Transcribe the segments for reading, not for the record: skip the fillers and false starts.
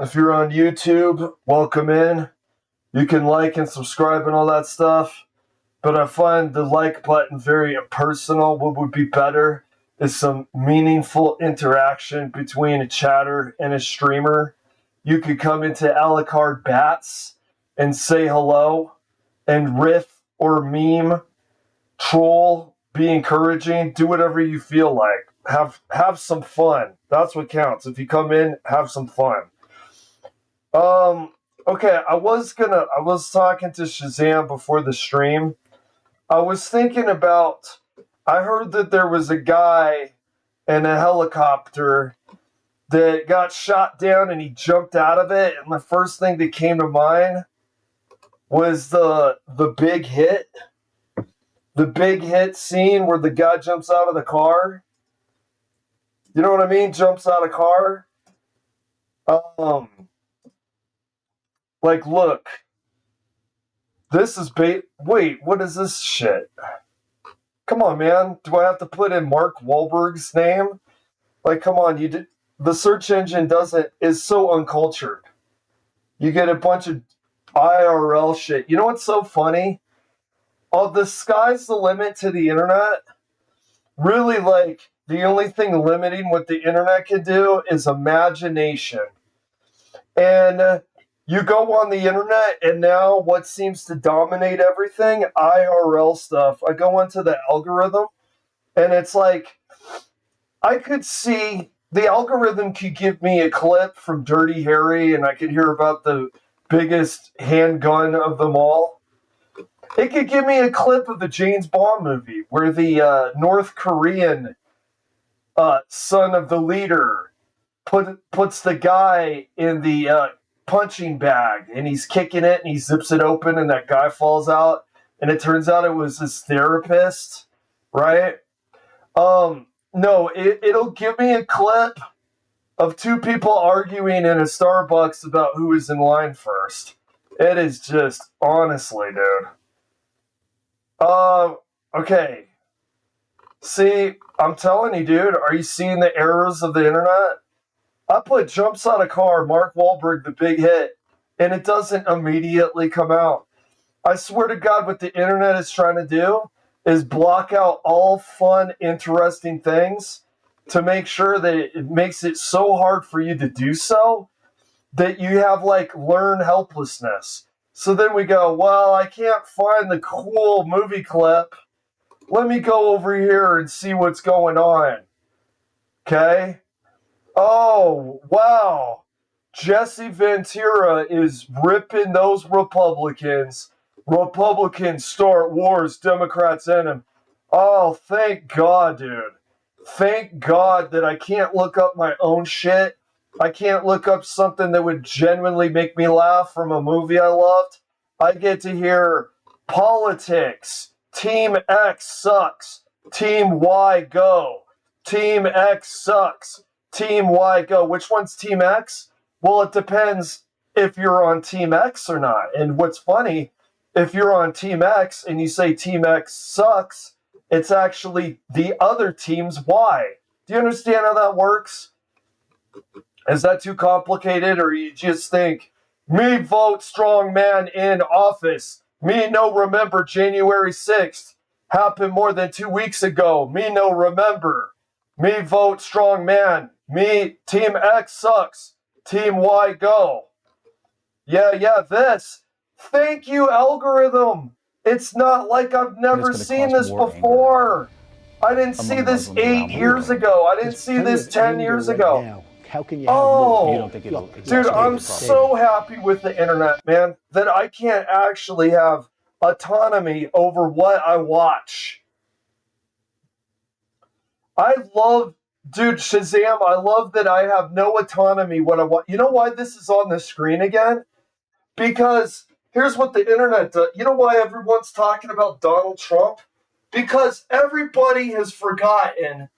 If you're on YouTube, welcome in. You can like and subscribe and all that stuff. But I find the like button very impersonal. What would be better is some meaningful interaction between a chatter and a streamer. You could come into a la carte bats and say hello and riff or meme, troll, be encouraging, do whatever you feel like. Have some fun. That's what counts. If you come in, have some fun. Okay, I was talking to Shazam before the stream. I was thinking about, I heard that there was a guy in a helicopter that got shot down and he jumped out of it, and the first thing that came to mind was the big hit. The big hit scene where the guy jumps out of the car. You know what I mean? Jumps out of car. Um, like, look, this is Wait, what is this shit? Come on, man. Do I have to put in Mark Wahlberg's name? Like, come on, the search engine is so uncultured. You get a bunch of IRL shit. You know what's so funny? Oh, the sky's the limit to the internet. Really, like, the only thing limiting what the internet can do is imagination. And you go on the internet, and now what seems to dominate everything? IRL stuff. I go into the algorithm, and it's like, I could see the algorithm could give me a clip from Dirty Harry, and I could hear about the biggest handgun of them all. It could give me a clip of the James Bond movie where the North Korean son of the leader puts the guy in the punching bag, and he's kicking it, and he zips it open, and that guy falls out, and it turns out it was his therapist, right? No, it'll give me a clip of two people arguing in a Starbucks about who is in line first. It is just, honestly, dude. Okay. See, I'm telling you, dude, are you seeing the errors of the internet? I put jumps out of car, Mark Wahlberg, the big hit, and it doesn't immediately come out. I swear to God, what the internet is trying to do is block out all fun, interesting things to make sure that it makes it so hard for you to do so that you have like learned helplessness. So then we go, well, I can't find the cool movie clip. Let me go over here and see what's going on. Okay? Oh, wow. Jesse Ventura is ripping those Republicans. Republicans start wars, Democrats end them. Oh, thank God, dude. Thank God that I can't look up my own shit. I can't look up something that would genuinely make me laugh from a movie I loved. I get to hear politics. Team X sucks. Team Y go. Team X sucks. Team Y go. Which one's Team X? Well, it depends if you're on Team X or not. And what's funny, if you're on Team X and you say Team X sucks, it's actually the other team's Y. Do you understand how that works? Is that too complicated, or you just think, me vote strong man in office, me no remember January 6th, happened more than 2 weeks ago, me no remember, me vote strong man, me Team X sucks, Team Y go. Yeah, this. Thank you, algorithm. It's not like I've never seen this before. I didn't see this 8 years ago. I didn't see this 10 years ago. How can you Oh, dude, I'm so happy with the internet, man, that I can't actually have autonomy over what I watch. Dude, Shazam, I love that I have no autonomy what I watch. You know why this is on the screen again? Because here's what the internet does. You know why everyone's talking about Donald Trump? Because everybody has forgotten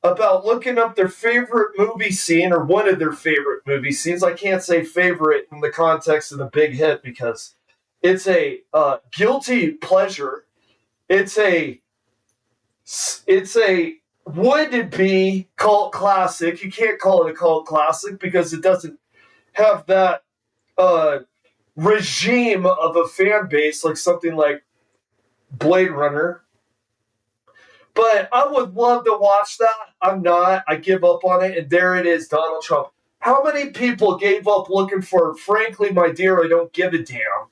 about looking up their favorite movie scene or one of their favorite movie scenes. I can't say favorite in the context of the big hit because it's a guilty pleasure. It's a would it be cult classic. You can't call it a cult classic because it doesn't have that regime of a fan base like something like Blade Runner. But I would love to watch that. I'm not. I give up on it. And there it is, Donald Trump. How many people gave up looking for, frankly, my dear, I don't give a damn?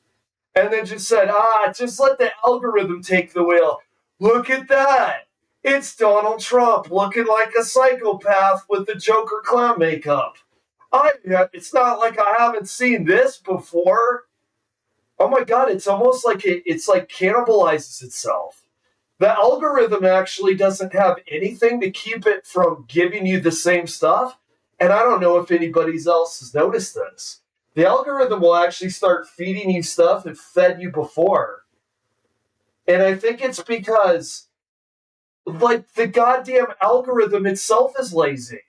And then just said, just let the algorithm take the wheel. Look at that. It's Donald Trump looking like a psychopath with the Joker clown makeup. It's not like I haven't seen this before. Oh my God, it's almost like it's like cannibalizes itself. The algorithm actually doesn't have anything to keep it from giving you the same stuff. And I don't know if anybody else has noticed this. The algorithm will actually start feeding you stuff it fed you before. And I think it's because, like, the goddamn algorithm itself is lazy.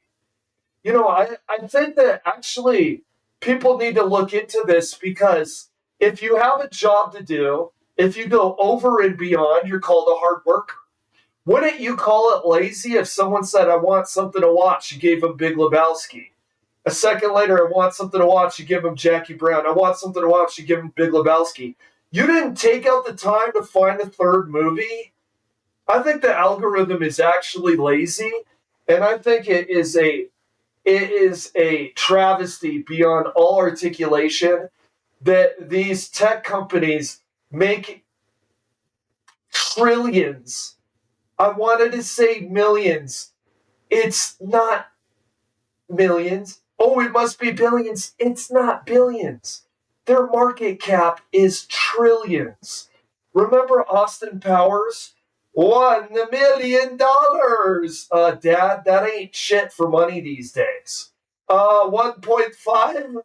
I think that actually people need to look into this because if you have a job to do, if you go over and beyond, you're called a hard worker. Wouldn't you call it lazy if someone said, I want something to watch? You gave them Big Lebowski. A second later, I want something to watch. You give them Jackie Brown. I want something to watch. You give them Big Lebowski. You didn't take out the time to find a third movie. I think the algorithm is actually lazy, and I think it is a travesty beyond all articulation that these tech companies make trillions. I wanted to say millions. It's not millions. Oh, it must be billions. It's not billions. Their market cap is trillions. Remember Austin Powers? $1 million. Dad, that ain't shit for money these days. 1.5?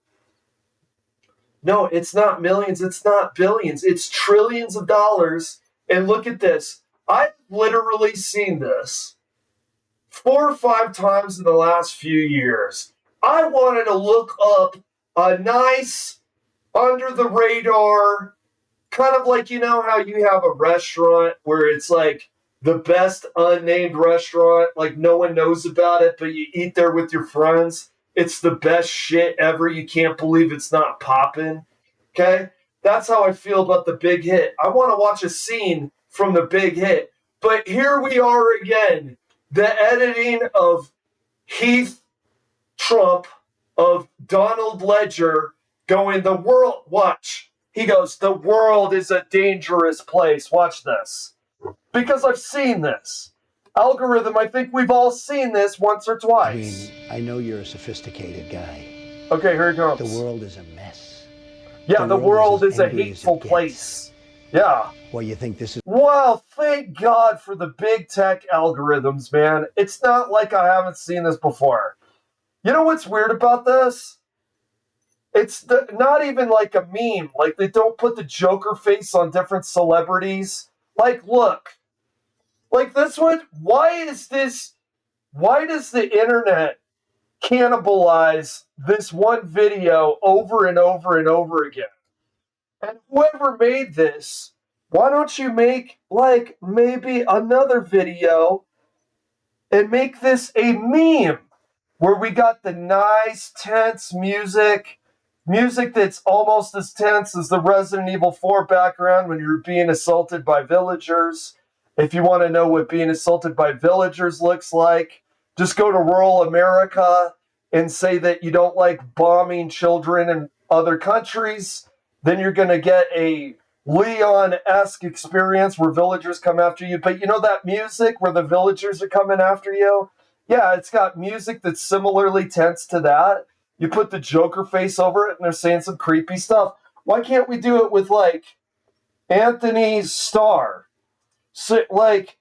No, it's not millions. It's not billions. It's trillions of dollars. And look at this. I've literally seen this 4 or 5 times in the last few years. I wanted to look up a nice, under the radar, kind of like, how you have a restaurant where it's like the best unnamed restaurant, like no one knows about it, but you eat there with your friends. It's the best shit ever. You can't believe it's not popping. Okay? That's how I feel about the big hit. I want to watch a scene from the big hit. But here we are again. The editing of Heath Trump, of Donald Ledger going, the world, watch. He goes, the world is a dangerous place. Watch this. Because I've seen this. Algorithm, I think we've all seen this once or twice. I know you're a sophisticated guy. Okay, here it comes. The world is a mess. Yeah, the world is a hateful place. Yeah. Well, you think this is... Well, thank God for the big tech algorithms, man. It's not like I haven't seen this before. You know what's weird about this? It's not even like a meme. Like, they don't put the Joker face on different celebrities. Like, look. Like, this one, why does the internet cannibalize this one video over and over and over again? And whoever made this, why don't you make, like, maybe another video and make this a meme where we got the nice, tense music that's almost as tense as the Resident Evil 4 background when you're being assaulted by villagers. If you want to know what being assaulted by villagers looks like, just go to rural America and say that you don't like bombing children in other countries. Then you're going to get a Leon-esque experience where villagers come after you. But you know that music where the villagers are coming after you? Yeah, it's got music that's similarly tense to that. You put the Joker face over it and they're saying some creepy stuff. Why can't we do it with, like, Anthony Starr? So, like,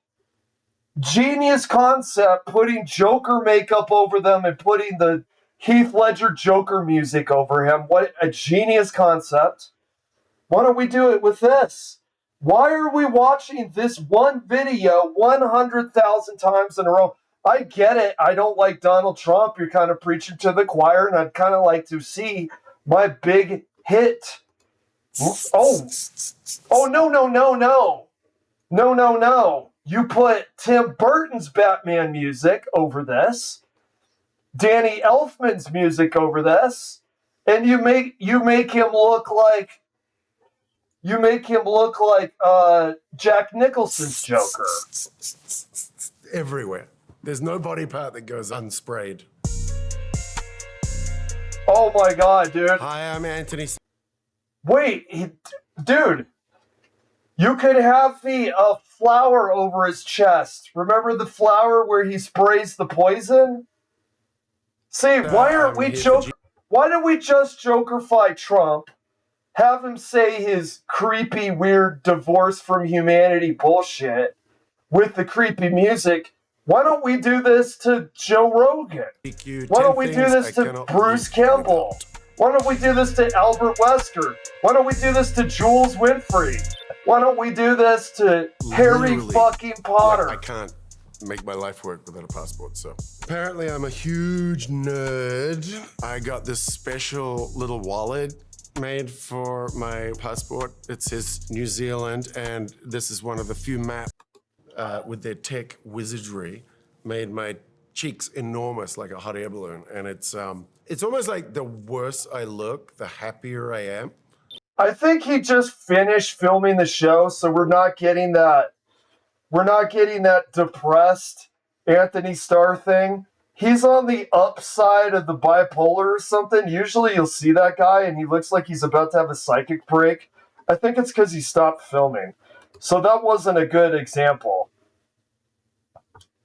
genius concept, putting Joker makeup over them and putting the Heath Ledger Joker music over him. What a genius concept. Why don't we do it with this? Why are we watching this one video 100,000 times in a row? I get it. I don't like Donald Trump. You're kind of preaching to the choir, and I'd kind of like to see my big hit. Oh, no, no, no, no. No, no, no. You put Tim Burton's Batman music over this, Danny Elfman's music over this, and you make him look like Jack Nicholson's Joker. Everywhere. There's no body part that goes unsprayed. Oh my god, dude. Hi, I'm Anthony. Wait, dude. You could have a flower over his chest. Remember the flower where he sprays the poison? See, why aren't I'm we here for Joker? Why don't we just Jokerify Trump? Have him say his creepy, weird divorce from humanity bullshit with the creepy music. Why don't we do this to Joe Rogan? GQ. Why 10 don't we do things this I to cannot Bruce live Campbell? without. Why don't we do this to Albert Wesker? Why don't we do this to Jules Winfrey? Why don't we do this to Harry Literally, fucking Potter? Like, I can't make my life work without a passport, so. Apparently, I'm a huge nerd. I got this special little wallet made for my passport. It says New Zealand, and this is one of the few maps with their tech wizardry made my cheeks enormous like a hot air balloon. And it's almost like the worse I look, the happier I am. I think he just finished filming the show, so we're not getting that depressed Anthony Starr thing. He's on the upside of the bipolar or something. Usually you'll see that guy and he looks like he's about to have a psychic break. I think it's because he stopped filming. So that wasn't a good example.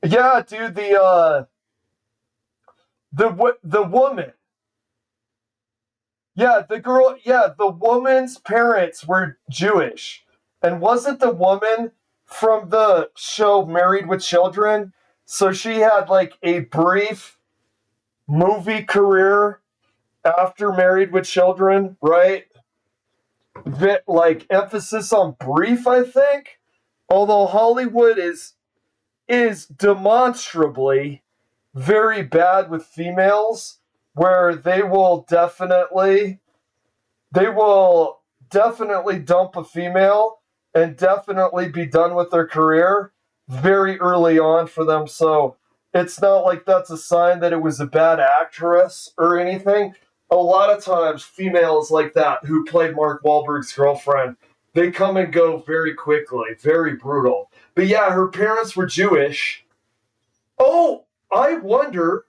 Yeah, dude, the woman. Yeah, the girl, yeah, the woman's parents were Jewish. And wasn't the woman from the show Married with Children? So she had like a brief movie career after Married with Children, right? Like emphasis on brief, I think. Although Hollywood is demonstrably very bad with females, where they will definitely dump a female and definitely be done with their career very early on for them. So it's not like that's a sign that it was a bad actress or anything. A lot of times, females like that who played Mark Wahlberg's girlfriend, they come and go very quickly, very brutal. But yeah, her parents were Jewish. Oh, I wonder.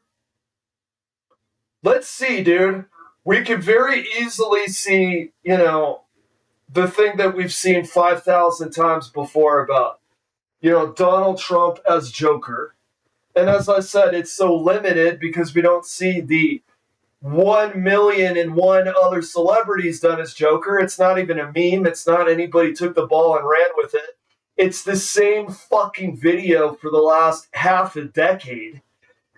Let's see, dude. We could very easily see, the thing that we've seen 5,000 times before about, Donald Trump as Joker. And as I said, it's so limited because we don't see the 1,000,001 other celebrities done as Joker. It's not even a meme. It's not anybody took the ball and ran with it. It's the same fucking video for the last half a decade.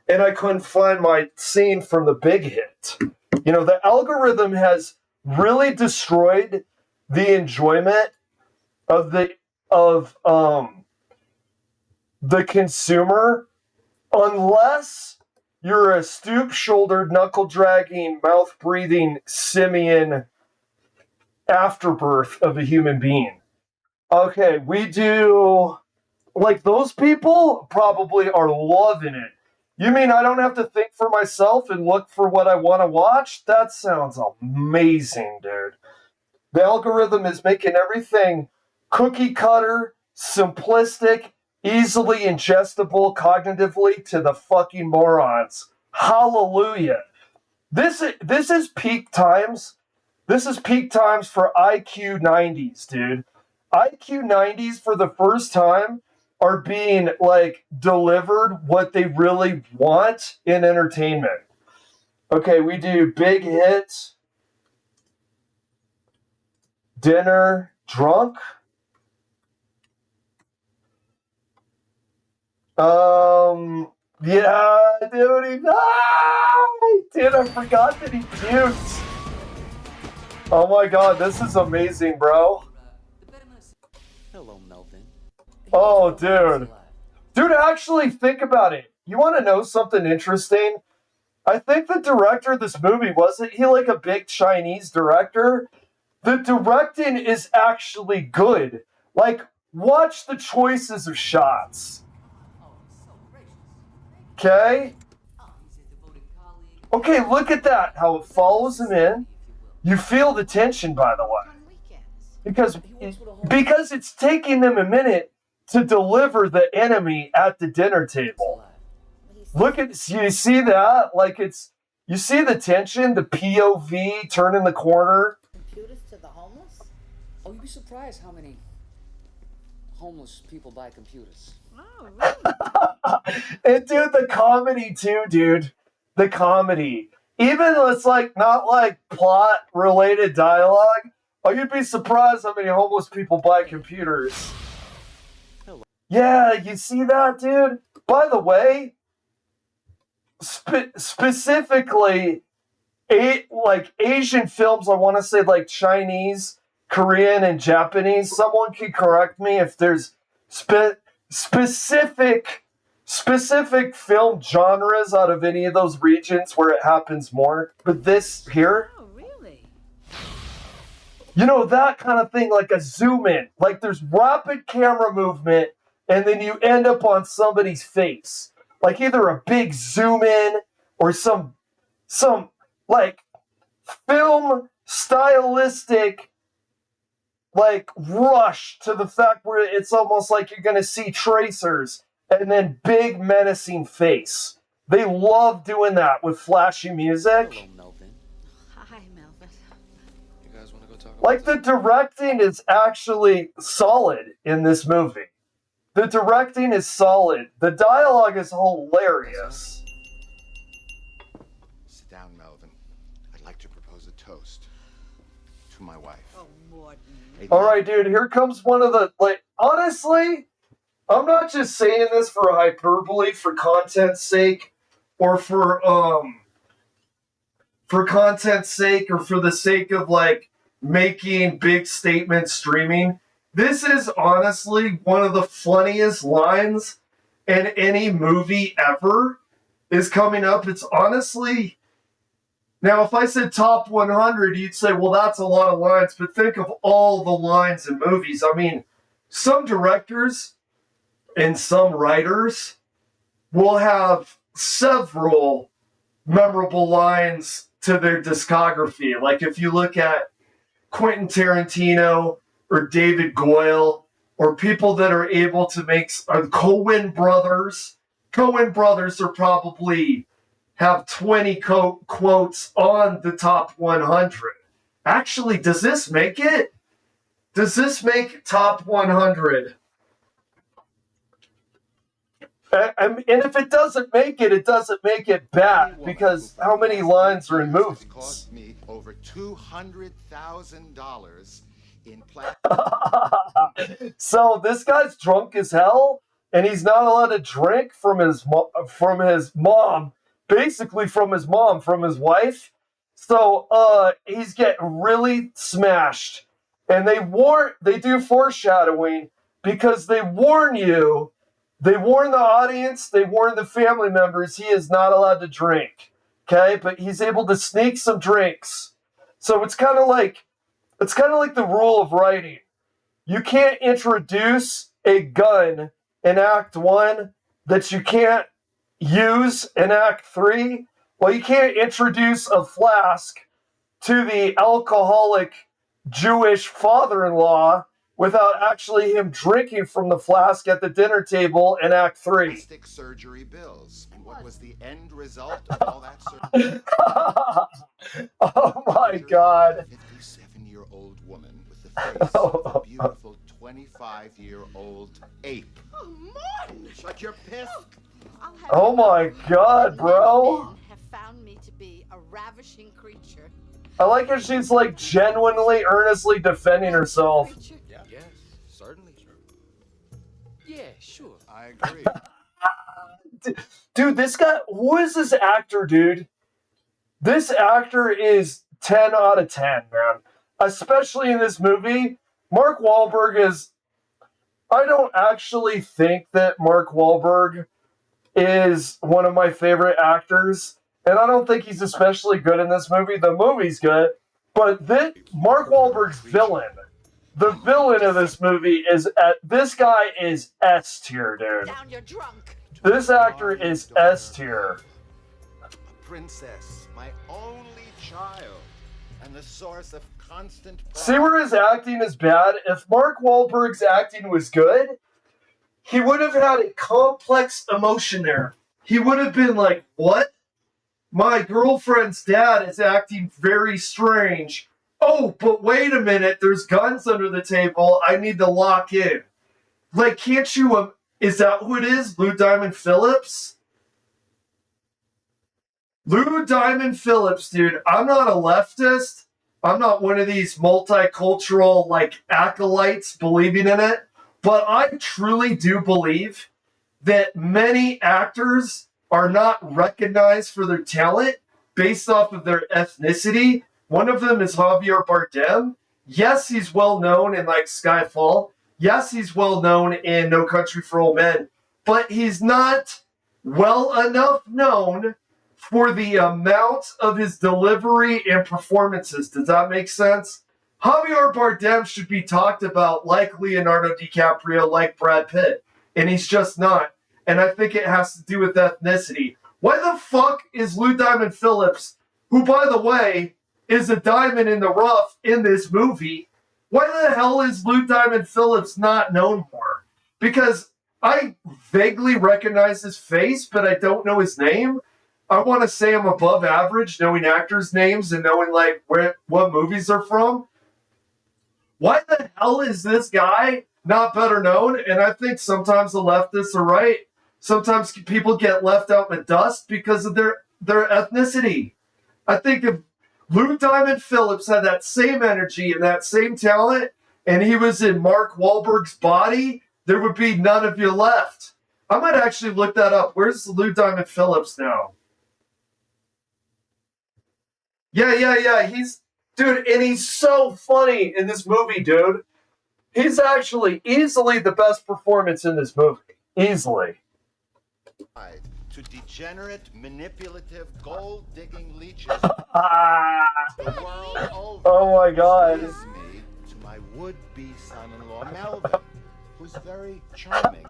And I couldn't find my scene from the big hit. The algorithm has really destroyed the enjoyment of the consumer unless you're a stoop-shouldered, knuckle-dragging, mouth-breathing simian afterbirth of a human being. Okay, we do like those people probably are loving it. You mean I don't have to think for myself and look for what I want to watch? That sounds amazing, dude. The algorithm is making everything cookie cutter, simplistic, easily ingestible cognitively to the fucking morons. Hallelujah. This is peak times. This is peak times for IQ 90s, dude. IQ 90s for the first time are being like delivered what they really want in entertainment. Okay, we do big hit, dinner, drunk. Yeah, dude, he died! Dude, I forgot that he puked. Oh my god, this is amazing, bro. Hello, Melvin. Oh, dude. Dude, actually, think about it. You want to know something interesting? I think the director of this movie, wasn't he like a big Chinese director? The directing is actually good. Like, watch the choices of shots. Okay? Okay, look at that. How it follows him in. You feel the tension, by the way, because it's taking them a minute to deliver the enemy at the dinner table. Look at you see that? Like you see the tension, the POV turning the corner. Computers to the homeless? Oh, you'd be surprised how many homeless people buy computers. Oh, really? And dude, the comedy too, dude. The comedy. Even it's like not like plot related dialogue. Oh, you'd be surprised how many homeless people buy computers. Yeah, you see that, dude? By the way, specifically, like Asian films, I want to say like Chinese, Korean, and Japanese. Someone can correct me if there's specific film genres out of any of those regions where it happens more. But this here, Oh, really? you know, that kind of thing, like a zoom in, like there's rapid camera movement, and then you end up on somebody's face, like either a big zoom in or some like film stylistic like rush to the fact where it's almost like you're going to see tracers and then big menacing face. They love doing that with flashy music. Hello, Melvin. Hi, Melvin. You guys want to go talk about Like the directing is actually solid in this movie. The directing is solid. The dialogue is hilarious. Sit down, Melvin. I'd like to propose a toast to my wife. Oh, Morton. All right, dude, here comes one of the, like, honestly, I'm not just saying this for hyperbole, for content's sake, or for content's sake, or for the sake of, like, making big statements streaming. This is honestly one of the funniest lines in any movie ever is coming up. It's honestly, now if I said top 100, you'd say, well, that's a lot of lines, but think of all the lines in movies. I mean, some directors and some writers will have several memorable lines to their discography. Like if you look at Quentin Tarantino or David Goyle or people that are able to make Coen brothers. Coen brothers are probably have 20 quotes on the top 100. Actually, does this make it? Does this make top 100? And if it doesn't make it, it doesn't make it bad, because how many lines are in movies? It cost me over $200,000 in So this guy's drunk as hell, and he's not allowed to drink from his mom, basically from his wife. So he's getting really smashed, and they do foreshadowing because they warn you. They warn the audience, they warn the family members he is not allowed to drink. Okay? But he's able to sneak some drinks. So it's kind of like the rule of writing. You can't introduce a gun in Act 1 that you can't use in Act 3. Well, you can't introduce a flask to the alcoholic Jewish father-in-law without actually him drinking from the flask at the dinner table in Act 3. plastic surgery bills. And what was the end result of all that surgery? Oh my God. 57-year-old woman with the face of a beautiful 25-year-old ape. Oh, Morton! Shut your piss. I'll have Oh you my know, God, many bro. men have found me to be a ravishing creature. I like how she's like genuinely, earnestly defending herself. Creature. Yes, certainly. Yeah, sure. I agree. Dude, this guy, who is this actor, dude? This actor is 10 out of 10, man. Especially in this movie. Mark Wahlberg is... I don't actually think that Mark Wahlberg is one of my favorite actors. And I don't think he's especially good in this movie. The movie's good. But Mark Wahlberg's villain, the villain of this movie this guy is S tier, dude. Down, you're drunk. This actor is S tier. princess, my only child, and the source of constant pride. See where his acting is bad? If Mark Wahlberg's acting was good, he would have had a complex emotion there. He would have been like, what? My girlfriend's dad is acting very strange. Oh, but wait a minute, there's guns under the table. I need to lock in. Like, can't you, is that who it is? Lou Diamond Phillips? Lou Diamond Phillips, dude, I'm not a leftist. I'm not one of these multicultural, like, acolytes believing in it. But I truly do believe that many actors are not recognized for their talent based off of their ethnicity. One of them is Javier Bardem. Yes, he's well known in like Skyfall. Yes, he's well known in No Country for Old Men. But he's not well enough known for the amount of his delivery and performances. Does that make sense? Javier Bardem should be talked about like Leonardo DiCaprio, like Brad Pitt. And he's just not. And I think it has to do with ethnicity. Why the fuck is Lou Diamond Phillips, who, by the way, is a diamond in the rough in this movie, why the hell is Lou Diamond Phillips not known more? Because I vaguely recognize his face, but I don't know his name. I want to say I'm above average knowing actors' names and knowing like what movies they're from. Why the hell is this guy not better known? And I think sometimes the leftists are right. Sometimes people get left out in the dust because of their ethnicity. I think if Lou Diamond Phillips had that same energy and that same talent, and he was in Mark Wahlberg's body, there would be none of you left. I might actually look that up. Where's Lou Diamond Phillips now? Yeah. Dude, and he's so funny in this movie, dude. He's actually easily the best performance in this movie. Easily. To degenerate, manipulative, gold-digging leeches the world over. Oh my God. Leads me to my would-be son-in-law, Melvin, who's very charming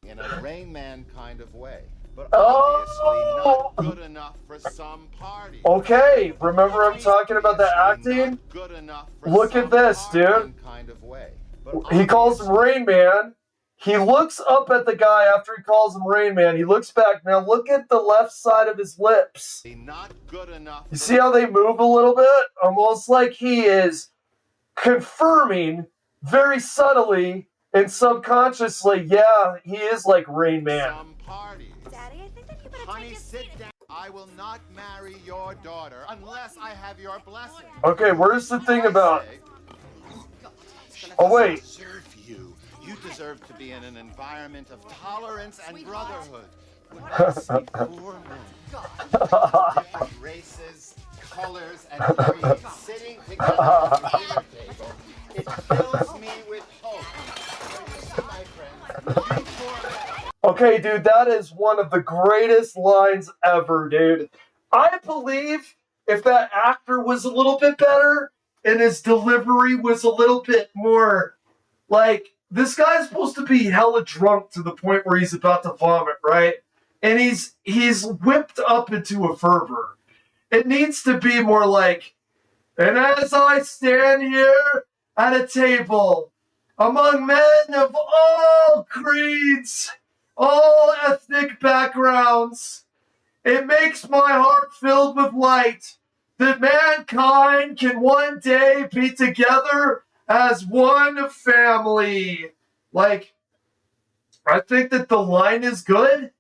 in a Rain Man kind of way, but obviously not good enough for some party. Okay, remember I'm talking about the acting? Good enough for Look some at this, dude. kind of way, He calls him Rain Man. He looks up at the guy after he calls him Rain Man. He looks back. Now look at the left side of his lips. Not good enough. You see how they move a little bit? Almost like he is confirming very subtly and subconsciously, yeah, he is like Rain Man. Some parties. Daddy, I think that you better Honey, take a sit seat. down. I will not marry your daughter unless I have your blessing. Okay, where's the thing about... Oh, wait. Deserve you. You deserve to be in an environment of tolerance and brotherhood. When I see poor men, different races, colors, and creeds sitting together at the dinner table, it fills me with hope. You see, my friends, you poor men. Okay, dude, that is one of the greatest lines ever, dude. I believe if that actor was a little bit better and his delivery was a little bit more, like, this guy's supposed to be hella drunk to the point where he's about to vomit, right? And he's whipped up into a fervor. It needs to be more like, and as I stand here at a table among men of all creeds, all ethnic backgrounds, it makes my heart filled with light that mankind can one day be together as one family. Like, I think that the line is good,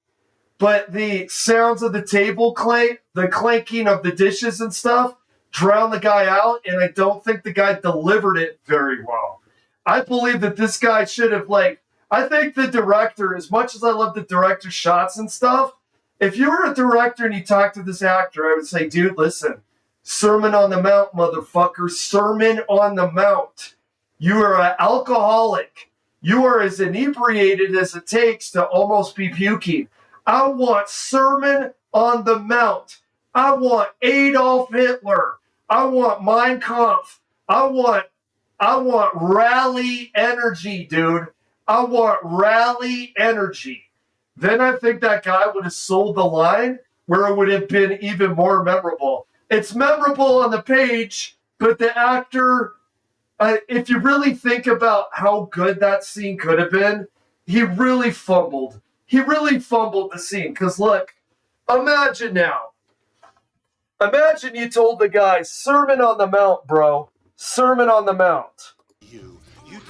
but the sounds of the table clank, the clanking of the dishes and stuff, drown the guy out, and I don't think the guy delivered it very well. I believe that this guy should have, like, I think the director, as much as I love the director's shots and stuff, if you were a director and you talked to this actor, I would say, dude, listen, Sermon on the Mount, motherfucker, Sermon on the Mount. You are an alcoholic. You are as inebriated as it takes to almost be puking. I want Sermon on the Mount. I want Adolf Hitler. I want Mein Kampf. I want rally energy, dude. I want rally energy. Then I think that guy would have sold the line. where it would have been even more memorable. It's memorable on the page, but the actor, if you really think about how good that scene could have been, he really fumbled. He really fumbled the scene. Because look, imagine now. Imagine you told the guy, Sermon on the Mount, bro. Sermon on the Mount. You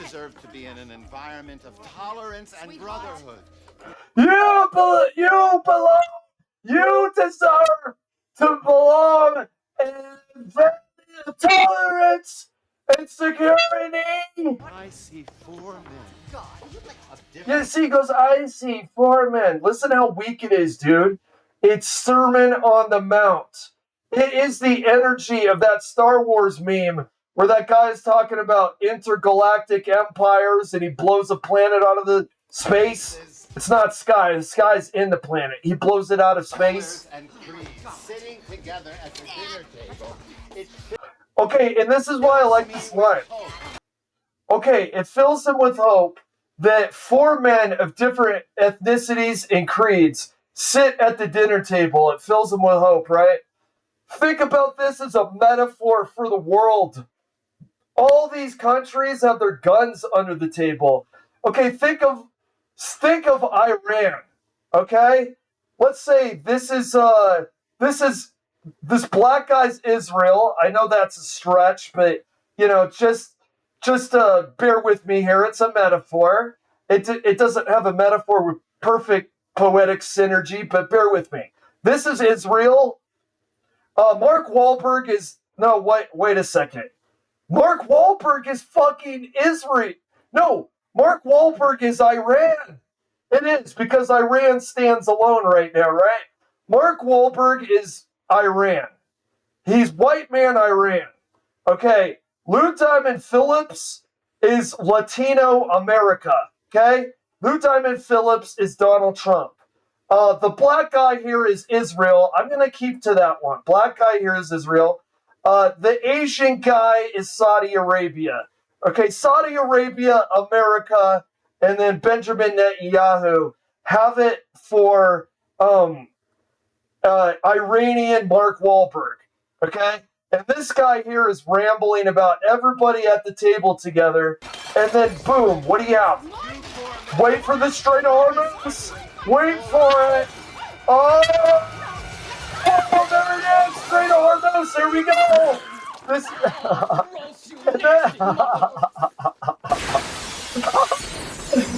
deserve to be in an environment of tolerance and brotherhood. You deserve to belong in tolerance and security. I see 4 men of different Yes, he goes, I see 4 men. Listen how weak it is, dude. It's Sermon on the Mount. It is the energy of that Star Wars meme where that guy is talking about intergalactic empires and he blows a planet out of the space. It's not sky. The sky's in the planet. He blows it out of space. and creeds sitting together at the dinner table. It Okay, and this is why I like this line. Okay, it fills him with hope that 4 men of different ethnicities and creeds sit at the dinner table. It fills him with hope, right? Think about this as a metaphor for the world. All these countries have their guns under the table. Okay, think of Iran. Okay? Let's say this black guy's Israel. I know that's a stretch, but just bear with me here. It's a metaphor. It doesn't have a metaphor with perfect poetic synergy, but bear with me. This is Israel. Mark Wahlberg is no. Wait a second. Mark Wahlberg is fucking Israel. No, Mark Wahlberg is Iran. It is because Iran stands alone right now, right? Mark Wahlberg is Iran. He's white man Iran. Okay, Lou Diamond Phillips is Latino America. Okay, Lou Diamond Phillips is Donald Trump. The black guy here is Israel. I'm going to keep to that one. Black guy here is Israel. The Asian guy is Saudi Arabia. Okay, Saudi Arabia, America, and then Benjamin Netanyahu have it for Iranian Mark Wahlberg. Okay? And this guy here is rambling about everybody at the table together. And then, boom, what do you have? Wait for the straight arms. Wait for it. Oh, there it is. Straight arms. Here we go. This. And then,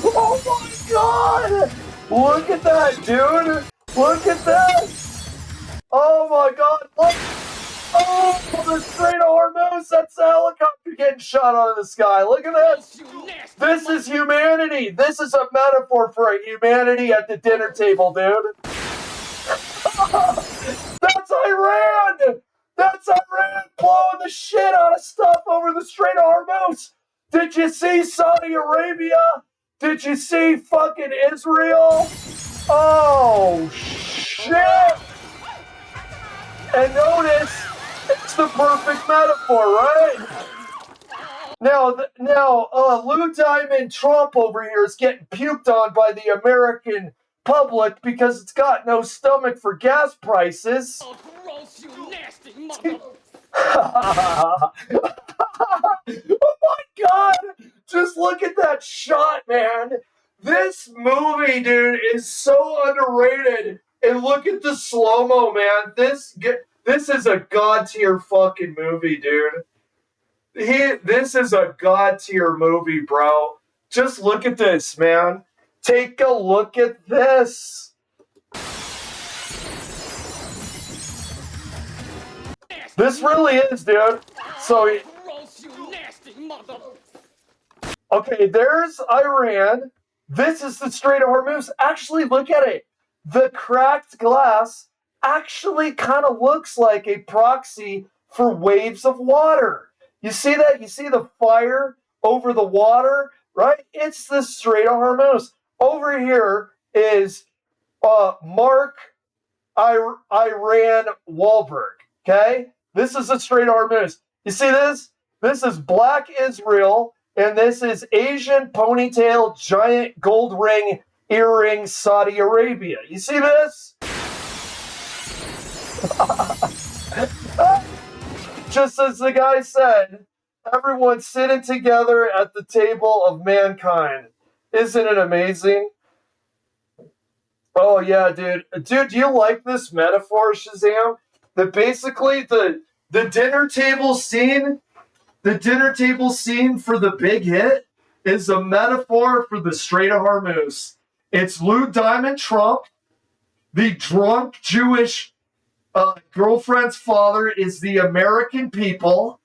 oh my God. Look at that, dude. Look at this. Oh my God. Look. Oh, the straight Hormuz, that's a helicopter getting shot out of the sky. Look at this. This is humanity. This is a metaphor for a humanity at the dinner table, dude. That's Iran. That's Iran blowing the shit out of stuff over the Strait of Hormuz. Did you see Saudi Arabia? Did you see fucking Israel? Oh, shit. And notice, it's the perfect metaphor, right? Now, Lou Diamond Trump over here is getting puked on by the American public because it's got no stomach for gas prices. Oh, gross, you nasty mother... Oh my God! Just look at that shot, man. This movie, dude, is so underrated. And look at the slow-mo, man. This is a god-tier fucking movie, dude. This is a god-tier movie, bro. Just look at this, man. Take a look at this. This really is, dude. So, Gross, you nasty mother... okay, there's Iran. This is the Strait of Hormuz. Actually, look at it. The cracked glass actually kind of looks like a proxy for waves of water. You see that? You see the fire over the water, right? It's the Strait of Hormuz. Over here is Mark Iran Wahlberg, okay? This is the Strait of Hormuz. You see this? This is Black Israel, and this is Asian ponytail, giant gold ring, earring Saudi Arabia. You see this? Just as the guy said, everyone's sitting together at the table of mankind. Isn't it amazing? Oh yeah, dude. Dude, do you like this metaphor, Shazam? That basically the dinner table scene, the dinner table scene for the big hit is a metaphor for the Strait of Hormuz. It's Lou Diamond Trump, the drunk Jewish girlfriend's father is the American people,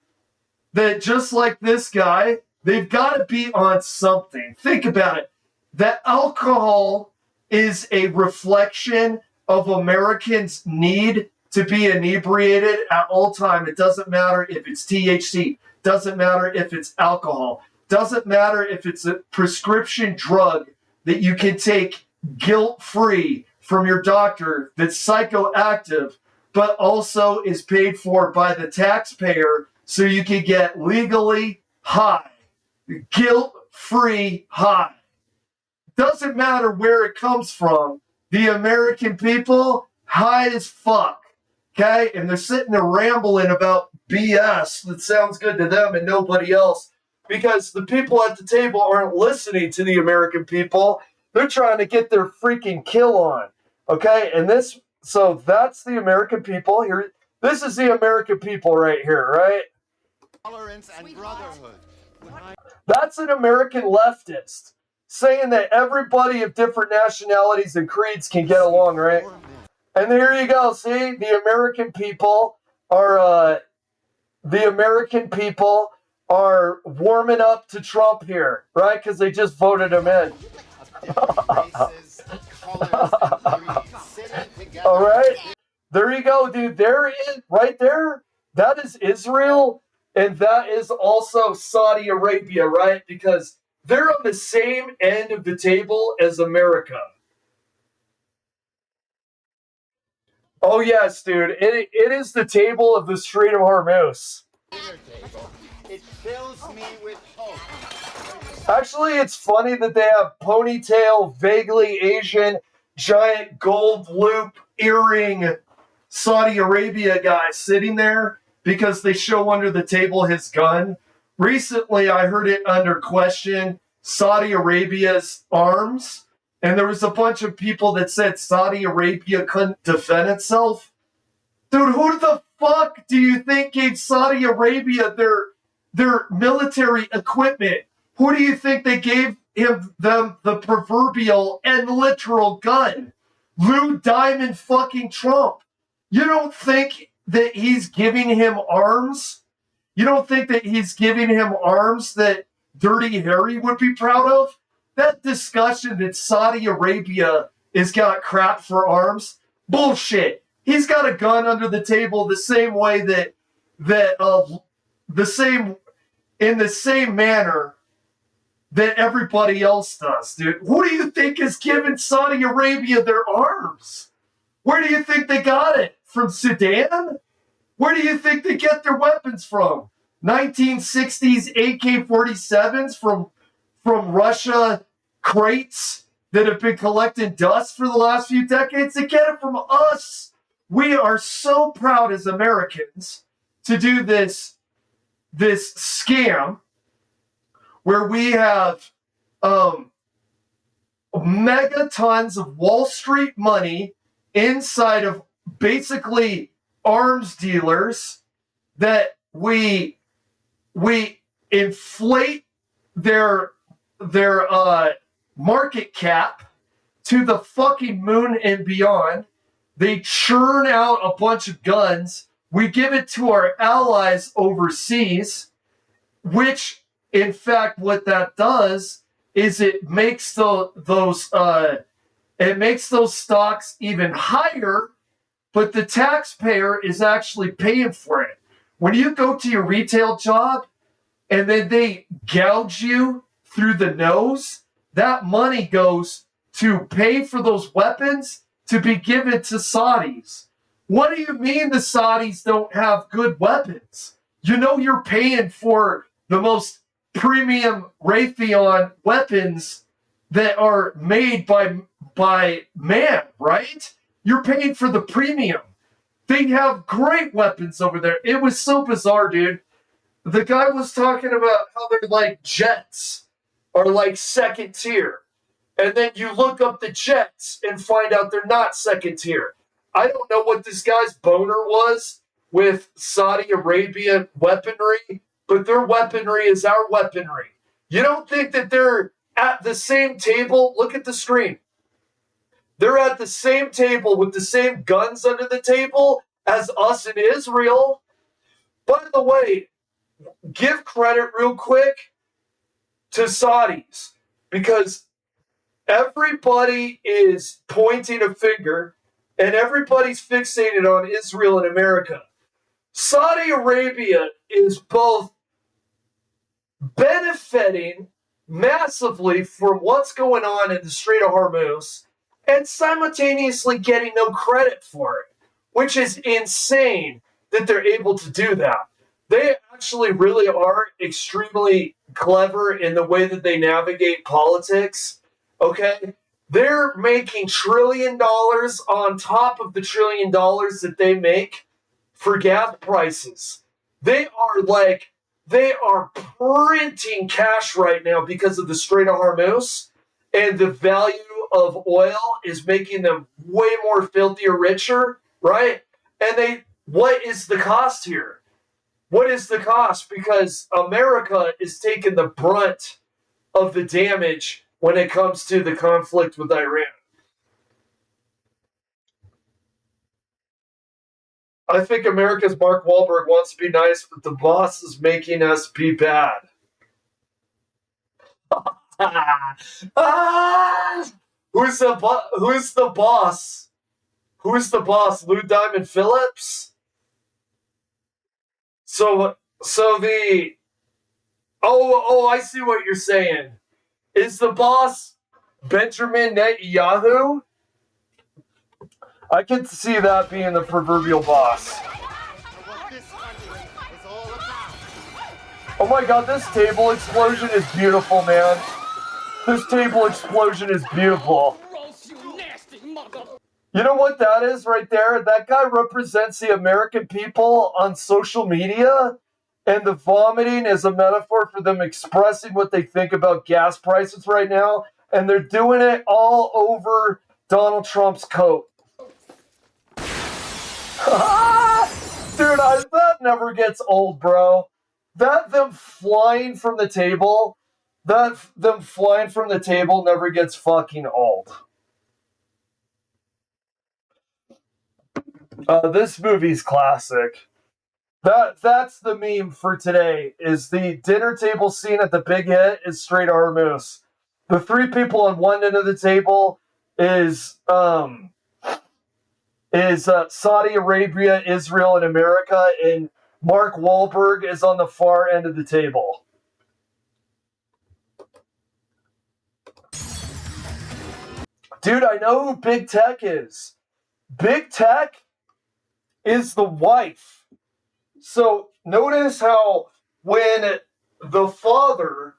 that just like this guy, they've got to be on something. Think about it. That alcohol is a reflection of Americans' need to be inebriated at all time. It doesn't matter if it's THC, doesn't matter if it's alcohol, doesn't matter if it's a prescription drug that you can take guilt-free from your doctor that's psychoactive, but also is paid for by the taxpayer so you can get legally high, guilt-free high. Doesn't matter where it comes from. The American people, high as fuck. Okay? And they're sitting there rambling about BS that sounds good to them and nobody else. Because the people at the table aren't listening to the American people. They're trying to get their freaking kill on. Okay? And so that's the American people. Here, this is the American people right here, right? Tolerance and brotherhood. That's an American leftist saying that everybody of different nationalities and creeds can get along, right? And there you go. See, the American people are warming up to Trump here, right? Because they just voted him in. Races, colors, and creeds sitting together. All right, there you go, dude. There is right there. That is Israel, and that is also Saudi Arabia, right? Because they're on the same end of the table as America. Oh yes, dude. It is the table of the Strait of Hormuz. It fills me with hope. Actually, it's funny that they have ponytail, vaguely Asian, giant gold loop earring Saudi Arabia guy sitting there because they show under the table his gun. Recently, I heard it under question Saudi Arabia's arms, and there was a bunch of people that said Saudi Arabia couldn't defend itself. Dude, who the fuck do you think gave Saudi Arabia their military equipment? Who do you think they gave them the proverbial and literal gun? Lou Diamond fucking Trump. You don't think that he's giving him arms? You don't think that he's giving him arms that Dirty Harry would be proud of? That discussion that Saudi Arabia has got crap for arms, bullshit. He's got a gun under the table the same way in the same manner that everybody else does, dude. Who do you think is giving Saudi Arabia their arms? Where do you think they got it? From Sudan? Where do you think they get their weapons from? 1960s AK-47s from Russia crates that have been collecting dust for the last few decades? They get it from us. We are so proud as Americans to do this scam where we have megatons of Wall Street money inside of basically arms dealers that we inflate their market cap to the fucking moon and beyond. They churn out a bunch of guns. We give it to our allies overseas, which, in fact, what that does is it makes those stocks even higher, but the taxpayer is actually paying for it. When you go to your retail job and then they gouge you through the nose, that money goes to pay for those weapons to be given to Saudis. What do you mean the Saudis don't have good weapons? You know you're paying for the most premium Raytheon weapons that are made by man, right? You're paying for the premium. They have great weapons over there. It was so bizarre, dude. The guy was talking about how they're like jets are like second tier. And then you look up the jets and find out they're not second tier. I don't know what this guy's boner was with Saudi Arabian weaponry, but their weaponry is our weaponry. You don't think that they're at the same table? Look at the screen. They're at the same table with the same guns under the table as us in Israel. By the way, give credit real quick to Saudis because everybody is pointing a finger and everybody's fixated on Israel and America. Saudi Arabia is both benefiting massively from what's going on in the Strait of Hormuz and simultaneously getting no credit for it, which is insane that they're able to do that. They actually really are extremely clever in the way that they navigate politics. Okay? They're making $1 trillion on top of the $1 trillion that they make for gas prices. They are printing cash right now because of the Strait of Hormuz, and the value of oil is making them way more filthier richer, right? And what is the cost here? What is the cost? Because America is taking the brunt of the damage when it comes to the conflict with Iran. I think America's Mark Wahlberg wants to be nice, but the boss is making us be bad. Who's the boss? Who's the boss? Lou Diamond Phillips? So the I see what you're saying. Is the boss Benjamin Netanyahu? I can see that being the proverbial boss. Oh my god, this table explosion is beautiful, man. This table explosion is beautiful. You know what that is right there? That guy represents the American people on social media, and the vomiting is a metaphor for them expressing what they think about gas prices right now, and they're doing it all over Donald Trump's coat. Dude, that never gets old, bro. Them flying from the table never gets fucking old. This movie's classic. That's the meme for today. Is the dinner table scene at the Big Hit is Strait of Hormuz. The three people on one end of the table is Saudi Arabia, Israel, and America, and Mark Wahlberg is on the far end of the table. Dude, I know who Big Tech is. Big Tech is the wife. So notice how when the father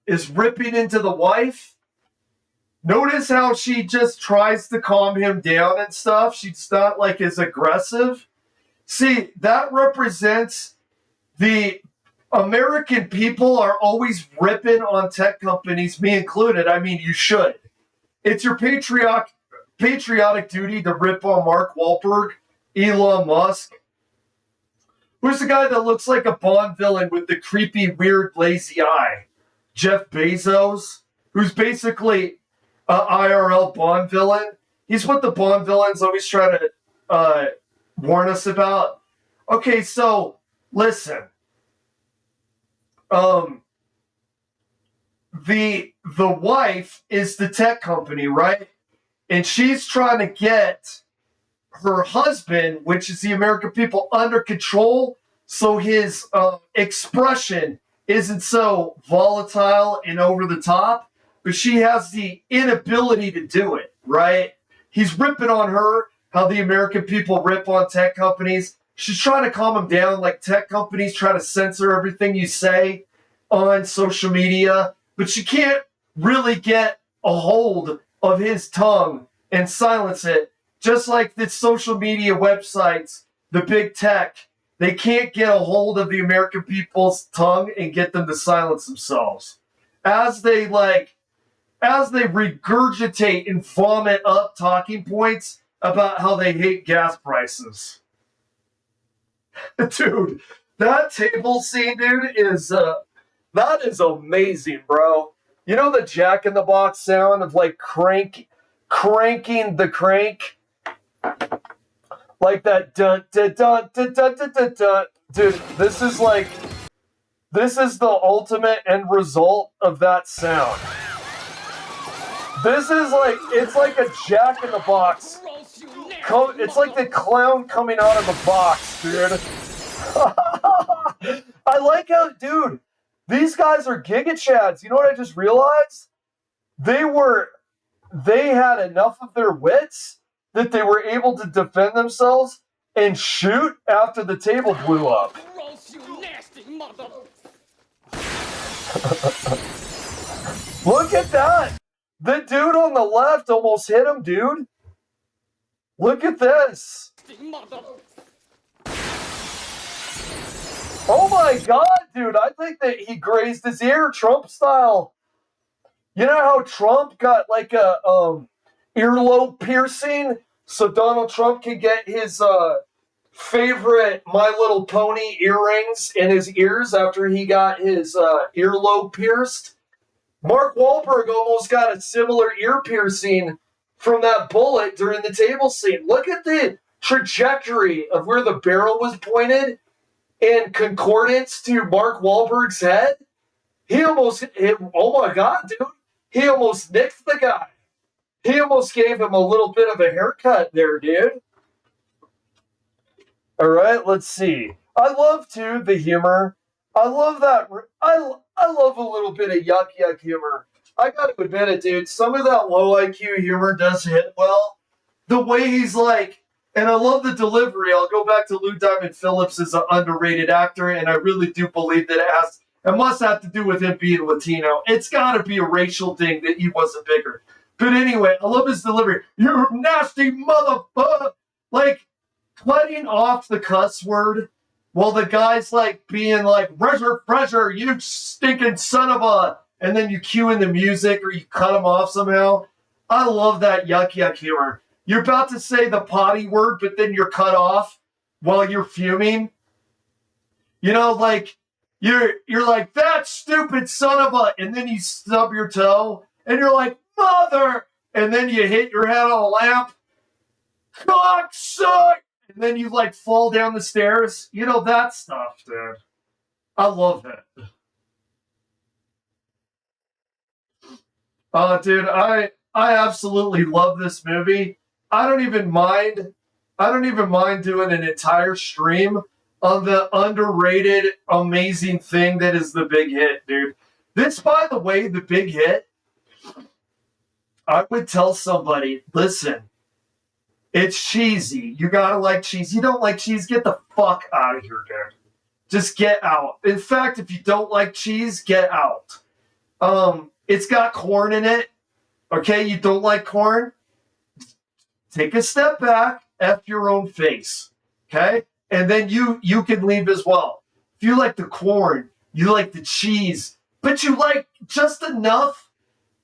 is ripping into the wife, notice how she just tries to calm him down and stuff. She's not like as aggressive. See, that represents the American people are always ripping on tech companies, me included. I mean, you should. It's your patriotic duty to rip on Mark Wahlberg, Elon Musk. Who's the guy that looks like a Bond villain with the creepy, weird, lazy eye? Jeff Bezos, who's basically an IRL Bond villain. He's what the Bond villains always try to warn us about. Okay, so listen. The wife is the tech company, right? And she's trying to get her husband, which is the American people, under control so his expression isn't so volatile and over the top, but she has the inability to do it, right? He's ripping on her, how the American people rip on tech companies. She's trying to calm him down, like tech companies try to censor everything you say on social media, but she can't really get a hold of his tongue and silence it Just like the social media websites, the big tech, they can't get a hold of the American people's tongue and get them to silence themselves. As they regurgitate and vomit up talking points about how they hate gas prices. Dude, that table scene, dude, that is amazing, bro. You know the Jack in the Box sound of like cranking the crank? Like that dun dun dun dun dun dun dun dun. Dude, this is the ultimate end result of that sound. This is it's like a Jack in the Box. It's like the clown coming out of the box, dude. I like how, dude, these guys are Giga Chads. You know what I just realized? They had enough of their wits that they were able to defend themselves and shoot after the table blew up. Look at that. The dude on the left almost hit him, dude. Look at this. Oh my god, dude. I think that he grazed his ear, Trump style. You know how Trump got like a earlobe piercing so Donald Trump can get his favorite My Little Pony earrings in his ears after he got his earlobe pierced? Mark Wahlberg almost got a similar ear piercing from that bullet during the table scene. Look at the trajectory of where the barrel was pointed in concordance to Mark Wahlberg's head. He almost hit, oh my god, dude. He almost nicked the guy. He almost gave him a little bit of a haircut there, dude. All right, let's see. I love, too, the humor. I love that. I love a little bit of yuck humor. I gotta admit it, dude. Some of that low IQ humor does hit well. The way he's like, and I love the delivery. I'll go back to Lou Diamond Phillips as an underrated actor, and I really do believe that it must have to do with him being Latino. It's got to be a racial thing that he wasn't bigger. But anyway, I love his delivery. You nasty motherfucker! Like, cutting off the cuss word while the guy's like being like, pressure, you stinking son of a... And then you cue in the music or you cut him off somehow. I love that yuck humor. You're about to say the potty word, but then you're cut off while you're fuming. You know, like, you're like, that stupid son of a... And then you stub your toe, and you're like, mother! And then you hit your head on a lamp. Cocksuck! And then you, like, fall down the stairs. You know, that stuff, dude. I love it. Dude, I absolutely love this movie. I don't even mind doing an entire stream on the underrated, amazing thing that is The Big Hit, dude. This, by the way, The Big Hit, I would tell somebody, listen, it's cheesy. You gotta like cheese. You don't like cheese, get the fuck out of here, dude. Just get out. In fact, if you don't like cheese, get out. It's got corn in it. Okay, you don't like corn? Take a step back, F your own face. Okay? And then you can leave as well. If you like the corn, you like the cheese, but you like just enough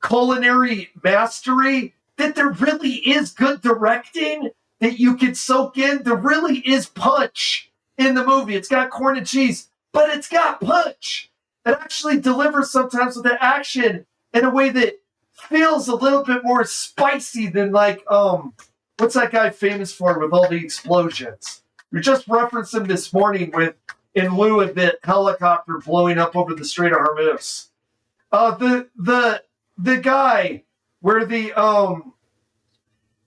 culinary mastery that there really is good directing that you can soak in. There really is punch in the movie. It's got corn and cheese, but it's got punch. It actually delivers sometimes with the action in a way that feels a little bit more spicy than like, what's that guy famous for with all the explosions? We just referenced him this morning in lieu of the helicopter blowing up over the Strait of Hormuz. The guy where the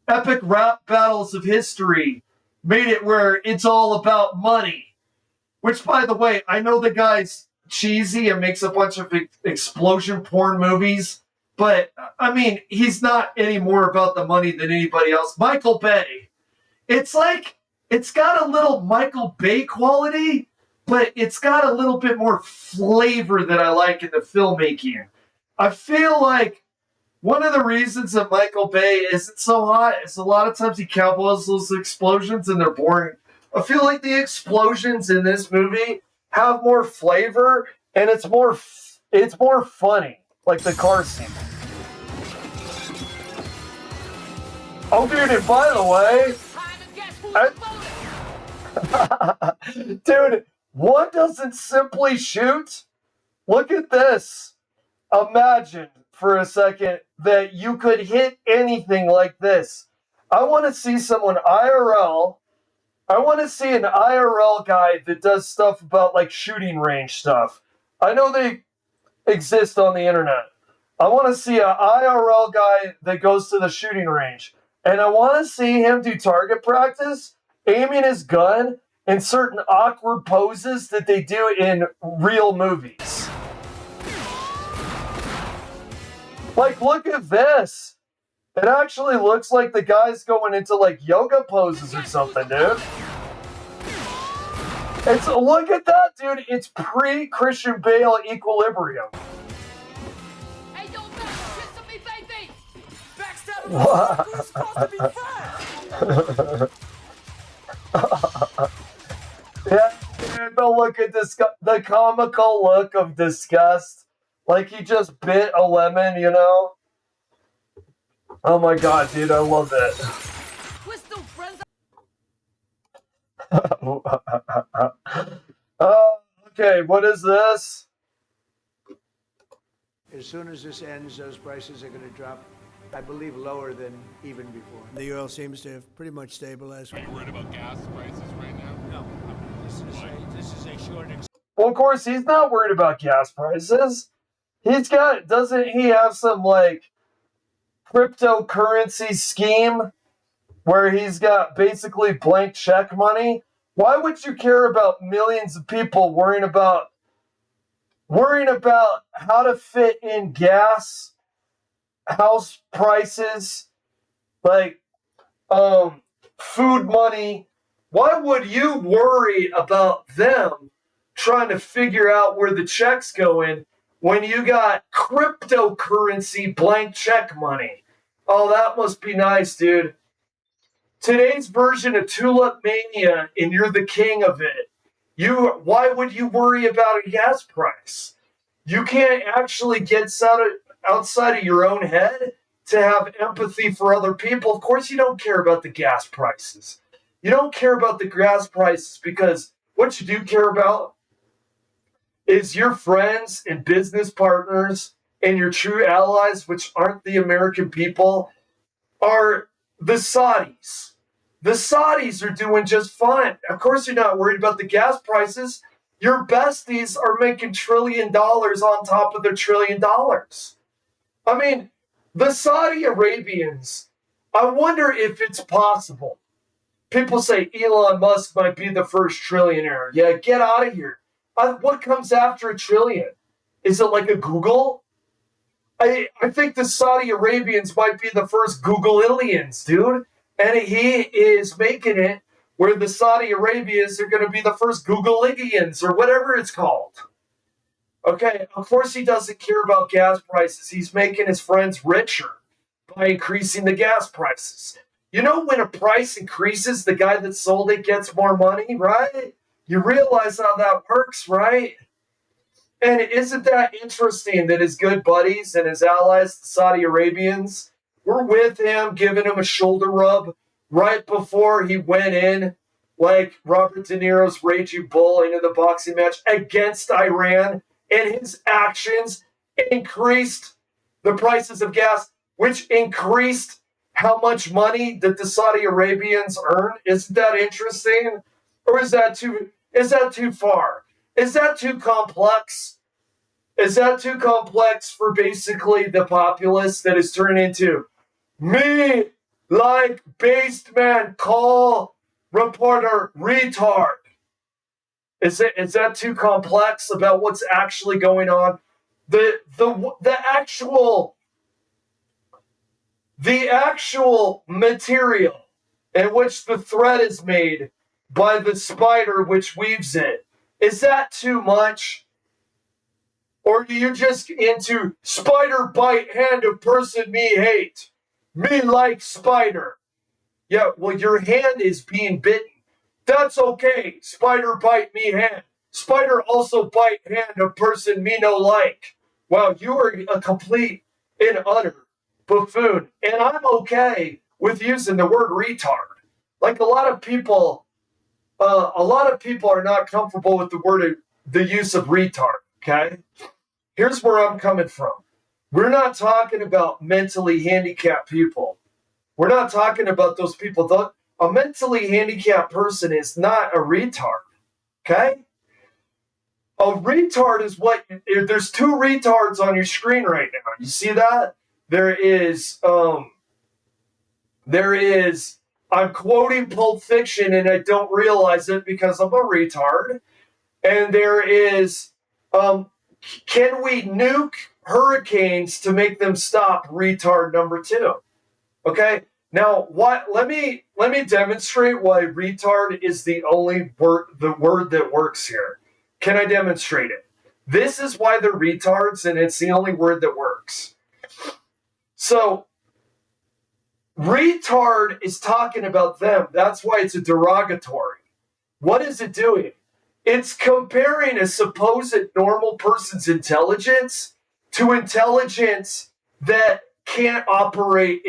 epic rap battles of history made it where it's all about money. Which, by the way, I know the guy's cheesy and makes a bunch of explosion porn movies, but, I mean, he's not any more about the money than anybody else. Michael Bay. It's like, it's got a little Michael Bay quality, but it's got a little bit more flavor that I like in the filmmaking. I feel like one of the reasons that Michael Bay isn't so hot is a lot of times he cowboys those explosions and they're boring. I feel like the explosions in this movie have more flavor and it's more funny, like the car scene. Oh, dude, and by the way, dude, one doesn't simply shoot. Look at this. Imagine for a second that you could hit anything like this. I want to see someone IRL. I want to see an IRL guy that does stuff about like shooting range stuff. I know they exist on the internet. I want to see an IRL guy that goes to the shooting range. And I want to see him do target practice, aiming his gun in certain awkward poses that they do in real movies. Like, look at this. It actually looks like the guy's going into like yoga poses or something, dude. Look at that, dude. It's pre-Christian Bale equilibrium. Hey, yo, man, kiss me, baby. Backstabber, What? we're supposed to be friends. Yeah, dude, but look at this, the comical look of disgust. Like he just bit a lemon, you know? Oh my god, dude, I love it. We're still friends. Okay, what is this? As soon as this ends, those prices are going to drop, I believe, lower than even before. The oil seems to have pretty much stabilized. Are you worried about gas prices right now? No, this is a short. Well, of course, he's not worried about gas prices. Doesn't he have some, like, cryptocurrency scheme where he's got basically blank check money? Why would you care about millions of people worrying about how to fit in gas, house prices, like food money? Why would you worry about them trying to figure out where the check's going when you got cryptocurrency blank check money? Oh, that must be nice, dude. Today's version of Tulip Mania, and you're the king of it. Why would you worry about a gas price? You can't actually get outside of your own head to have empathy for other people. Of course, you don't care about the gas prices. You don't care about the gas prices because what you do care about is your friends and business partners and your true allies, which aren't the American people, are the Saudis. The Saudis are doing just fine. Of course, you're not worried about the gas prices. Your besties are making $1 trillion on top of their $1 trillion. I mean, the Saudi Arabians, I wonder if it's possible. People say Elon Musk might be the first trillionaire. Yeah, get out of here. What comes after $1 trillion? Is it like a Google? I think the Saudi Arabians might be the first Google-aliens, dude. And he is making it where the Saudi Arabians are going to be the first Google-aliens or whatever it's called. Okay, of course he doesn't care about gas prices. He's making his friends richer by increasing the gas prices. You know, when a price increases, the guy that sold it gets more money, right? You realize how that works, right? And isn't that interesting that his good buddies and his allies, the Saudi Arabians, were with him, giving him a shoulder rub right before he went in, like Robert De Niro's Raging Bull into the boxing match against Iran, and his actions increased the prices of gas, which increased how much money that the Saudi Arabians earn. Isn't that interesting? Or is that too far? Is that too complex? Is that too complex for basically the populace that is turned into me like based man call reporter retard? Is that too complex about what's actually going on? The actual material in which the thread is made by the spider which weaves it, is that too much? Or are you just into spider bite hand of person me hate? Me like spider. Yeah, well, your hand is being bitten. That's okay. Spider bite me hand. Spider also bite hand of person me no like. Wow, you are a complete and utter buffoon. And I'm okay with using the word retard. Like a lot of people are not comfortable with the use of retard. Okay, here's where I'm coming from. We're not talking about mentally handicapped people. We're not talking about those people. A mentally handicapped person is not a retard. Okay? A retard is what there's two retards on your screen right now. You see that? There is I'm quoting Pulp Fiction and I don't realize it because I'm a retard. And there is can we nuke hurricanes to make them stop? Retard number 2. Okay. Now, let me demonstrate why retard is the only word that works here. Can I demonstrate it? This is why they're retards, and it's the only word that works. So, retard is talking about them. That's why it's a derogatory. What is it doing? It's comparing a supposed normal person's intelligence to intelligence that can't operate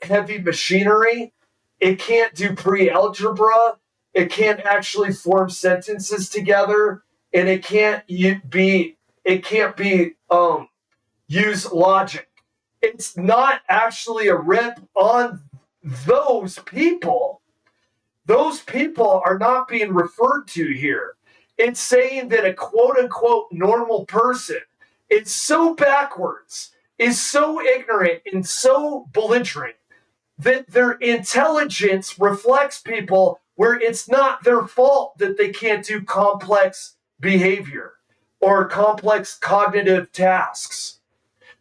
heavy machinery. It can't do pre-algebra. It can't actually form sentences together, and it can't use logic. It's not actually a rip on those people. Those people are not being referred to here. It's saying that a quote unquote normal person is so backwards, is so ignorant, and so belligerent that their intelligence reflects people where it's not their fault that they can't do complex behavior or complex cognitive tasks.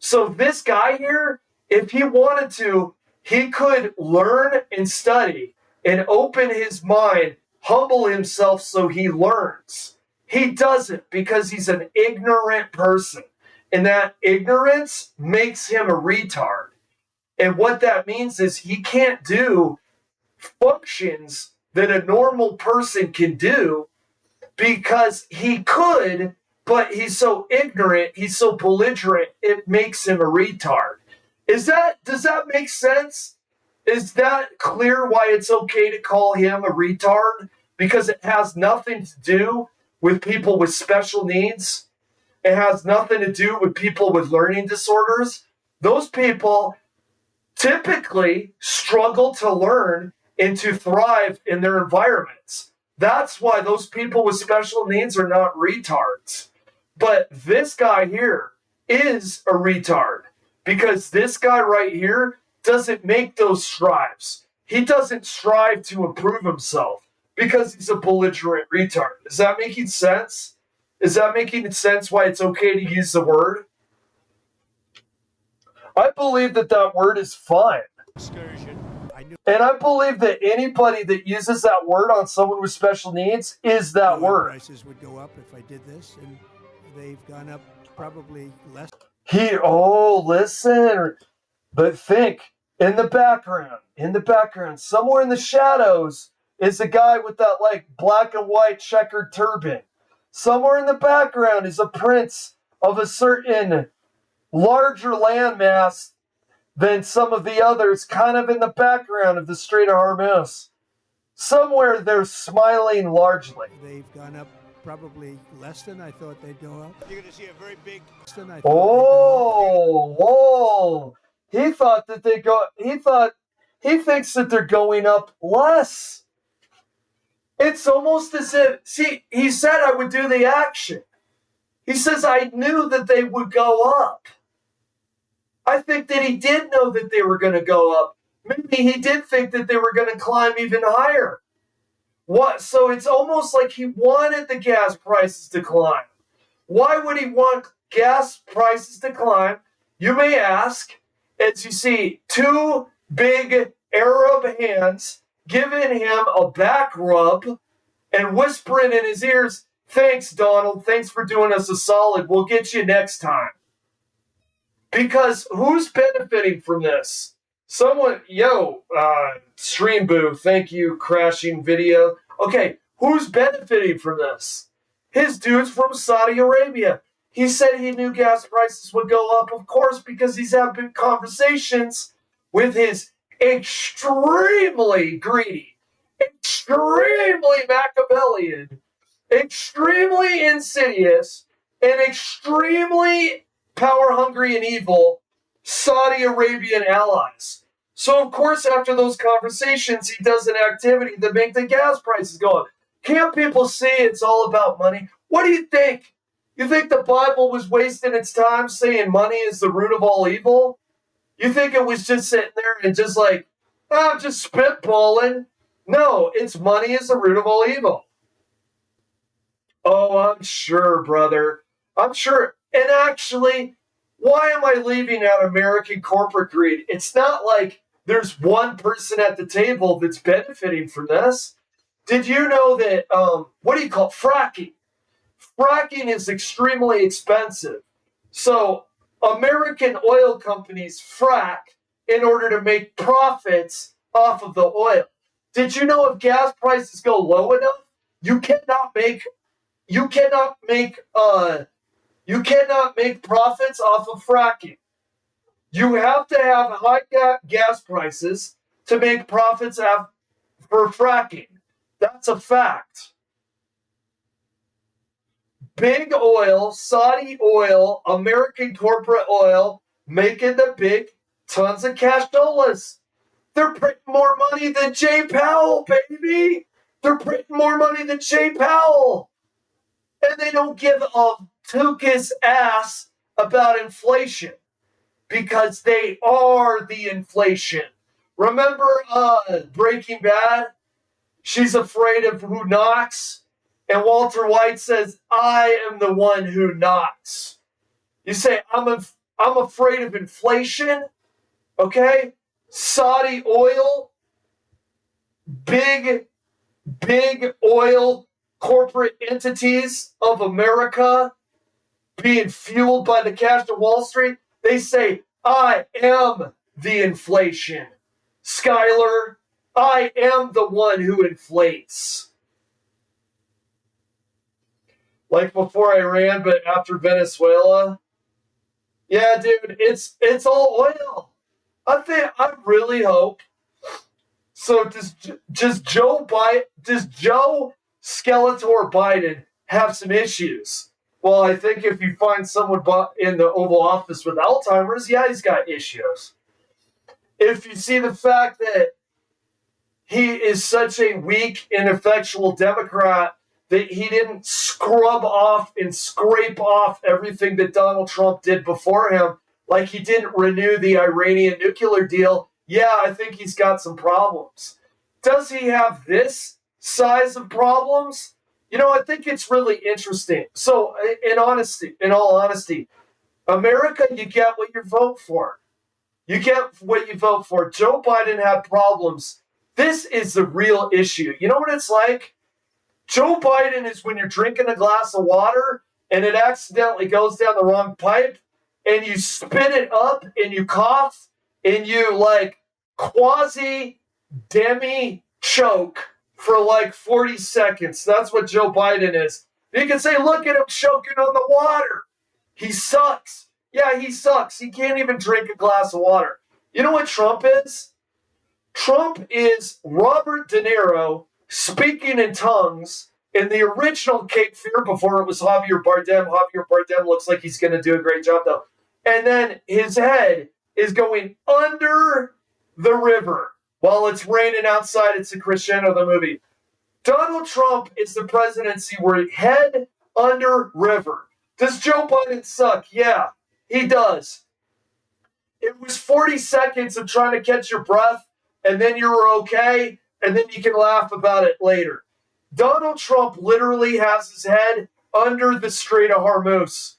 So this guy here, if he wanted to, he could learn and study and open his mind, humble himself so he learns. He doesn't because he's an ignorant person. And that ignorance makes him a retard. And what that means is he can't do functions that a normal person can do because he could, but he's so ignorant, he's so belligerent, it makes him a retard. Does that make sense? Is that clear why it's okay to call him a retard? Because it has nothing to do with people with special needs. It has nothing to do with people with learning disorders. Those people typically struggle to learn and to thrive in their environments. That's why those people with special needs are not retards. But this guy here is a retard because this guy right here doesn't make those strives. He doesn't strive to improve himself because he's a belligerent retard. Is that making sense? Is that making sense why it's okay to use the word? I believe that word is fine. And I believe that anybody that uses that word on someone with special needs is that word. Prices would go up if I did this, and they've gone up probably less. Listen, but think in the background, somewhere in the shadows is a guy with that like black and white checkered turban. Somewhere in the background is a prince of a certain larger landmass than some of the others, kind of in the background of the Strait of Hormuz. Somewhere they're smiling largely. They've gone up probably less than I thought they'd go up. You're going to see a very big. He thought that he thinks that they're going up less. It's almost as if, see, he said I would do the action. He says I knew that they would go up. I think that he did know that they were going to go up. Maybe he did think that they were going to climb even higher. What? So it's almost like he wanted the gas prices to climb. Why would he want gas prices to climb? You may ask, as you see two big Arab hands giving him a back rub and whispering in his ears, Thanks, Donald. Thanks for doing us a solid. We'll get you next time. Because who's benefiting from this? Someone, Stream Boo, thank you, crashing video. Okay, who's benefiting from this? His dude's from Saudi Arabia. He said he knew gas prices would go up, of course, because he's having conversations with his extremely greedy, extremely Machiavellian, extremely insidious, and extremely power hungry and evil Saudi Arabian allies. So, of course, after those conversations, he does an activity that makes the gas prices go up. Can't people see it's all about money? What do you think? You think the Bible was wasting its time saying money is the root of all evil? You think it was just sitting there and just like, I'm just spitballing? No, it's money is the root of all evil. Oh, I'm sure, brother. I'm sure. And actually, why am I leaving out American corporate greed? It's not like there's one person at the table that's benefiting from this. Did you know that, what do you call it? Fracking? Fracking is extremely expensive. So, American oil companies frack in order to make profits off of the oil. Did you know if gas prices go low enough, you cannot make profits off of fracking. You have to have high gas prices to make profits for fracking. That's a fact. Big oil, Saudi oil, American corporate oil, making the big tons of cash dollars. They're printing more money than Jay Powell, baby. They're printing more money than Jay Powell. And they don't give a tuchus ass about inflation because they are the inflation. Remember Breaking Bad? She's afraid of who knocks. And Walter White says, I am the one who knocks. You say, I'm afraid of inflation. Okay? Saudi oil, big oil corporate entities of America being fueled by the cash of Wall Street, they say, I am the inflation. Skyler, I am the one who inflates. Like before Iran, but after Venezuela. Yeah, dude, it's all oil. I really hope. So does Joe Skeletor Biden have some issues? Well, I think if you find someone in the Oval Office with Alzheimer's, yeah, he's got issues. If you see the fact that he is such a weak, ineffectual Democrat that he didn't scrub off and scrape off everything that Donald Trump did before him, like he didn't renew the Iranian nuclear deal, yeah, I think he's got some problems. Does he have this size of problems? You know, I think it's really interesting. So, in all honesty, America, you get what you vote for. You get what you vote for. Joe Biden had problems. This is the real issue. You know what it's like? Joe Biden is when you're drinking a glass of water and it accidentally goes down the wrong pipe and you spit it up and you cough and you like quasi-demi choke for like 40 seconds. That's what Joe Biden is. You can say, look at him choking on the water. He sucks. Yeah, he sucks. He can't even drink a glass of water. You know what Trump is? Trump is Robert De Niro speaking in tongues in the original Cape Fear before it was Javier Bardem. Javier Bardem looks like he's going to do a great job, though. And then his head is going under the river while it's raining outside. It's a crescendo of the movie. Donald Trump is the presidency where head under river. Does Joe Biden suck? Yeah, he does. It was 40 seconds of trying to catch your breath, and then you were okay, and then you can laugh about it later. Donald Trump literally has his head under the Strait of Hormuz.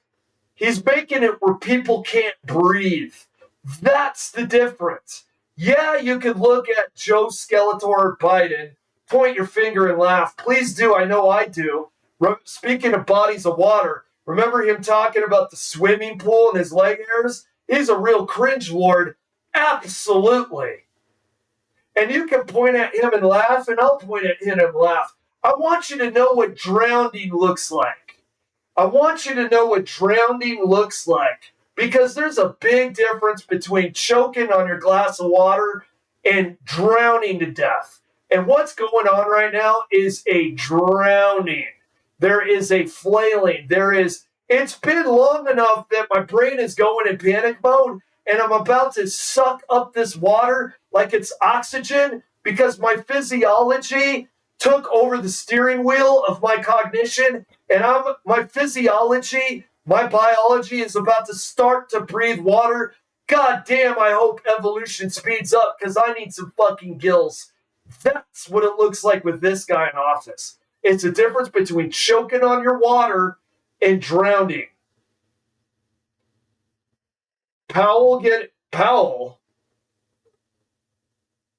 He's making it where people can't breathe. That's the difference. Yeah, you can look at Joe Skeletor Biden, point your finger and laugh. Please do. I know I do. Speaking of bodies of water, remember him talking about the swimming pool and his leg hairs? He's a real cringe lord. Absolutely. And you can point at him and laugh, and I'll point at him and laugh. I want you to know what drowning looks like. I want you to know what drowning looks like. Because there's a big difference between choking on your glass of water and drowning to death. And what's going on right now is a drowning. There is a flailing. It's been long enough that my brain is going in panic mode and I'm about to suck up this water like it's oxygen because my physiology took over the steering wheel of my cognition and my physiology, my biology is about to start to breathe water. God damn, I hope evolution speeds up because I need some fucking gills. That's what it looks like with this guy in office. It's a difference between choking on your water and drowning. Powell?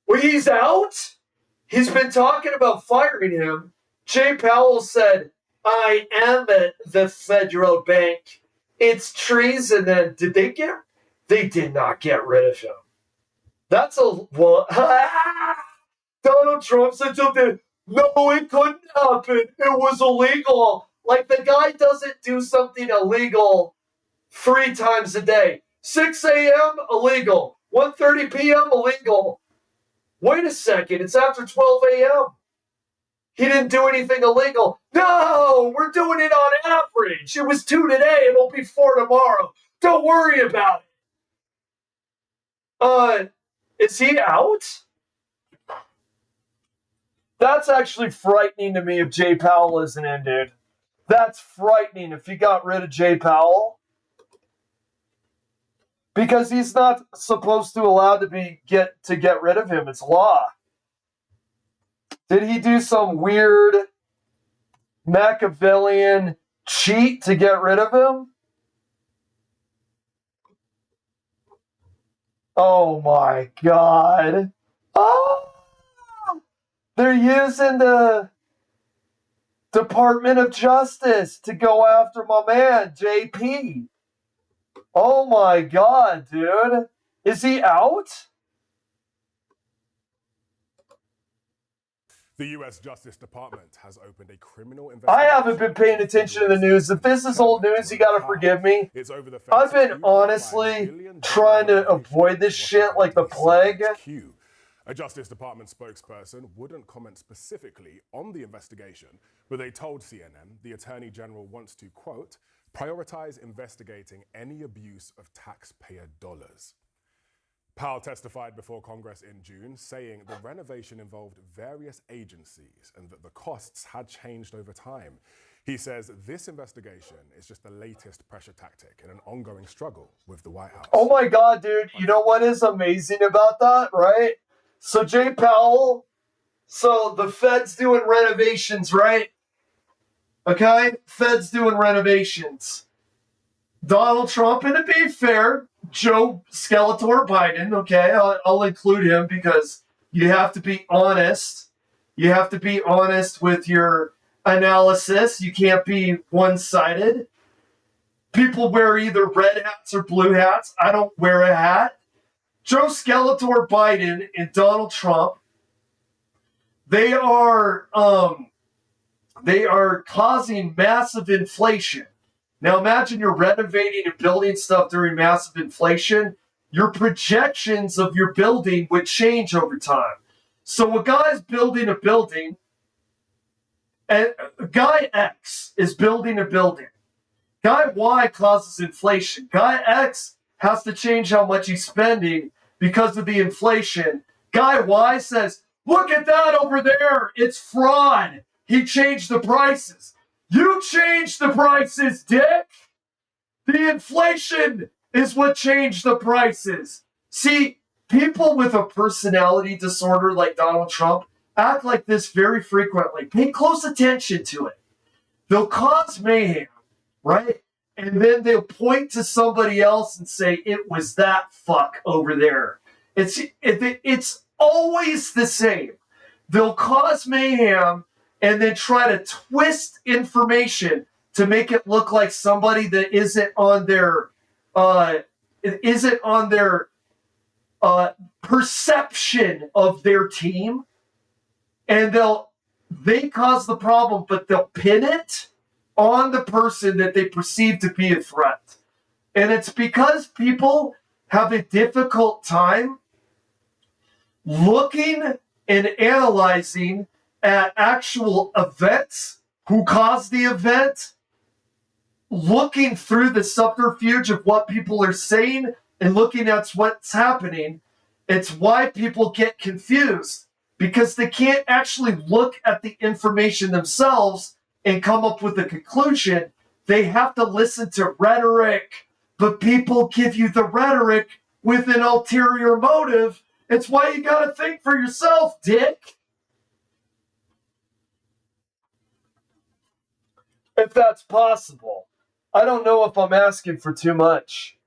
Well, he's out? He's been talking about firing him. Jay Powell said, I am at the federal bank. It's treason. And they did not get rid of him. That's Donald Trump said something. No, it couldn't happen. It was illegal. Like the guy doesn't do something illegal 3 times a day. 6 a.m. illegal. 1:30 p.m. illegal. Wait a second. It's after 12 a.m. He didn't do anything illegal. No, we're doing it on average. It was 2 today. It'll be 4 tomorrow. Don't worry about it. Is he out? That's actually frightening to me if Jay Powell isn't in, dude. That's frightening if he got rid of Jay Powell. Because he's not supposed to allow to get rid of him. It's law. Did he do some weird Machiavellian cheat to get rid of him? Oh my God. Oh! They're using the Department of Justice to go after my man, JP. Oh my God, dude. Is he out? The U.S. Justice Department has opened a criminal investigation. I haven't been paying attention to the news. If this is old news, you gotta forgive me. I've been honestly trying to avoid this shit like the plague. A Justice Department spokesperson wouldn't comment specifically on the investigation, but they told CNN the Attorney General wants to, quote, prioritize investigating any abuse of taxpayer dollars. Powell testified before Congress in June, saying the renovation involved various agencies and that the costs had changed over time. He says this investigation is just the latest pressure tactic in an ongoing struggle with the White House. Oh my God, dude. You know what is amazing about that, right? So Jay Powell, so the Fed's doing renovations, right? Okay? Fed's doing renovations. Donald Trump, and to be fair, Joe Skeletor Biden, okay? I'll include him because you have to be honest. You have to be honest with your analysis. You can't be one-sided. People wear either red hats or blue hats. I don't wear a hat. Joe Skeletor Biden and Donald Trump, they are causing massive inflation. Now imagine you're renovating and building stuff during massive inflation. Your projections of your building would change over time. So a guy's building a building, and guy X is building a building. Guy Y causes inflation. Guy X has to change how much he's spending because of the inflation. Guy Y says, look at that over there. It's fraud. He changed the prices. You changed the prices, dick. The inflation is what changed the prices. See, people with a personality disorder like Donald Trump act like this very frequently. Pay close attention to it. They'll cause mayhem, right? And then they'll point to somebody else and say, it was that fuck over there. It's always the same. They'll cause mayhem and then try to twist information to make it look like somebody that isn't on their perception of their team, and they cause the problem, but they'll pin it on the person that they perceive to be a threat. And it's because people have a difficult time looking and analyzing at actual events, who caused the event, looking through the subterfuge of what people are saying and looking at what's happening. It's why people get confused, because they can't actually look at the information themselves and come up with a conclusion. They have to listen to rhetoric, but people give you the rhetoric with an ulterior motive. It's why you gotta think for yourself, dick. If that's possible. I don't know if I'm asking for too much.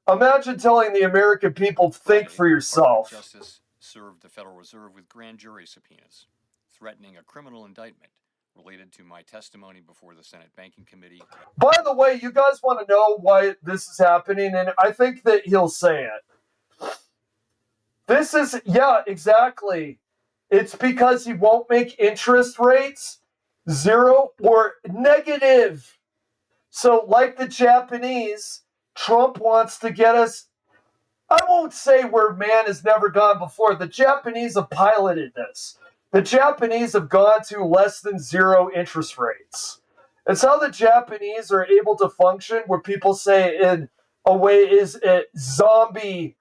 Imagine telling the American people, think for yourself. Justice served the Federal Reserve with grand jury subpoenas, threatening a criminal indictment related to my testimony before the Senate Banking Committee. By the way, you guys want to know why this is happening, and I think that he'll say it. This is, yeah, exactly. It's because he won't make interest rates zero or negative. So, like the Japanese, Trump wants to get us, I won't say where man has never gone before. The Japanese have piloted this. The Japanese have gone to less than zero interest rates. It's how the Japanese are able to function, where people say in a way is a zombie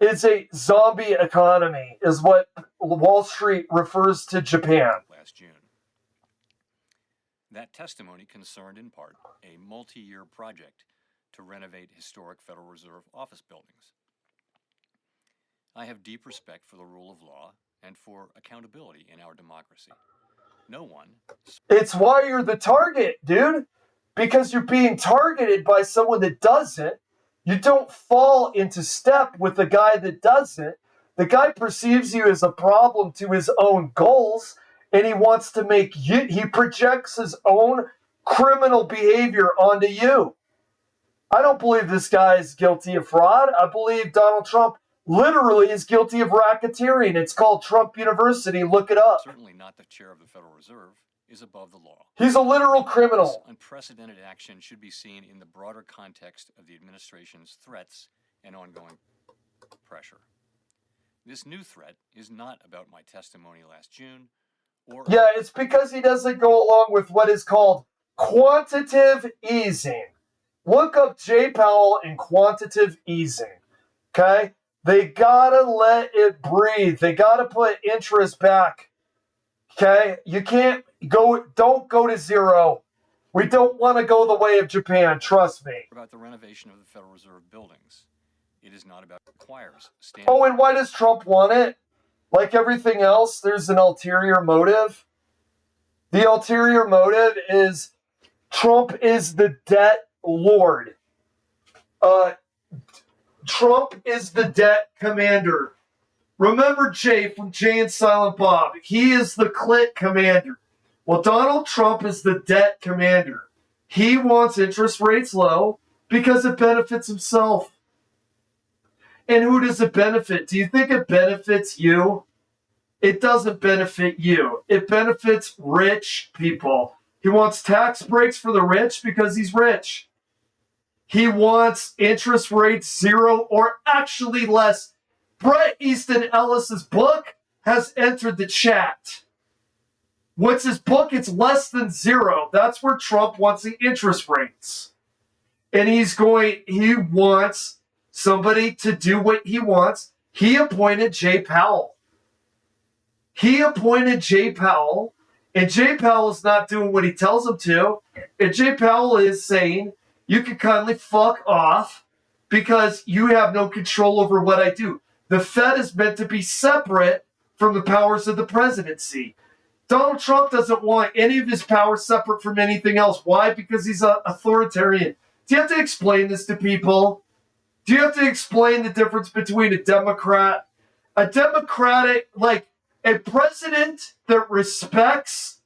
economy, is what Wall Street refers to Japan. Last June. That testimony concerned in part a multi-year project to renovate historic Federal Reserve office buildings. I have deep respect for the rule of law and for accountability in our democracy. No one... It's why you're the target, dude. Because you're being targeted by someone that doesn't. You don't fall into step with the guy that doesn't. The guy perceives you as a problem to his own goals, and he wants to make you, he projects his own criminal behavior onto you. I don't believe this guy is guilty of fraud. I believe Donald Trump literally is guilty of racketeering. It's called Trump University. Look it up. Certainly not the chair of the Federal Reserve is above the law. He's a literal criminal. This unprecedented action should be seen in the broader context of the administration's threats and ongoing pressure. This new threat is not about my testimony last June or... Yeah, it's because he doesn't go along with what is called quantitative easing. Look up Jay Powell and quantitative easing. Okay? They gotta let it breathe. They gotta put interest back. Okay? You can't go, don't go to zero. We don't want to go the way of Japan, trust me. About the renovation of the Federal Reserve buildings. It is not about requires standard. Oh, and why does Trump want it? Like everything else, there's an ulterior motive. The ulterior motive is Trump is the debt lord. Trump is the debt commander. Remember Jay from Jay and Silent Bob. He is the clit commander. Well, Donald Trump is the debt commander. He wants interest rates low because it benefits himself. And who does it benefit? Do you think it benefits you? It doesn't benefit you. It benefits rich people. He wants tax breaks for the rich because he's rich. He wants interest rates zero or actually less. Bret Easton Ellis's book has entered the chat. What's his book? It's less than zero. That's where Trump wants the interest rates. And he wants somebody to do what he wants. He appointed Jay Powell. And Jay Powell is not doing what he tells him to. And Jay Powell is saying, you can kindly fuck off because you have no control over what I do. The Fed is meant to be separate from the powers of the presidency. Donald Trump doesn't want any of his powers separate from anything else. Why? Because he's an authoritarian. Do you have to explain this to people? Do you have to explain the difference between a Democratic, a president that respects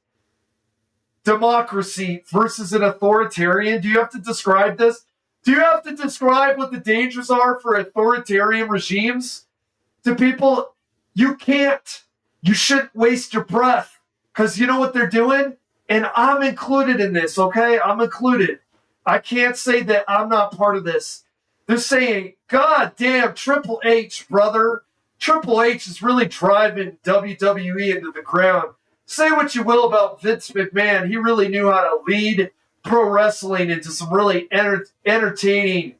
democracy versus an authoritarian. Do you have to describe this? Do you have to describe what the dangers are for authoritarian regimes to people? You can't. You shouldn't waste your breath because you know what they're doing? And I'm included in this, okay? I'm included. I can't say that I'm not part of this. They're saying, God damn, Triple H, brother. Triple H is really driving WWE into the ground. Say what you will about Vince McMahon. He really knew how to lead pro wrestling into some really entertaining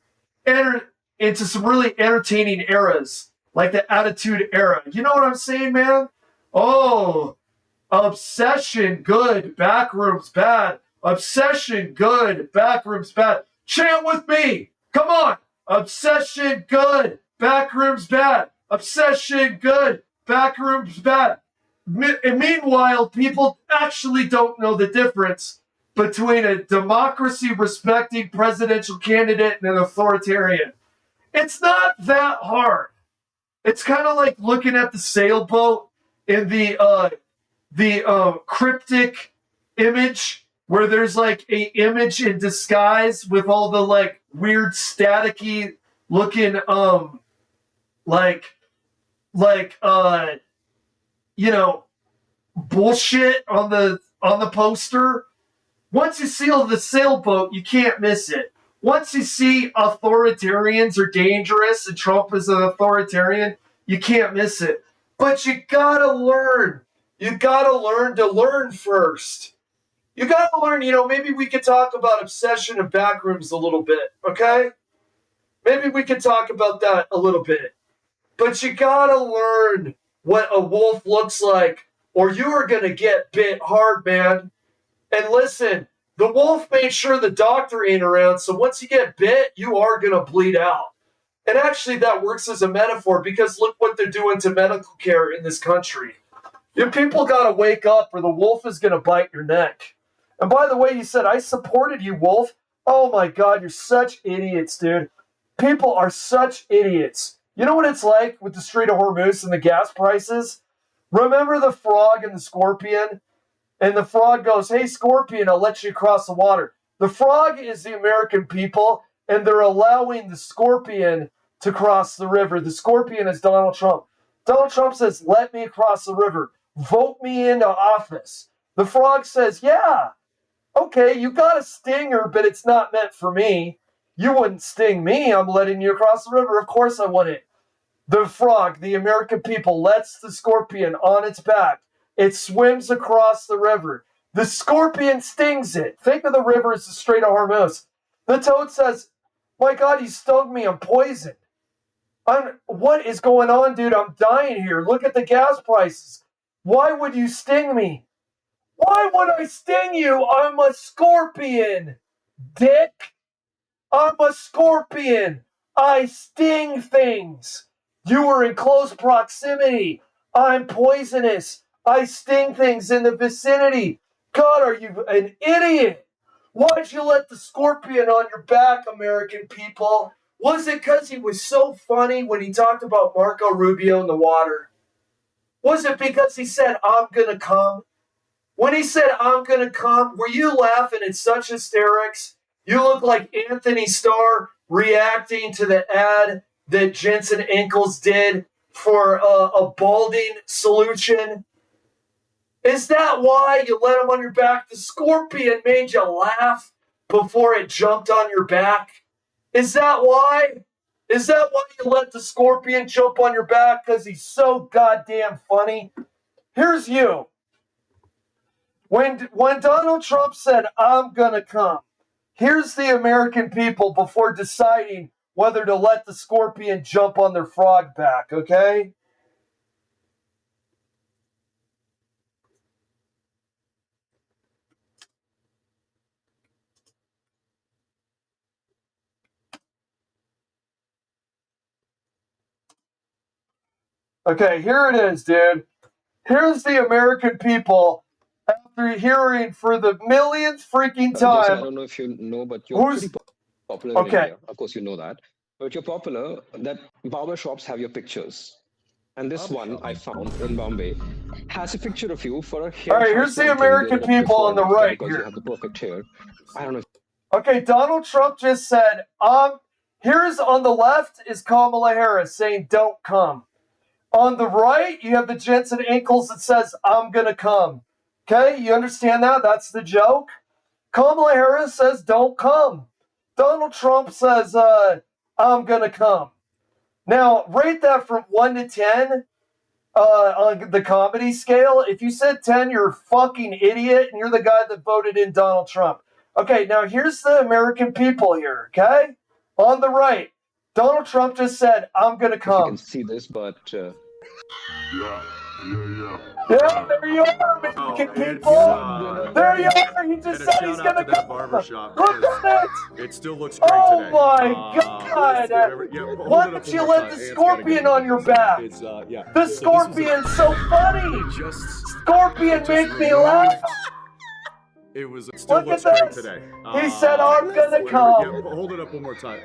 eras, like the Attitude Era. You know what I'm saying, man? Oh, Obsession, good. Backrooms, bad. Obsession, good. Backrooms, bad. Chant with me. Come on. Obsession, good. Backrooms, bad. Obsession, good. Backrooms, bad. And meanwhile, people actually don't know the difference between a democracy respecting presidential candidate and an authoritarian. It's not that hard. It's kind of like looking at the sailboat in the cryptic image where there's like a image in disguise with all the like weird staticky looking like you know, bullshit on the poster. Once you see the sailboat, you can't miss it. Once you see authoritarians are dangerous and Trump is an authoritarian, you can't miss it. But you gotta learn. You gotta learn to learn first. You gotta learn, maybe we could talk about obsession and backrooms a little bit, okay? Maybe we could talk about that a little bit. But you gotta learn what a wolf looks like, or you are gonna get bit hard, man. And listen, the wolf made sure the doctor ain't around, so once you get bit, you are going to bleed out. And actually, that works as a metaphor because look what they're doing to medical care in this country. You people got to wake up or the wolf is going to bite your neck. And by the way, you said, I supported you, wolf. Oh my God, you're such idiots, dude. People are such idiots. You know what it's like with the Strait of Hormuz and the gas prices? Remember the frog and the scorpion? And the frog goes, hey, Scorpion, I'll let you cross the water. The frog is the American people, and they're allowing the scorpion to cross the river. The scorpion is Donald Trump. Donald Trump says, let me cross the river. Vote me into office. The frog says, yeah, okay, you got a stinger, but it's not meant for me. You wouldn't sting me. I'm letting you cross the river. Of course I want it. The frog, the American people, lets the scorpion on its back. It swims across the river. The scorpion stings it. Think of the river as the Strait of Hormuz. The toad says, my God, you stung me. I'm poisoned. What is going on, dude? I'm dying here. Look at the gas prices. Why would you sting me? Why would I sting you? I'm a scorpion, dick. I'm a scorpion. I sting things. You were in close proximity. I'm poisonous. I sting things in the vicinity. God, are you an idiot? Why'd you let the scorpion on your back, American people? Was it because he was so funny when he talked about Marco Rubio in the water? Was it because he said, I'm going to come? When he said, I'm going to come, were you laughing in such hysterics? You look like Anthony Starr reacting to the ad that Jensen Ankles did for a balding solution. Is that why you let him on your back? The scorpion made you laugh before it jumped on your back. Is that why? Is that why you let the scorpion jump on your back? Because he's so goddamn funny? Here's you. When Donald Trump said, I'm going to come, here's the American people before deciding whether to let the scorpion jump on their frog back, okay? Okay, here it is, dude. Here's the American people after hearing for the millionth freaking time. Jason, I don't know if you know, but you're pretty popular in India. Of course, you know that. But you're popular that barber shops have your pictures. And this one I found in Bombay has a picture of you for a hair All right, here's the transplant thing. They American did it people before on and the after right because here. you have the perfect hair. I don't know. Okay, Donald Trump just said, here's on the left is Kamala Harris saying, don't come. On the right, you have the Jensen Ankles that says, I'm gonna come. Okay, you understand that? That's the joke. Kamala Harris says, don't come. Donald Trump says, I'm gonna come. Now, rate that from 1 to 10 on the comedy scale. If you said 10, you're a fucking idiot, and you're the guy that voted in Donald Trump. Okay, now here's the American people here, okay? On the right, Donald Trump just said, I'm gonna If you can come. see this, but Yeah, there you are, American people. There you are. He just said he's gonna come. Look at it. It still looks great Oh today. my God. Why don't you let the scorpion on your back? The scorpion's so funny. Scorpion make me laugh. It was. It still Look looks at great this. today. He said, I'm gonna come. Hold it up one more time.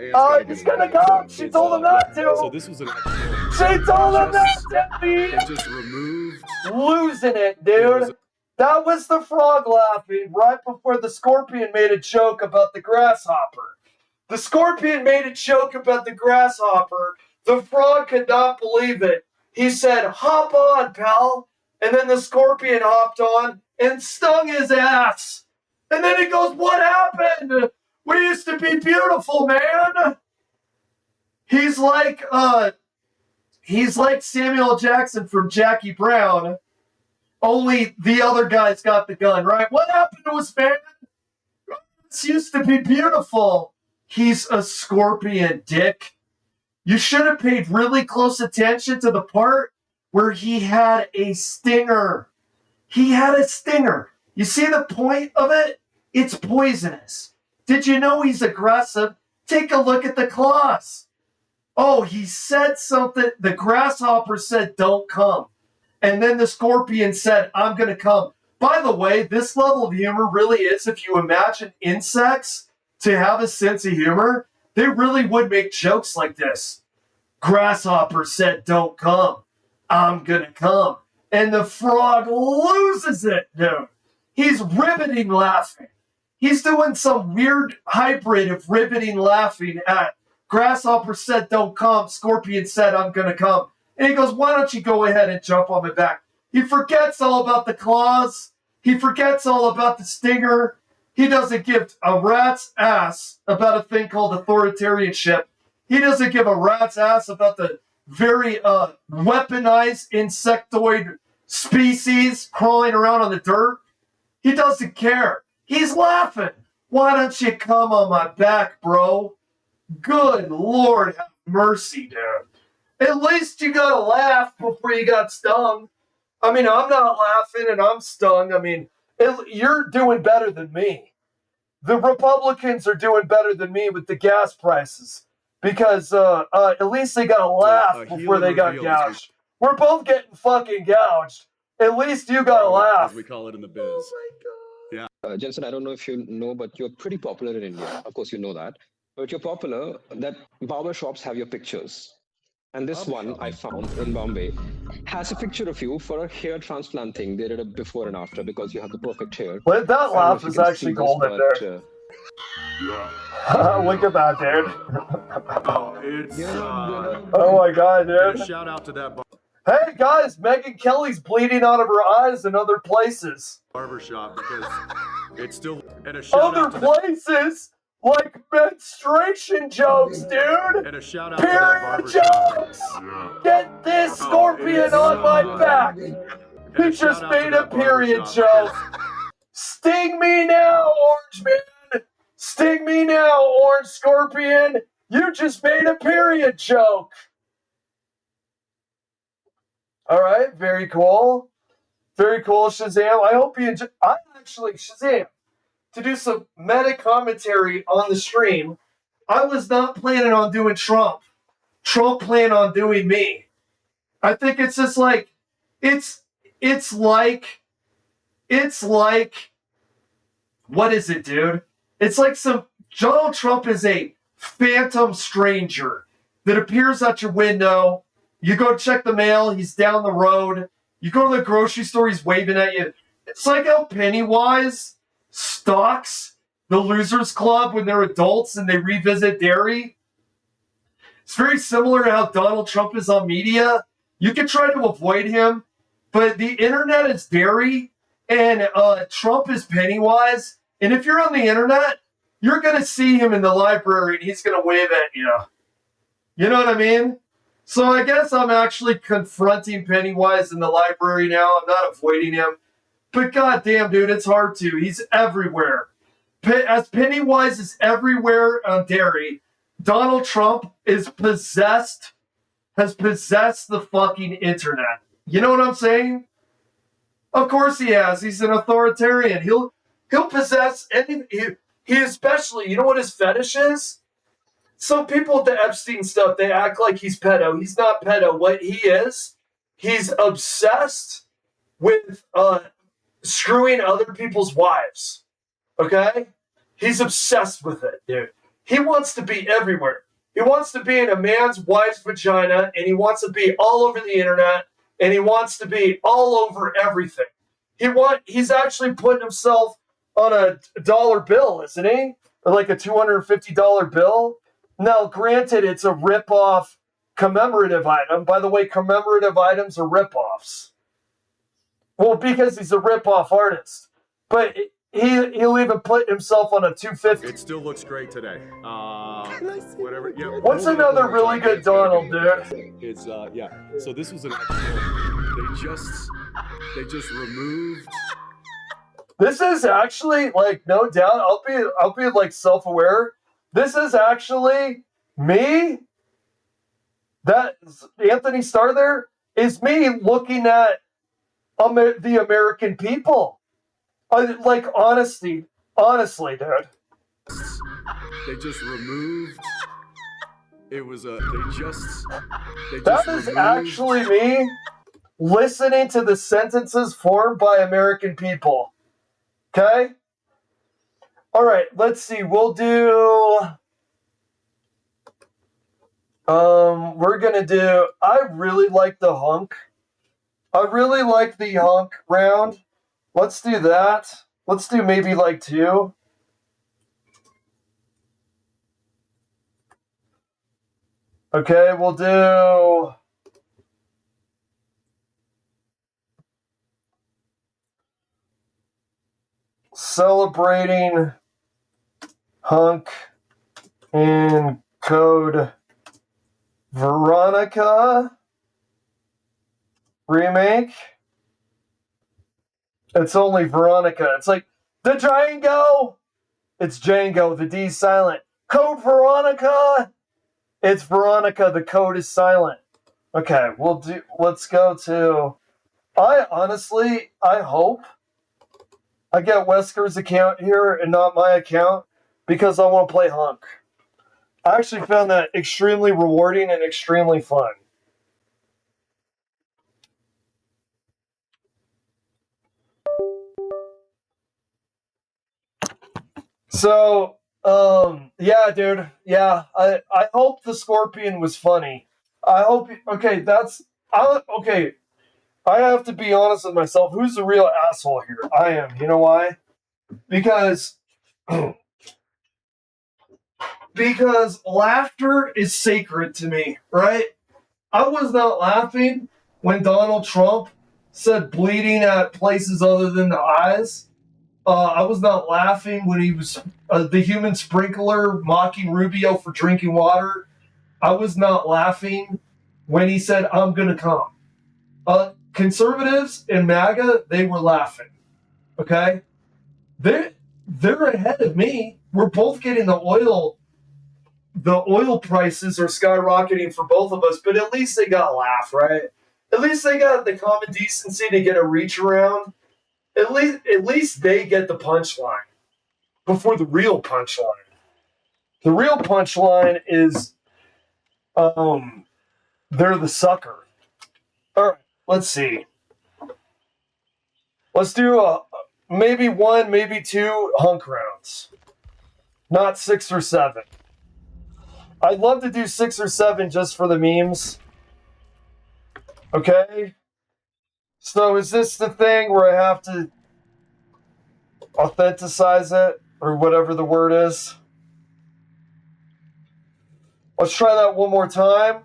He's gonna come. She told him not to. So this was an actual. She told him not to. It just removed. Losing it, dude. That was the frog laughing right before the scorpion made a joke about the grasshopper. The scorpion made a joke about the grasshopper. The frog could not believe it. He said, hop on, pal. And then the scorpion hopped on and stung his ass. And then he goes, what happened? We used to be beautiful, man. He's like Samuel Jackson from Jackie Brown, only the other guy's got the gun, right? What happened to us, man? This used to be beautiful. He's a scorpion, dick. You should have paid really close attention to the part where he had a stinger. He had a stinger. You see the point of it? It's poisonous. Did you know he's aggressive? Take a look at the claws. Oh, he said something. The grasshopper said, don't come. And then the scorpion said, I'm going to come. By the way, this level of humor really is, if you imagine insects to have a sense of humor, they really would make jokes like this. Grasshopper said, don't come. I'm going to come. And the frog loses it, dude. He's riveting laughing. He's doing some weird hybrid of riveting laughing at Grasshopper said, don't come. Scorpion said, I'm going to come. And he goes, why don't you go ahead and jump on my back? He forgets all about the claws. He forgets all about the stinger. He doesn't give a rat's ass about a thing called authoritarianship. He doesn't give a rat's ass about the very weaponized insectoid species crawling around on the dirt. He doesn't care. He's laughing. Why don't you come on my back, bro? Good Lord, have mercy, dude. At least you got to laugh before you got stung. I mean, I'm not laughing and I'm stung. I mean, you're doing better than me. The Republicans are doing better than me with the gas prices because at least they got to laugh before they got gouged. We're both getting fucking gouged. At least you got to laugh. As we call it in the biz. Oh my God. Jensen, I don't know if you know, but you're pretty popular in India. Of course, you know that. But you're popular that barber shops have your pictures. And this one I found in Bombay has a picture of you for a hair transplant thing. They did it before and after because you have the perfect hair. But that laugh is actually golden, dude. Look at that, dude. Oh my God, dude. Shout out to that Hey guys, Megyn Kelly's bleeding out of her eyes in other places. barbershop because it's still at a other places like menstruation jokes, dude. And a shout out period jokes. Get this scorpion on my back. He just made a period joke. Sting me now, Orange Man. Sting me now, Orange Scorpion. You just made a period joke. All right, very cool. Very cool, Shazam. I hope you enjoy. I actually, Shazam, to do some meta commentary on the stream, I was not planning on doing Trump. Trump planned on doing me. I think it's just like, it's like, what is it, dude? It's like Donald Trump is a phantom stranger that appears at your window You go check the mail, he's down the road. You go to the grocery store, he's waving at you. It's like how Pennywise stalks the Losers Club when they're adults and they revisit Derry. It's very similar to how Donald Trump is on media. You can try to avoid him, but the internet is Derry and Trump is Pennywise. And if you're on the internet, you're going to see him in the library and he's going to wave at you. You know what I mean? So I guess I'm actually confronting Pennywise in the library now. I'm not avoiding him. But goddamn, dude, it's hard to. He's everywhere. As Pennywise is everywhere on Derry, Donald Trump has possessed the fucking internet. You know what I'm saying? Of course he has. He's an authoritarian. He'll possess anything. He especially, you know what his fetish is? So people with the Epstein stuff, they act like he's pedo. He's not pedo. What he is, he's obsessed with screwing other people's wives. Okay? He's obsessed with it, dude. He wants to be everywhere. He wants to be in a man's wife's vagina, and he wants to be all over the internet, and he wants to be all over everything. He's actually putting himself on a dollar bill, isn't he? Or like a $250 bill. Now, granted, it's a rip-off commemorative item. By the way, commemorative items are rip-offs. Well, because he's a rip-off artist. But he'll even put himself on a $250. It still looks great today. Whatever. Yeah. What's another really good Donald, dude? It's yeah. So this was an actual. They just removed. This is actually, like, no doubt. I'll be like self-aware. This is actually me. That Anthony Starr there is me looking at the American people. Like, honestly, dude. They just removed. It was a. That is actually me listening to the sentences formed by American people. Okay? All right, let's see. We'll do. We're gonna do. I really like the hunk. I really like the hunk round. Let's do that. Let's do maybe like 2. Okay, we'll do. Celebrating hunk in Code Veronica remake. It's only Veronica. It's like the Django. It's Django. The D's silent. Code Veronica. It's Veronica. The code is silent. Okay, let's go to. I hope I get Wesker's account here and not my account because I want to play hunk. I actually found that extremely rewarding and extremely fun. So, yeah, dude. Yeah, I hope the Scorpion was funny. I hope, okay, okay. I have to be honest with myself. Who's the real asshole here? I am. You know why? Because laughter is sacred to me, right? I was not laughing when Donald Trump said bleeding at places other than the eyes. I was not laughing when he was the human sprinkler mocking Rubio for drinking water. I was not laughing when he said, I'm going to come. Conservatives and MAGA, they were laughing. Okay? They're ahead of me. We're both getting the oil prices are skyrocketing for both of us, but at least they got a laugh, right? At least they got the common decency to get a reach around. At least they get the punchline before the real punchline. The real punchline is they're the sucker. All right, let's see. Let's do maybe 1, maybe 2 hunk rounds. Not 6 or 7. I'd love to do 6 or 7 just for the memes. Okay? So is this the thing where I have to authenticize it, or whatever the word is? Let's try that one more time.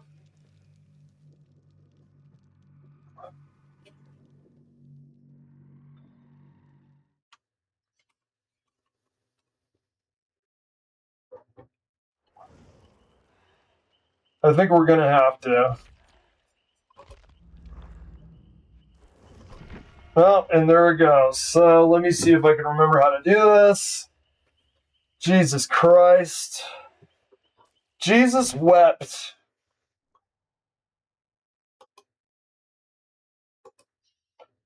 I think we're going to have to. Well, and there it goes. So let me see if I can remember how to do this. Jesus Christ. Jesus wept.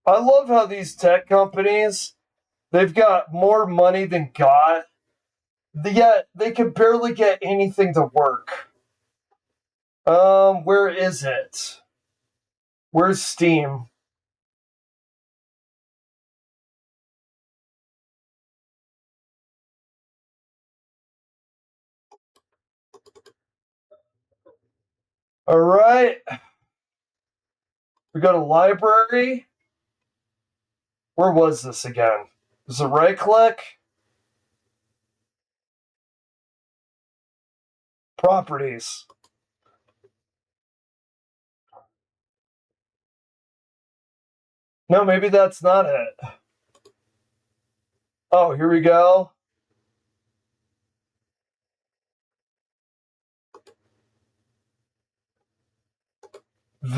I love how these tech companies, they've got more money than God, yet they can barely get anything to work. Where is it? Where's Steam? All right. We go to library. Where was this again? Is it right click? Properties. No, maybe that's not it. Oh, here we go.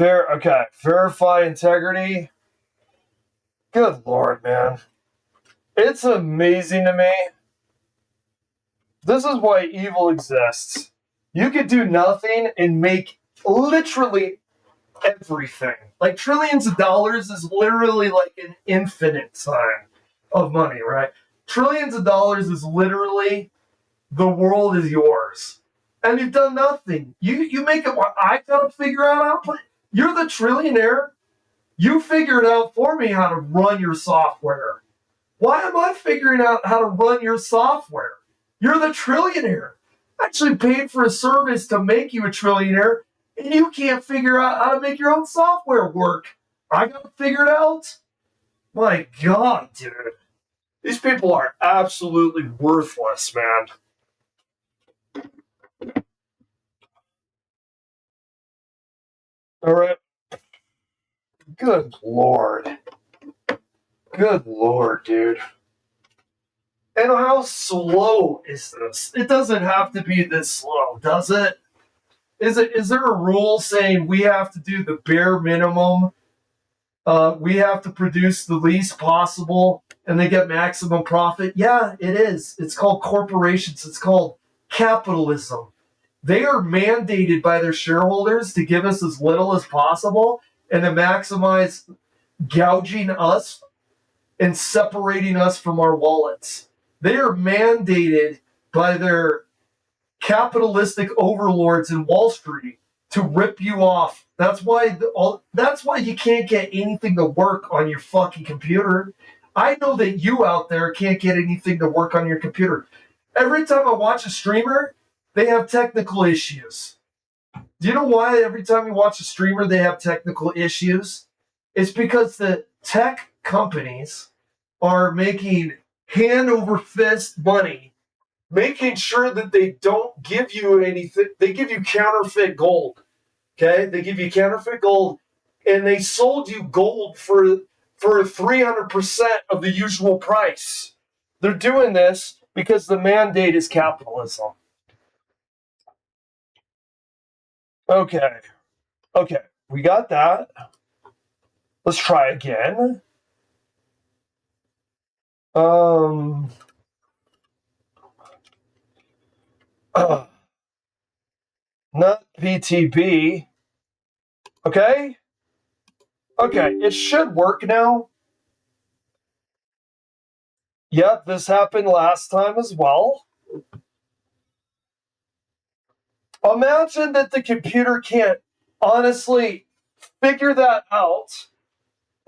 Okay. Verify integrity. Good Lord, man. It's amazing to me. This is why evil exists. You could do nothing and make literally everything. Like trillions of dollars is literally like an infinite sign of money, right? Trillions of dollars is literally the world is yours. And you've done nothing. You make it what I gotta figure out how to play. You're the trillionaire. You figured out for me how to run your software. Why am I figuring out how to run your software? You're the trillionaire. I actually paid for a service to make you a trillionaire, and you can't figure out how to make your own software work. I got it figured out. My God, dude. These people are absolutely worthless, man. All right. Good Lord. Good Lord, dude. And how slow is this? It doesn't have to be this slow, does it? Is there a rule saying we have to do the bare minimum? We have to produce the least possible and they get maximum profit? Yeah, it is. It's called corporations. It's called capitalism. They are mandated by their shareholders to give us as little as possible and to maximize gouging us and separating us from our wallets. They are mandated by their capitalistic overlords in Wall Street to rip you off. That's why you can't get anything to work on your fucking computer. I know that you out there can't get anything to work on your computer. Every time I watch a streamer, they have technical issues. Do you know why every time you watch a streamer they have technical issues? It's because the tech companies are making hand over fist money, making sure that they don't give you anything. They give you counterfeit gold. Okay? They give you counterfeit gold, and they sold you gold for 300% of the usual price. They're doing this because the mandate is capitalism. Okay. Okay. We got that. Let's try again. Um Not PTB. Okay? Okay, it should work now. Yep, this happened last time as well. Imagine that the computer can't honestly figure that out.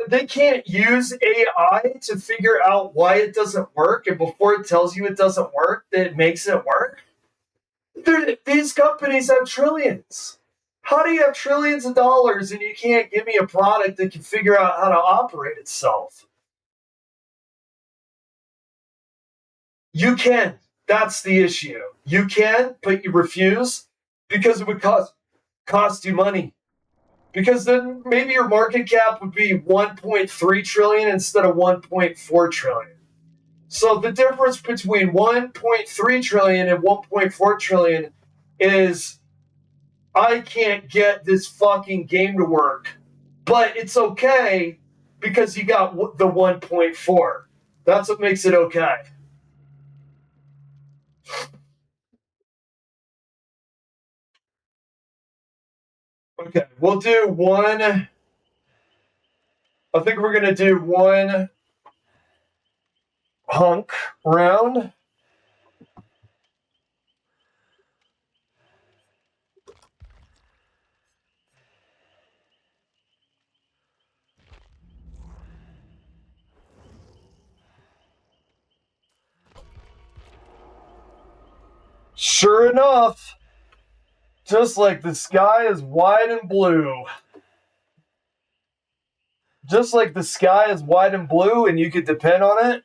They can't use AI to figure out why it doesn't work, and before it tells you it doesn't work, that it makes it work. These companies have trillions. How do you have trillions of dollars and you can't give me a product that can figure out how to operate itself? You can. That's the issue. You can, but you refuse because it would cost you money. Because then maybe your market cap would be 1.3 trillion instead of 1.4 trillion. So the difference between 1.3 trillion and 1.4 trillion is I can't get this fucking game to work. But it's okay because you got the 1.4. That's what makes it okay. Okay, we'll do one. I think we're going to do one hunk round. Sure enough, just like the sky is wide and blue. Just like the sky is wide and blue and you could depend on it,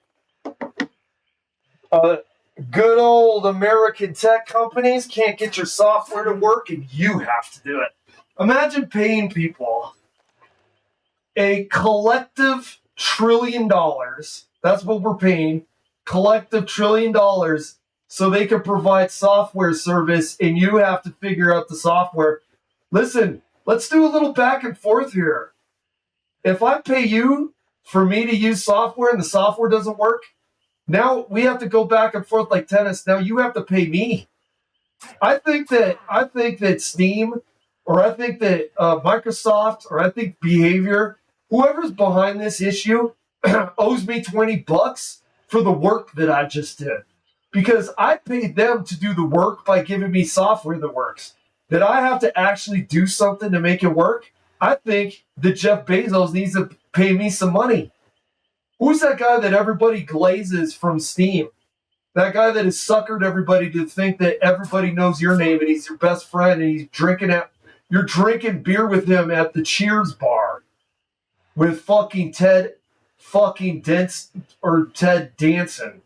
good old American tech companies can't get your software to work and you have to do it. Imagine paying people a collective $1 trillion. That's what we're paying. Collective $1 trillion so they can provide software service and you have to figure out the software. Listen, let's do a little back and forth here. If I pay you for me to use software and the software doesn't work, now we have to go back and forth like tennis. Now you have to pay me. I think that Steam, or I think that Microsoft, or I think Behavior, whoever's behind this issue, owes me $20 for the work that I just did, because I paid them to do the work by giving me software that works. That I have to actually do something to make it work. I think that Jeff Bezos needs to pay me some money. Who's that guy that everybody glazes from Steam? That guy that has suckered everybody to think that everybody knows your name and he's your best friend and you're drinking beer with him at the Cheers bar with fucking Ted Danson.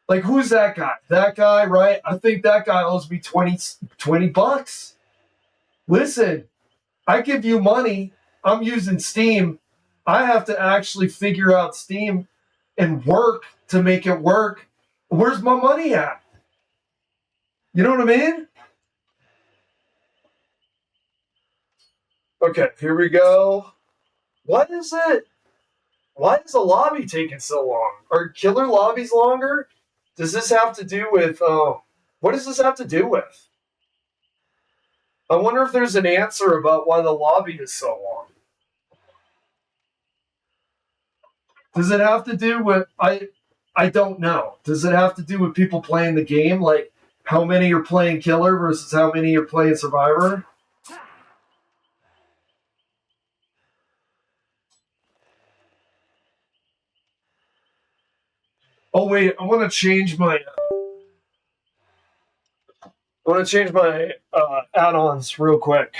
Like, who's that guy? That guy, right? I think that guy owes me $20. Listen, I give you money. I'm using Steam. I have to actually figure out Steam and work to make it work. Where's my money at? You know what I mean? Okay, here we go. What is it? Why is the lobby taking so long? Are killer lobbies longer? Does this have to do with, what does this have to do with? I wonder if there's an answer about why the lobby is so long. Does it have to do with, I don't know. Does it have to do with people playing the game? Like, how many are playing killer versus how many are playing survivor? Oh wait, I want to change my add-ons real quick.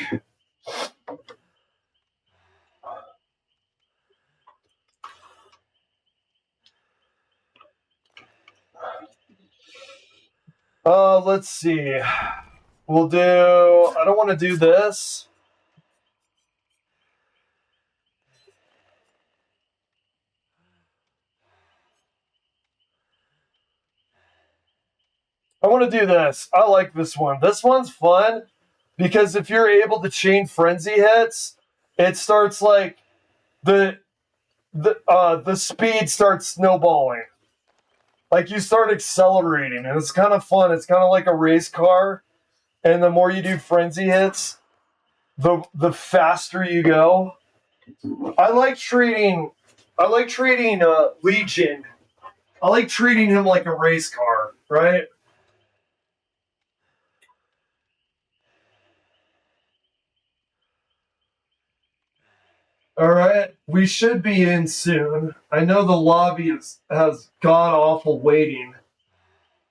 Let's see. We'll do. I don't want to do this. I want to do this. I like this one. This one's fun because if you're able to chain frenzy hits, it starts like the speed starts snowballing. Like you start accelerating, and it's kind of fun. It's kind of like a race car, and the more you do frenzy hits, the faster you go. I like treating Legion. I like treating him like a race car, right? All right, we should be in soon. I know the lobby has god awful waiting.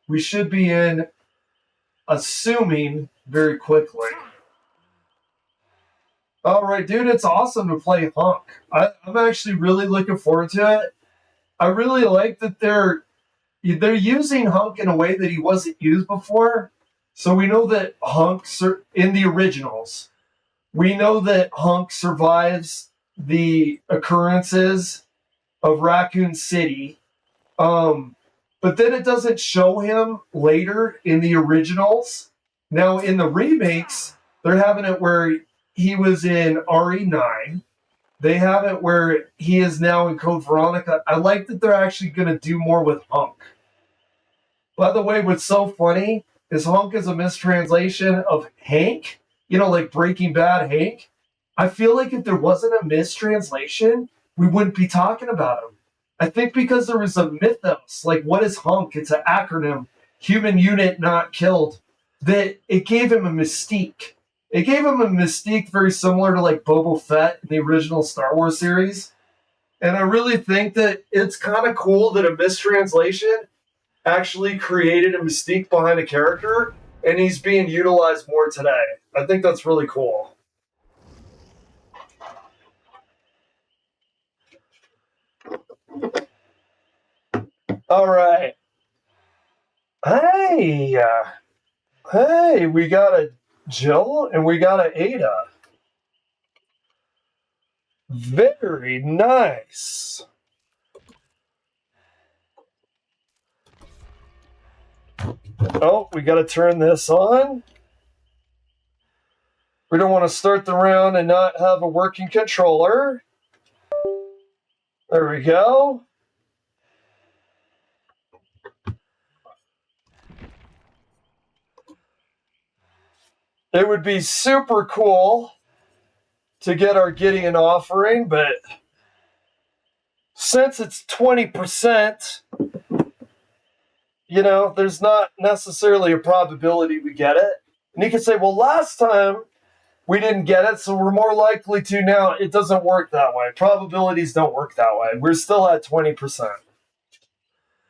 We should be in, assuming very quickly. All right, dude, it's awesome to play Hunk. I'm actually really looking forward to it. I really like that they're using Hunk in a way that he wasn't used before. So we know that in the originals, we know that Hunk survives the occurrences of Raccoon City. But then it doesn't show him later in the originals. Now in the remakes, they're having it where he was in RE9. They have it where he is now in Code Veronica. I like that they're actually going to do more with Hunk. By the way, what's so funny is Hunk is a mistranslation of Hank, like Breaking Bad Hank. I feel like if there wasn't a mistranslation, we wouldn't be talking about him. I think because there was a mythos, like what is Hunk? It's an acronym, Human Unit Not Killed, that it gave him a mystique. It gave him a mystique very similar to like Boba Fett in the original Star Wars series. And I really think that it's kind of cool that a mistranslation actually created a mystique behind a character, and he's being utilized more today. I think that's really cool. All right. Hey, we got a Jill and we got a Ada. Very nice. Oh, we got to turn this on. We don't want to start the round and not have a working controller. There we go. It would be super cool to get our Gideon offering, but since it's 20%, there's not necessarily a probability we get it. And you can say, well, last time we didn't get it, so we're more likely to now. It doesn't work that way. Probabilities don't work that way. We're still at 20%.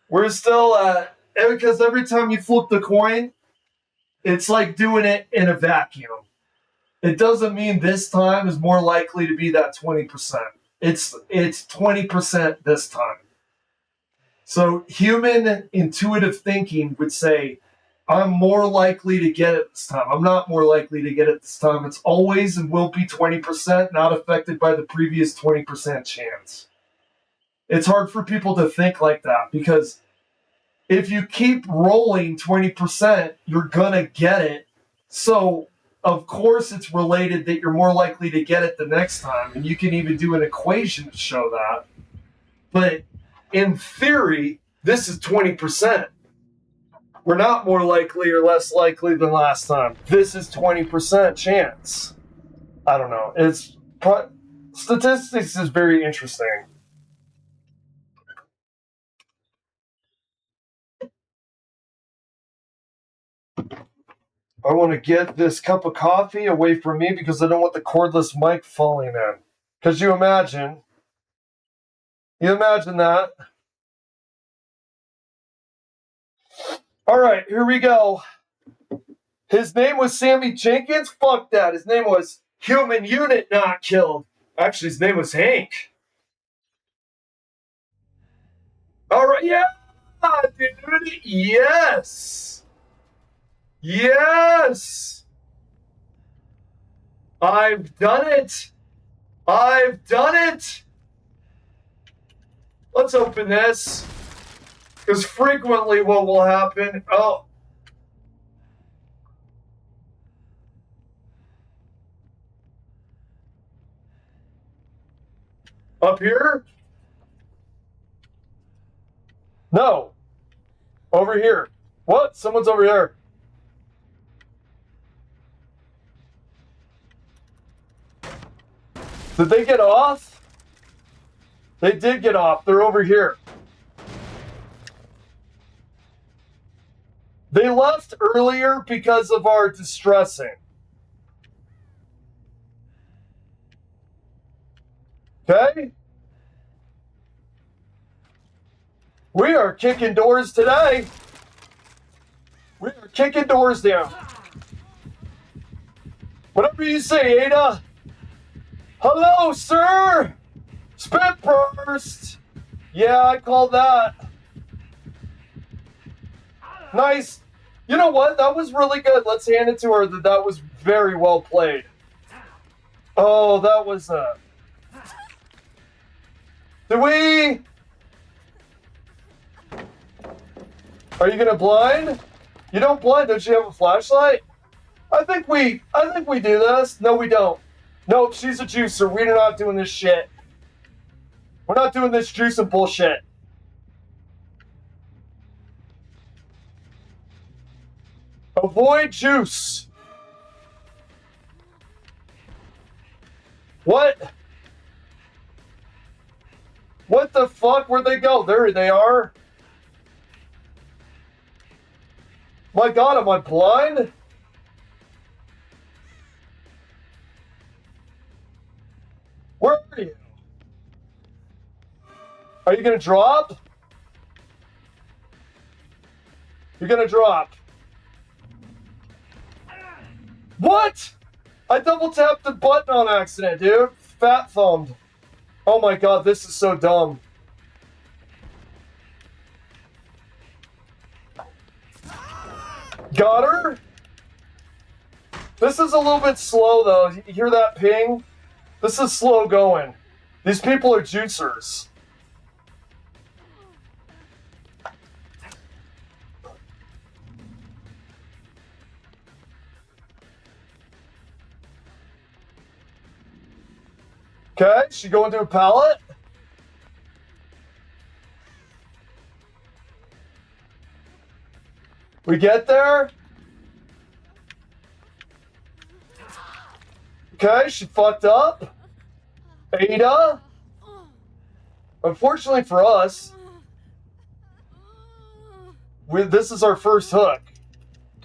We're still at, because every time you flip the coin, it's like doing it in a vacuum. It doesn't mean this time is more likely to be that 20%. It's 20% this time. So human intuitive thinking would say, I'm more likely to get it this time. I'm not more likely to get it this time. It's always and will be 20%, not affected by the previous 20% chance. It's hard for people to think like that because if you keep rolling 20%, you're going to get it. So, of course, it's related that you're more likely to get it the next time. And you can even do an equation to show that. But in theory, this is 20%. We're not more likely or less likely than last time. This is 20% chance. I don't know. Statistics is very interesting. I want to get this cup of coffee away from me because I don't want the cordless mic falling in. Because you imagine that. All right, here we go. His name was Sammy Jenkins? Fuck that. His name was Human Unit Not Killed. Actually, his name was Hank. All right, yeah, dude. Yes. Yes. I've done it. I've done it. Let's open this. Because frequently what will happen... Oh. Up here? No. Over here. What? Someone's over here. Did they get off? They did get off. They're over here. They left earlier because of our distressing. Okay? We are kicking doors today. We are kicking doors down. Whatever you say, Ada. Hello, sir! Spit burst! Yeah, I call that. Nice. You know what? That was really good. Let's hand it to her that was very well played. Oh, that was Do we... Are you gonna blind? You don't blind, don't you have a flashlight? I think we do this. No, we don't. Nope, she's a juicer. We're not doing this shit. We're not doing this juicing bullshit. Avoid juice. What? What the fuck? Where'd they go? There they are. My God, am I blind? Where are you? Are you gonna drop? You're gonna drop. What? I double tapped the button on accident, dude. Fat thumbed. Oh my God, this is so dumb. Got her? This is a little bit slow though. You hear that ping? This is slow going. These people are juicers. Okay, she going to a pallet? We get there? Okay, she fucked up. Ada? Unfortunately for us, this is our first hook.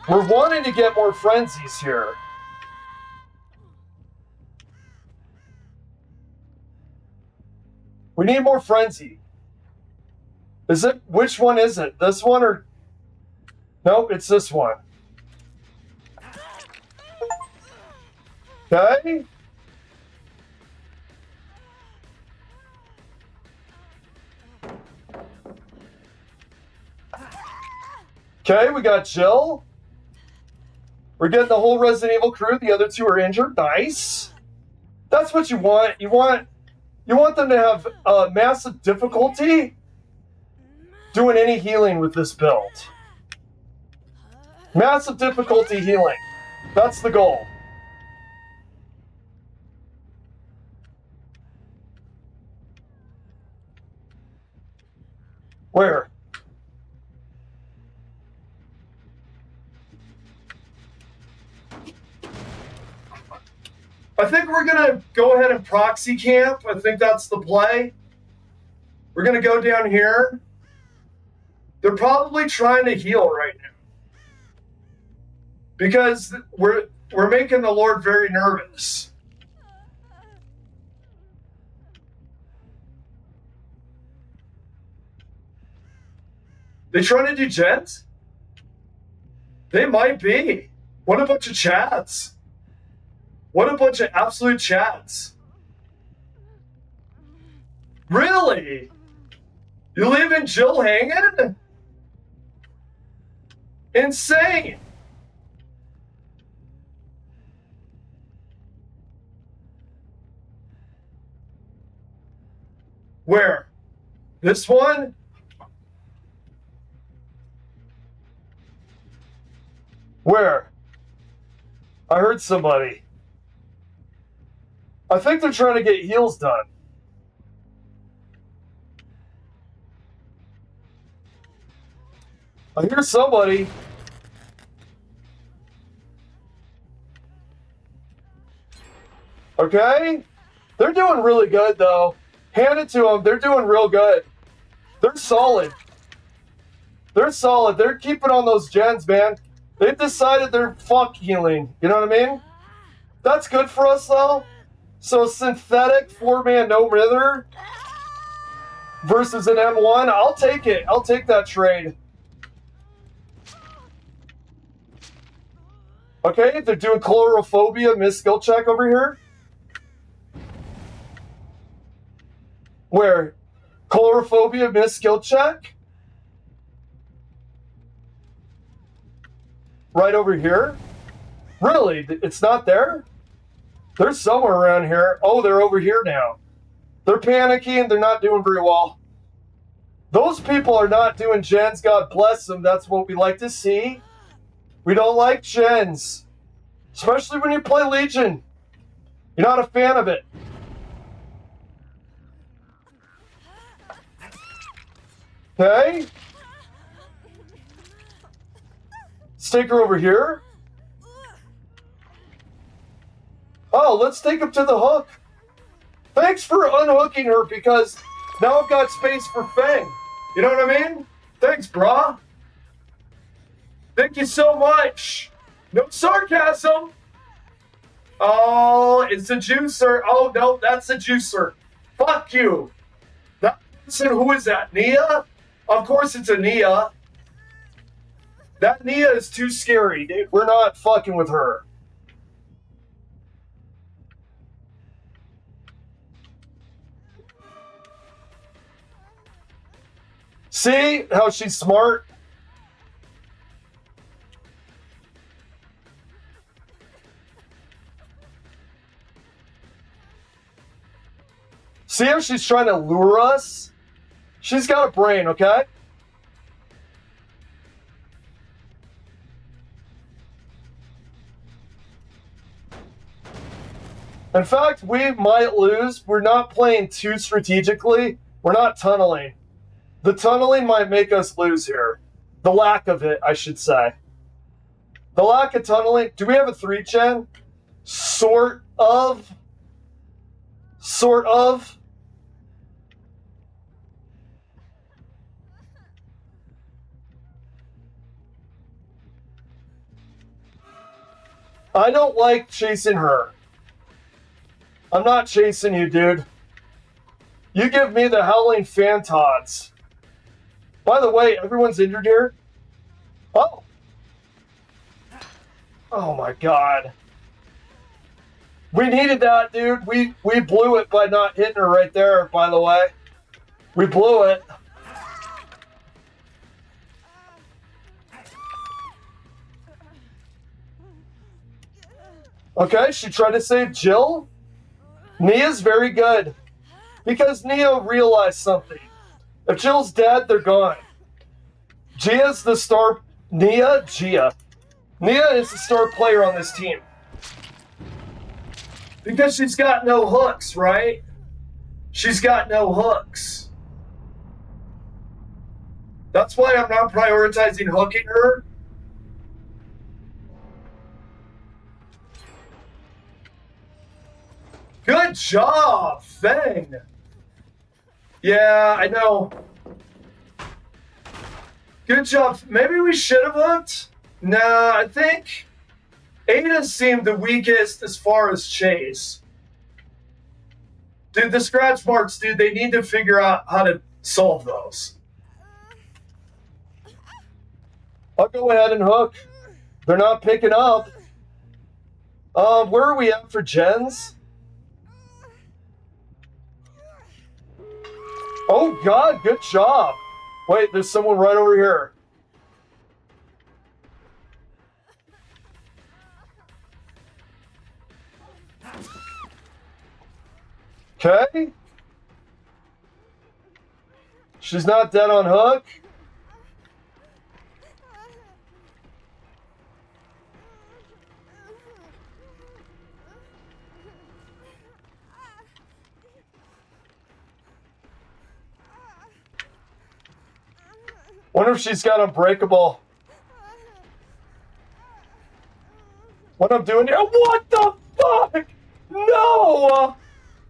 We're wanting to get more frenzies here. We need more frenzy. Is it? Which one is it? This one or? Nope, it's this one. Okay. Okay, we got Jill. We're getting the whole Resident Evil crew. The other two are injured. Nice. That's what you want. You want them to have massive difficulty doing any healing with this build. Massive difficulty healing. That's the goal. Where? I think we're going to go ahead and proxy camp. I think that's the play. We're going to go down here. They're probably trying to heal right now. Because we're making the Lord very nervous. They trying to do gens? They might be. What a bunch of chads. What a bunch of absolute chads. Really? You leaving Jill hanging? Insane. Where? This one? Where? I heard somebody. I think they're trying to get heals done. I hear somebody. Okay? They're doing really good, though. Hand it to them. They're doing real good. They're solid. They're solid. They're keeping on those gens, man. They've decided they're fuck healing. You know what I mean? That's good for us, though. So synthetic 4-man no mither versus an M1. I'll take it. I'll take that trade. Okay, they're doing chlorophobia, miss skill check over here. Where? Chlorophobia missed skill check? Right over here? Really? It's not there? They're somewhere around here. Oh, they're over here now. They're panicking. They're not doing very well. Those people are not doing gens. God bless them. That's what we like to see. We don't like gens. Especially when you play Legion. You're not a fan of it. Okay. Let's take her over here. Oh, let's take him to the hook. Thanks for unhooking her because now I've got space for Fang. You know what I mean? Thanks, brah. Thank you so much. No sarcasm. Oh, it's a juicer. Oh, no, that's a juicer. Fuck you. That person, who is that? Nia? Of course it's a Nia. That Nia is too scary, dude. We're not fucking with her. See how she's smart? See how she's trying to lure us? She's got a brain, okay? In fact, we might lose. We're not playing too strategically. We're not tunneling. The tunneling might make us lose here. The lack of it, I should say. The lack of tunneling. Do we have a 3-gen? Sort of. Sort of. I don't like chasing her. I'm not chasing you, dude. You give me the howling Phantods. By the way, everyone's injured here? Oh. Oh my god. We needed that, dude. We blew it by not hitting her right there, by the way. We blew it. Okay, she tried to save Jill. Nia's very good. Because Nia realized something. If Jill's dead, they're gone. Gia's the star... Gia. Nia is the star player on this team. Because she's got no hooks, right? She's got no hooks. That's why I'm not prioritizing hooking her. Good job, Fang. Yeah, I know. Good job. Maybe we should have hooked? Nah, I think Ada seemed the weakest as far as chase. Dude, the scratch marks, dude, they need to figure out how to solve those. I'll go ahead and hook. They're not picking up. Where are we at for gens? Oh, God, good job. Wait, there's someone right over here. Okay. She's not dead on hook. Wonder if she's got Unbreakable. What I'm doing here? What the fuck? No!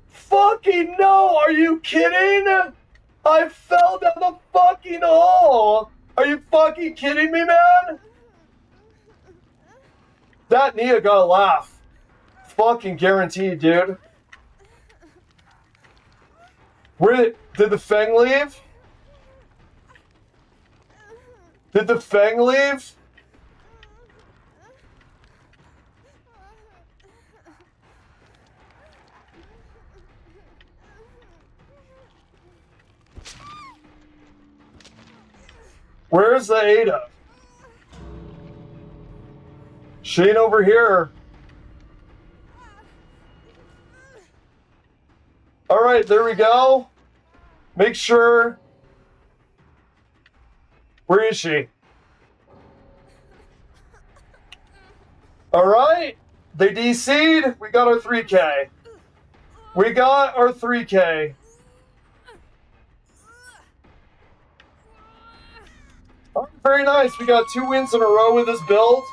Fucking no! Are you kidding? I fell down the fucking hole! Are you fucking kidding me, man? That Nia got a laugh. Fucking guaranteed, dude. Did the Fang leave? Did the Fang leave? Where's the Ada? She ain't over here. All right, there we go. Make sure. Where is she? All right. They DC'd. We got our 3K. We got our 3K. Oh, very nice. We got 2 wins in a row with this build.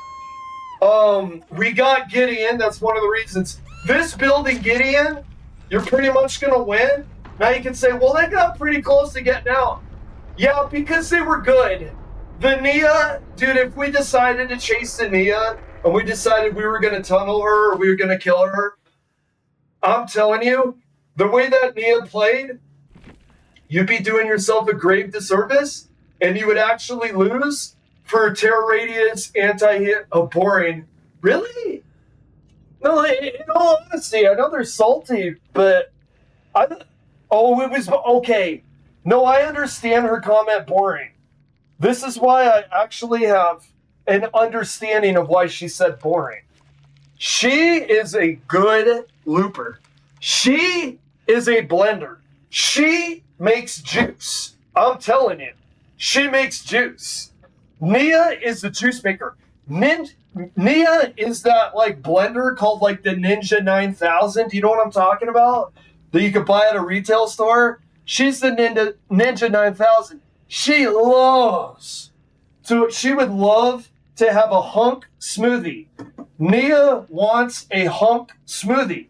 We got Gideon. That's one of the reasons. This build in Gideon, you're pretty much going to win. Now you can say, well, they got pretty close to getting out. Yeah, because they were good. The Nia, dude, if we decided to chase the Nia and we decided we were going to tunnel her or we were going to kill her, I'm telling you, the way that Nia played, you'd be doing yourself a grave disservice and you would actually lose for terror radius, anti-hit, boring. Really? No, in all honesty, I know they're salty, but it was okay. No, I understand her comment boring. This is why I actually have an understanding of why she said boring. She is a good looper. She is a blender. She makes juice. I'm telling you. She makes juice. Nia is the juice maker. Nia is that like blender called like the Ninja 9000. Do you know what I'm talking about? That you could buy at a retail store. She's the Ninja 9000. She would love to have a hunk smoothie. Nia wants a hunk smoothie.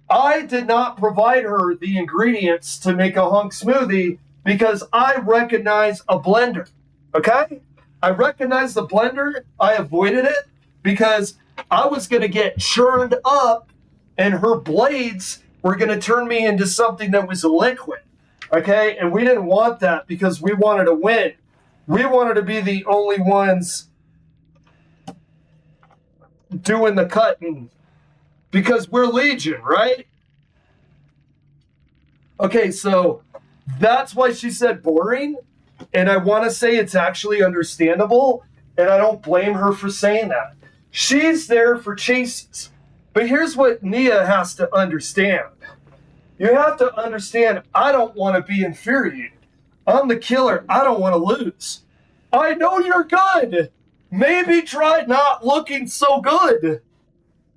I did not provide her the ingredients to make a hunk smoothie because I recognize a blender. Okay? I recognize the blender. I avoided it because I was going to get churned up and her blades were going to turn me into something that was liquid. Okay? And we didn't want that because we wanted to win. We wanted to be the only ones doing the cutting because we're Legion, right? Okay, so that's why she said boring. And I want to say it's actually understandable. And I don't blame her for saying that. She's there for chases. But here's what Nia has to understand. You have to understand, I don't want to be infuriated. I'm the killer. I don't want to lose. I know you're good. Maybe try not looking so good.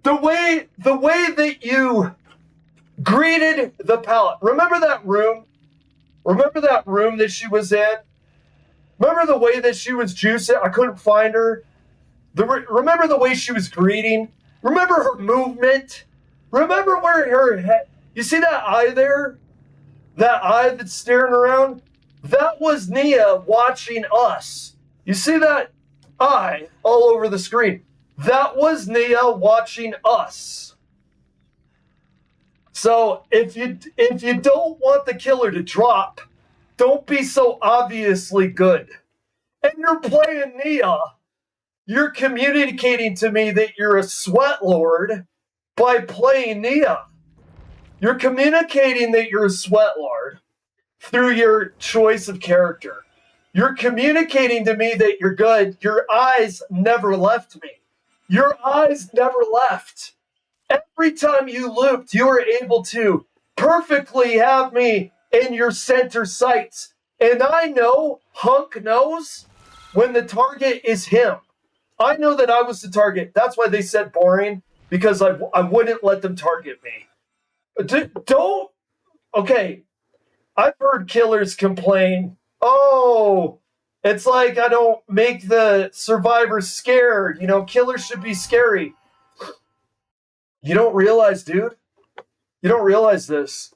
The way that you greeted the pallet. Remember that room? Remember that room that she was in? Remember the way that she was juicing? I couldn't find her. Remember the way she was greeting? Remember her movement? Remember where her head... You see that eye there? That eye that's staring around? That was Nia watching us. You see that eye all over the screen? That was Nia watching us. So if you don't want the killer to drop, don't be so obviously good. And you're playing Nia. You're communicating to me that you're a sweat lord by playing Nia. You're communicating that you're a sweat lord through your choice of character. You're communicating to me that you're good. Your eyes never left me. Your eyes never left. Every time you looped, you were able to perfectly have me in your center sights. And I know, Hunk knows, when the target is him. I know that I was the target. That's why they said boring, because I wouldn't let them target me. Don't... Okay, I've heard killers complain, oh, it's like I don't make the survivors scared. You know, killers should be scary. You don't realize, dude. You don't realize this.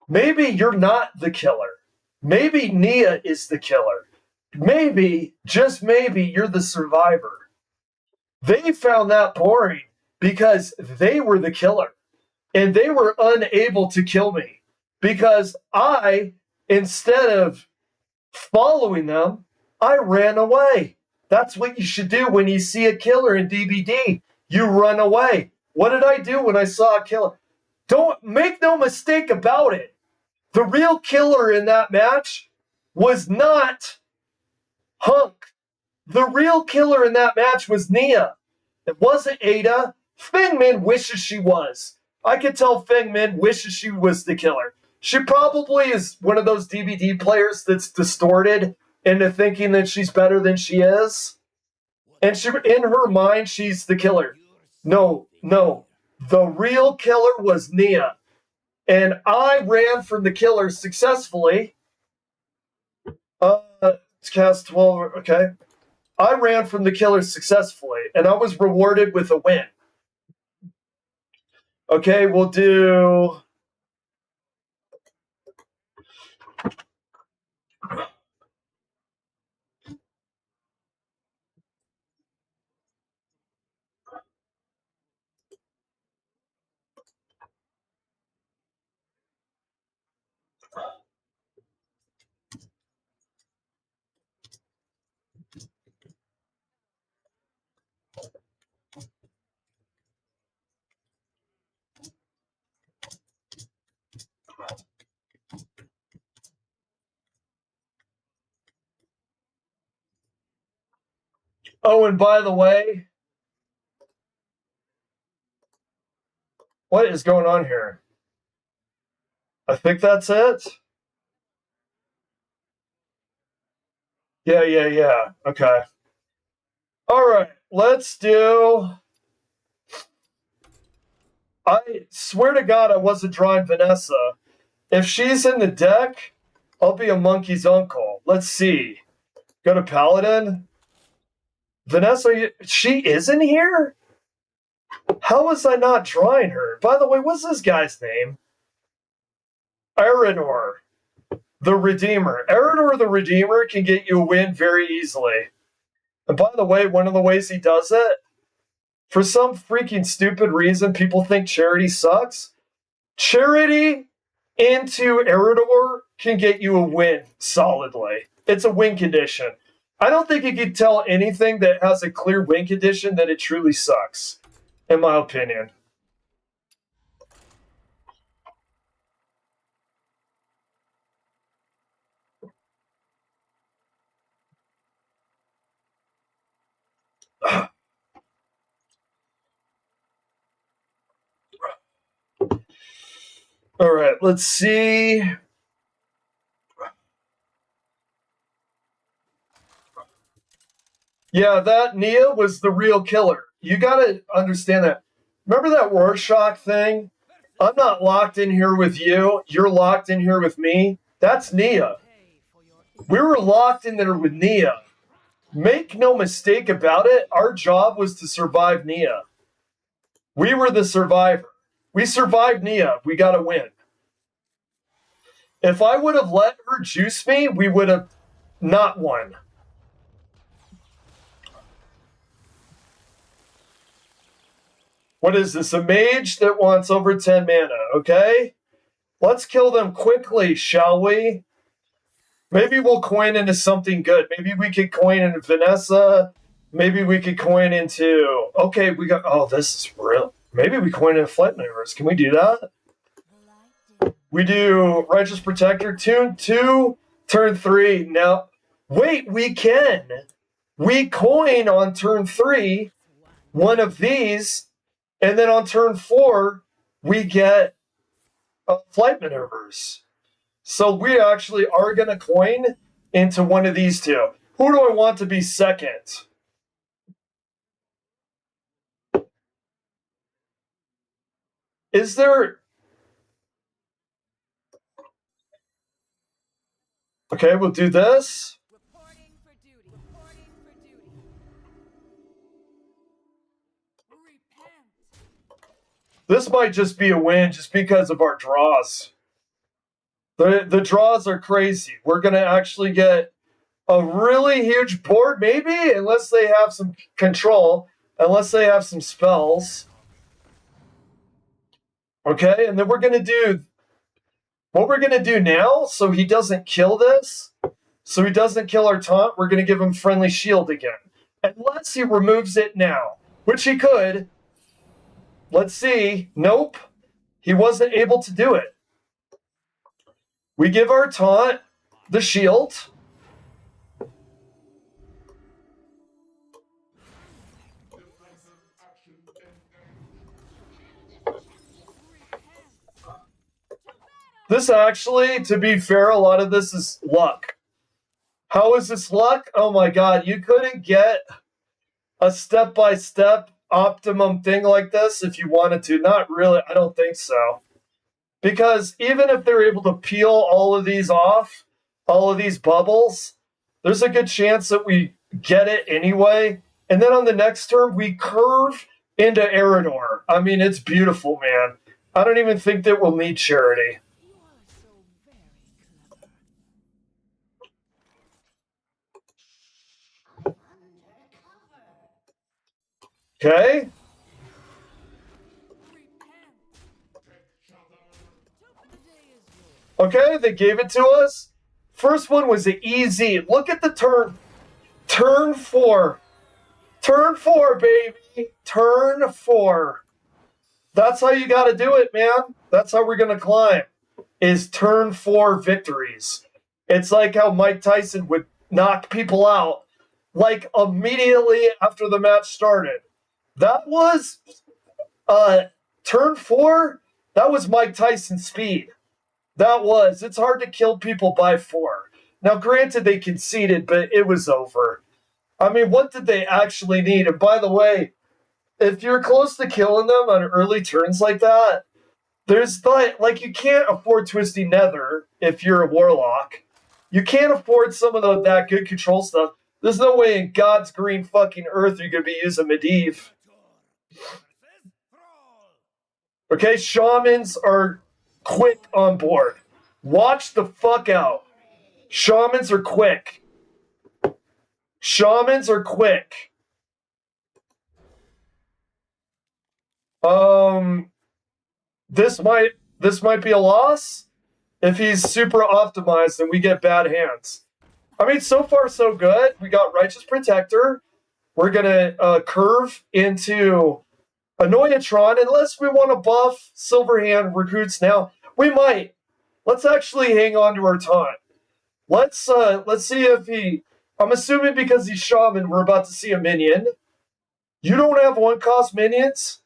Maybe you're not the killer. Maybe Nia is the killer. Maybe, just maybe, you're the survivor. They found that boring because they were the killer. And they were unable to kill me. Because I, instead of following them, I ran away. That's what you should do when you see a killer in DBD. You run away. What did I do when I saw a killer? Don't make no mistake about it. The real killer in that match was not Hunk. The real killer in that match was Nia. It wasn't Ada. Feng Min wishes she was. I could tell Feng Min wishes she was the killer. She probably is one of those DVD players that's distorted into thinking that she's better than she is. And she, in her mind, she's the killer. No. The real killer was Nia. And I ran from the killer successfully. It's cast 12, okay. I ran from the killer successfully, and I was rewarded with a win. Okay, we'll do... Oh, and by the way, what is going on here? I think that's it. Yeah. Okay. All right, let's do... I swear to God I wasn't drawing Vanessa. If she's in the deck, I'll be a monkey's uncle. Let's see. Go to Paladin. Vanessa, she is in here? How was I not drawing her? By the way, what's this guy's name? Eridor, the Redeemer. Eridor the Redeemer can get you a win very easily. And by the way, one of the ways he does it, for some freaking stupid reason, people think Charity sucks. Charity into Eridor can get you a win solidly. It's a win condition. I don't think you can tell anything that has a clear win condition that it truly sucks, in my opinion. All right, let's see. Yeah, that Nia was the real killer. You gotta understand that. Remember that Rorschach thing? I'm not locked in here with you. You're locked in here with me. That's Nia. We were locked in there with Nia. Make no mistake about it, our job was to survive Nia. We were the survivor. We survived Nia. We got to win. If I would have let her juice me, we would have not won. What is this? A mage that wants over 10 mana, okay? Let's kill them quickly, shall we? Maybe we'll coin into something good. Maybe we could coin into Vanessa. Maybe we could coin into... Okay, we got... Oh, this is real. Maybe we coin into Flight Maneuvers. Can we do that? We do Righteous Protector, Tune 2, turn 3. Now, wait, we can. We coin on turn 3 one of these, and then on turn 4, we get Flight Maneuvers. So we actually are going to coin into one of these two. Who do I want to be second? Is there... Okay, we'll do this. This might just be a win just because of our draws. The draws are crazy. We're going to actually get a really huge board, maybe, unless they have some control, unless they have some spells. Okay, and then we're going to do what we're going to do now, so he doesn't kill this, so he doesn't kill our taunt, we're going to give him Friendly Shield again. Unless he removes it now, which he could. Let's see. Nope. He wasn't able to do it. We give our taunt the shield. This actually, to be fair, a lot of this is luck. How is this luck? Oh my god, you couldn't get a step-by-step optimum thing like this if you wanted to. Not really, I don't think so. Because even if they're able to peel all of these off, all of these bubbles, there's a good chance that we get it anyway. And then on the next turn, we curve into Eridor. I mean, it's beautiful, man. I don't even think that we'll need charity. Okay. Okay, they gave it to us. First one was easy. Look at the turn. Turn 4. Turn 4, baby. Turn 4. That's how you got to do it, man. That's how we're going to climb, is turn 4 victories. It's like how Mike Tyson would knock people out, like immediately after the match started. That was turn 4. That was Mike Tyson's speed. That was. It's hard to kill people by 4. Now, granted, they conceded, but it was over. I mean, what did they actually need? And by the way, if you're close to killing them on early turns like that, there's like you can't afford Twisty Nether if you're a Warlock. You can't afford some of that good control stuff. There's no way in God's green fucking earth you're going to be using Medivh. Okay, Shamans are quick on board. Watch the fuck out. Shamans are quick. Shamans are quick. This might be a loss. If he's super optimized, then we get bad hands. I mean, so far so good. We got Righteous Protector. We're gonna curve into Annoyatron, unless we want to buff Silverhand recruits now. We might. Let's actually hang on to our time. Let's see if he. I'm assuming because he's Shaman, we're about to see a minion. You don't have 1-cost minions,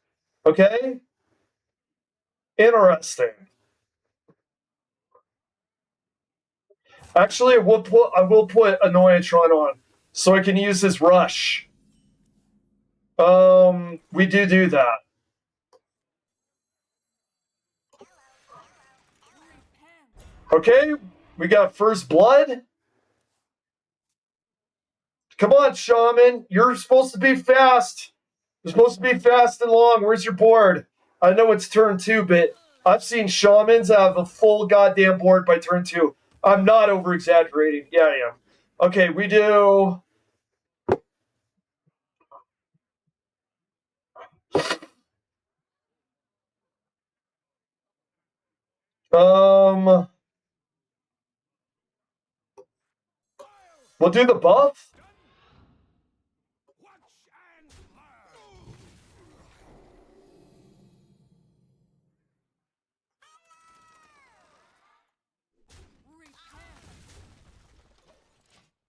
okay? Interesting. Actually, I will put Annoyatron on so I can use his rush. We do that. Okay, we got first blood. Come on, Shaman. You're supposed to be fast. You're supposed to be fast and long. Where's your board? I know it's turn 2, but I've seen Shamans have a full goddamn board by turn 2. I'm not over-exaggerating. Yeah, I am. Okay, we do... We'll do the buff.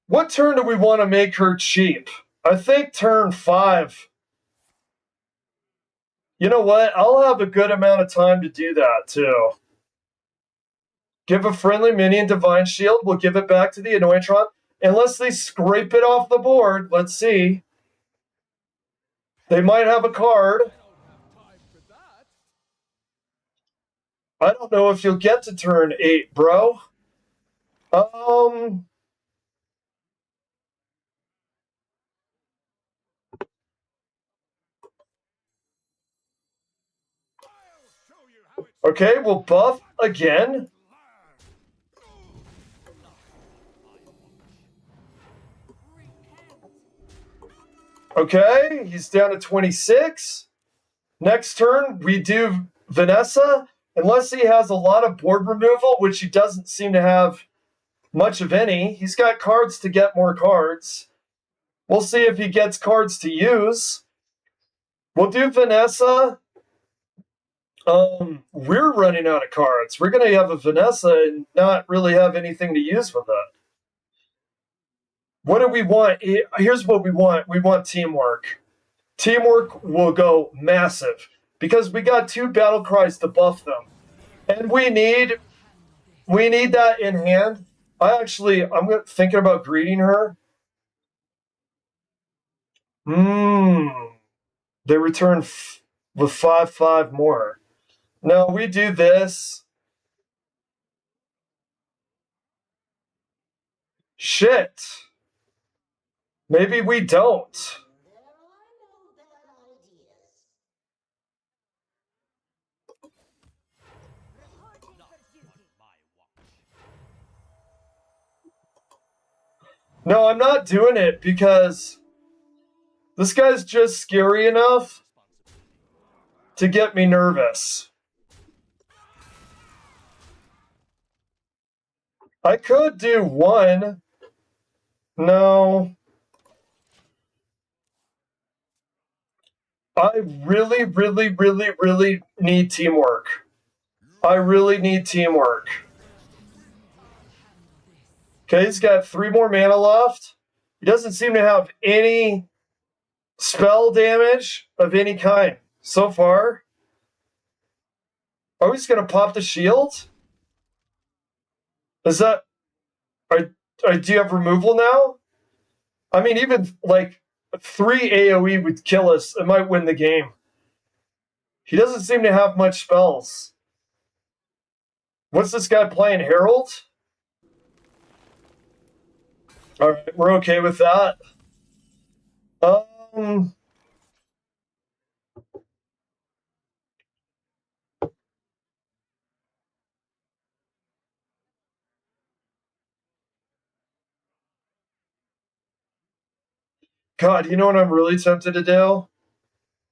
What turn do we want to make her cheap? I think turn 5. You know what? I'll have a good amount of time to do that, too. Give a friendly minion Divine Shield. We'll give it back to the Annoyatron. Unless they scrape it off the board. Let's see. They might have a card. I don't know if you'll get to turn 8, bro. Okay, we'll buff again. Okay, he's down to 26. Next turn, we do Vanessa. Unless he has a lot of board removal, which he doesn't seem to have much of any. He's got cards to get more cards. We'll see if he gets cards to use. We'll do Vanessa. We're running out of cards. We're going to have a Vanessa and not really have anything to use with it. What do we want? Here's what we want. We want teamwork. Teamwork will go massive because we got 2 battle cries to buff them. And we need we need that in hand. I'm thinking about greeting her. They return with 5/5 more. No, we do this. Shit. Maybe we don't. No, I'm not doing it because this guy's just scary enough to get me nervous. I could do one. No. I really, really, really, really need teamwork. I really need teamwork. Okay, he's got 3 more mana left. He doesn't seem to have any spell damage of any kind so far. Are we just going to pop the shield? Is that... do you have removal now? I mean, even like 3 AoE would kill us. It might win the game. He doesn't seem to have much spells. What's this guy playing? Herald? Alright, we're okay with that. God, you know what I'm really tempted to do?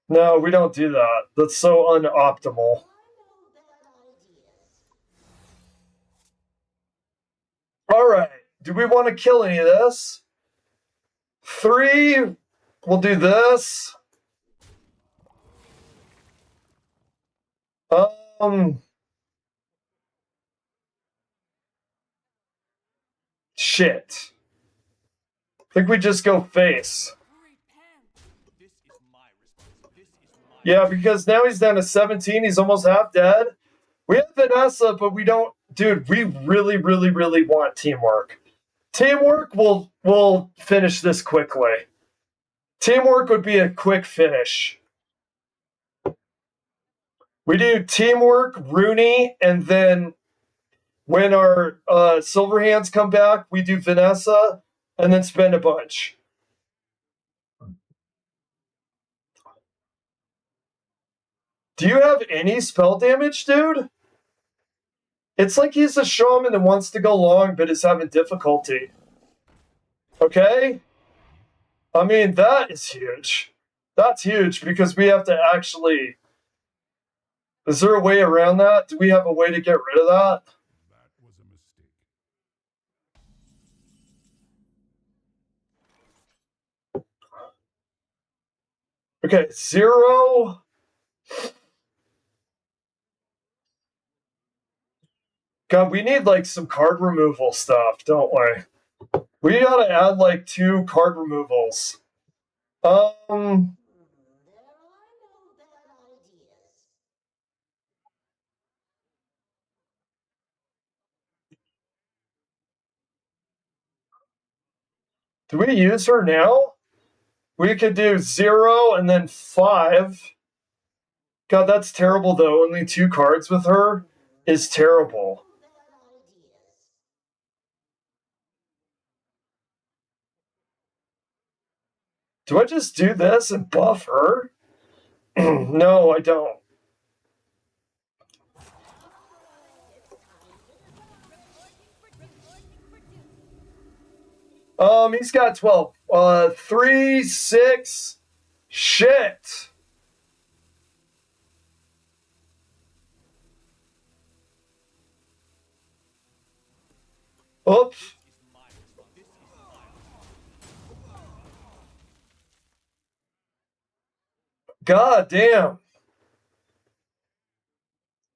No, we don't do that. That's so unoptimal. Alright, do we want to kill any of this? 3, we'll do this. Shit. I think we just go face. Yeah, because now he's down to 17. He's almost half dead. We have Vanessa, but we don't... Dude, we really, really, really want teamwork. Teamwork will finish this quickly. Teamwork would be a quick finish. We do teamwork, Rooney, and then when our silver hands come back, we do Vanessa, and then spend a bunch. Do you have any spell damage, dude? It's like he's a shaman that wants to go long, but is having difficulty. Okay? I mean, that is huge. That's huge because we have to actually... Is there a way around that? Do we have a way to get rid of that? Okay, 0. God, we need like some card removal stuff, don't we? We gotta add like 2 card removals. Do we use her now? We could do 0 and then 5. God, that's terrible though. Only 2 cards with her is terrible. Do I just do this and buff her? No, I don't. He's got 12. 3, 6. Shit. Oops. God damn.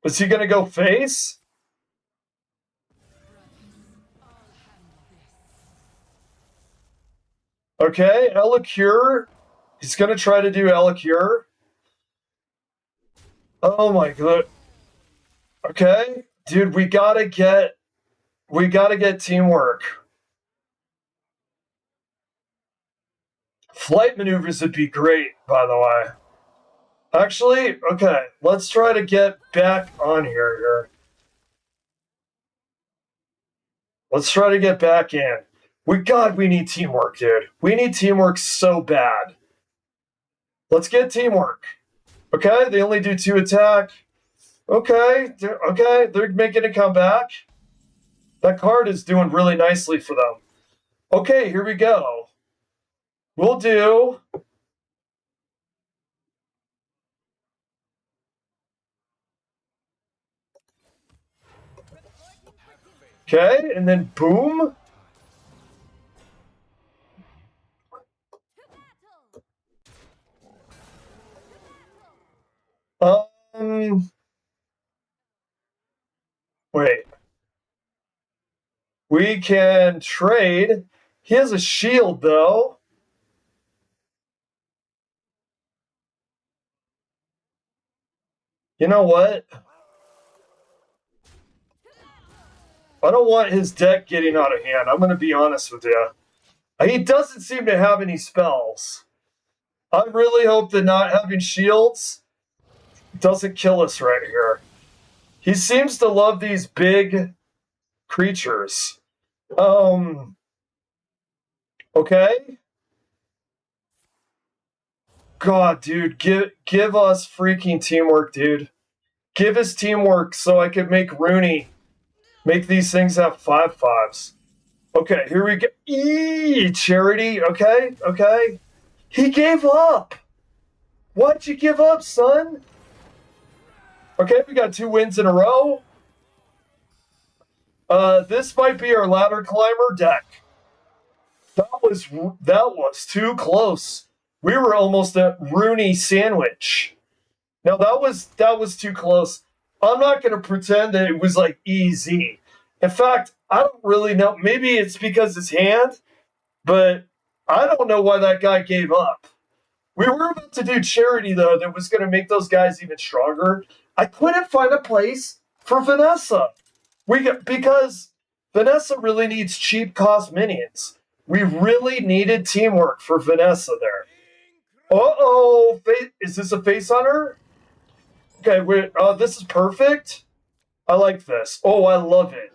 Is he gonna go face? Okay, Elicure. He's gonna try to do Elicure. Oh my god. Okay, dude, we gotta get We got to get teamwork. Flight maneuvers would be great, by the way. Actually, okay, let's try to get back on here. Let's try to get back in. We need teamwork, dude. We need teamwork so bad. Let's get teamwork. Okay, they only do 2 attack. Okay, they're making a comeback. That card is doing really nicely for them. Okay, here we go. We'll do... Okay, and then boom. Wait. We can trade. He has a shield, though. You know what? I don't want his deck getting out of hand. I'm going to be honest with you. He doesn't seem to have any spells. I really hope that not having shields doesn't kill us right here. He seems to love these big creatures. Okay. God, dude, give us freaking teamwork, dude. Give us teamwork so I could make Rooney make these things have 5/5s. Okay, here we go. Charity. Okay. He gave up. Why'd you give up, son? Okay, we got 2 wins in a row. This might be our ladder climber deck. That was too close. We were almost a Rooney sandwich. Now that was too close. I'm not going to pretend that it was like easy. In fact, I don't really know. Maybe it's because his hand, but I don't know why that guy gave up. We were about to do charity, though, that was going to make those guys even stronger. I couldn't find a place for Vanessa. Because Vanessa really needs cheap cost minions. We really needed teamwork for Vanessa there. Uh-oh. Is this a face hunter? Okay, this is perfect. I like this. Oh, I love it.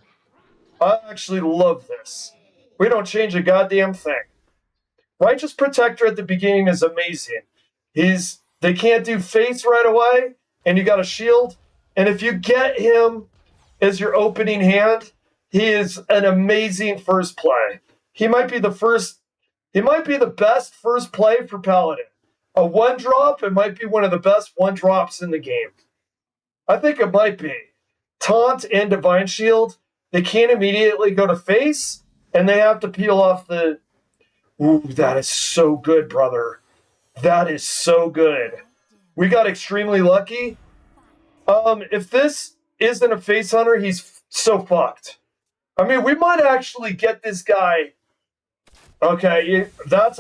I actually love this. We don't change a goddamn thing. Righteous Protector at the beginning is amazing. They can't do face right away, and you got a shield. And if you get him as your opening hand, he is an amazing first play. He might be the best first play for Paladin. A 1-drop, it might be one of the best 1-drops in the game. I think it might be. Taunt and Divine Shield, they can't immediately go to face, and they have to peel off the... Ooh, that is so good, brother. That is so good. We got extremely lucky. If this isn't a face hunter, he's so fucked. I mean, we might actually get this guy. Okay,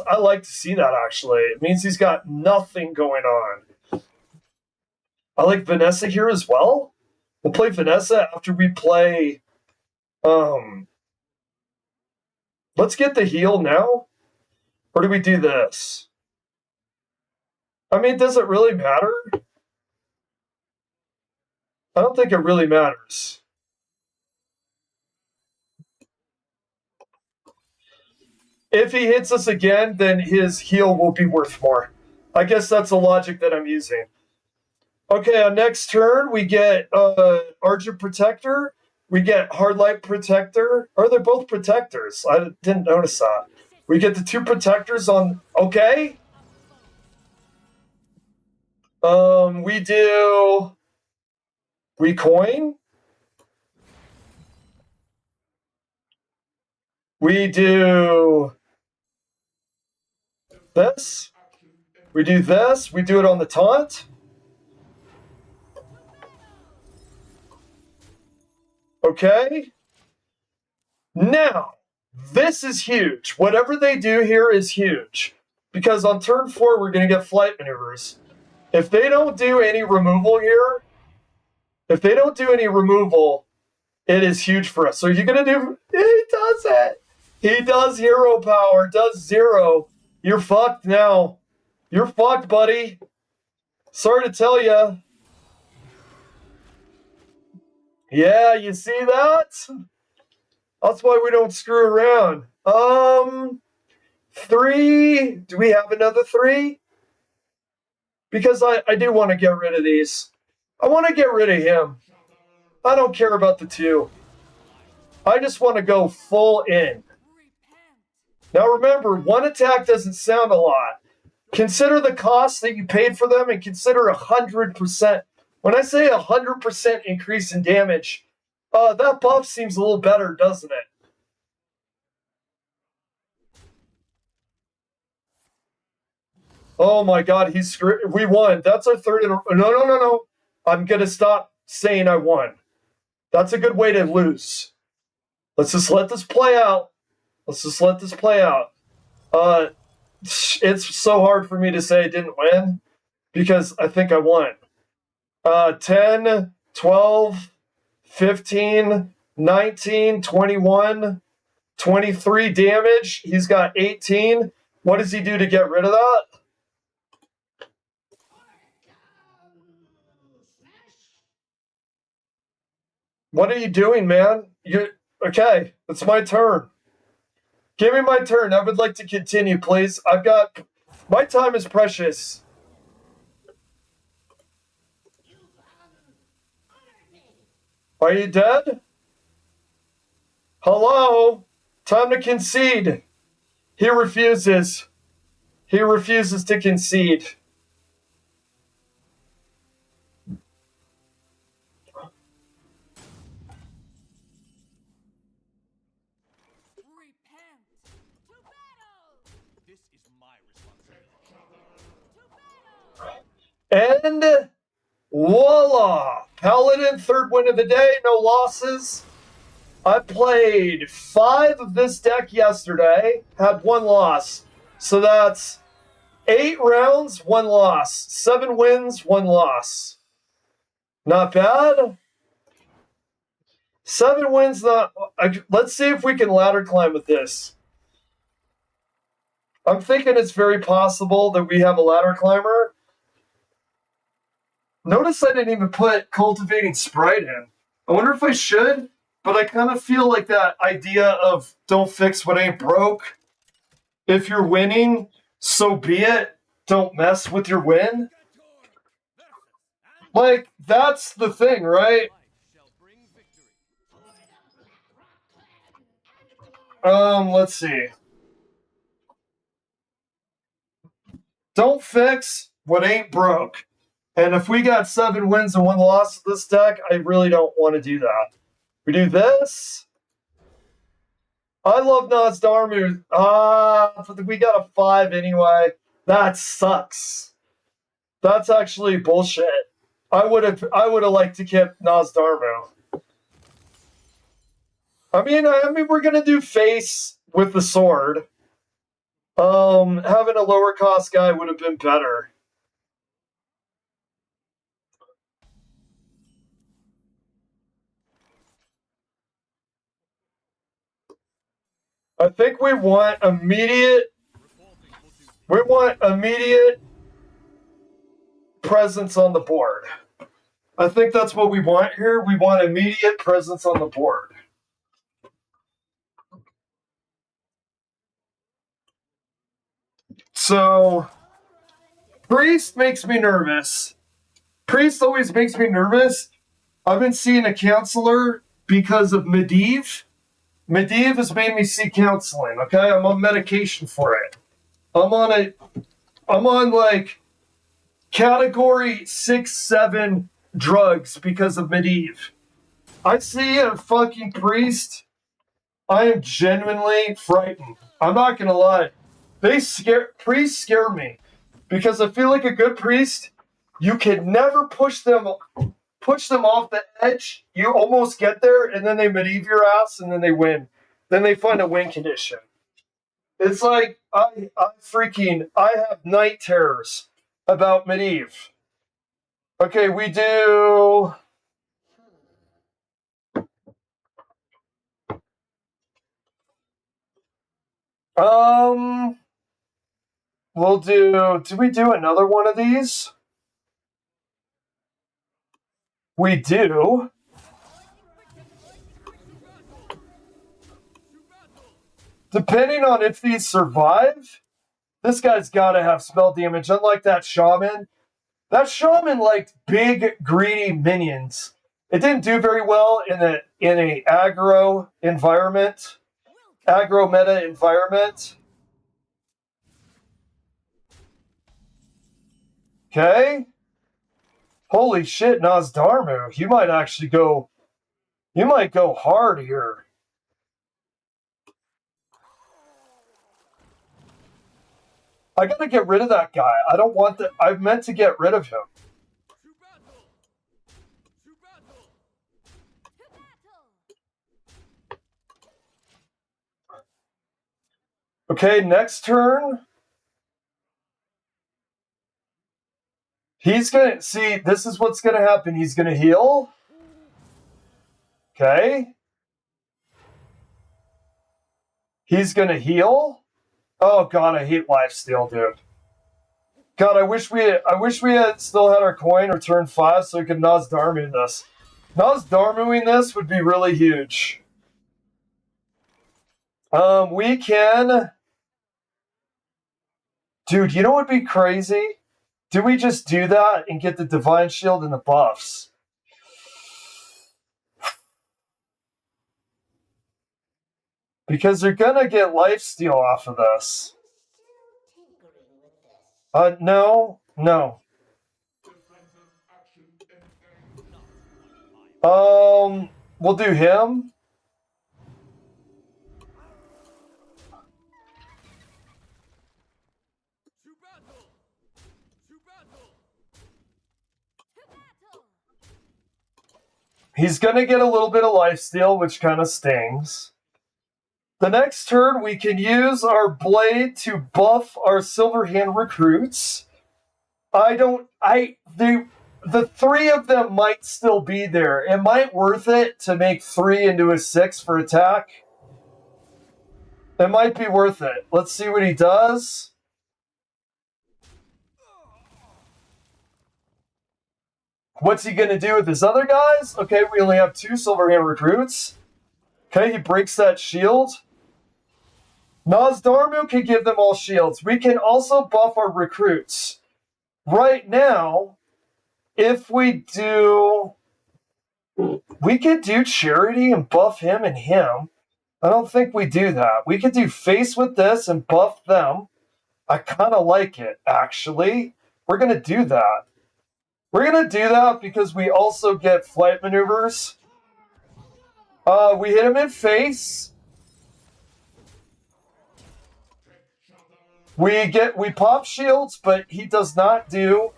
I like to see that, actually. It means he's got nothing going on. I like Vanessa here as well. We'll play Vanessa after we play... Let's get the heal now. Or do we do this? I mean, does it really matter? I don't think it really matters. If he hits us again, then his heal will be worth more. I guess that's the logic that I'm using. Okay, on next turn, we get Argent Protector. We get Hardlight Protector. Or they're both Protectors. I didn't notice that. We get the 2 Protectors on... Okay. We do... We coin. We do... This. We do this. We do it on the taunt. Okay. Now, this is huge. Whatever they do here is huge. Because on turn 4, we're going to get flight maneuvers. If they don't do any removal here, It is huge for us. So you're going to do... He does it. He does hero power. Does 0. You're fucked now. You're fucked, buddy. Sorry to tell you. Yeah, you see that? That's why we don't screw around. 3. Do we have another 3? Because I do want to get rid of these. I want to get rid of him. I don't care about the 2. I just want to go full in. Now remember, 1 attack doesn't sound a lot. Consider the cost that you paid for them and consider 100%. When I say 100% increase in damage, that buff seems a little better, doesn't it? Oh my god, we won. That's our 3rd in a row. No. I'm going to stop saying I won. That's a good way to lose. Let's just let this play out. It's so hard for me to say I didn't win because I think I won. 10, 12, 15, 19, 21, 23 damage. He's got 18. What does he do to get rid of that? What are you doing, man? Okay, it's my turn. Give me my turn. I would like to continue, please. My time is precious. Are you dead? Hello? Time to concede. He refuses. He refuses to concede. And voila! Paladin, 3rd win of the day, no losses. I played 5 of this deck yesterday, had 1 loss. So that's 8 rounds, 1 loss. 7 wins, 1 loss. Not bad. 7 wins, let's see if we can ladder climb with this. I'm thinking it's very possible that we have a ladder climber. Notice I didn't even put Cultivating Sprite in. I wonder if I should, but I kind of feel like that idea of don't fix what ain't broke. If you're winning, so be it. Don't mess with your win. Like, that's the thing, right? Let's see. Don't fix what ain't broke. And if we got 7 wins and 1 loss to this deck, I really don't want to do that. We do this. I love Nosdarmu. But we got a 5 anyway. That sucks. That's actually bullshit. I would have liked to keep Nosdarmu. I mean, we're gonna do face with the sword. Having a lower cost guy would have been better. I think we want immediate presence on the board. I think that's what we want here. We want immediate presence on the board. So, Priest makes me nervous. Priest always makes me nervous. I've been seeing a counselor because of Medivh. Medivh has made me see counseling, okay? I'm on medication for it. I'm on like category 6, 7 drugs because of Medivh. I see a fucking priest. I am genuinely frightened. I'm not gonna lie. Priests scare me. Because I feel like a good priest, you can never push them off the edge. You almost get there, and then they Medivh your ass, and then they win. Then they find a win condition. It's like, I have night terrors about Medivh. Okay, we do... We'll do... Did we do another one of these? We do. Depending on if these survive, this guy's got to have spell damage. Unlike that shaman. That shaman liked big, greedy minions. It didn't do very well in a aggro environment. Aggro meta environment. Okay. Holy shit, Nosdarmu. You might actually go... You might go hard here. I gotta get rid of that guy. I don't want that. I've meant to get rid of him. Okay, next turn. He's gonna... See, this is what's gonna happen. He's gonna heal. Okay. He's gonna heal. Oh god, I hate lifesteal, dude. God, I wish we had still had our coin or turn 5 so we could Nosdarmu this. Nosdarmuing this would be really huge. We can... Dude, you know what would be crazy? Do we just do that and get the Divine Shield and the buffs? Because they're gonna get lifesteal off of this. No. We'll do him. He's gonna get a little bit of lifesteal, which kind of stings. The next turn, we can use our blade to buff our Silverhand recruits. The 3 of them might still be there. It might worth it to make 3 into a 6 for attack. It might be worth it. Let's see what he does. What's he going to do with his other guys? Okay, we only have 2 Silverhand recruits. Okay, he breaks that shield. Nosdarmu can give them all shields. We can also buff our recruits. Right now, if we do... We could do Charity and buff him and him. I don't think we do that. We could do Face with this and buff them. I kind of like it, actually. We're going to do that. We're going to do that because we also get flight maneuvers. We hit him in face. We pop shields, but he does not do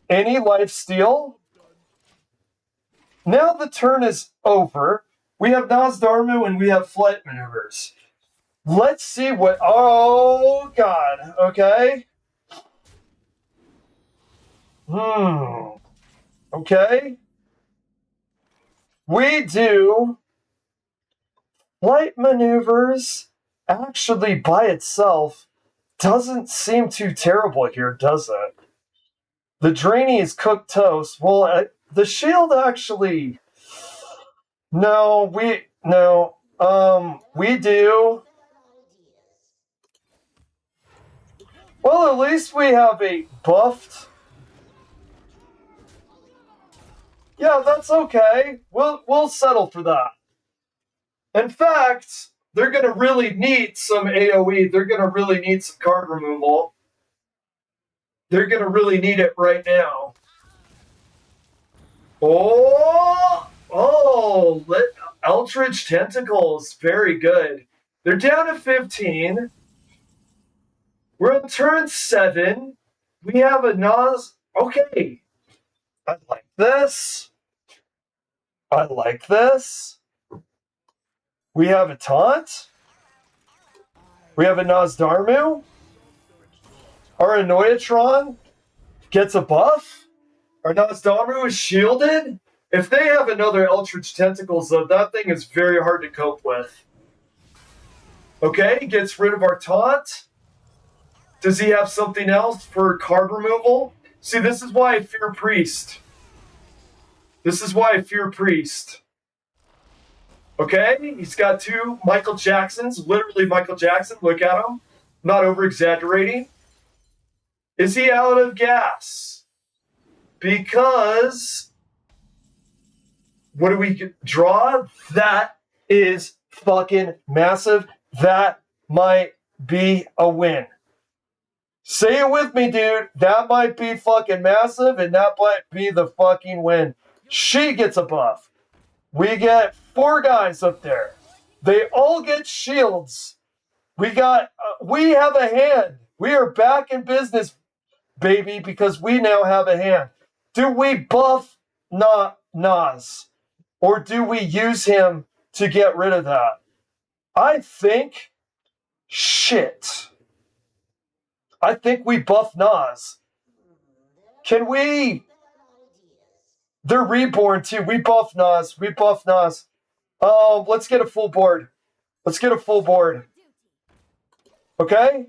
any lifesteal. Now the turn is over. We have Nosdarmu and we have flight maneuvers. Let's see what... Oh, God. Okay. Okay. We do... Flight maneuvers actually by itself doesn't seem too terrible here, does it? The Drainy is cooked toast. Well, the shield actually... No, we do. Well, at least we have a buffed. Yeah, that's okay. We'll settle for that. In fact, they're gonna really need some AoE. They're gonna really need some card removal. They're gonna really need it right now. Eldritch Tentacles, very good. They're down to 15. We're on turn 7. We have a Nas. Okay. I like this. I like this. We have a Taunt. We have a Nosdarmu. Our Annoyatron gets a buff. Our Nosdarmu is shielded. If they have another Eldritch Tentacles, though, that thing is very hard to cope with. Okay, gets rid of our taunt. Does he have something else for card removal? See, this is why I fear Priest. This is why I fear Priest. Okay, he's got 2 Michael Jacksons, literally Michael Jackson. Look at him. I'm not over-exaggerating. Is he out of gas? Because what do we draw? That is fucking massive. That might be a win. Say it with me, dude. That might be fucking massive, and that might be the fucking win. She gets a buff. We get 4 guys up there. They all get shields. We have a hand. We are back in business, baby, because we now have a hand. Do we buff Nas? Or do we use him to get rid of that? I think we buff Nas. Can we? They're reborn too. We buff Nas. Let's get a full board. Okay?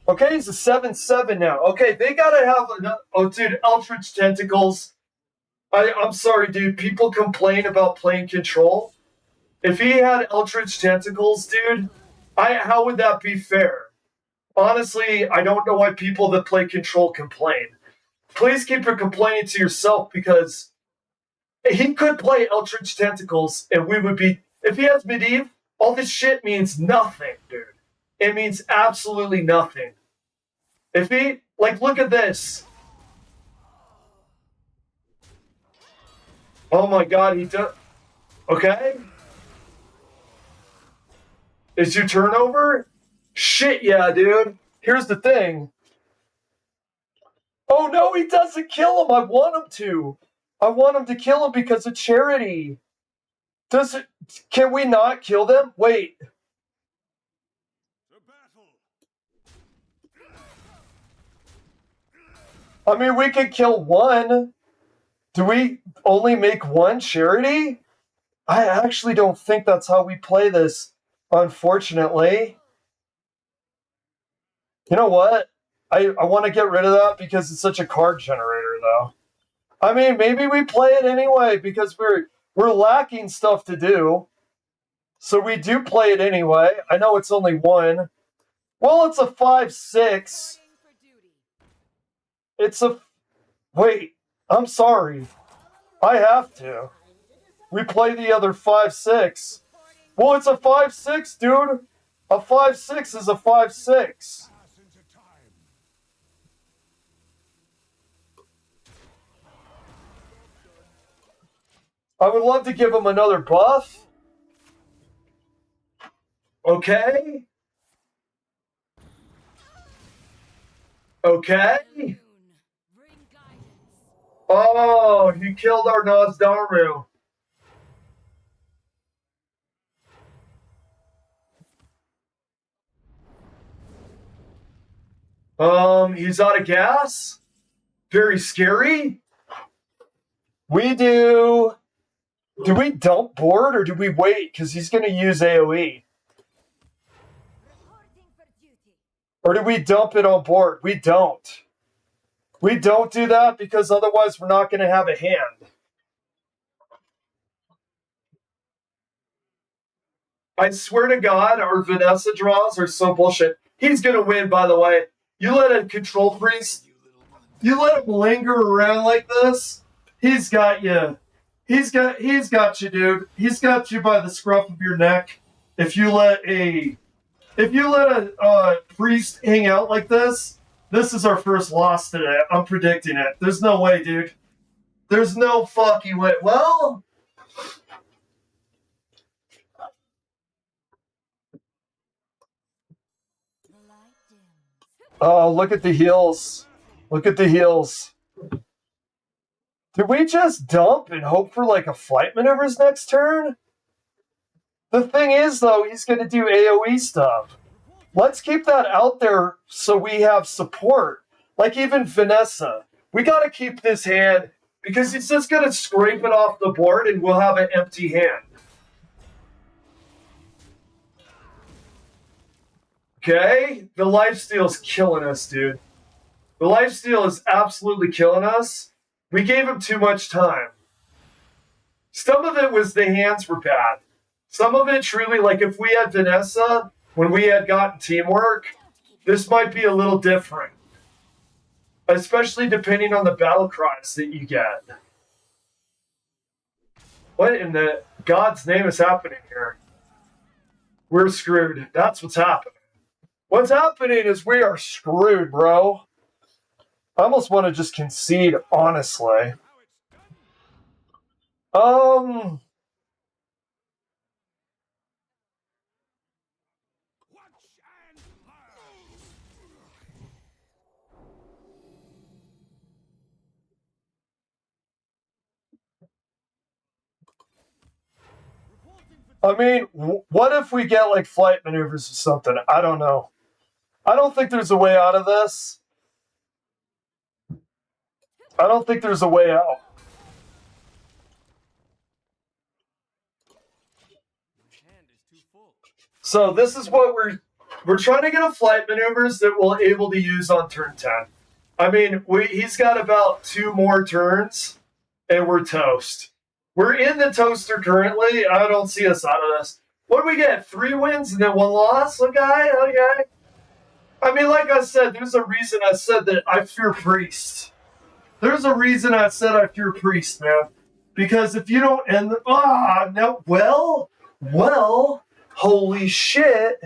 Okay, he's a 7/7 now. Okay, they gotta have oh dude, Eldritch Tentacles. I'm sorry, dude. People complain about playing control. If he had Eldritch Tentacles, dude, how would that be fair? Honestly, I don't know why people that play control complain. Please keep your complaining to yourself, because he could play Eldritch Tentacles and we would be... If he has Medivh, all this shit means nothing, dude. It means absolutely nothing. If he... Like, look at this. Oh my god, he does... Okay? Is your turnover? Shit, yeah, dude. Here's the thing. Oh no, he doesn't kill him. I want him to. I want him to kill him because of charity. Can we not kill them? Wait. I mean, we could kill one. Do we only make one charity? I actually don't think that's how we play this, unfortunately. You know what? I want to get rid of that because it's such a card generator, though. I mean, maybe we play it anyway because we're lacking stuff to do. So we do play it anyway. I know it's only 1. Well, it's a 5/6. It's a... Wait, I'm sorry. I have to. We play the other 5/6. Well, it's a 5/6, dude. A 5/6 is a 5/6. I would love to give him another buff. Okay. Okay. Oh, he killed our Nosdaru. He's out of gas. Very scary. Do we dump board or do we wait? Because he's going to use AoE. Or do we dump it on board? We don't. We don't do that because otherwise we're not going to have a hand. I swear to God, our Vanessa draws are so bullshit. He's going to win, by the way. You let a control priest... You let him linger around like this, he's got you. He's got you, dude. He's got you by the scruff of your neck. If you let a priest hang out like this is our first loss today. I'm predicting it. There's no way, dude. There's no fucking way. Well, oh, look at the heals. Look at the heals. Did we just dump and hope for like a flight maneuvers next turn? The thing is, though, he's going to do AoE stuff. Let's keep that out there so we have support. Like even Vanessa. We got to keep this hand because he's just going to scrape it off the board and we'll have an empty hand. Okay? The lifesteal's killing us, dude. The lifesteal is absolutely killing us. We gave him too much time. Some of it was the hands were bad. Some of it truly, like if we had Vanessa, when we had gotten teamwork, this might be a little different. Especially depending on the battle cries that you get. What in the God's name is happening here? We're screwed. That's what's happening. What's happening is we are screwed, bro. I almost want to just concede, honestly. I mean, what if we get like flight maneuvers or something? I don't know. I don't think there's a way out of this. I don't think there's a way out. So this is what we're trying to get a flight maneuvers that we'll able to use on turn 10. I mean, he's got about 2 more turns, and we're toast. We're in the toaster currently. I don't see us out of this. What do we get? 3 wins and then 1 loss? Okay. I mean, like I said, there's a reason I said that I fear priests. There's a reason I said I fear priests, man. Because if you don't end well, holy shit.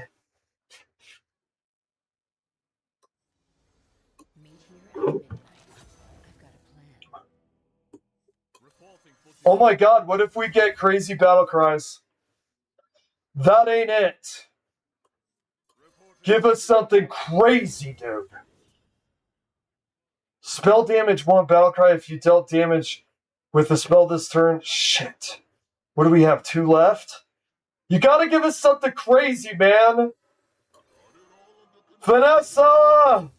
Oh my god, what if we get crazy battle cries? That ain't it. Give us something crazy, dude. Spell damage 1 battle cry if you dealt damage with the spell this turn. Shit. What do we have? 2 left? You gotta give us something crazy, man. Vanessa!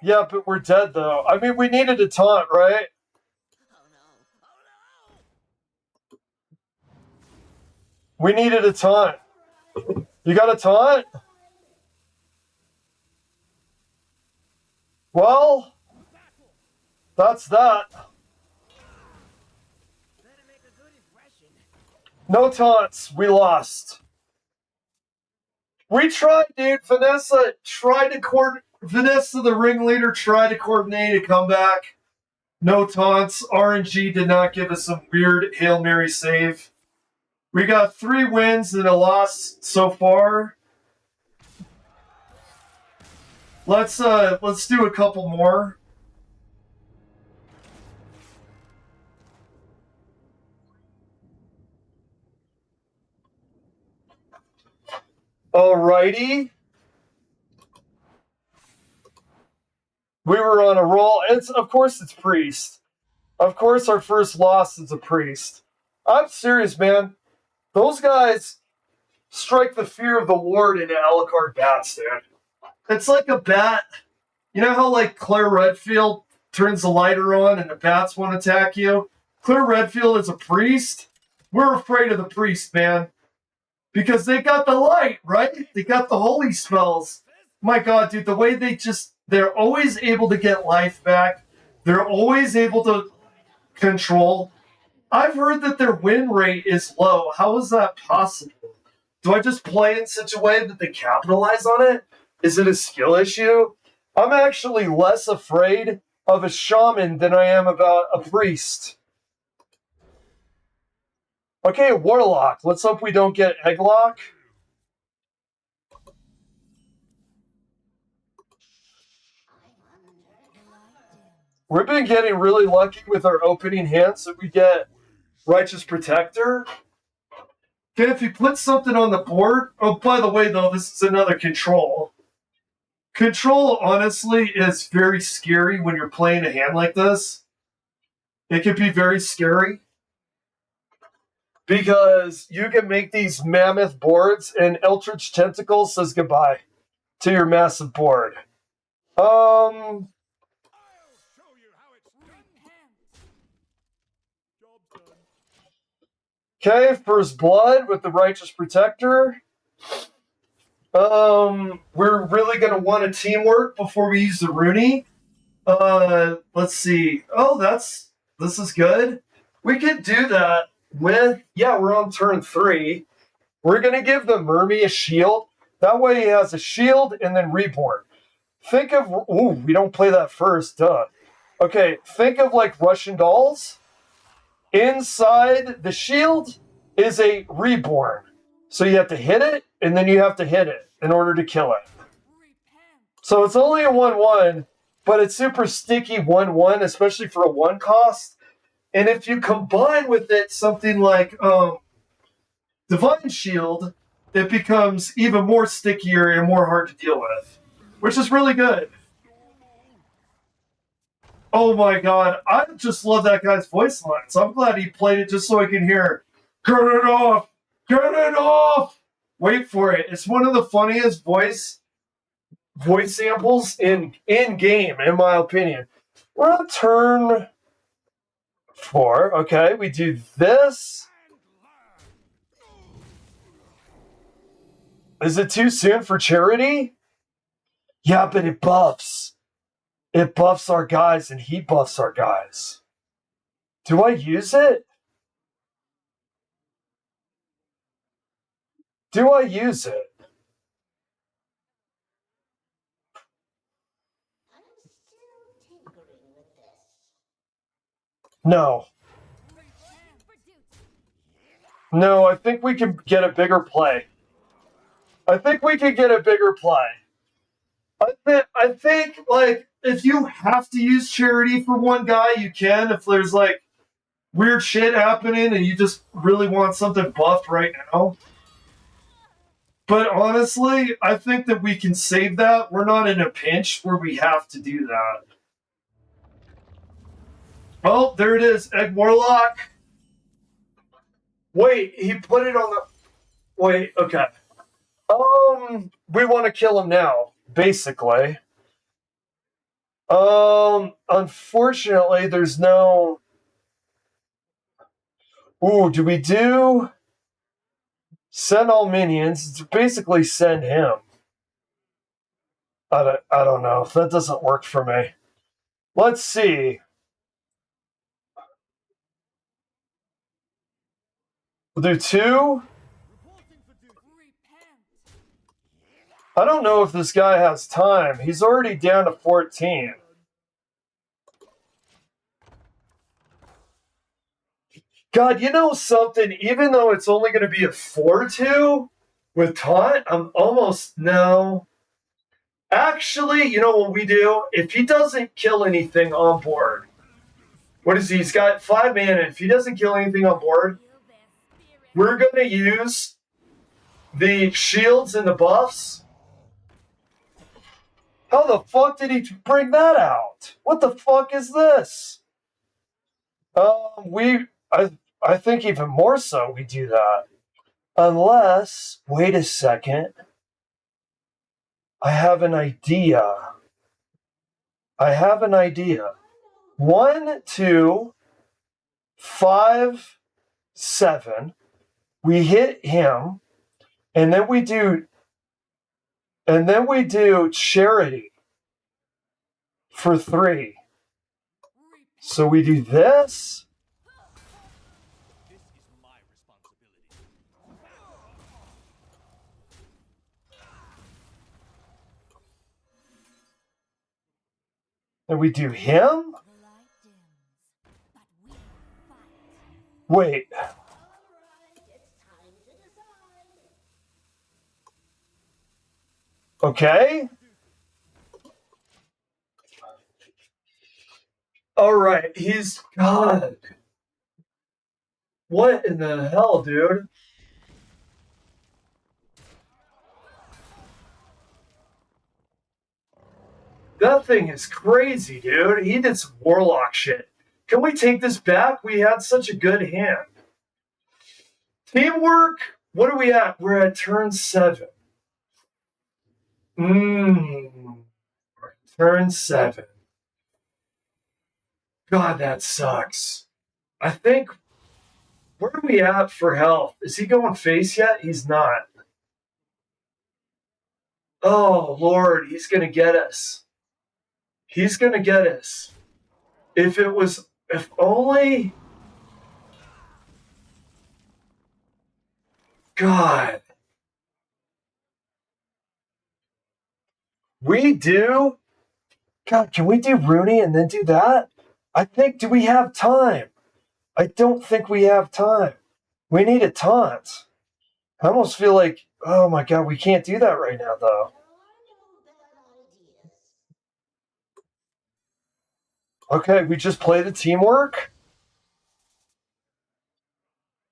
Yeah, but we're dead, though. I mean, we needed a taunt, right? We needed a taunt. You got a taunt? Well, that's that. No taunts. We lost. We tried, dude. Vanessa tried to coordinate. Vanessa, the ringleader, tried to coordinate a comeback. No taunts. RNG did not give us a weird Hail Mary save. We got 3 wins and a loss so far. Let's do a couple more. Alrighty. We were on a roll. Of course it's Priest. Of course our first loss is a Priest. I'm serious, man. Those guys strike the fear of the Lord into Alucard bats, dude. It's like a bat. You know how like Claire Redfield turns the lighter on and the bats won't attack you? Claire Redfield is a priest. We're afraid of the priest, man. Because they got the light, right? They got the holy spells. My god, dude, the way they're always able to get life back. They're always able to control. I've heard that their win rate is low. How is that possible? Do I just play in such a way that they capitalize on it? Is it a skill issue? I'm actually less afraid of a shaman than I am about a priest. Okay, warlock. Let's hope we don't get egglock. We've been getting really lucky with our opening hands that we get Righteous Protector. Okay, if you put something on the board... Oh, by the way, though, this is another control. Control, honestly, is very scary when you're playing a hand like this. It can be very scary. Because you can make these mammoth boards, and Eldritch Tentacle says goodbye to your massive board. Okay, first blood with the righteous protector. We're really gonna want a teamwork before we use the Rooney. Let's see. Oh, this is good. We could do that with we're on turn 3. We're gonna give the Mermy a shield. That way he has a shield and then reborn. Think of we don't play that first, duh. Okay, think of like Russian dolls. Inside the shield is a reborn. So you have to hit it, and then you have to hit it in order to kill it. So it's only a 1/1, but it's super sticky 1/1, especially for a 1 cost. And if you combine with it something like Divine Shield, it becomes even more stickier and more hard to deal with, which is really good. Oh my god, I just love that guy's voice lines. I'm glad he played it just so I can hear, "Turn it off! Turn it off!" Wait for it. It's one of the funniest voice samples in game, in my opinion. We're on turn 4. Okay, we do this. Is it too soon for charity? Yeah, but it buffs. It buffs our guys, and he buffs our guys. Do I use it? Do I use it? No. No, I think we can get a bigger play. I think like if you have to use charity for one guy, you can. If there's like weird shit happening and you just really want something buffed right now. But honestly, I think that we can save that. We're not in a pinch where we have to do that. Oh, there it is, Egg Warlock. Wait, he put it on the. Wait, okay. We want to kill him now, basically. Unfortunately, there's no. Ooh, do we do send all minions? To basically send him. I don't know. That doesn't work for me. Let's see. We'll do 2. I don't know if this guy has time. He's already down to 14. God, you know something? Even though it's only going to be a 4/2 with taunt, I'm almost no. Actually, you know what we do? If he doesn't kill anything on board, what is he? He's got 5 mana. If he doesn't kill anything on board, we're going to use the shields and the buffs. How the fuck did he bring that out? What the fuck is this? I think even more so we do that. Unless, wait a second. I have an idea. 1, 2, 5, 7. We hit him, and then we do charity for 3. So we do this. And we do him. Wait. Okay. All right. He's God. What in the hell, dude? That thing is crazy, dude. He did some warlock shit. Can we take this back? We had such a good hand. Teamwork? What are we at? We're at turn 7. Turn 7. God, that sucks. I think Where are we at for health? Is he going face yet? He's not. Oh, Lord, he's going to get us. He's going to get us. If only... God. We do? God, can we do Rooney and then do that? Do we have time? I don't think we have time. We need a taunt. I almost feel like, oh my God, we can't do that right now, though. Okay, we just play the teamwork?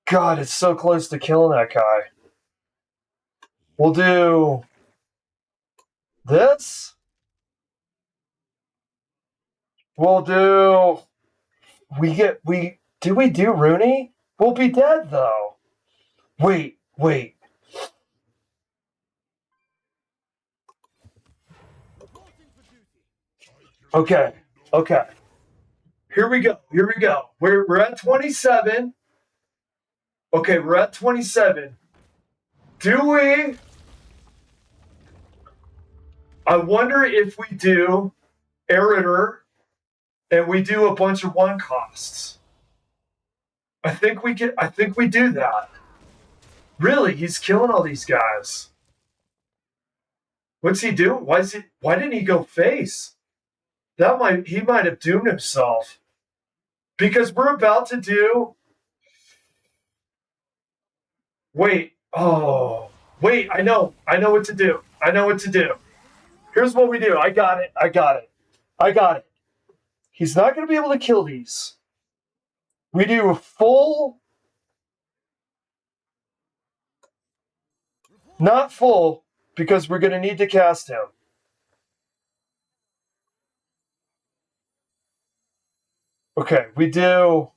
God, it's so close to killing that guy. We'll do this. We'll do... Do we do Rooney? We'll be dead, though. Wait. Okay. Here we go. We're at 27. Okay, we're at 27. Do we... I wonder if we do Eritor and we do a bunch of one costs. I think we do that. Really, he's killing all these guys. What's he doing? Why didn't he go face? He might have doomed himself. Because we're about to do... Wait, I know what to do. Here's what we do. I got it. He's not going to be able to kill these. We do a full... Not full, because we're going to need to cast him. Okay, we do...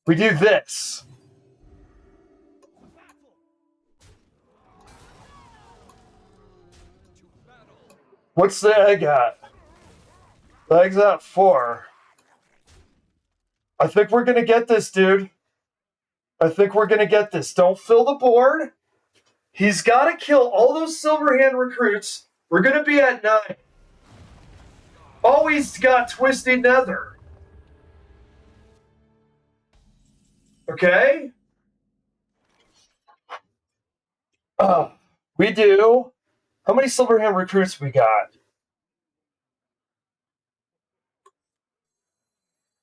We do this. What's the egg at? The egg's at 4. I think we're going to get this, dude. Don't fill the board. He's got to kill all those Silverhand recruits. We're going to be at 9. Oh, he's got Twisted Nether. Okay. We do. How many Silverhand recruits we got?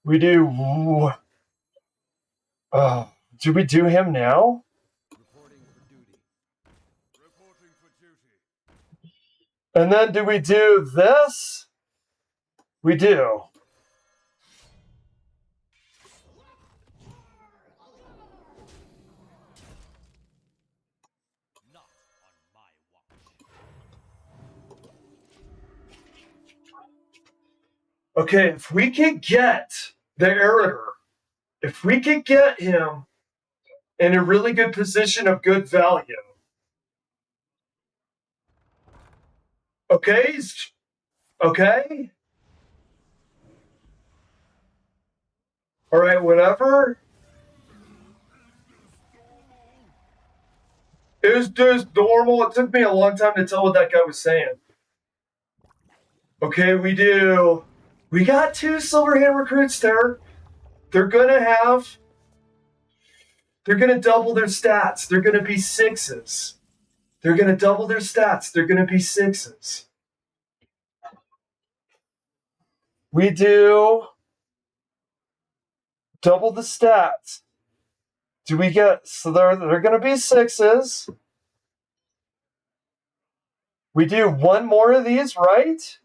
We do. Do we do him now? And then do we do this? We do. Okay, if we can get the Eritor, if we can get him in a really good position of good value. Okay? Okay? Alright, whatever. It was just normal. It took me a long time to tell what that guy was saying. Okay, we got 2 Silverhand recruits there. They're gonna double their stats. They're gonna be 6s. They're gonna double their stats. They're gonna be 6s. We do double the stats. Do we get... So they're gonna be 6s. We do 1 more of these, right?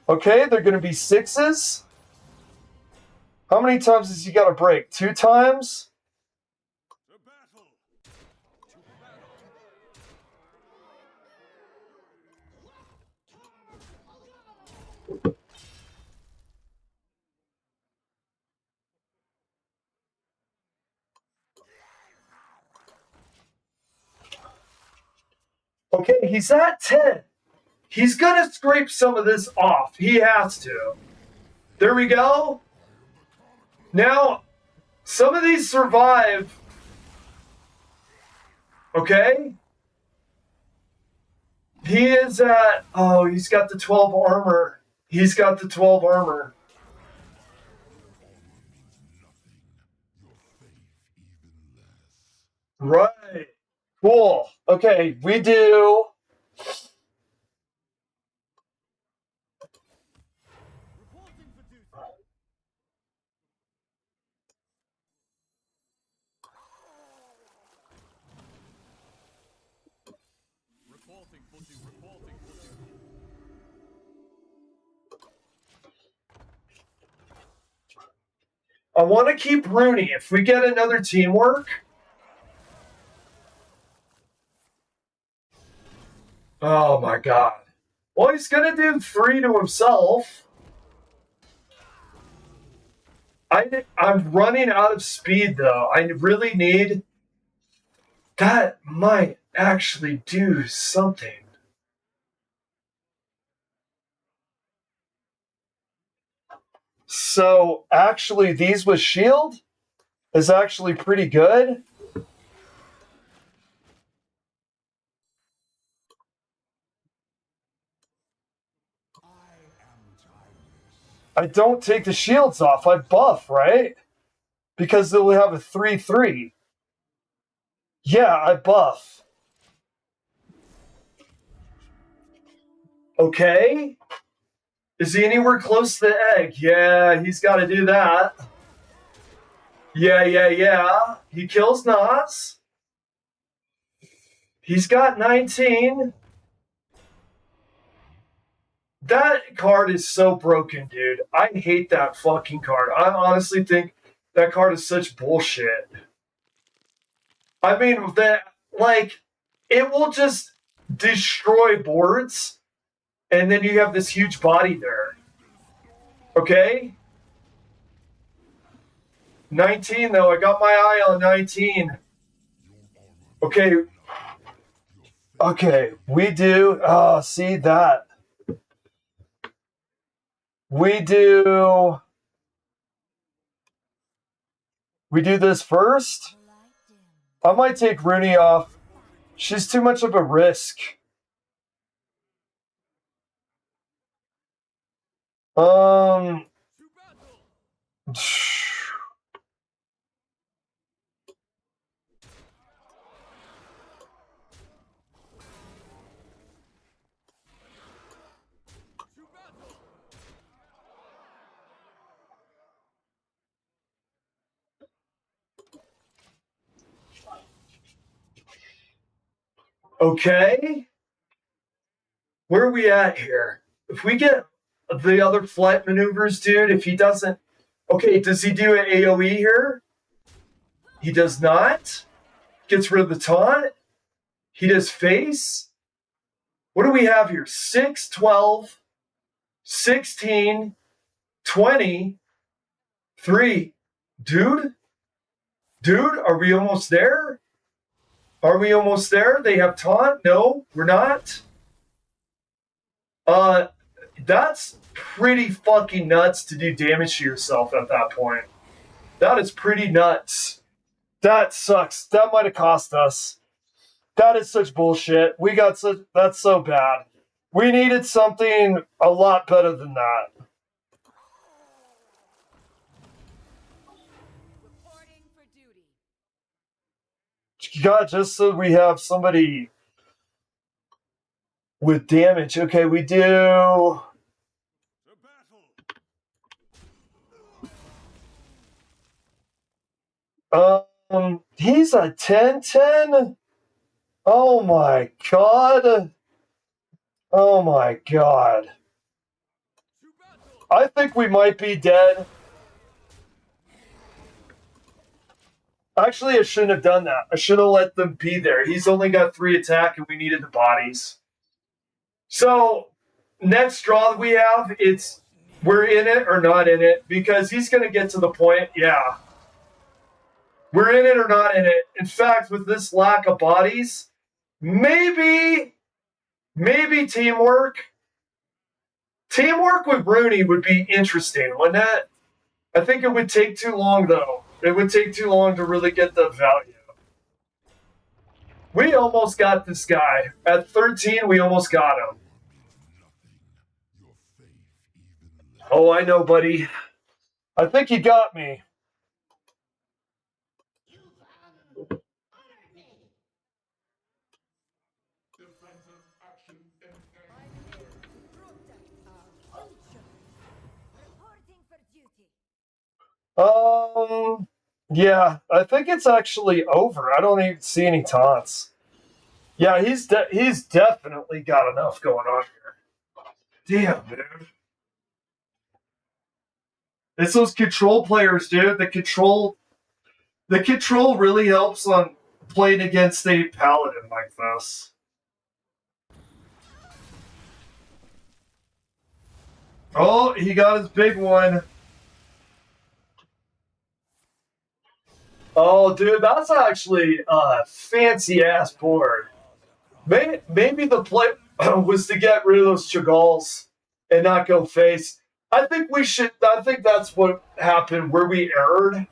Okay, they're going to be 6s. How many times has he got to break? 2 times? Okay, he's at 10. He's gonna scrape some of this off. He has to. There we go. Now, some of these survive. Okay? He is at... Oh, he's got the 12 armor. He's got the 12 armor. Right. Cool. Okay, we do... I want to keep Rooney. If we get another teamwork... Oh my god. Well, he's gonna do 3 to himself. I'm running out of speed, though. I really need... That might actually do something. So, actually, these with shield is actually pretty good. I don't take the shields off. I buff, right? Because they'll have a 3-3. Yeah, I buff. Okay. Is he anywhere close to the egg? Yeah, he's got to do that. Yeah. He kills Nas. He's got 19. That card is so broken, dude. I hate that fucking card. I honestly think that card is such bullshit. I mean, it will just destroy boards, and then you have this huge body there. Okay? 19, though. I got my eye on 19. Okay, we do... Oh, see that. We do this first? I might take Rooney off. She's too much of a risk. Okay. Where are we at here? If we get the other flight maneuvers, dude, if he doesn't... Okay, does he do an AoE here? He does not. Gets rid of the taunt. He does face. What do we have here? 6, 12, 16, 20, 3. Dude, are we almost there? Are we almost there? They have taunt? No, we're not. That's pretty fucking nuts to do damage to yourself at that point. That is pretty nuts. That sucks. That might have cost us. That is such bullshit. That's so bad. We needed something a lot better than that. God, just so we have somebody with damage. Okay, we do... He's a 10-10? Oh my god. Oh my god. I think we might be dead. Actually, I shouldn't have done that. I should have let them be there. He's only got 3 attack and we needed the bodies. So, next draw that we have, it's we're in it or not in it, because he's going to get to the point, yeah. We're in it or not in it. In fact, with this lack of bodies, maybe Maybe teamwork. Teamwork with Rooney would be interesting, wouldn't it? I think it would take too long, though. It would take too long to really get the value. We almost got this guy. At 13, we almost got him. Oh, I know, buddy. I think you got me. Yeah, I think it's actually over. I don't even see any taunts. Yeah, he's definitely got enough going on here. Damn, dude. It's those control players, dude. The control really helps on playing against a paladin like this. Oh, he got his big one. Oh, dude, that's actually a fancy ass board. Maybe the play was to get rid of those Chagals and not go face. I think we should. I think that's what happened where we erred.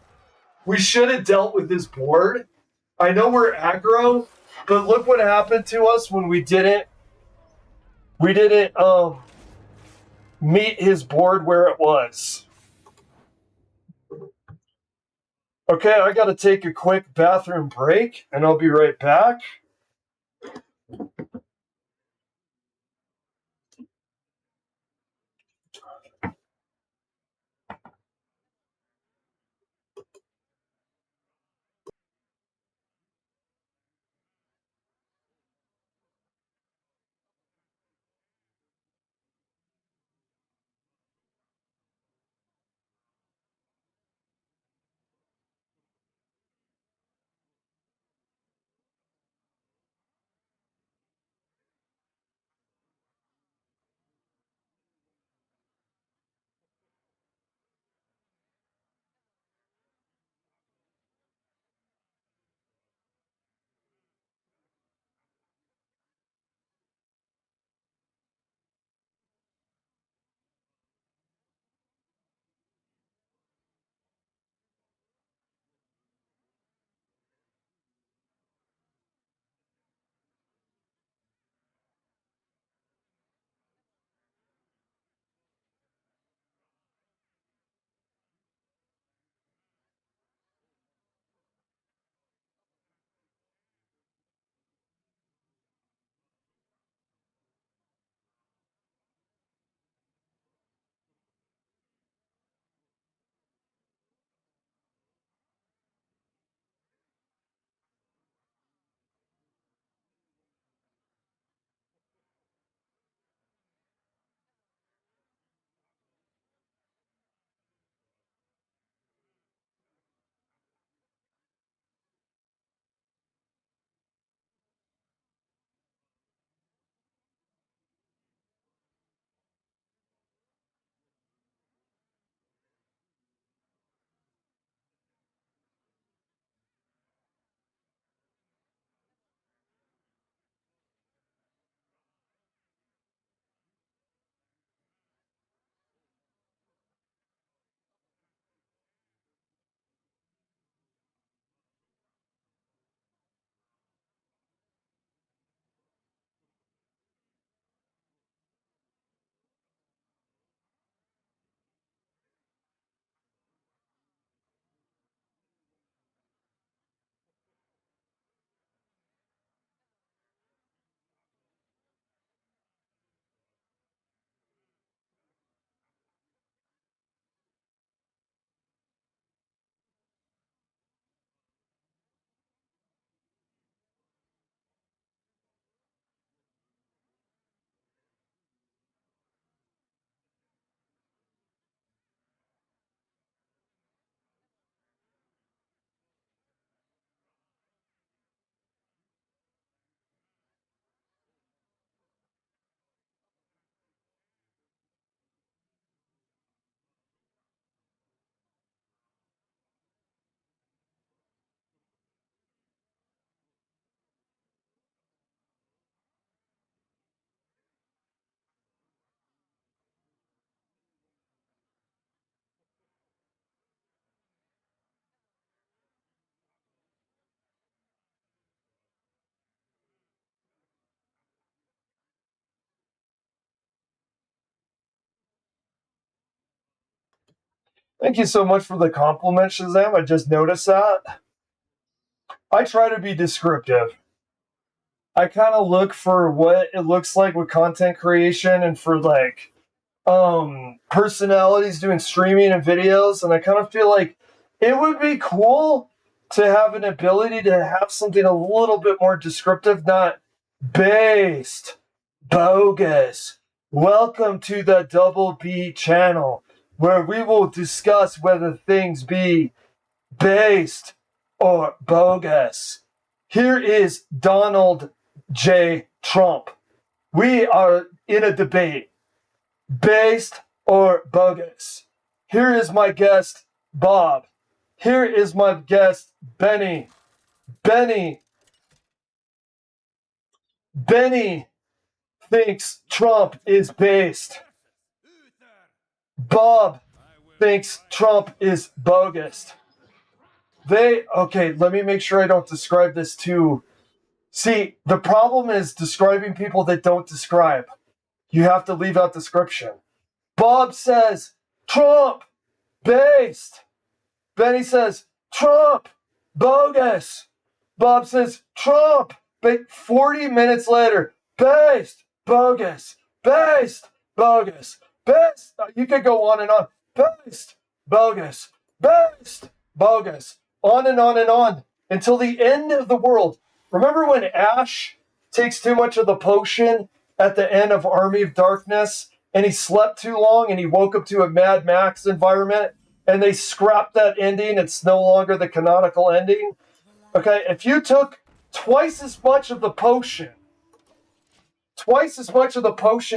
We should have dealt with this board. I know we're aggro, but look what happened to us when we didn't. We didn't meet his board where it was. Okay, I got to take a quick bathroom break, and I'll be right back. Thank you so much for the compliment, Shazam. I just noticed that. I try to be descriptive. I kind of look for what it looks like with content creation and for like personalities doing streaming and videos, and I kind of feel like it would be cool to have an ability to have something a little bit more descriptive, not based, bogus. Welcome to the Double B channel, where we will discuss whether things be based or bogus. Here is Donald J. Trump. We are in a debate. Based or bogus? Here is my guest, Bob. Here is my guest, Benny. Benny thinks Trump is based. Bob thinks Trump is bogus. Okay, let me make sure I don't describe this too. See, the problem is describing people that don't describe. You have to leave out description. Bob says, Trump, based. Benny says, Trump, bogus. Bob says, Trump. But 40 minutes later, based, bogus, based, bogus, based. You could go on and on. Based, bogus, based, bogus. On and on and on until the end of the world. Remember when Ash takes too much of the potion at the end of Army of Darkness and he slept too long and he woke up to a Mad Max environment and they scrapped that ending? It's no longer the canonical ending. Okay, if you took twice as much of the potion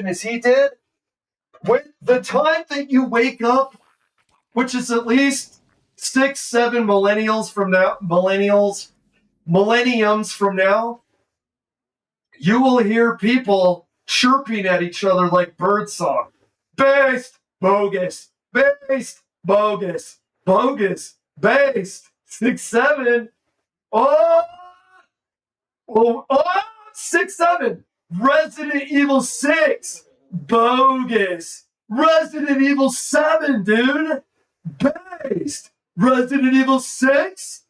as he did, with the time that you wake up, which is at least 6-7 millenniums from now, you will hear people chirping at each other like birdsong. Based, bogus, based, bogus, bogus, based, 6-7. Oh, 6-7. Resident Evil 6, bogus. Resident Evil 7, dude, based. Resident Evil 6,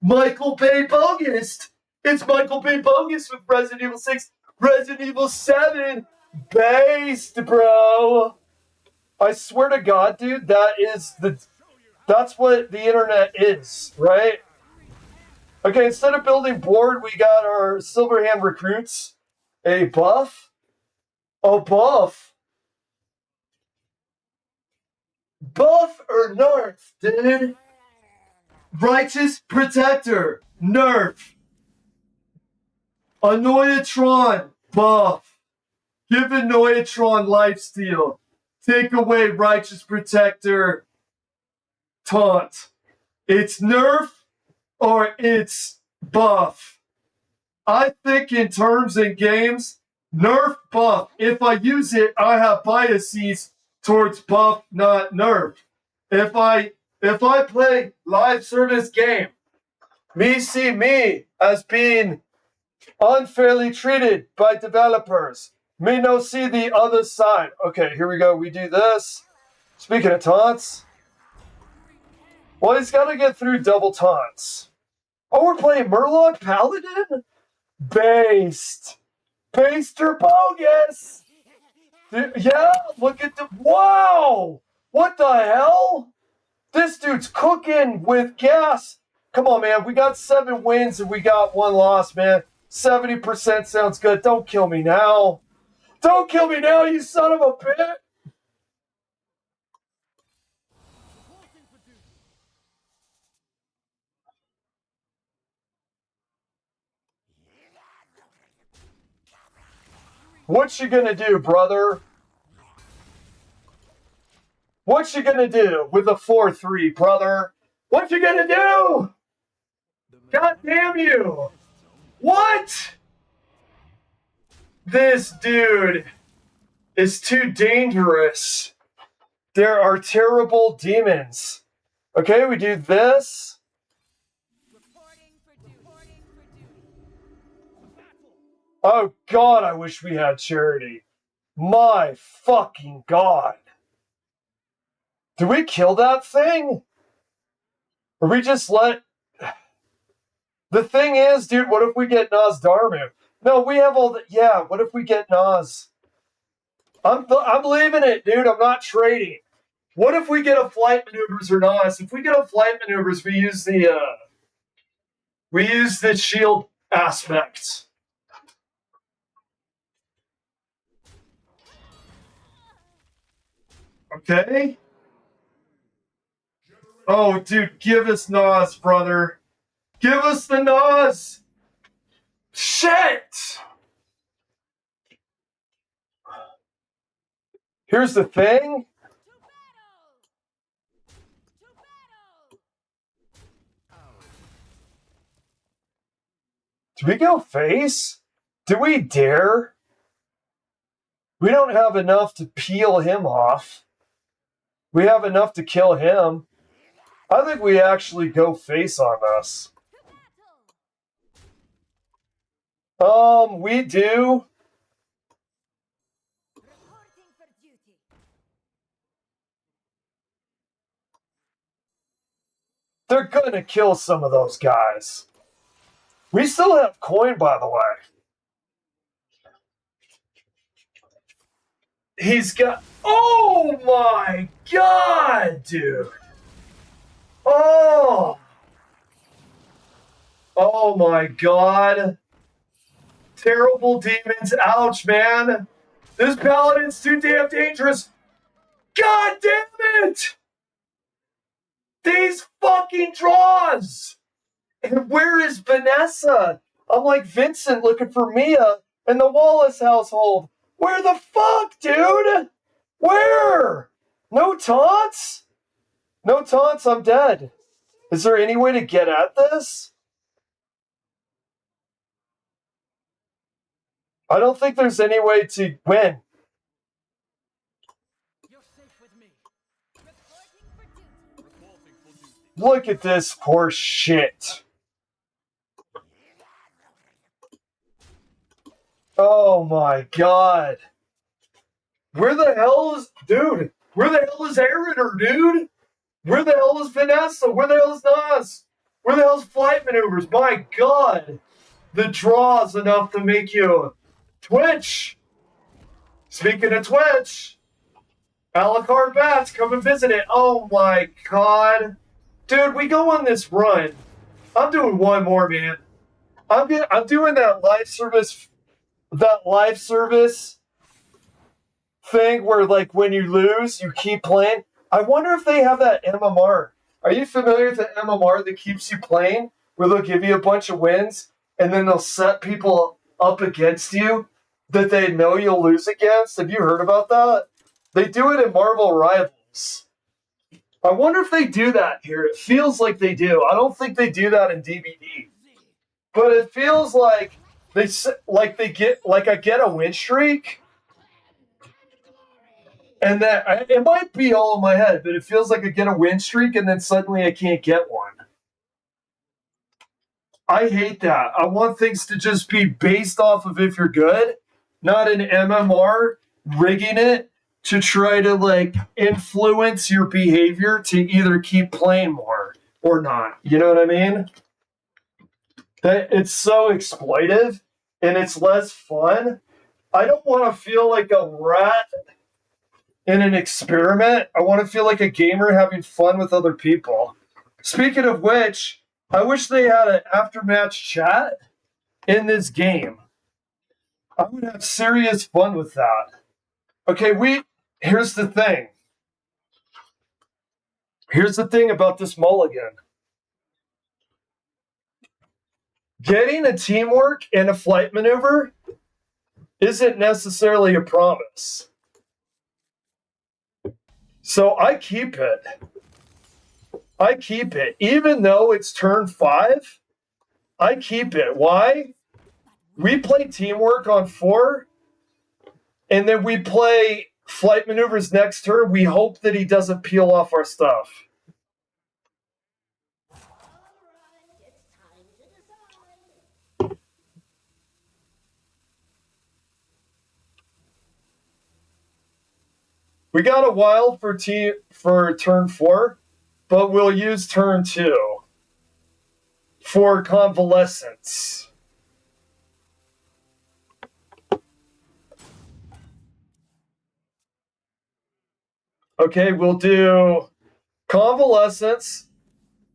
Michael Bay bogus. It's Michael Bay bogus with Resident Evil 6. Resident Evil 7, based, bro. I swear to God, dude, that's what the internet is, right? Okay, instead of building board, we got our Silverhand recruits. A buff? A buff? Buff or nerf, dude? Righteous Protector, nerf. Annoyatron, buff. Give Annoyatron lifesteal. Take away Righteous Protector, taunt. It's nerf or it's buff. I think in terms in games, nerf, buff. If I use it, I have biases towards buff, not nerf. If I play live service game, me see me as being unfairly treated by developers. Me no see the other side. Okay, here we go. We do this. Speaking of taunts. Well, he's got to get through double taunts. Oh, we're playing Murloc Paladin? Based. Based or bogus? Yeah, look at the... Wow! What the hell? This dude's cooking with gas. Come on, man. We got 7 wins and we got 1 loss, man. 70% sounds good. Don't kill me now. Don't kill me now, you son of a bitch! What you gonna do, brother? What you gonna do with a 4-3, brother? What you gonna do? God damn you! What? This dude is too dangerous. There are terrible demons. Okay, we do this. Oh God, I wish we had charity. My fucking God. Do we kill that thing? Or we just let... The thing is, dude, what if we get Nas Darmu? No, we have all the... Yeah, what if we get Nas? I'm leaving it, dude. I'm not trading. What if we get a flight maneuvers or Nas? If we get a flight maneuvers, we use the shield aspect. Okay? Oh, dude, give us Nas, brother. Give us the Nas! Shit! Here's the thing. Do we go face? Do we dare? We don't have enough to peel him off. We have enough to kill him. I think we actually go face on this. We do. They're gonna kill some of those guys. We still have coin, by the way. He's got... Oh my god, dude! Oh! Oh my god. Terrible demons. Ouch, man. This paladin's too damn dangerous. God damn it! These fucking draws! And where is Vanessa? I'm like Vincent looking for Mia in the Wallace household. Where the fuck, dude? Where? No taunts? No taunts, I'm dead. Is there any way to get at this? I don't think there's any way to win. Look at this horse shit. Oh my god. Where the hell is... Dude, where the hell is Eritor, dude? Where the hell is Vanessa? Where the hell is Nas? Where the hell is flight maneuvers? My god. The draw's enough to make you twitch. Speaking of Twitch, a la carte bats, come and visit it. Oh my god. Dude, we go on this run. I'm doing one more, man. I'm doing that live service thing where, like, when you lose, you keep playing. I wonder if they have that MMR. Are you familiar with the MMR that keeps you playing, where they'll give you a bunch of wins, and then they'll set people up against you that they know you'll lose against? Have you heard about that? They do it in Marvel Rivals. I wonder if they do that here. It feels like they do. I don't think they do that in DBD. But it feels like I get a win streak, and that it might be all in my head, but it feels like I get a win streak, and then suddenly I can't get one. I hate that. I want things to just be based off of if you're good, not an MMR rigging it to try to, like, influence your behavior to either keep playing more or not. You know what I mean? That it's so exploitive and it's less fun. I don't want to feel like a rat in an experiment. I want to feel like a gamer having fun with other people. Speaking of which, I wish they had an after-match chat in this game. I would have serious fun with that. Okay, here's the thing. Here's the thing about this mulligan. Getting a teamwork and a flight maneuver isn't necessarily a promise. So I keep it. I keep it. Even though it's turn 5, I keep it. Why? We play teamwork on 4, and then we play flight maneuvers next turn. We hope that he doesn't peel off our stuff. We got a wild for turn 4, but we'll use turn 2 for convalescence. Okay, we'll do convalescence.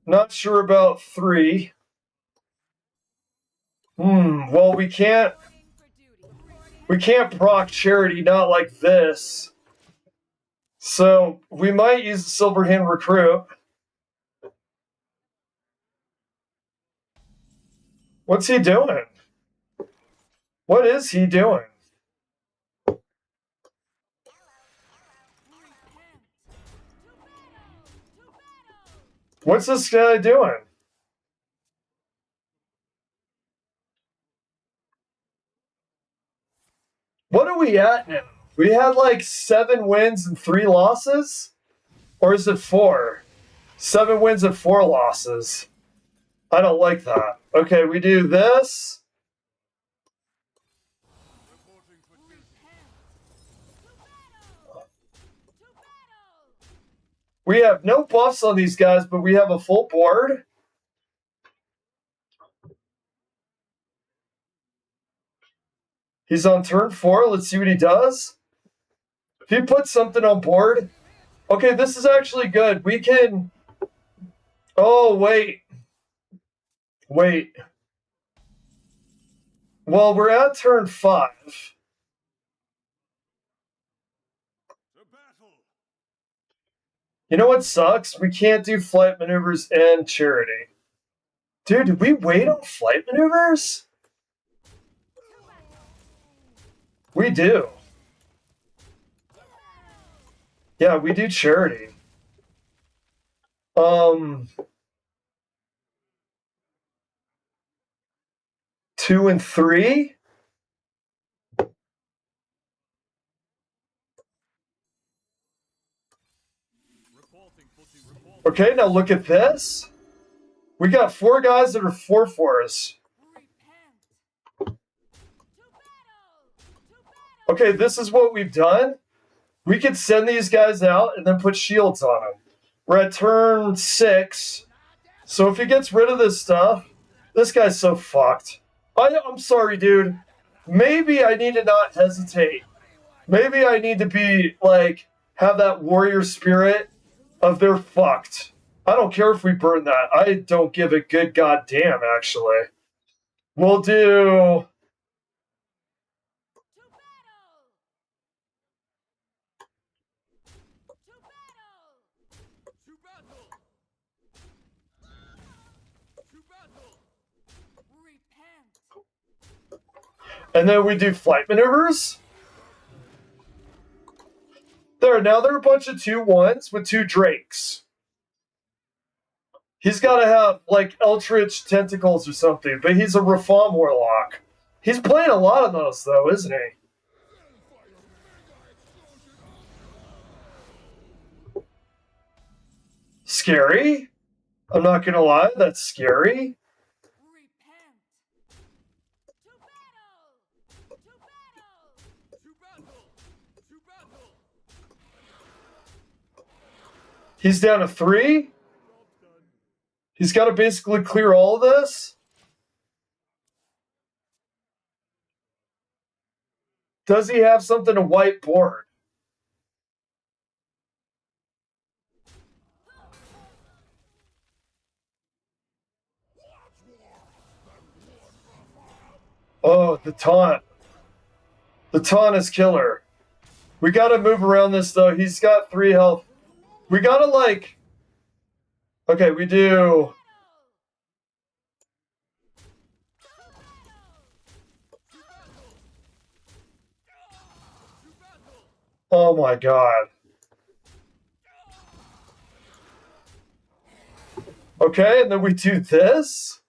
Not sure about 3. Well, we can't proc charity, not like this. So we might use the Silver Hand Recruit. What's he doing? What is he doing? What's this guy doing? What are we at now? We had like 7 wins and 3 losses? Or is it 4? 7 wins and 4 losses. I don't like that. Okay, we do this. We have no buffs on these guys, but we have a full board. He's on turn 4. Let's see what he does. If he puts something on board. Okay, this is actually good. We can... Oh, wait. Wait. Well, we're at turn 5. You know what sucks? We can't do flight maneuvers and charity. Dude, did we wait on flight maneuvers? We do. Yeah, we do charity. 2 and 3? Okay, now look at this. We got 4 guys that are 4/4s. Okay, this is what we've done. We could send these guys out and then put shields on them. We're at turn 6. So if he gets rid of this stuff, this guy's so fucked. I'm sorry, dude. Maybe I need to not hesitate. Maybe I need to be, like, have that warrior spirit of they're fucked. I don't care if we burn that. I don't give a good goddamn, actually. We'll do... And then we do flight maneuvers. Now there are a bunch of 2/1s with 2 drakes. He's got to have, like, Eldritch Tentacles or something, but he's a Reform Warlock. He's playing a lot of those, though, isn't he? Scary? I'm not gonna lie, that's scary. He's down to 3. He's got to basically clear all of this. Does he have something to wipe board? Oh, the taunt. The taunt is killer. We gotta move around this, though. He's got 3 health. We gotta, like... Okay, we do... Oh my god. Okay, and then we do this?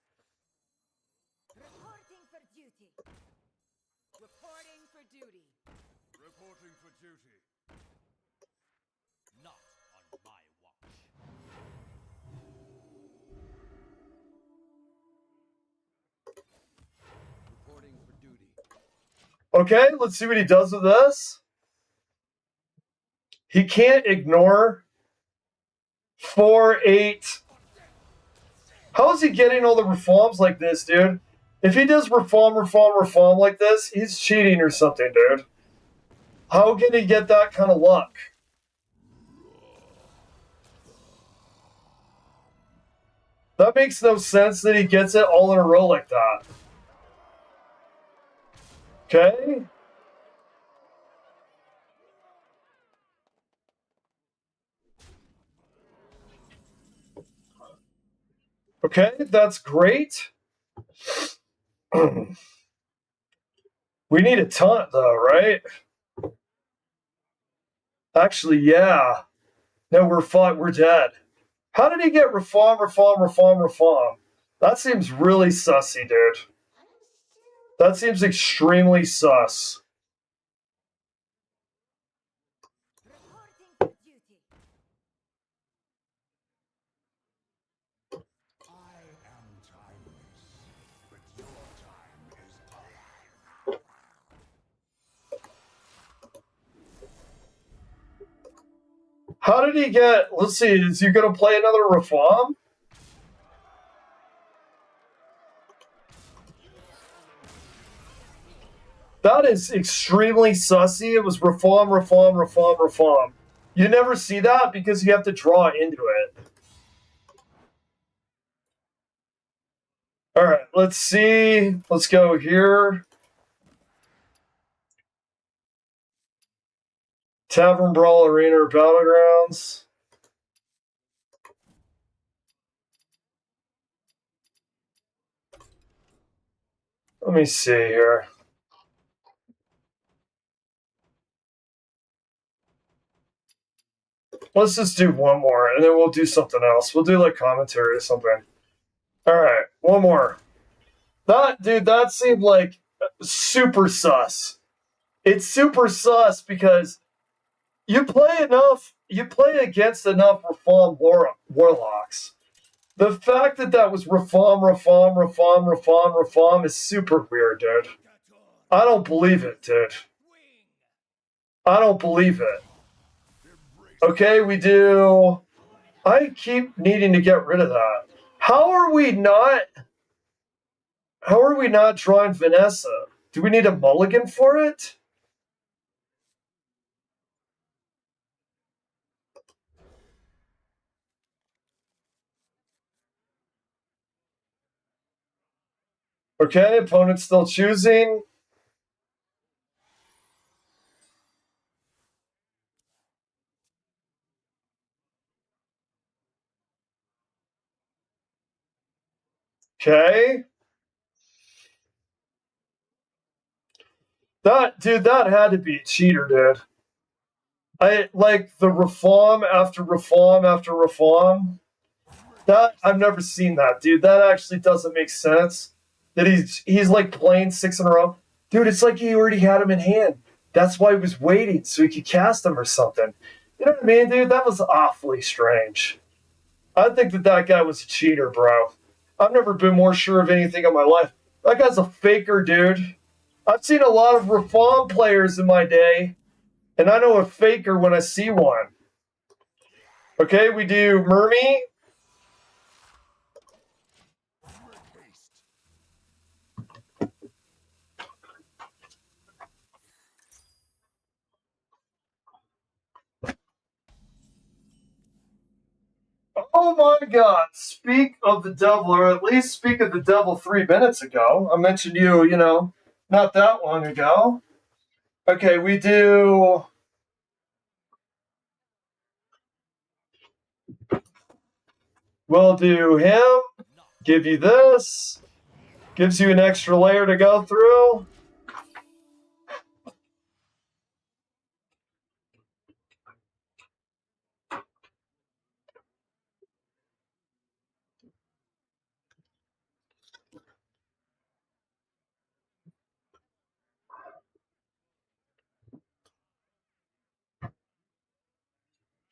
Reporting for duty. Reporting for duty. Reporting for duty. Not on my watch. Reporting for duty. Okay, let's see what he does with this. He can't ignore 4, 8. How is he getting all the reforms like this, dude? If he does reform like this, he's cheating or something, dude. How can he get that kind of luck? That makes no sense that he gets it all in a row like that. Okay? Okay, that's great. We need a taunt, though, right? Actually, yeah. No, we're dead. How did he get reform? That seems really sussy, dude. That seems extremely sus. How did he get... Let's see, is he going to play another reform? That is extremely sussy. It was reform. You never see that because you have to draw into it. All right, let's see. Let's go here. Tavern Brawl Arena or Battlegrounds. Let me see here. Let's just do one more, and then we'll do something else. We'll do like commentary or something. All right, one more. That seemed like super sus. It's super sus because you play against enough reform warlocks. The fact that was reform is super weird, dude. I don't believe it, dude. I don't believe it. Okay, we do. I keep needing to get rid of that. How are we not drawing Vanessa? Do we need a mulligan for it? Okay, opponent's still choosing. Okay. That had to be a cheater, dude. I like the reform after reform after reform. That I've never seen that, dude. That actually doesn't make sense. That he's like playing 6 in a row. Dude, it's like he already had him in hand. That's why he was waiting so he could cast him or something. You know what I mean, dude? That was awfully strange. I think that guy was a cheater, bro. I've never been more sure of anything in my life. That guy's a faker, dude. I've seen a lot of reform players in my day, and I know a faker when I see one. Okay, we do Mermy. Oh my god, speak of the devil, or at least speak of the devil 3 minutes ago. I mentioned you know, not that long ago. Okay, we do... We'll do him, give you this, gives you an extra layer to go through.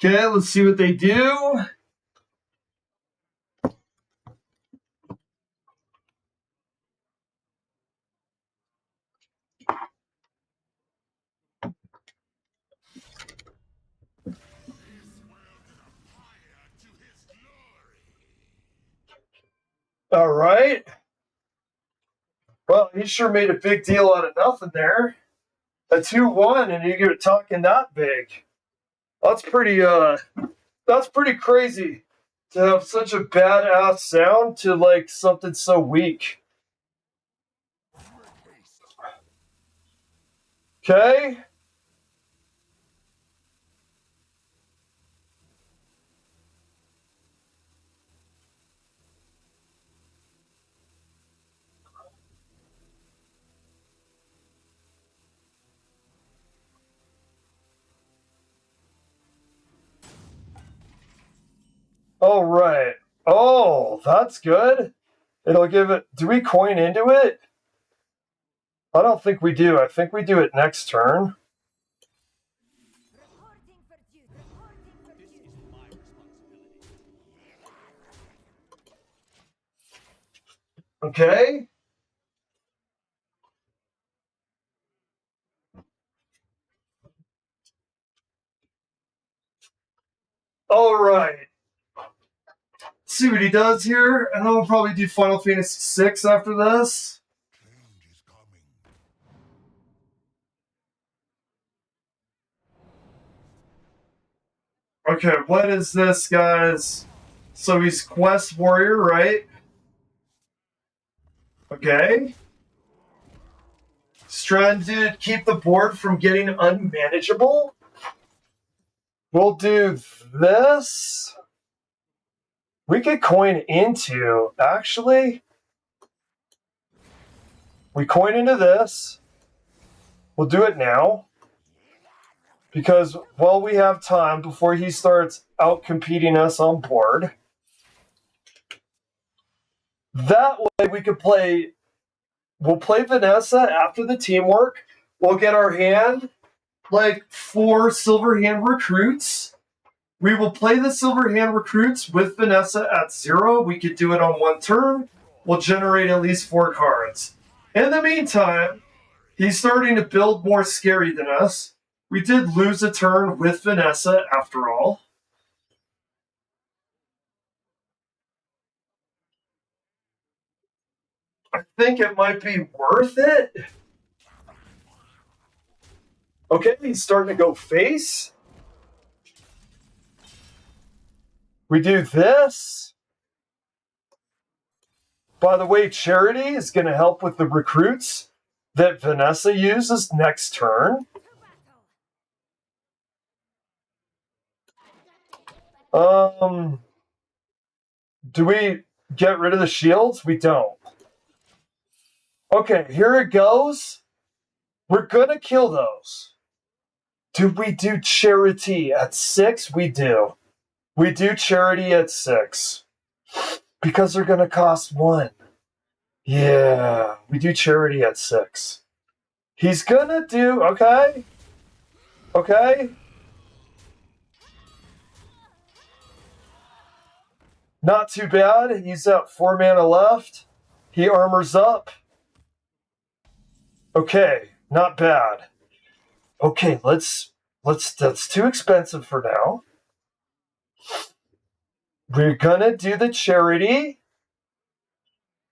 Okay, let's see what they do. All right. Well, he sure made a big deal out of nothing there. A 2-1, and you get talking that big. That's pretty crazy to have such a badass sound to like something so weak. Okay. All right. Oh, that's good. It'll give it. Do we coin into it? I don't think we do. I think we do it next turn. Okay. All right. See what he does here, and then we'll probably do Final Fantasy VI after this. Okay, what is this, guys? So he's Quest Warrior, right? Okay. He's trying to keep the board from getting unmanageable. We'll do this. We could coin into, actually. We coin into this. We'll do it now. Because while we have time before he starts out competing us on board, that way we could play. We'll play Vanessa after the teamwork. We'll get our hand like 4 silver hand recruits. We will play the silver hand recruits with Vanessa at 0. We could do it on 1 turn. We'll generate at least 4 cards. In the meantime, he's starting to build more scary than us. We did lose a turn with Vanessa after all. I think it might be worth it. Okay, he's starting to go face. We do this. By the way, Charity is going to help with the recruits that Vanessa uses next turn. Do we get rid of the shields? We don't. Okay, here it goes. We're going to kill those. Do we do Charity at 6? We do. We do Charity at 6. Because they're going to cost 1. Yeah, we do Charity at 6. He's going to do... Okay. Okay. Not too bad. He's at 4 mana left. He armors up. Okay, not bad. Okay, let's that's too expensive for now. We're gonna do the charity.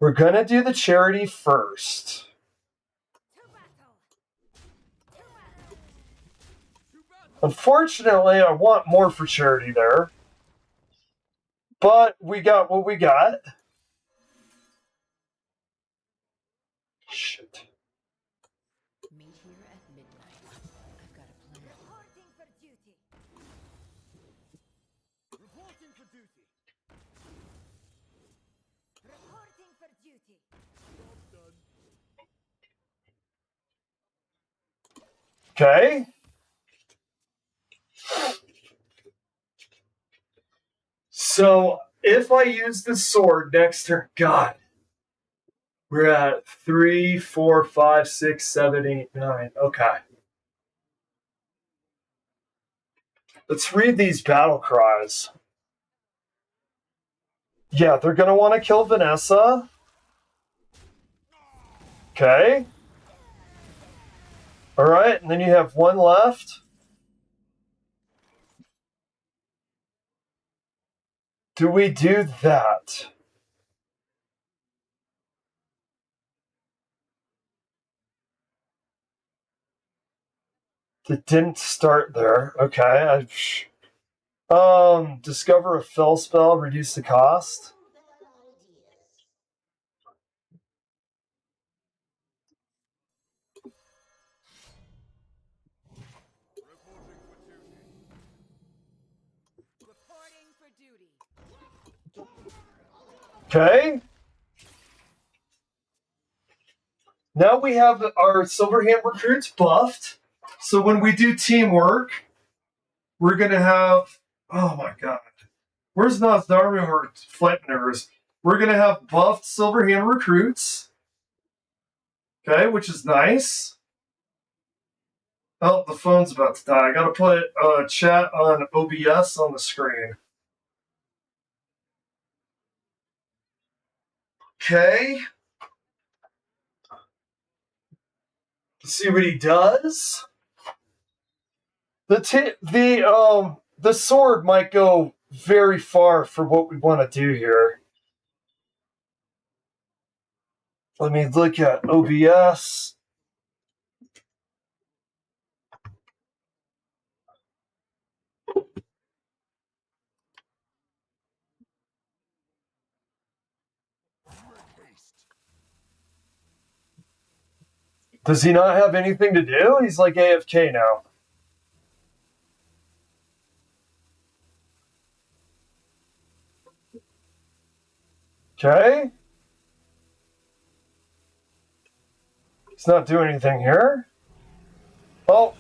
We're gonna do the charity first. Unfortunately, I want more for charity there. But we got what we got. Shit. Meet here at midnight. I've got a plan. Reporting for duty. Reporting for duty. Reporting for duty. Okay. So if I use the sword next turn, God, we're at 3, 4, 5, 6, 7, 8, 9. Okay. Let's read these battle cries. Yeah, they're going to want to kill Vanessa. Okay. All right, and then you have 1 left. Do we do that? It didn't start there. Okay. Discover a fill spell, reduce the cost. Reporting for duty. Okay. Now we have our Silverhand recruits buffed. So when we do teamwork, we're going to have. Oh my god. Where's Nazdaru or flight maneuvers? We're going to have buffed Silverhand recruits. Okay, which is nice. Oh, the phone's about to die. I got to put chat on OBS on the screen. Okay. Let's see what he does. The sword might go very far for what we want to do here. Let me look at OBS. Does he not have anything to do? He's like AFK now. Okay. He's not doing anything here. Oh.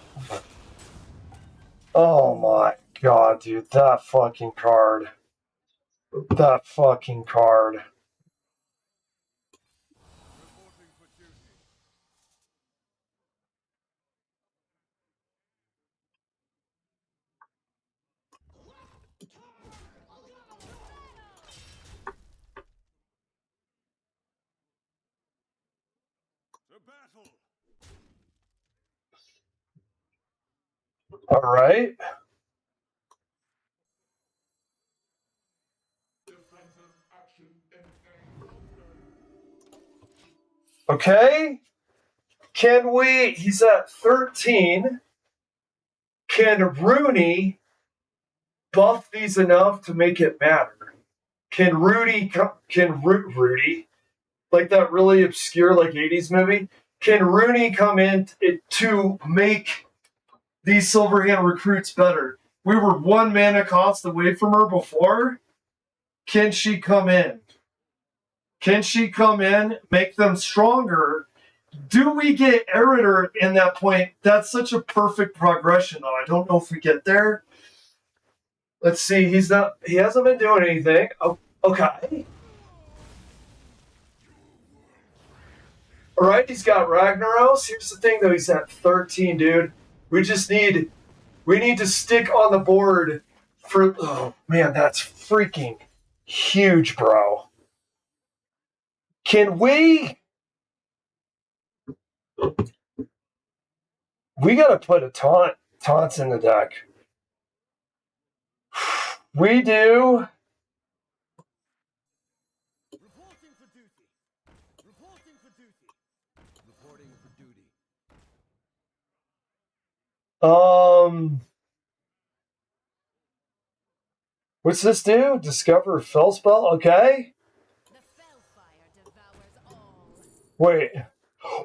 Oh my god, dude. That fucking card. That fucking card. All right. Okay. Can we? He's at 13. Can Rooney buff these enough to make it matter? Can Rudy? Can Rudy? Like that really obscure like 80s movie? Can Rooney come in to make these Silverhand recruits better? We were one mana cost away from her before. Can she come in? Can she come in, make them stronger? Do we get Eritor in that point? That's such a perfect progression, though. I don't know if we get there. Let's see. He hasn't been doing anything. Oh, okay. All right, he's got Ragnaros. Here's the thing, though. He's at 13, dude. We need to stick on the board for. Oh man, that's freaking huge, bro. Can we? We gotta put a taunts in the deck. We do. Reporting for duty. Reporting for duty. Reporting for duty. What's this do? Discover a fell spell? Okay. The Fellfire devours all. Wait.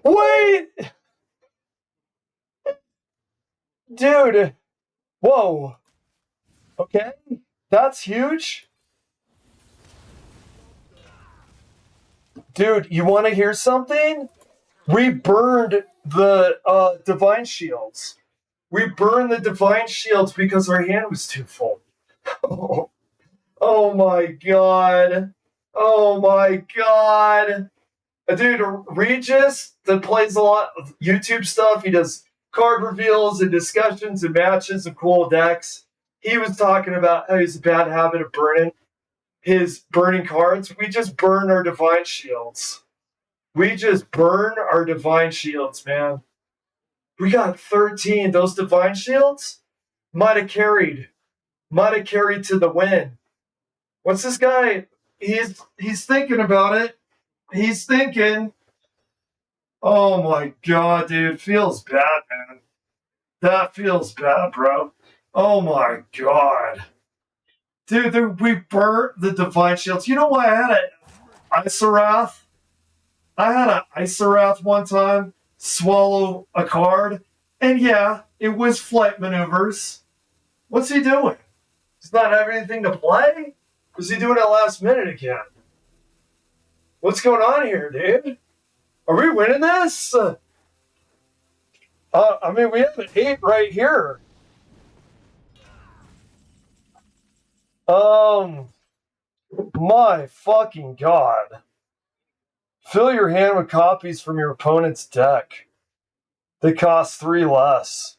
Wait! Dude. Whoa. Okay. That's huge. Dude, you want to hear something? We burned the Divine Shields. We burned the Divine Shields because our hand was too full. Oh my god. Oh my god. Dude, Regis, that plays a lot of YouTube stuff, he does card reveals and discussions and matches of cool decks. He was talking about how he's a bad habit of burning cards. We just burn our Divine Shields. We just burn our Divine Shields, man. We got 13. Those Divine Shields might have carried to the win. What's this guy? He's thinking about it. He's thinking. Oh my god, dude. Feels bad, man. That feels bad, bro. Oh my god. Dude, we burnt the Divine Shields. You know why I had an Isarath? I had an Isarath one time swallow a card, and yeah, it was flight maneuvers. What's he doing? He's not having anything to play? Was he doing it last minute again? What's going on here, dude? Are we winning this? I mean, we have an 8 right here. My fucking god. Fill your hand with copies from your opponent's deck. They cost 3 less.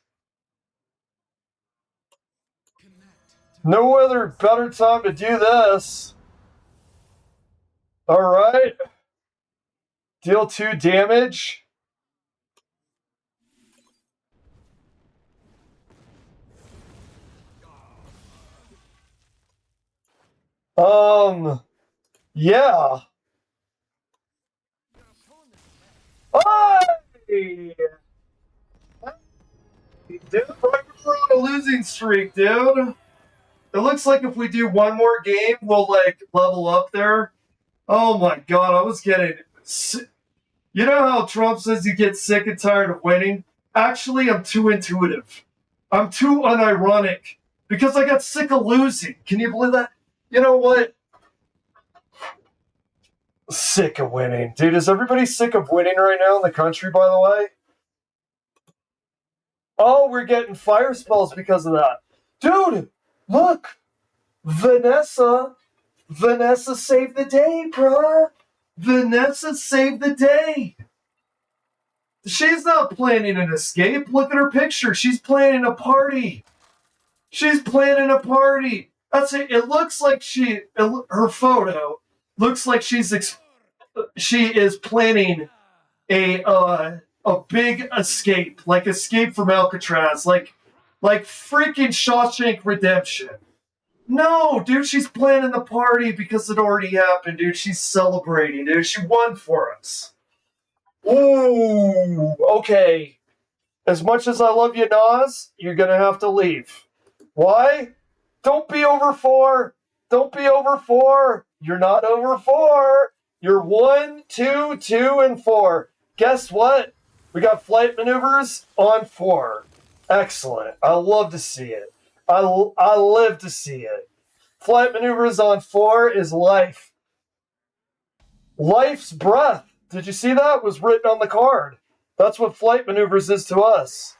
No other better time to do this. Alright. Deal 2 damage. Yeah. Hey! Dude, we're on a losing streak, dude. It looks like if we do one more game, we'll, like, level up there. Oh my god, I was getting... You know how Trump says you get sick and tired of winning? Actually, I'm too intuitive. I'm too unironic. Because I got sick of losing. Can you believe that? You know what? Sick of winning. Dude, is everybody sick of winning right now in the country, by the way? Oh, we're getting fire spells because of that. Dude, look! Vanessa saved the day, bruh! Vanessa saved the day! She's not planning an escape. Look at her picture. She's planning a party. She's planning a party. That's it. It looks like her photo looks like she is planning a big escape, like escape from Alcatraz, like freaking Shawshank Redemption. No, dude, she's planning the party because it already happened, dude. She's celebrating, dude. She won for us. Ooh, okay. As much as I love you, Nas, you're gonna have to leave. Why? Don't be over 4. Don't be over 4. You're not over 4. You're 1, 2, 2, and 4. Guess what? We got flight maneuvers on 4. Excellent. I love to see it. I live to see it. Flight maneuvers on 4 is life. Life's breath. Did you see that? It was written on the card. That's what flight maneuvers is to us.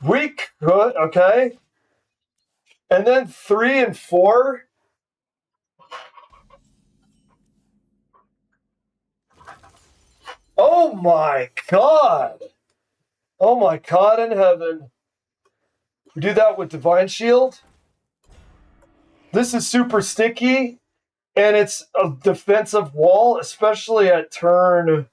We could, okay. And then 3 and 4. Oh my god. Oh my god in heaven. We do that with Divine Shield. This is super sticky, and it's a defensive wall, especially at turn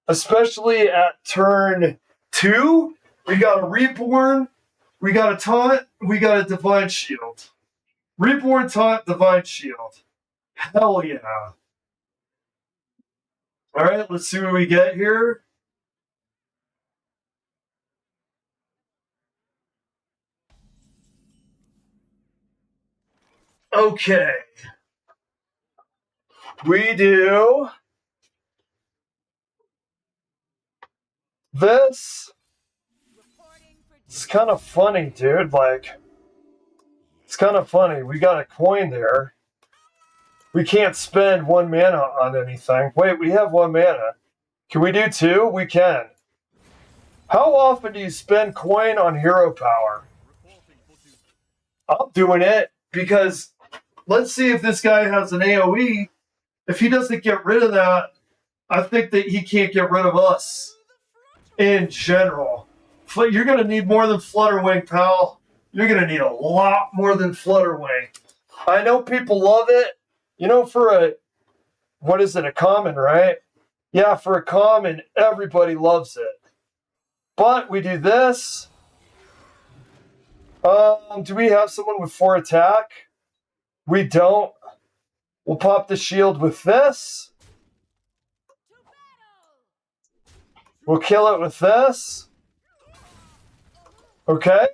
2. We got a Reborn, we got a Taunt, we got a Divine Shield. Reborn, Taunt, Divine Shield. Hell yeah. Alright, let's see what we get here. Okay. We do this. It's kind of funny, dude. Like, it's kind of funny. We got a coin there. We can't spend 1 mana on anything. Wait, we have 1 mana. Can we do 2? We can. How often do you spend coin on hero power? I'm doing it because let's see if this guy has an AoE. If he doesn't get rid of that, I think that he can't get rid of us in general. You're going to need more than Flutterwing, pal. You're going to need a lot more than Flutterwing. I know people love it. You know, for a common, right? Yeah, for a common, everybody loves it. But we do this. Do we have someone with 4 attack? We don't. We'll pop the shield with this. We'll kill it with this. Okay.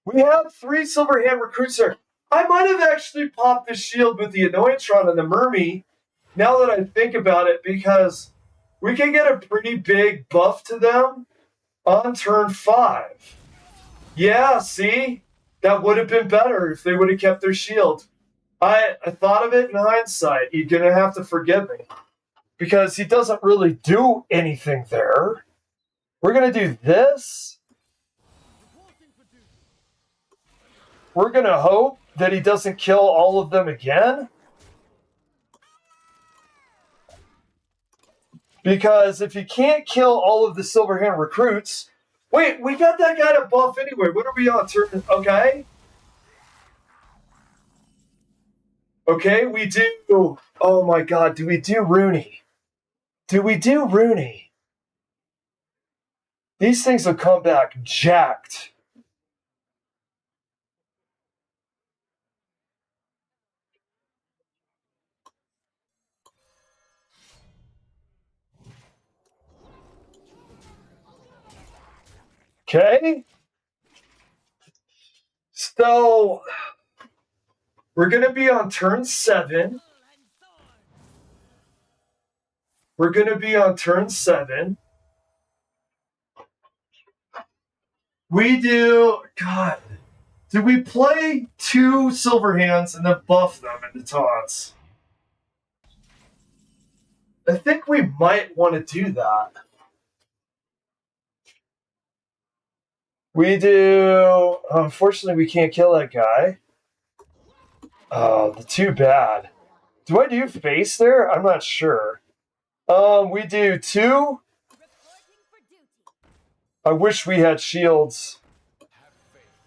We have 3 Silverhand recruits here. I might have actually popped the shield with the Annoyantron and the Mermy, now that I think about it, because we can get a pretty big buff to them on turn 5. Yeah, see? That would have been better if they would have kept their shield. I thought of it in hindsight. You're going to have to forgive me. Because he doesn't really do anything there. We're going to do this. We're going to hope that he doesn't kill all of them again. Because if you can't kill all of the Silverhand recruits... Wait, we got that guy to buff anyway. What are we on? Turn? Okay. Okay, we do... Oh my god, do we do Rooney? Do we do Rooney? These things will come back jacked. Okay. So, we're going to be on turn 7. We're going to be on turn 7. We do... God. Do we play 2 Silverhands and then buff them into taunts? I think we might want to do that. We do... Unfortunately, we can't kill that guy. Oh, the too bad. Do I do face there? I'm not sure. We do 2. I wish we had shields.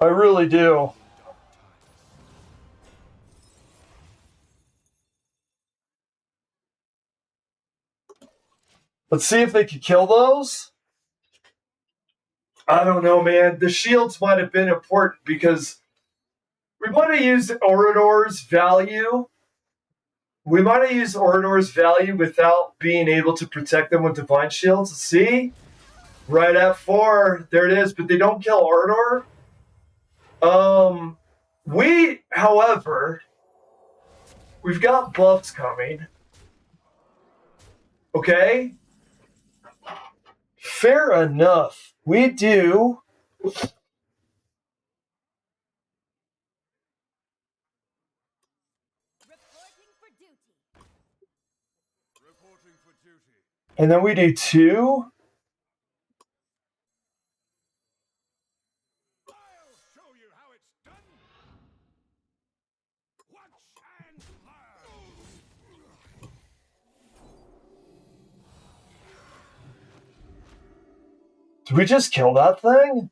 I really do. Let's see if they can kill those. I don't know, man. The shields might have been important because we might have used Orador's value. We might have used Orador's value without being able to protect them with Divine Shields. See? Right at 4. There it is. But they don't kill Orador. However, we've got buffs coming. Okay? Fair enough. We do... And then we do 2. Did we just kill that thing?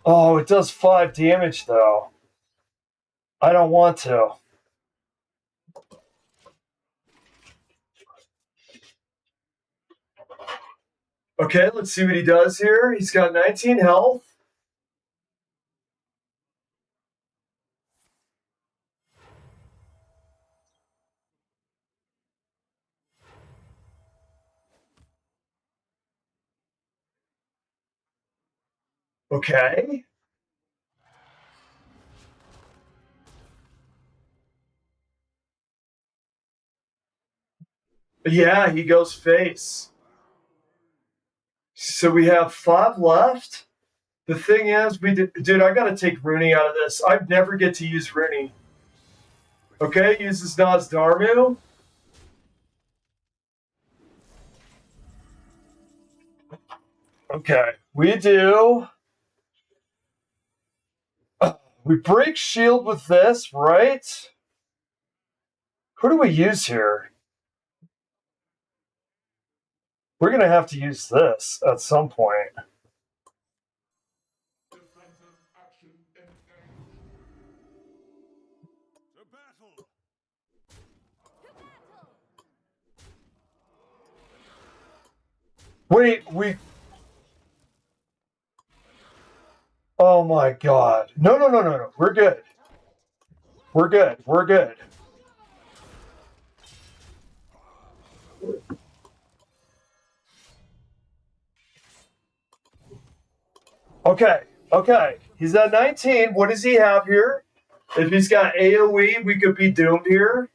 Oh, it does 5 damage, though. I don't want to. Okay, let's see what he does here. He's got 19 health. Okay. Yeah, he goes face. So we have 5 left. The thing is, dude, I gotta take Rooney out of this. I never get to use Rooney. Okay, uses Nosdarmu. Okay, we do. We break shield with this, right? Who do we use here? We're gonna have to use this at some point. Wait, we... Oh my god. No. We're good. We're good. Okay, okay. He's at 19. What does he have here? If he's got AoE, we could be doomed here.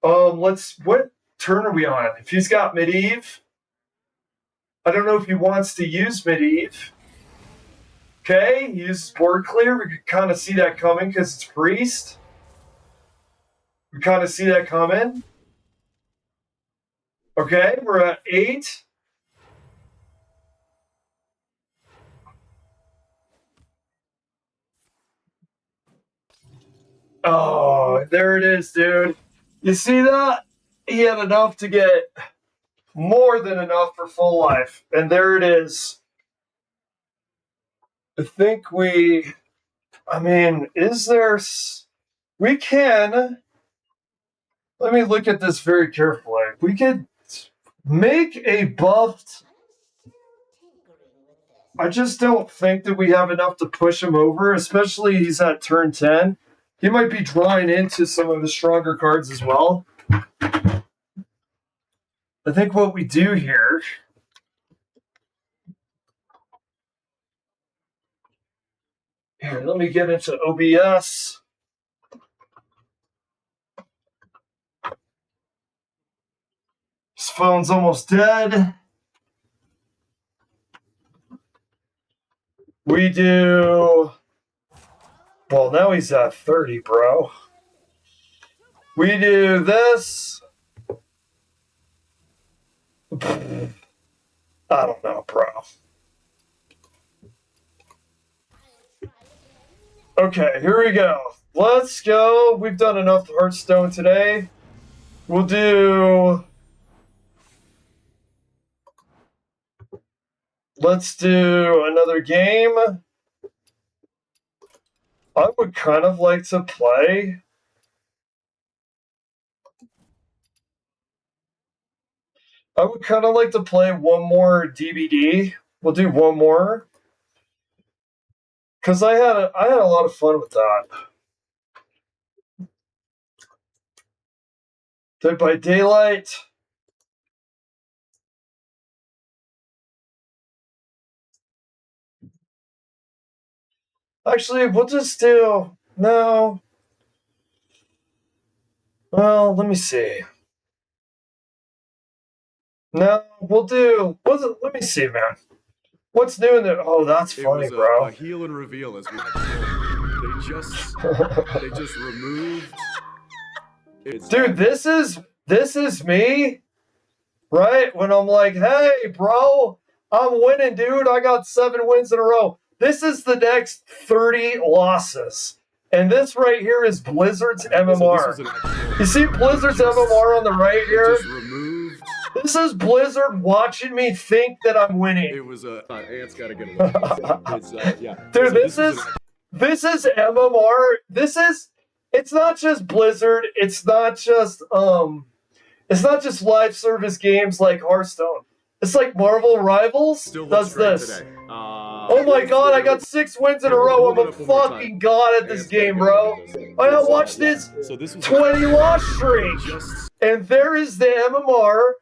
What turn are we on? If he's got Medivh, I don't know if he wants to use Medivh. Okay, he uses board clear. We could kind of see that coming because it's priest. We kind of see that coming. Okay, we're at 8. Oh, there it is, dude. You see that? He had enough to get more than enough for full life. And there it is. I think is there. We can. Let me look at this very carefully. We could make a buffed. I just don't think that we have enough to push him over, especially he's at turn 10. He might be drawing into some of the stronger cards as well. I think what we do here. Here, let me get into OBS. His phone's almost dead. We do. Well, now he's at 30, bro. We do this. I don't know, bro. Okay, here we go. Let's go. We've done enough Hearthstone today. We'll do. Let's do another game. I would kind of like to play. I would kind of like to play one more DVD. We'll do one more. Because I had a lot of fun with that. Dead by Daylight. Actually, we'll just do. No. Well, let me see. No, we'll do. Let me see, man. What's new in there? Oh, that's funny, it was bro. a heal and reveal as we they just removed. Dude, this is me, right? When I'm like, hey, bro, I'm winning, dude. I got 7 wins in a row. This is the next 30 losses. And this right here is Blizzard's MMR. You see Blizzard's MMR on the right here? This is Blizzard watching me think that I'm winning. It was a Ant's got to get away. Yeah. Dude, this is MMR. It's not just Blizzard. It's not just live service games like Hearthstone. It's like Marvel Rivals does this. Oh my god, I got 6 wins in a row. I'm a fucking god at this game, bro. I gotta watch this 20 loss streak. And there is the MMR.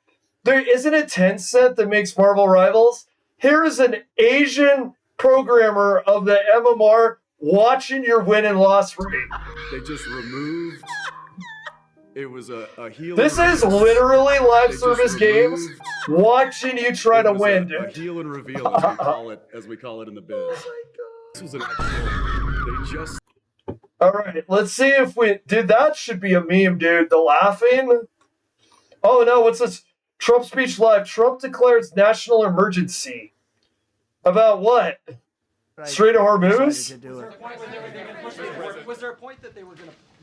There isn't it Tencent that makes Marvel Rivals? Here is an Asian programmer of the MMR watching your win and loss rate. They just removed. It was a heal. This is literally live service games watching you try to win, dude. A heal and reveal, as we call it in the biz. Oh my god. This was they just. All right, let's see if we. Dude, that should be a meme, dude. The laughing. Oh no, what's this? Trump speech live. Trump declares national emergency. About what? Straight to Hormuz? Was there a point that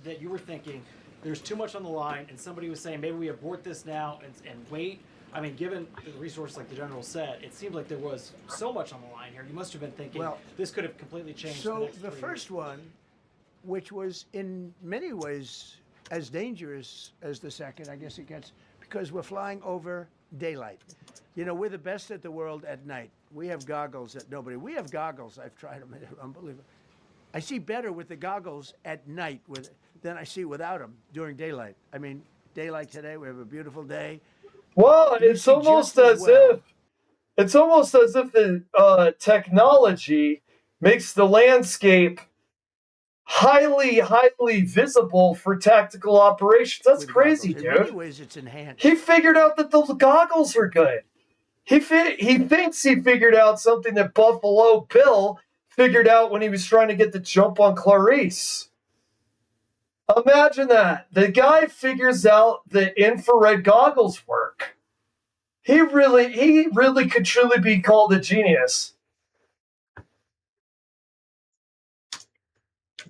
that you were thinking there's too much on the line, and somebody was saying maybe we abort this now and wait? I mean, given the resource like the general said, it seemed like there was so much on the line here. You must have been thinking this could have completely changed. So the first one, which was in many ways as dangerous as the second, I guess it gets, because we're flying over daylight. You know, we're the best at the world at night. We have goggles that nobody. We have goggles. I've tried them. They're unbelievable. I see better with the goggles at night than I see without them during daylight. I mean, daylight today, we have a beautiful day. Well, it's almost as if It's almost as if the technology makes the landscape highly visible for tactical operations. That's with crazy, goggles. In many dude. ways, it's enhanced. He figured out that those goggles are good. He thinks he figured out something that Buffalo Bill figured out when he was trying to get the jump on Clarice. Imagine that. The guy figures out that infrared goggles work. He really could truly be called a genius.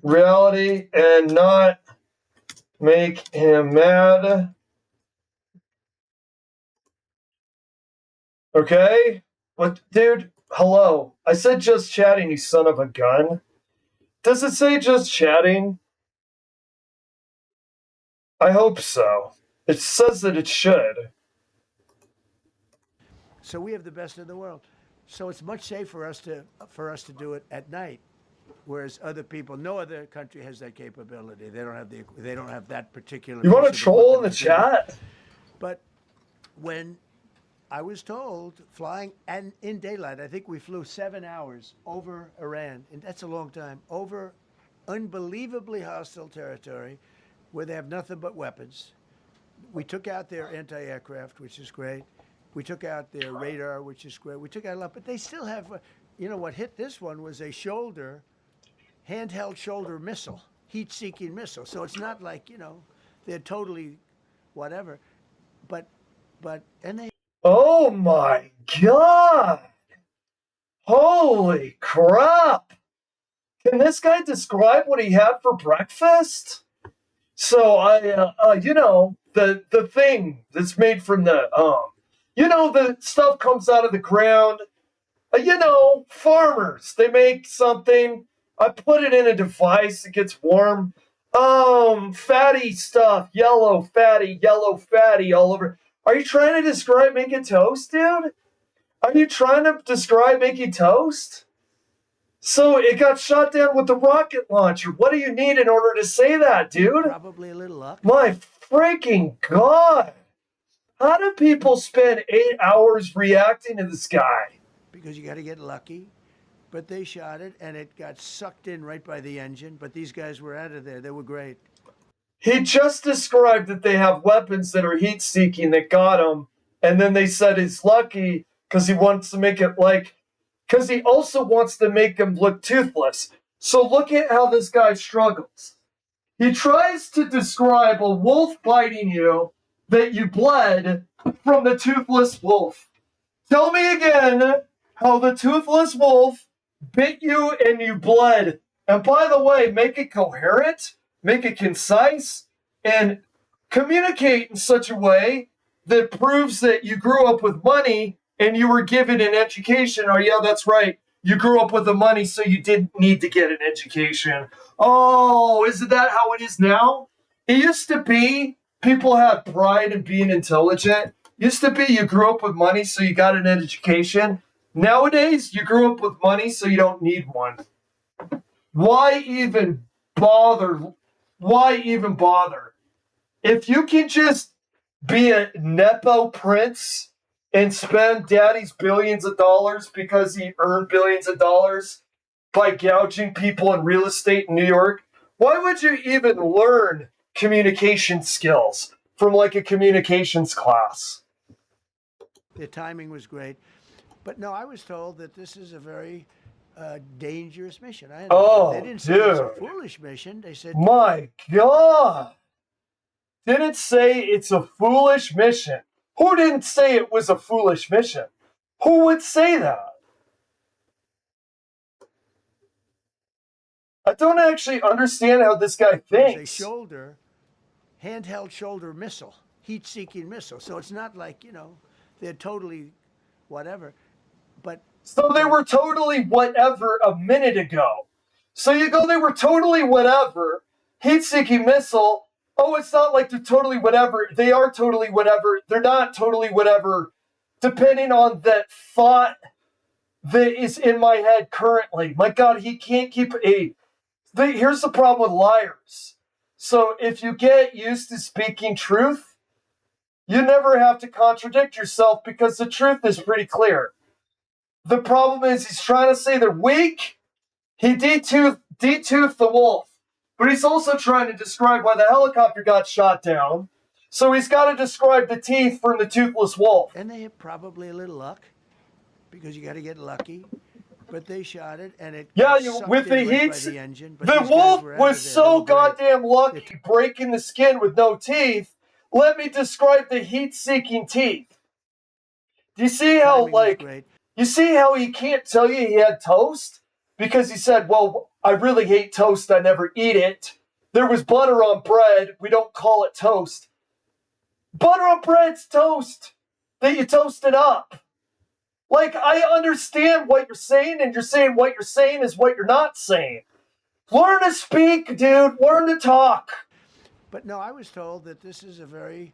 Reality and not make him mad. Okay? But dude, hello. I said just chatting, you son of a gun. Does it say just chatting? I hope so. It says that it should. So we have the best in the world. So it's much safer for us to do it at night, whereas other people, no other country has that capability. They don't have that particular. You want to piece of troll in the equipment to do it. chat? But when I was told flying and in daylight, I think we flew 7 hours over Iran, and that's a long time, over unbelievably hostile territory where they have nothing but weapons. We took out their anti-aircraft, which is great. We took out their radar, which is great. We took out a lot, but they still have, what hit this one was a handheld shoulder missile, heat-seeking missile. So it's not like, they're totally whatever. And they. Oh my god! Holy crap! Can this guy describe what he had for breakfast? So the thing that's made from the the stuff comes out of the ground. Farmers, they make something. I put it in a device. It gets warm. Fatty stuff, yellow fatty all over. Are you trying to describe making toast, dude? Are you trying to describe making toast? So it got shot down with the rocket launcher. What do you need in order to say that, dude? Probably a little luck. My freaking god! How do people spend 8 hours reacting to this guy? Because you got to get lucky. But they shot it, and it got sucked in right by the engine. But these guys were out of there. They were great. He just described that they have weapons that are heat-seeking that got him, and then they said he's lucky because he wants to make it because he also wants to make him look toothless. So look at how this guy struggles. He tries to describe a wolf biting you that you bled from the toothless wolf. Tell me again how the toothless wolf bit you and you bled. And by the way, make it coherent, make it concise, and communicate in such a way that proves that you grew up with money and you were given an education. Oh, yeah, that's right. You grew up with the money, so you didn't need to get an education. Oh, isn't that how it is now? It used to be people had pride in being intelligent. Used to be you grew up with money, so you got an education. Nowadays, you grew up with money, so you don't need one. Why even bother? Why even bother? If you can just be a Nepo prince and spend daddy's billions of dollars because he earned billions of dollars by gouging people in real estate in New York, why would you even learn communication skills from like a communications class? Their timing was great. But no, I was told that this is a very dangerous mission. They didn't say it's a foolish mission. They said, my God. Didn't say it's a foolish mission. Who didn't say it was a foolish mission? Who would say that? I don't actually understand how this guy thinks. It's a handheld shoulder missile, heat-seeking missile. So it's not like, they're totally whatever. So they were totally whatever a minute ago. So you go, they were totally whatever. Heat-seeking missile. Oh, it's not like they're totally whatever. They are totally whatever. They're not totally whatever, depending on that thought that is in my head currently. My God, he can't keep here's the problem with liars. So if you get used to speaking truth, you never have to contradict yourself because the truth is pretty clear. the problem is he's trying to say they're weak. He detoothed the wolf. But he's also trying to describe why the helicopter got shot down. So he's got to describe the teeth from the toothless wolf. And they had probably a little luck, because you got to get lucky. But they shot it, and it got sucked with the in right heat, by the engine. But the these guys wolf were out was of there. They so were great. goddamn lucky breaking the skin with no teeth. Let me describe the heat-seeking teeth. Do you see how, Timing was great. you see how he can't tell you he had toast? Because he said, well, I really hate toast, I never eat it. There was butter on bread, we don't call it toast. Butter on bread's toast that you toasted up. Like, I understand what you're saying, and you're saying what you're saying is what you're not saying. Learn to speak, dude. Learn to talk. But no, I was told that this is a very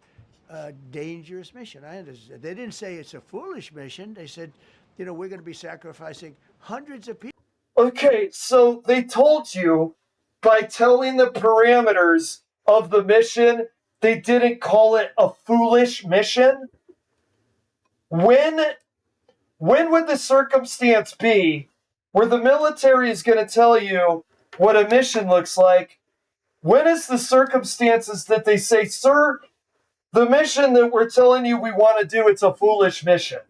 dangerous mission. I understand. They didn't say it's a foolish mission. They said, we're going to be sacrificing hundreds of people. Okay, so they told you by telling the parameters of the mission, they didn't call it a foolish mission? When would the circumstance be where the military is going to tell you what a mission looks like? When is the circumstances that they say, sir, the mission that we're telling you we want to do, it's a foolish mission?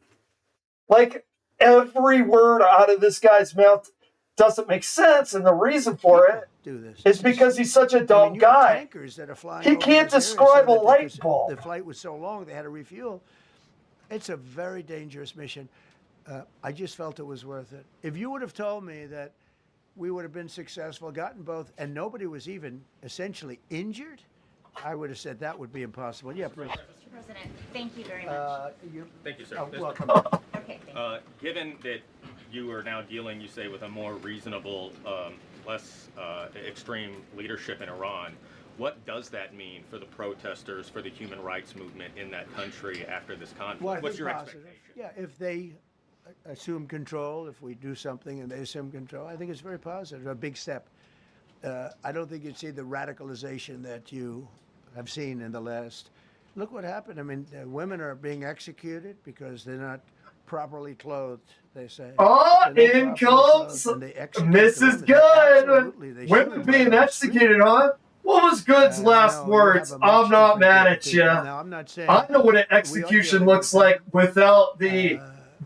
Like, every word out of this guy's mouth doesn't make sense, and the reason for it is because he's such a dumb guy. Tankers that are flying He over can't this area describe so a that light bulb. The flight was so long they had to refuel. It's a very dangerous mission. I just felt it was worth it. If you would have told me that we would have been successful, gotten both, and nobody was even essentially injured, I would have said that would be impossible. Yeah, Bruce. Mr. President, thank you very much. Thank you, sir. Oh, welcome. Okay, thank you. Given that you are now dealing, you say, with a more reasonable, less extreme leadership in Iran, what does that mean for the protesters, for the human rights movement in that country after this conflict? Well, What's your positive. expectation? Yeah, if they assume control, if we do something and they assume control, I think it's very positive, a big step. I don't think you'd see the radicalization that you have seen in the last. Look what happened. I mean, women are being executed because they're not properly clothed, they say. Oh, in comes Mrs. Good. Women being executed, huh? What was Good's last words? I'm not mad at you. Now, I'm not saying I know what an execution looks like without the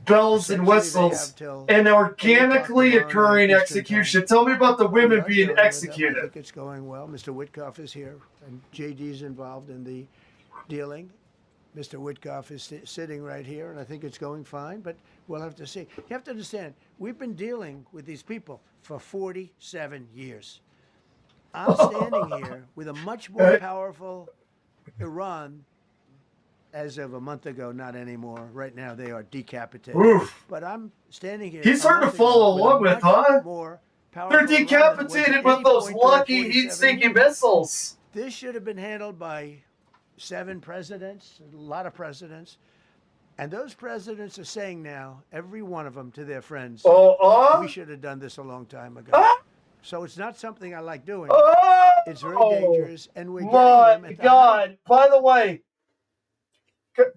bells and whistles. An organically occurring execution. Tell me about the women being I executed. think it's going well. Mr. Witkoff is here, and JD's involved in the dealing. Mr. Witkoff is sitting right here, and I think it's going fine, but we'll have to see. You have to understand, we've been dealing with these people for 47 years. I'm standing here with a much more powerful Iran as of a month ago, not anymore. Right now, they are decapitated. Oof. But I'm standing here. He's hard to follow along with, huh? They're decapitated with those lucky heat-seeking missiles. This should have been handled by 7 presidents, a lot of presidents. And those presidents are saying now, every one of them to their friends, we should have done this a long time ago. So it's not something I like doing. It's very dangerous, and we're getting them at the God. By the way,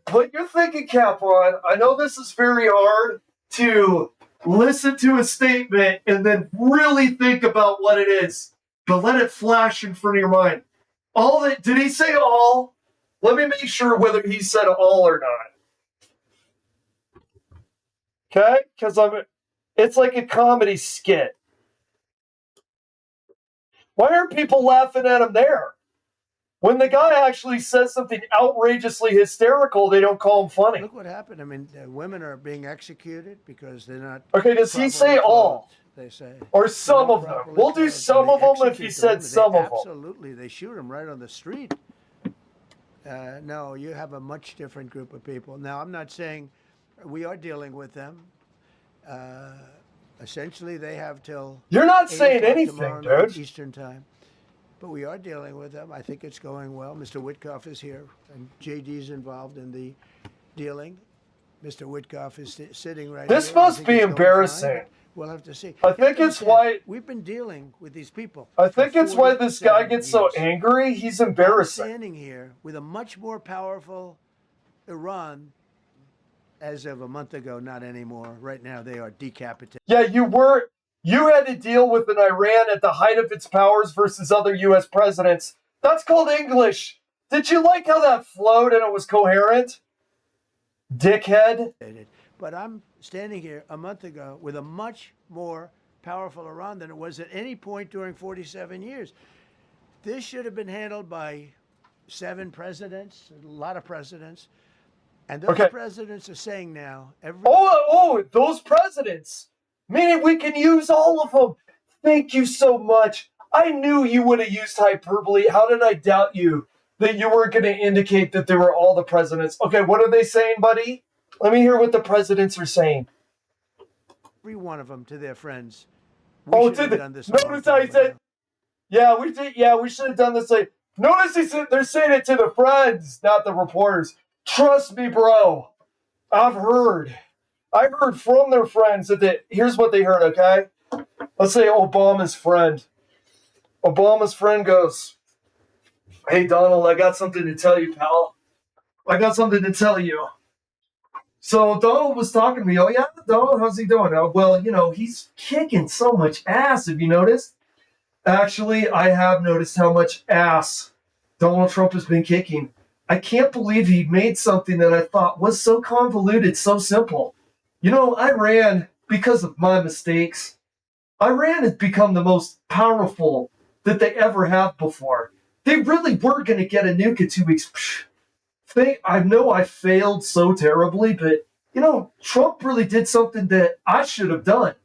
put your thinking cap on. I know this is very hard to listen to a statement and then really think about what it is, but let it flash in front of your mind. Did he say all? Let me make sure whether he said all or not. Okay? Because it's like a comedy skit. Why aren't people laughing at him there? When the guy actually says something outrageously hysterical, they don't call him funny. Look what happened. I mean, women are being executed because they're not. Okay, does he say all? They say. Or some of them? We'll do some of them if he said some of them. Absolutely. They shoot them right on the street. No, you have a much different group of people. Now, I'm not saying we are dealing with them. Essentially, they have till. You're not saying anything, dude. Eastern time. But we are dealing with them. I think it's going well. Mr. Witkoff is here, and JD's involved in the dealing. Mr. Witkoff is sitting right here. This must be embarrassing. We'll have to see. I think it's why we've been dealing with these people. I think it's why this guy gets so angry. He's embarrassing. I'm standing here with a much more powerful Iran as of a month ago, not anymore. Right now, they are decapitated. Yeah, you had to deal with an Iran at the height of its powers versus other U.S. presidents. That's called English. Did you like how that flowed and it was coherent? Dickhead. But I'm standing here a month ago with a much more powerful Iran than it was at any point during 47 years. This should have been handled by 7 presidents, a lot of presidents. And those presidents are saying now, those presidents. Meaning we can use all of them. Thank you so much. I knew you would have used hyperbole. How did I doubt you that you weren't going to indicate that they were all the presidents? Okay, what are they saying, buddy? Let me hear what the presidents are saying. Every one of them to their friends. Notice how he said, yeah, we did. Yeah, we should have done this. Like, notice he said they're saying it to the friends, not the reporters. Trust me, bro. I've heard from their friends that here's what they heard. Okay, let's say Obama's friend. Obama's friend goes, "Hey Donald, I got something to tell you, pal. I got something to tell you." So Donald was talking to me. Oh yeah, Donald, how's he doing? Oh, well, he's kicking so much ass. Have you noticed? Actually, I have noticed how much ass Donald Trump has been kicking. I can't believe he made something that I thought was so convoluted, so simple. Iran, because of my mistakes, Iran has become the most powerful that they ever have before. They really were going to get a nuke in 2 weeks. I know I failed so terribly, but, Trump really did something that I should have done.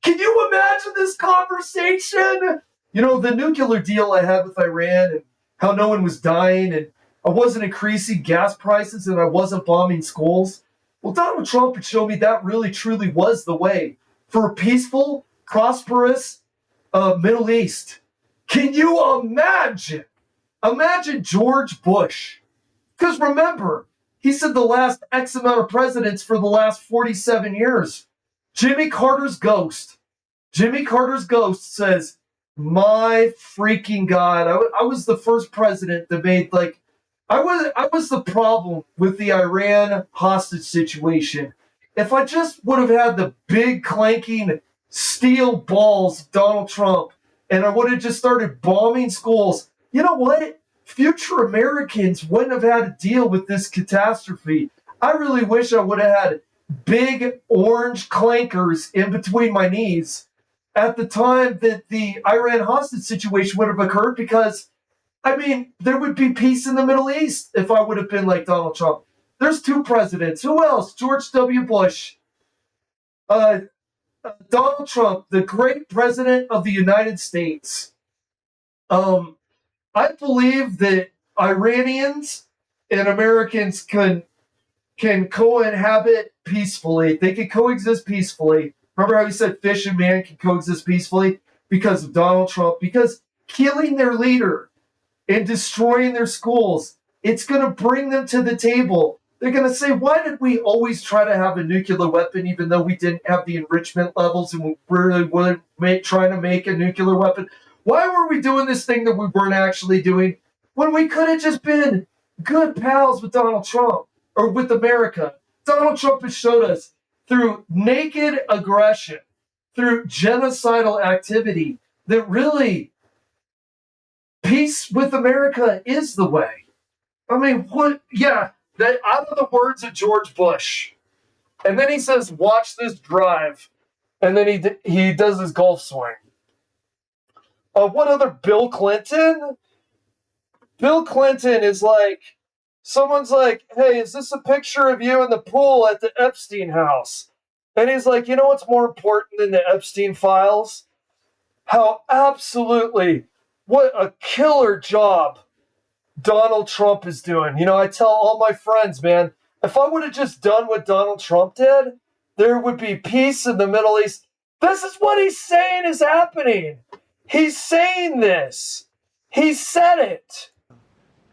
Can you imagine this conversation? The nuclear deal I had with Iran and how no one was dying and I wasn't increasing gas prices and I wasn't bombing schools. Well, Donald Trump had shown me that really truly was the way for a peaceful, prosperous Middle East. Can you imagine? Imagine George Bush. Because remember, he said the last X amount of presidents for the last 47 years. Jimmy Carter's ghost says, my freaking God, I was the first president that made, I was the problem with the Iran hostage situation. If I just would have had the big clanking steel balls of Donald Trump and I would have just started bombing schools, you know what? Future Americans wouldn't have had to deal with this catastrophe. I really wish I would have had big orange clankers in between my knees at the time that the Iran hostage situation would have occurred because, there would be peace in the Middle East if I would have been like Donald Trump. There's 2 presidents. Who else? George W. Bush. Donald Trump, the great president of the United States. I believe that Iranians and Americans can cohabit peacefully. They can coexist peacefully. Remember how he said fish and man can coexist peacefully? Because of Donald Trump. Because killing their leader and destroying their schools, it's going to bring them to the table. They're going to say, why did we always try to have a nuclear weapon even though we didn't have the enrichment levels and we really weren't trying to make a nuclear weapon? Why were we doing this thing that we weren't actually doing when we could have just been good pals with Donald Trump or with America? Donald Trump has showed us through naked aggression, through genocidal activity, that really peace with America is the way. What? Yeah, that out of the words of George Bush. And then he says, watch this drive. And then he does his golf swing. What other? Bill Clinton? Bill Clinton is like, someone's like, hey, is this a picture of you in the pool at the Epstein house? And he's like, you know what's more important than the Epstein files? How absolutely, what a killer job Donald Trump is doing. I tell all my friends, man, if I would have just done what Donald Trump did, there would be peace in the Middle East. This is what he's saying is happening. He's saying this. He said it.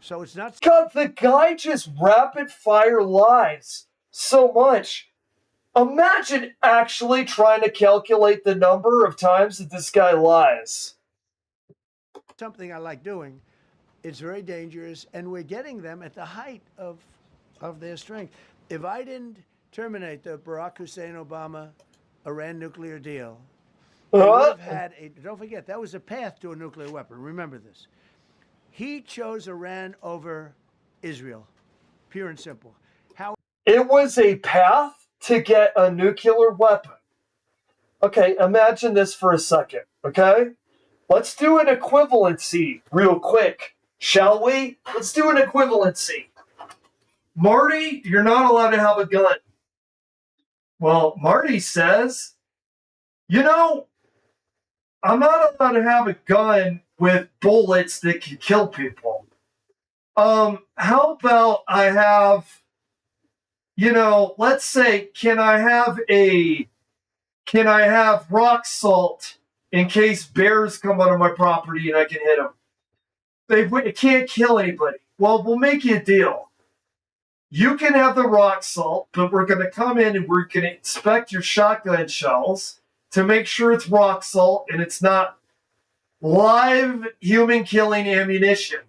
So it's not. God, the guy just rapid fire lies so much. Imagine actually trying to calculate the number of times that this guy lies. Something I like doing. It's very dangerous, and we're getting them at the height of their strength. If I didn't terminate the Barack Hussein Obama Iran nuclear deal, they would have had a, don't forget, that was a path to a nuclear weapon. Remember this. He chose Iran over Israel, pure and simple. How It was a path to get a nuclear weapon. Okay, imagine this for a second, okay? Let's do an equivalency real quick, shall we? Let's do an equivalency. Marty, you're not allowed to have a gun. Well, Marty says, you know, I'm not allowed to have a gun with bullets that can kill people. How about I have, let's say, can I have rock salt in case bears come onto my property and I can hit them? It can't kill anybody. Well, we'll make you a deal. You can have the rock salt, but we're going to come in and we're going to inspect your shotgun shells to make sure it's rock salt and it's not live human killing ammunition.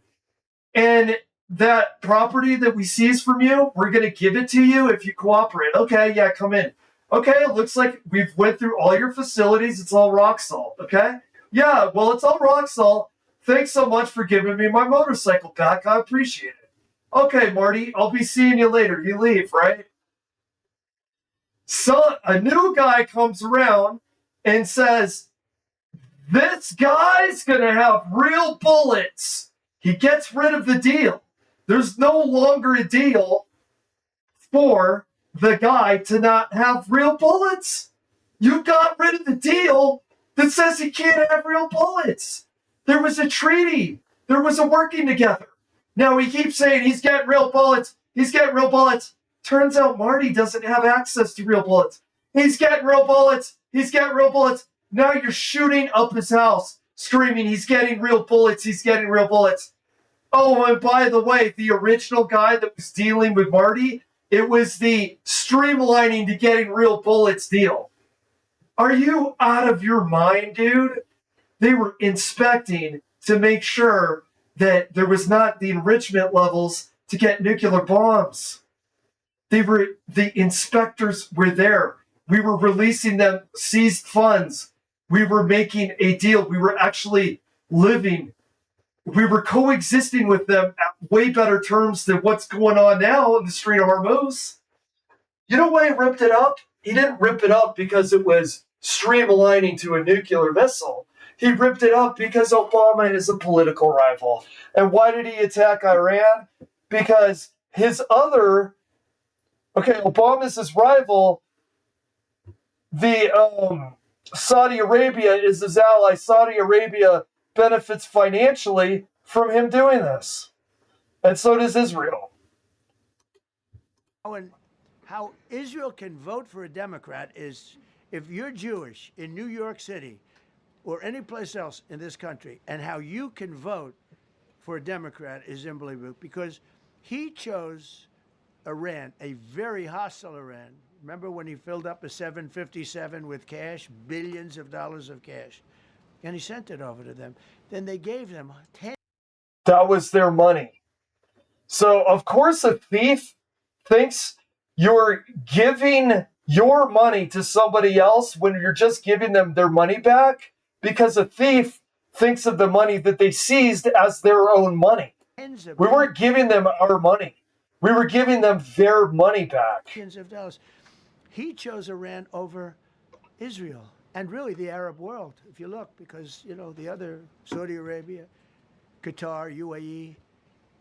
And that property that we seize from you, we're going to give it to you if you cooperate. Okay, yeah, come in. Okay, it looks like we've went through all your facilities. It's all rock salt, okay? Yeah, well, it's all rock salt. Thanks so much for giving me my motorcycle back. I appreciate it. Okay, Marty, I'll be seeing you later. You leave, right? So a new guy comes around and says, this guy's going to have real bullets. He gets rid of the deal. There's no longer a deal for the guy to not have real bullets. You got rid of the deal that says he can't have real bullets. There was a treaty. There was a working together. Now he keeps saying he's getting real bullets. He's getting real bullets. Turns out Marty doesn't have access to real bullets. He's getting real bullets. He's getting real bullets. Now you're shooting up his house, screaming, he's getting real bullets. He's getting real bullets. Oh, and by the way, the original guy that was dealing with Marty, it was the streamlining to getting real bullets deal. Are you out of your mind, dude? They were inspecting to make sure that there was not the enrichment levels to get nuclear bombs. The inspectors were there. We were releasing them seized funds. We were making a deal. We were actually living. We were coexisting with them at way better terms than what's going on now in the Strait of Hormuz. You know why he ripped it up? He didn't rip it up because it was streamlining to a nuclear missile. He ripped it up because Obama is a political rival. And why did he attack Iran? Because Obama's his rival. Saudi Arabia is his ally. Saudi Arabia benefits financially from him doing this. And so does Israel. How Israel can vote for a Democrat is if you're Jewish in New York City or any place else in this country, and how you can vote for a Democrat is unbelievable because he chose Iran, a very hostile Iran. Remember when he filled up a 757 with cash, billions of dollars of cash, and he sent it over to them. Then they gave them 10. That was their money. So, of course, a thief thinks you're giving your money to somebody else when you're just giving them their money back, because a thief thinks of the money that they seized as their own money. We weren't giving them our money. We were giving them their money back. Billions of dollars. He chose Iran over Israel and really the Arab world, if you look, because, the other, Saudi Arabia, Qatar, UAE.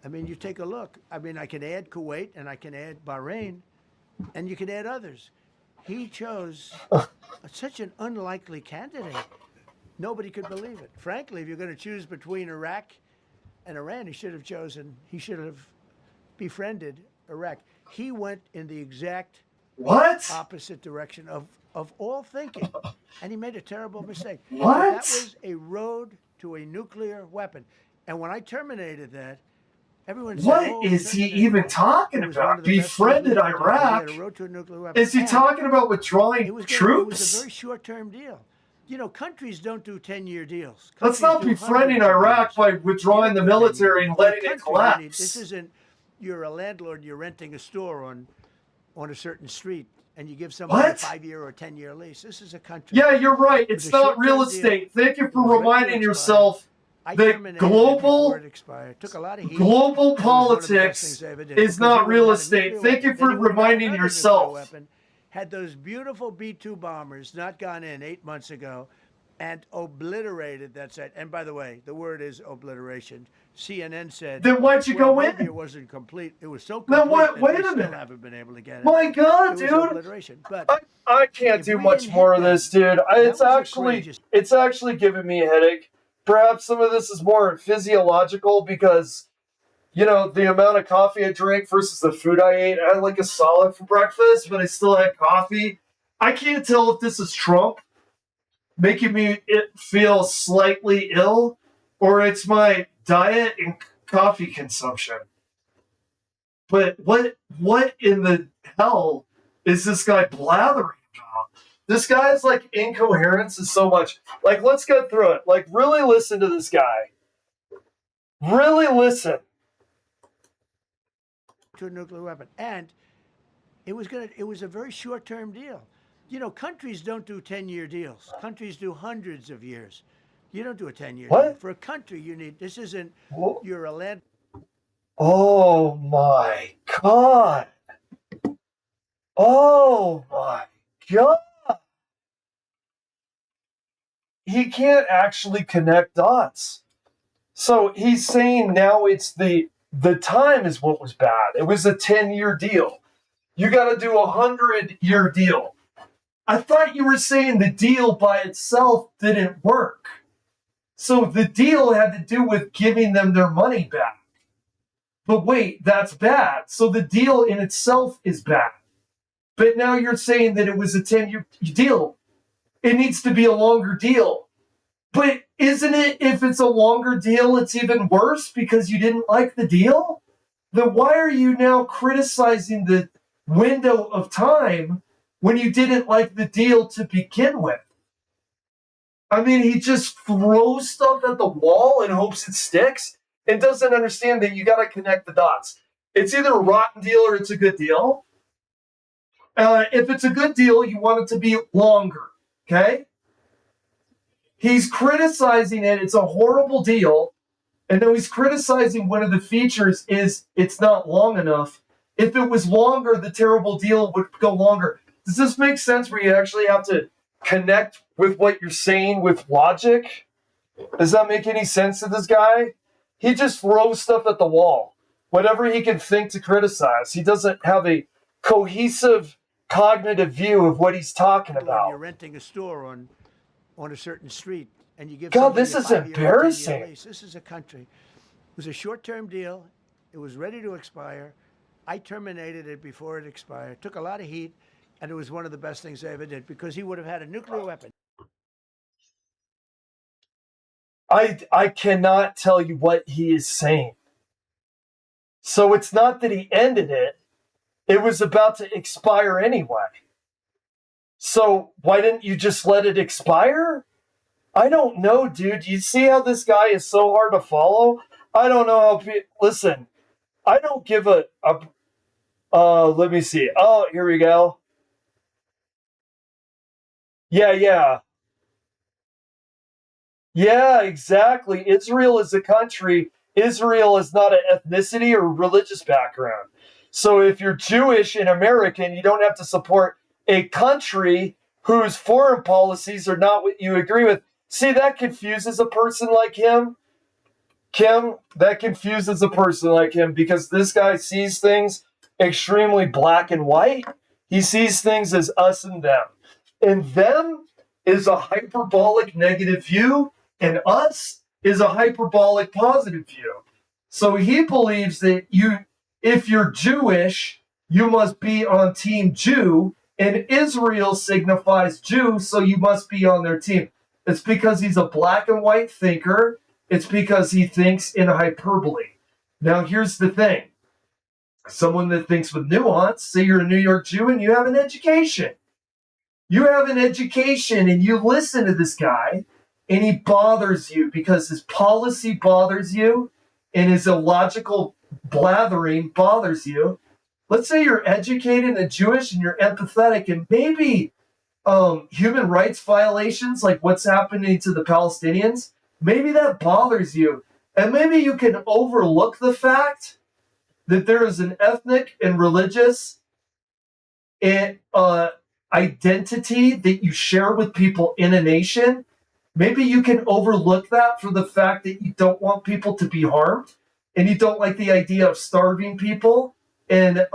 I mean, you take a look. I mean, I can add Kuwait and I can add Bahrain and you can add others. He chose such an unlikely candidate. Nobody could believe it. Frankly, if you're going to choose between Iraq and Iran, he should have befriended Iraq. He went in the exact opposite direction of all thinking, and he made a terrible mistake. What? That was a road to a nuclear weapon. And when I terminated that, everyone said, What is he even talking about? Befriended Iraq? Is he talking about withdrawing troops? It was a very short-term deal. Countries don't do 10-year deals. Let's not befriending Iraq by withdrawing the military and letting it collapse. This isn't, you're a landlord and you're renting a store on a certain street. and you give somebody What? a 5-year or 10-year lease. This is a country. Yeah, you're right. It was It's a not real short-term estate. deal. Thank you It for was ready to reminding expire. yourself I that terminated it before global it expired. Took a lot of heat. global It was one of the best politics things I ever did is because he not would have real had a estate. nuclear Thank weapon. you Then for he would have had reminding another nuclear yourself. weapon. Had those beautiful B-2 bombers not gone in 8 months ago and obliterated that site. And by the way, the word is obliteration. CNN said, Then why'd you well, go maybe in? it wasn't complete. It was so Then complete what? that Wait they a still minute. haven't been able to get it. My God, It was dude. obliteration. But I can't if do we much didn't more hit of them, this, dude. that was courageous. It's actually giving me a headache. Perhaps some of this is more physiological because, you know, the amount of coffee I drank versus the food I ate. I had like a solid for breakfast, but I still had coffee. I can't tell if this is Trump making me feel slightly ill or it's my diet and coffee consumption. But what in the hell is this guy blathering about? This guy's like incoherence is so much. Like, let's get through it. Like, really listen to this guy. Really listen. To a nuclear weapon. And it was a very short-term deal. You know, countries don't do 10-year deals. Countries do hundreds of years. You don't do a 10-year What? deal. For a country, you need, this isn't, you're a land. Oh my God. Oh my God. He can't actually connect dots. So he's saying now it's the time is what was bad. It was a 10-year deal. You got to do a 100-year deal. I thought you were saying the deal by itself didn't work. So the deal had to do with giving them their money back. But wait, that's bad. So the deal in itself is bad. But now you're saying that it was a 10-year deal. It needs to be a longer deal. But isn't it, if it's a longer deal, it's even worse because you didn't like the deal? Then why are you now criticizing the window of time when you didn't like the deal to begin with? I mean, he just throws stuff at the wall and hopes it sticks and doesn't understand that you got to connect the dots. It's either a rotten deal or it's a good deal. If it's a good deal, you want it to be longer, okay? He's criticizing it. It's a horrible deal. And now he's criticizing one of the features is it's not long enough. If it was longer, the terrible deal would go longer. Does this make sense where you actually have to connect with what you're saying with logic? Does that make any sense to this guy? He just throws stuff at the wall. Whatever he can think to criticize. He doesn't have a cohesive cognitive view of what he's talking about. You're renting a store on a certain street, and you give God, somebody this a is 5-year or 10-year embarrassing. lease. This is a country. It was a short-term deal. It was ready to expire. I terminated it before it expired. Took a lot of heat, and it was one of the best things I ever did because he would have had a nuclear weapon. I cannot tell you what he is saying. So it's not that he ended it. It was about to expire anyway. So why didn't you just let it expire? I don't know, dude. You see how this guy is so hard to follow? I don't know how. Listen, I don't give a. Let me see. Oh, here we go. Yeah. Yeah, exactly. Israel is a country. Israel is not an ethnicity or religious background. So if you're Jewish and American, you don't have to support a country whose foreign policies are not what you agree with. See, that confuses a person like him. Kim, that confuses a person like him because this guy sees things extremely black and white. He sees things as us and them. And them is a hyperbolic negative view, and us is a hyperbolic positive view. So he believes that if you're Jewish, you must be on Team Jew, and Israel signifies Jew, so you must be on their team. It's because he's a black and white thinker. It's because he thinks in hyperbole. Now, here's the thing. Someone that thinks with nuance, say you're a New York Jew and you have an education. You have an education and you listen to this guy and he bothers you because his policy bothers you and his illogical blathering bothers you. let's say you're educated and Jewish and you're empathetic, and maybe human rights violations like what's happening to the Palestinians, maybe that bothers you. And maybe you can overlook the fact that there is an ethnic and religious identity that you share with people in a nation. Maybe you can overlook that for the fact that you don't want people to be harmed and you don't like the idea of starving people and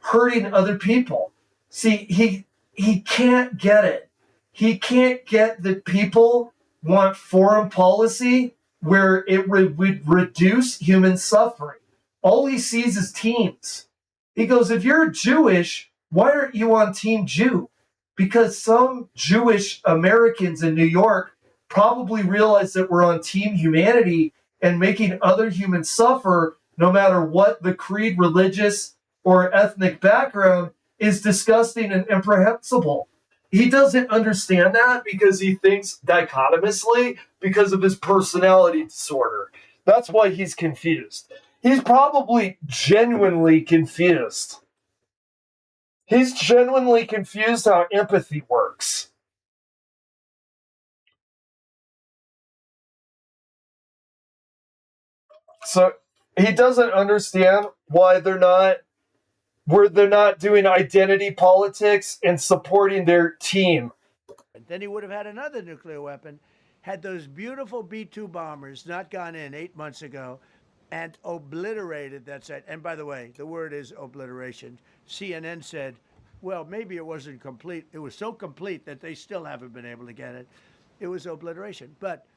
hurting other people. See, he can't get it. He can't get that people want foreign policy where it would reduce human suffering. All he sees is teams. He goes, if you're Jewish, why aren't you on Team Jew? Because some Jewish Americans in New York probably realize that we're on Team Humanity, and making other humans suffer, no matter what the creed, religious, or ethnic background, is disgusting and imprehensible. He doesn't understand that because he thinks dichotomously because of his personality disorder. That's why he's confused. He's probably genuinely confused. He's genuinely confused how empathy works. So he doesn't understand why they're not doing identity politics and supporting their team. Then he would have had another nuclear weapon had those beautiful B-2 bombers not gone in 8 months ago and obliterated that site. And by the way, the word is obliteration. CNN said, well, maybe it wasn't complete. It was so complete that they still haven't been able to get it. It was obliteration. But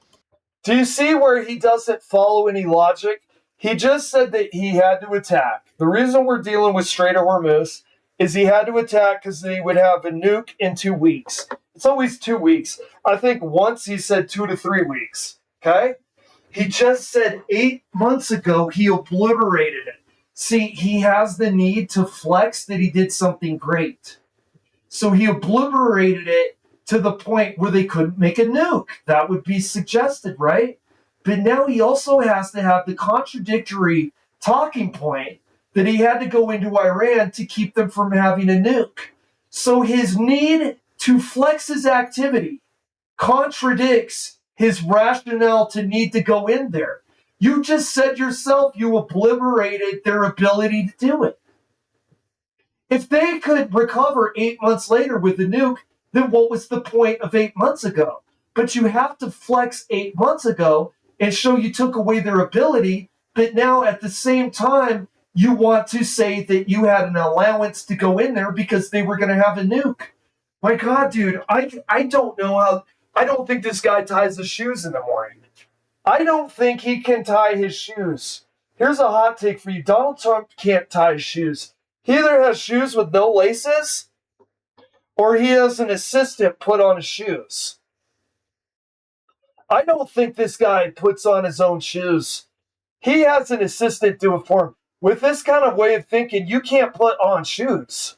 do you see where he doesn't follow any logic? He just said that he had to attack. The reason we're dealing with Strait of Hormuz is he had to attack because they would have a nuke in 2 weeks. It's always 2 weeks. I think once he said 2 to 3 weeks. Okay? He just said 8 months ago he obliterated it. See, he has the need to flex that he did something great. So he obliterated it to the point where they couldn't make a nuke. That would be suggested, right? But now he also has to have the contradictory talking point that he had to go into Iran to keep them from having a nuke. So his need to flex his activity contradicts his rationale to need to go in there. You just said yourself you obliterated their ability to do it. If they could recover 8 months later with the nuke, then what was the point of 8 months ago? But you have to flex 8 months ago and show you took away their ability, but now at the same time, you want to say that you had an allowance to go in there because they were going to have a nuke. My God, dude, I don't know how. I don't think this guy ties his shoes in the morning. I don't think he can tie his shoes. Here's a hot take for you. Donald Trump can't tie his shoes. He either has shoes with no laces or he has an assistant put on his shoes. I don't think this guy puts on his own shoes. He has an assistant do it for him. With this kind of way of thinking, you can't put on shoes.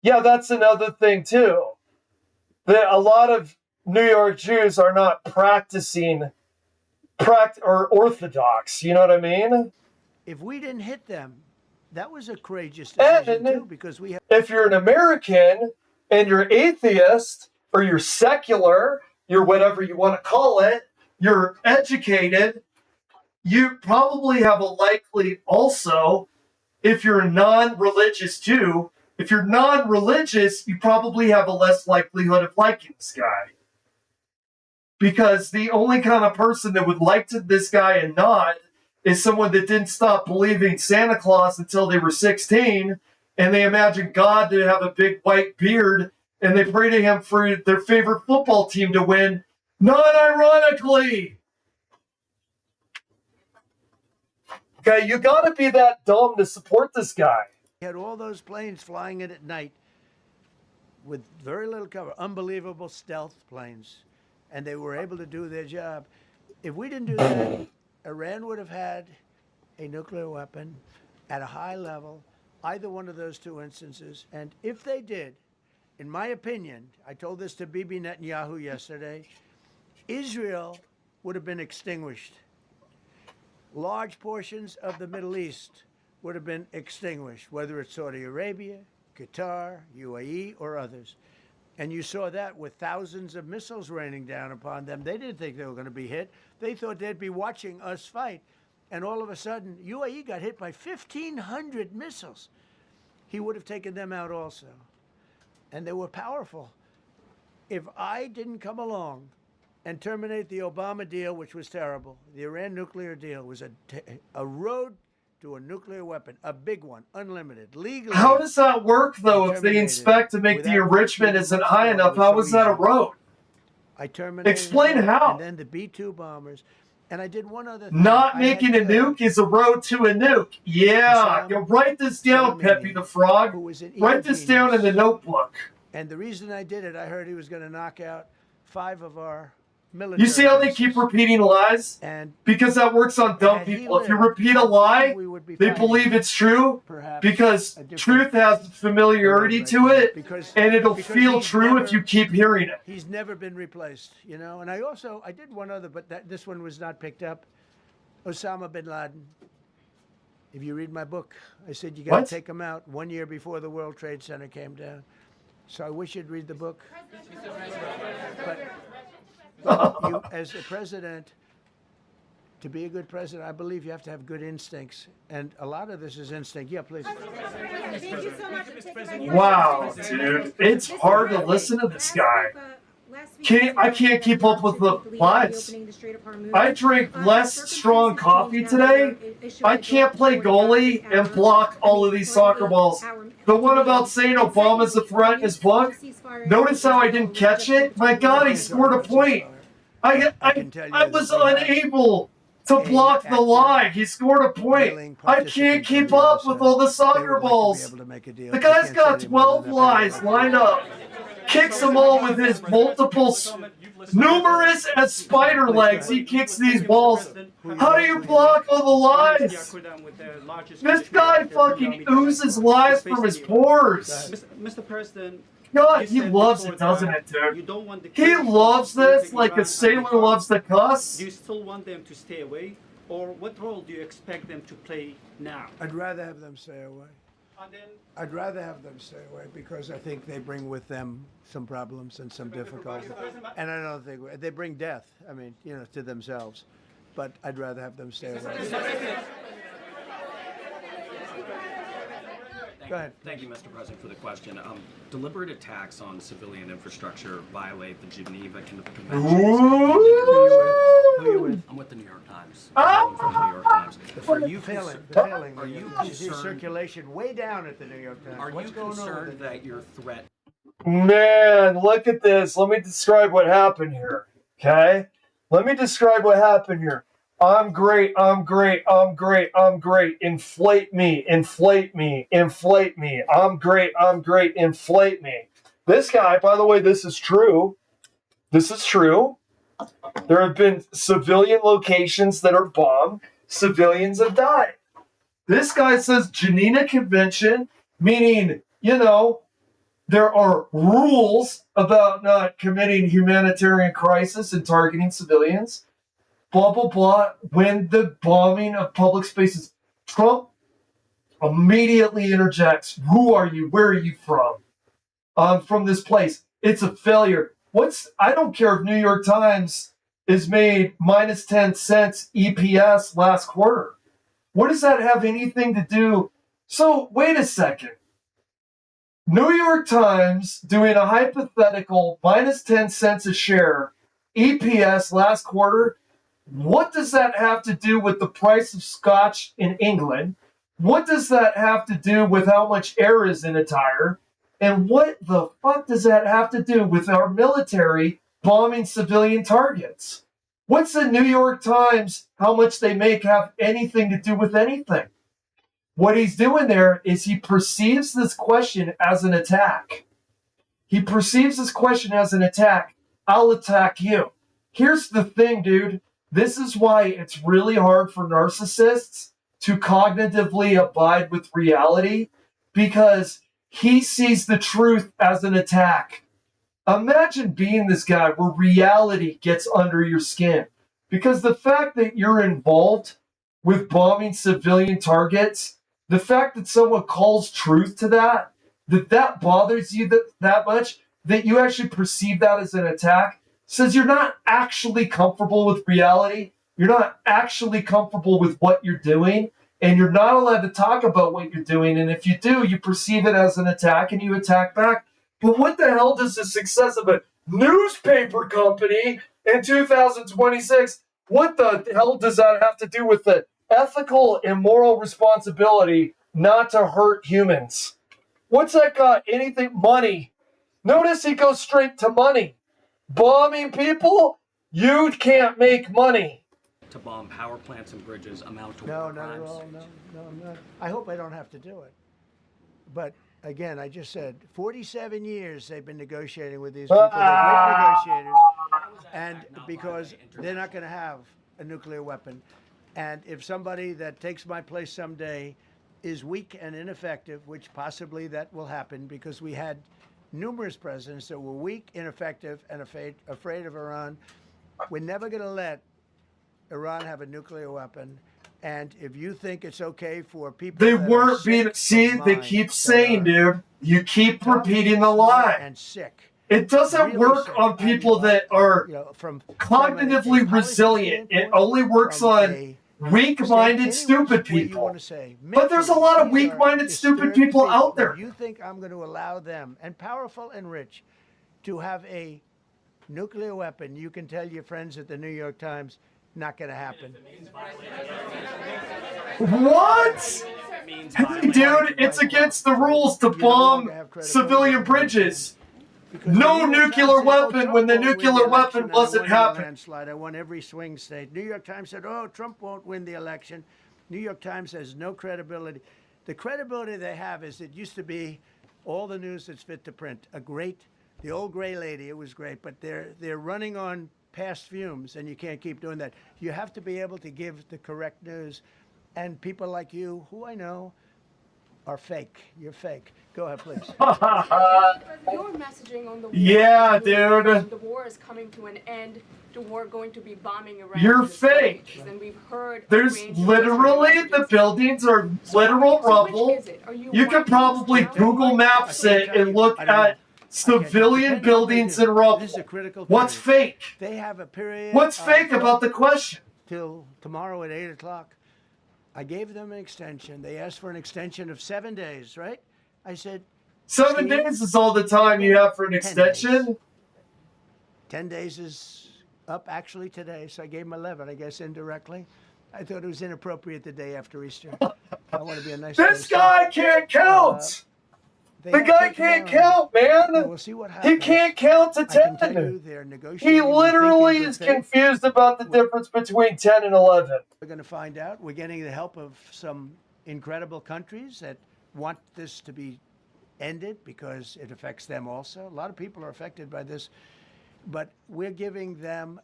Yeah, that's another thing too. That a lot of New York Jews are not practicing or orthodox. You know what I mean? if we didn't hit them, that was a courageous decision too, because we have. If you're an American and you're atheist or you're secular, you're whatever you want to call it, you're educated, you probably have a likely also, if you're a non-religious Jew, if you're non-religious, you probably have a less likelihood of liking this guy. Because the only kind of person that would like this guy and not is someone that didn't stop believing Santa Claus until they were 16, and they imagine God to have a big white beard, and they pray to him for their favorite football team to win, non-ironically. Okay, you gotta be that dumb to support this guy. We had all those planes flying in at night with very little cover, unbelievable stealth planes, and they were able to do their job. If we didn't do that, Iran would have had a nuclear weapon at a high level, either one of those two instances. And if they did, in my opinion, I told this to Bibi Netanyahu yesterday, Israel would have been extinguished. large portions of the Middle East would have been extinguished, whether it's Saudi Arabia, Qatar, UAE, or others. And you saw that with thousands of missiles raining down upon them. They didn't think they were going to be hit. They thought they'd be watching us fight. And all of a sudden, UAE got hit by 1,500 missiles. He would have taken them out also. And they were powerful. If I didn't come along and terminate the Obama deal, which was terrible, the Iran nuclear deal was a road to a nuclear weapon, a big one, unlimited, legally. How does that work, though, if they inspect to make the enrichment isn't high enough? How is that a road? I terminated Explain that, how. And then the B-2 bombers. And I did one other thing. Not making a nuke is a road to a nuke. Yeah. You write this down, Pepe the Frog. Write this down in the notebook. And the reason I did it, I heard he was going to knock out 5 of our military. You see how they keep repeating lies? Because that works on dumb people. If you repeat a lie, they believe it's true because truth has familiarity to it, and it'll feel true if you keep hearing it. He's never been replaced, you know. And I did one other, but this one was not picked up. Osama bin Laden. If you read my book, I said you got to take him out 1 year before the World Trade Center came down. So I wish you'd read the book. But you, as a president, to be a good president, I believe you have to have good instincts. And a lot of this is instinct. Yeah, please. Thank you so much for taking my Wow, dude. It's hard to listen to this guy. I can't keep up with the lies. I drink less strong coffee today. I can't play goalie and block all of these soccer balls. The one about saying Obama's a threat in his book, notice how I didn't catch it? My God, he scored a point. I was unable to block the lie. He scored a point. I can't keep up with all the soccer balls. The guy's got 12 lies lined up. Kicks them all with his multiple, numerous as spider legs. He kicks these balls. How do you block all the lies? This guy fucking oozes lies from his pores. Mr. President, God, he loves it, doesn't it, dude? He loves this like a sailor loves to cuss. Do you still want them to stay away? Or what role do you expect them to play now? I'd rather have them stay away. I'd rather have them stay away because I think they bring with them some problems and some difficulties. And I don't think they bring death, I mean, you know, to themselves. But I'd rather have them stay away. Go ahead. Thank you, Mr. President, for the question. Deliberate attacks on civilian infrastructure violate the Geneva Convention. Who are you with? I'm with the New York Times. Ah! From the New York Times. Are you failing? Are you see concerned? circulation way down at the New York Times? Are What's you going on concerned with that your threat? Man, look at this. Let me describe what happened here. Okay? Let me describe what happened here. I'm great, I'm great, I'm great, I'm great. Inflate me, inflate me, inflate me. I'm great, inflate me. This guy, by the way, this is true. This is true. There have been civilian locations that are bombed. Civilians have died. This guy says Geneva Convention, meaning, you know, there are rules about not committing humanitarian crisis and targeting civilians. Blah, blah, blah. When the bombing of public spaces, Trump immediately interjects. Who are you? Where are you from? From this place. It's a failure. I don't care if New York Times is made minus 10 cents EPS last quarter. What does that have anything to do? So, wait a second. New York Times doing a hypothetical minus 10 cents a share EPS last quarter. What does that have to do with the price of scotch in England? What does that have to do with how much air is in a tire? And what the fuck does that have to do with our military bombing civilian targets? What's the New York Times, how much they make, have anything to do with anything? What he's doing there is he perceives this question as an attack. He perceives this question as an attack. I'll attack you. Here's the thing, dude. This is why it's really hard for narcissists to cognitively abide with reality, because he sees the truth as an attack. Imagine being this guy where reality gets under your skin. Because the fact that you're involved with bombing civilian targets, the fact that someone calls truth to that bothers you that much, that you actually perceive that as an attack, says you're not actually comfortable with reality. You're not actually comfortable with what you're doing, and you're not allowed to talk about what you're doing. And if you do, you perceive it as an attack and you attack back. But what the hell does the success of a newspaper company in 2026, what the hell does that have to do with the ethical and moral responsibility not to hurt humans? What's that got anything? Money. Notice he goes straight to money. Bombing people, you can't make money. To bomb power plants and bridges amount to No, war not at crimes? all. No, no. I hope I don't have to do it. But again, I just said 47 years they've been negotiating with these people. They're great negotiators, and because they're not going to have a nuclear weapon. And if somebody that takes my place someday is weak and ineffective, which possibly that will happen because we had numerous presidents that were weak, ineffective, and afraid of Iran, we're never going to let Iran have a nuclear weapon. And if you think it's okay for people They that weren't being. See, they keep saying, dude, you keep repeating the lie. And sick. It doesn't Really work sick. on people that are from cognitively a policy resilient. It standpoint, only works from on a weak-minded, any stupid way you people. want to say. But there's a Mentally, lot of these are weak-minded, stupid disturbed people out there. If you think I'm going to allow them, and powerful and rich, to have a nuclear weapon, you can tell your friends at the New York Times, not going to happen. What? Hey, dude, it's against the rules to bomb civilian bridges. No nuclear weapon when the nuclear weapon wasn't happening. Landslide. I won every swing state. New York Times said, "Oh, Trump won't win the election." New York Times has no credibility. The credibility they have is it used to be all the news that's fit to print. The old gray lady, it was great, but they're running on past fumes, and you can't keep doing that. You have to be able to give the correct news, and people like you, who I know, are fake. You're fake. Go ahead, please. Your messaging on the war. Yeah, dude. The war is coming to an end. The war going to be bombing around. You're fake. And we've heard. There's literally the buildings are literal rubble. You could probably Google Maps it and look at civilian buildings and rubble. This is a critical period. What's fake? They have a period. What's fake about the question? Till tomorrow at 8 o'clock. I gave them an extension. They asked for an extension of 7 days, right? I said, 7 days is all the time you have for an extension. 10 days is up actually today, so I gave them 11, I guess, indirectly. I thought it was inappropriate the day after Easter. I want to be a nice This person. guy can't count. The guy can't count, man. We'll see what happens. He can't count to 10. I can tell you they're negotiating. He literally is confused about the difference between 10 and 11. We're going to find out. We're getting the help of some incredible countries that want this to be ended because it affects them also. A lot of people are affected by this, but we're giving them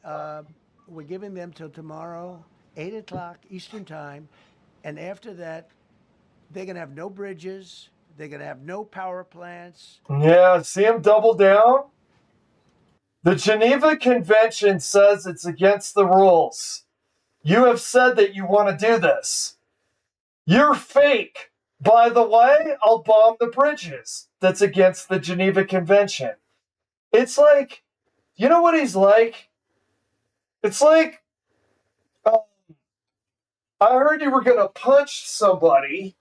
till tomorrow, 8 o'clock Eastern time, and after that, they're going to have no bridges. They're going to have no power plants. Yeah, see him double down? The Geneva Convention says it's against the rules. You have said that you want to do this. You're fake. By the way, I'll bomb the bridges. That's against the Geneva Convention. It's like, you know what he's like? It's like, I heard you were going to punch somebody,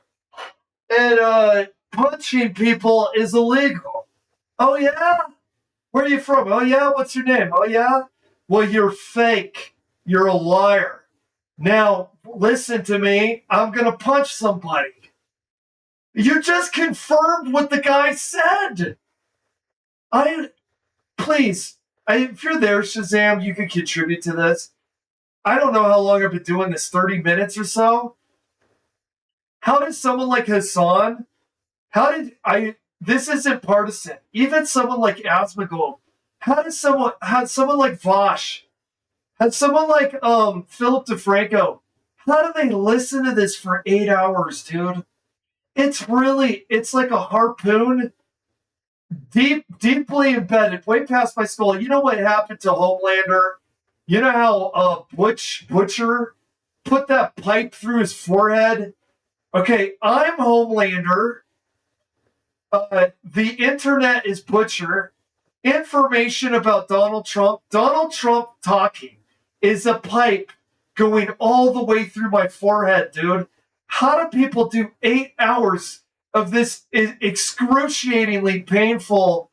and punching people is illegal. Oh, yeah? Where are you from? Oh, yeah? What's your name? Oh, yeah? Well, you're fake. You're a liar. Now, listen to me. I'm going to punch somebody. You just confirmed what the guy said. Please, if you're there, Shazam, you can contribute to this. I don't know how long I've been doing this, 30 minutes or so. How does someone like Hassan, this isn't partisan. Even someone like Asmongold, how does someone like Vosh, had someone like Philip DeFranco, how do they listen to this for 8 hours, dude? It's like a harpoon deeply embedded, way past my skull. You know what happened to Homelander? You know how Butcher put that pipe through his forehead. Okay, I'm Homelander. The internet is Butcher. Information about Donald Trump. Donald Trump talking is a pipe going all the way through my forehead, dude. How do people do 8 hours of this excruciatingly painful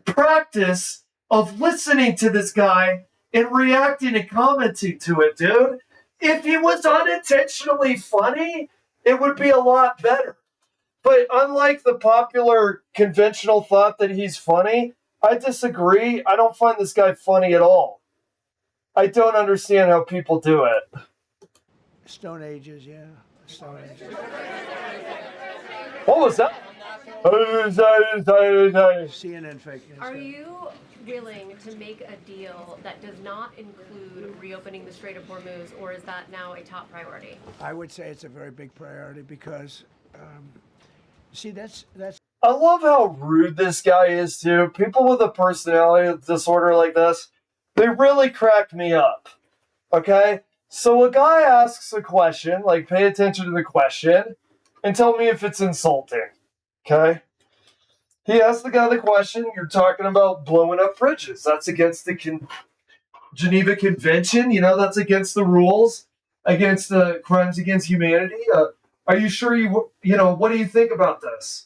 practice of listening to this guy and reacting and commenting to it, dude? If he was unintentionally funny, it would be a lot better. But unlike the popular conventional thought that he's funny, I disagree. I don't find this guy funny at all. I don't understand how people do it. Stone Ages, yeah. Stone Ages. What was that? CNN fake news. Are you willing to make a deal that does not include reopening the Strait of Hormuz, or is that now a top priority? I would say it's a very big priority because, see, that's. I love how rude this guy is too. People with a personality disorder like this, they really crack me up. Okay? So a guy asks a question, like pay attention to the question, and tell me if it's insulting. Okay? He asked the guy the question, you're talking about blowing up bridges. That's against the Geneva Convention. You know, that's against the rules, against the crimes against humanity. Are you sure what do you think about this?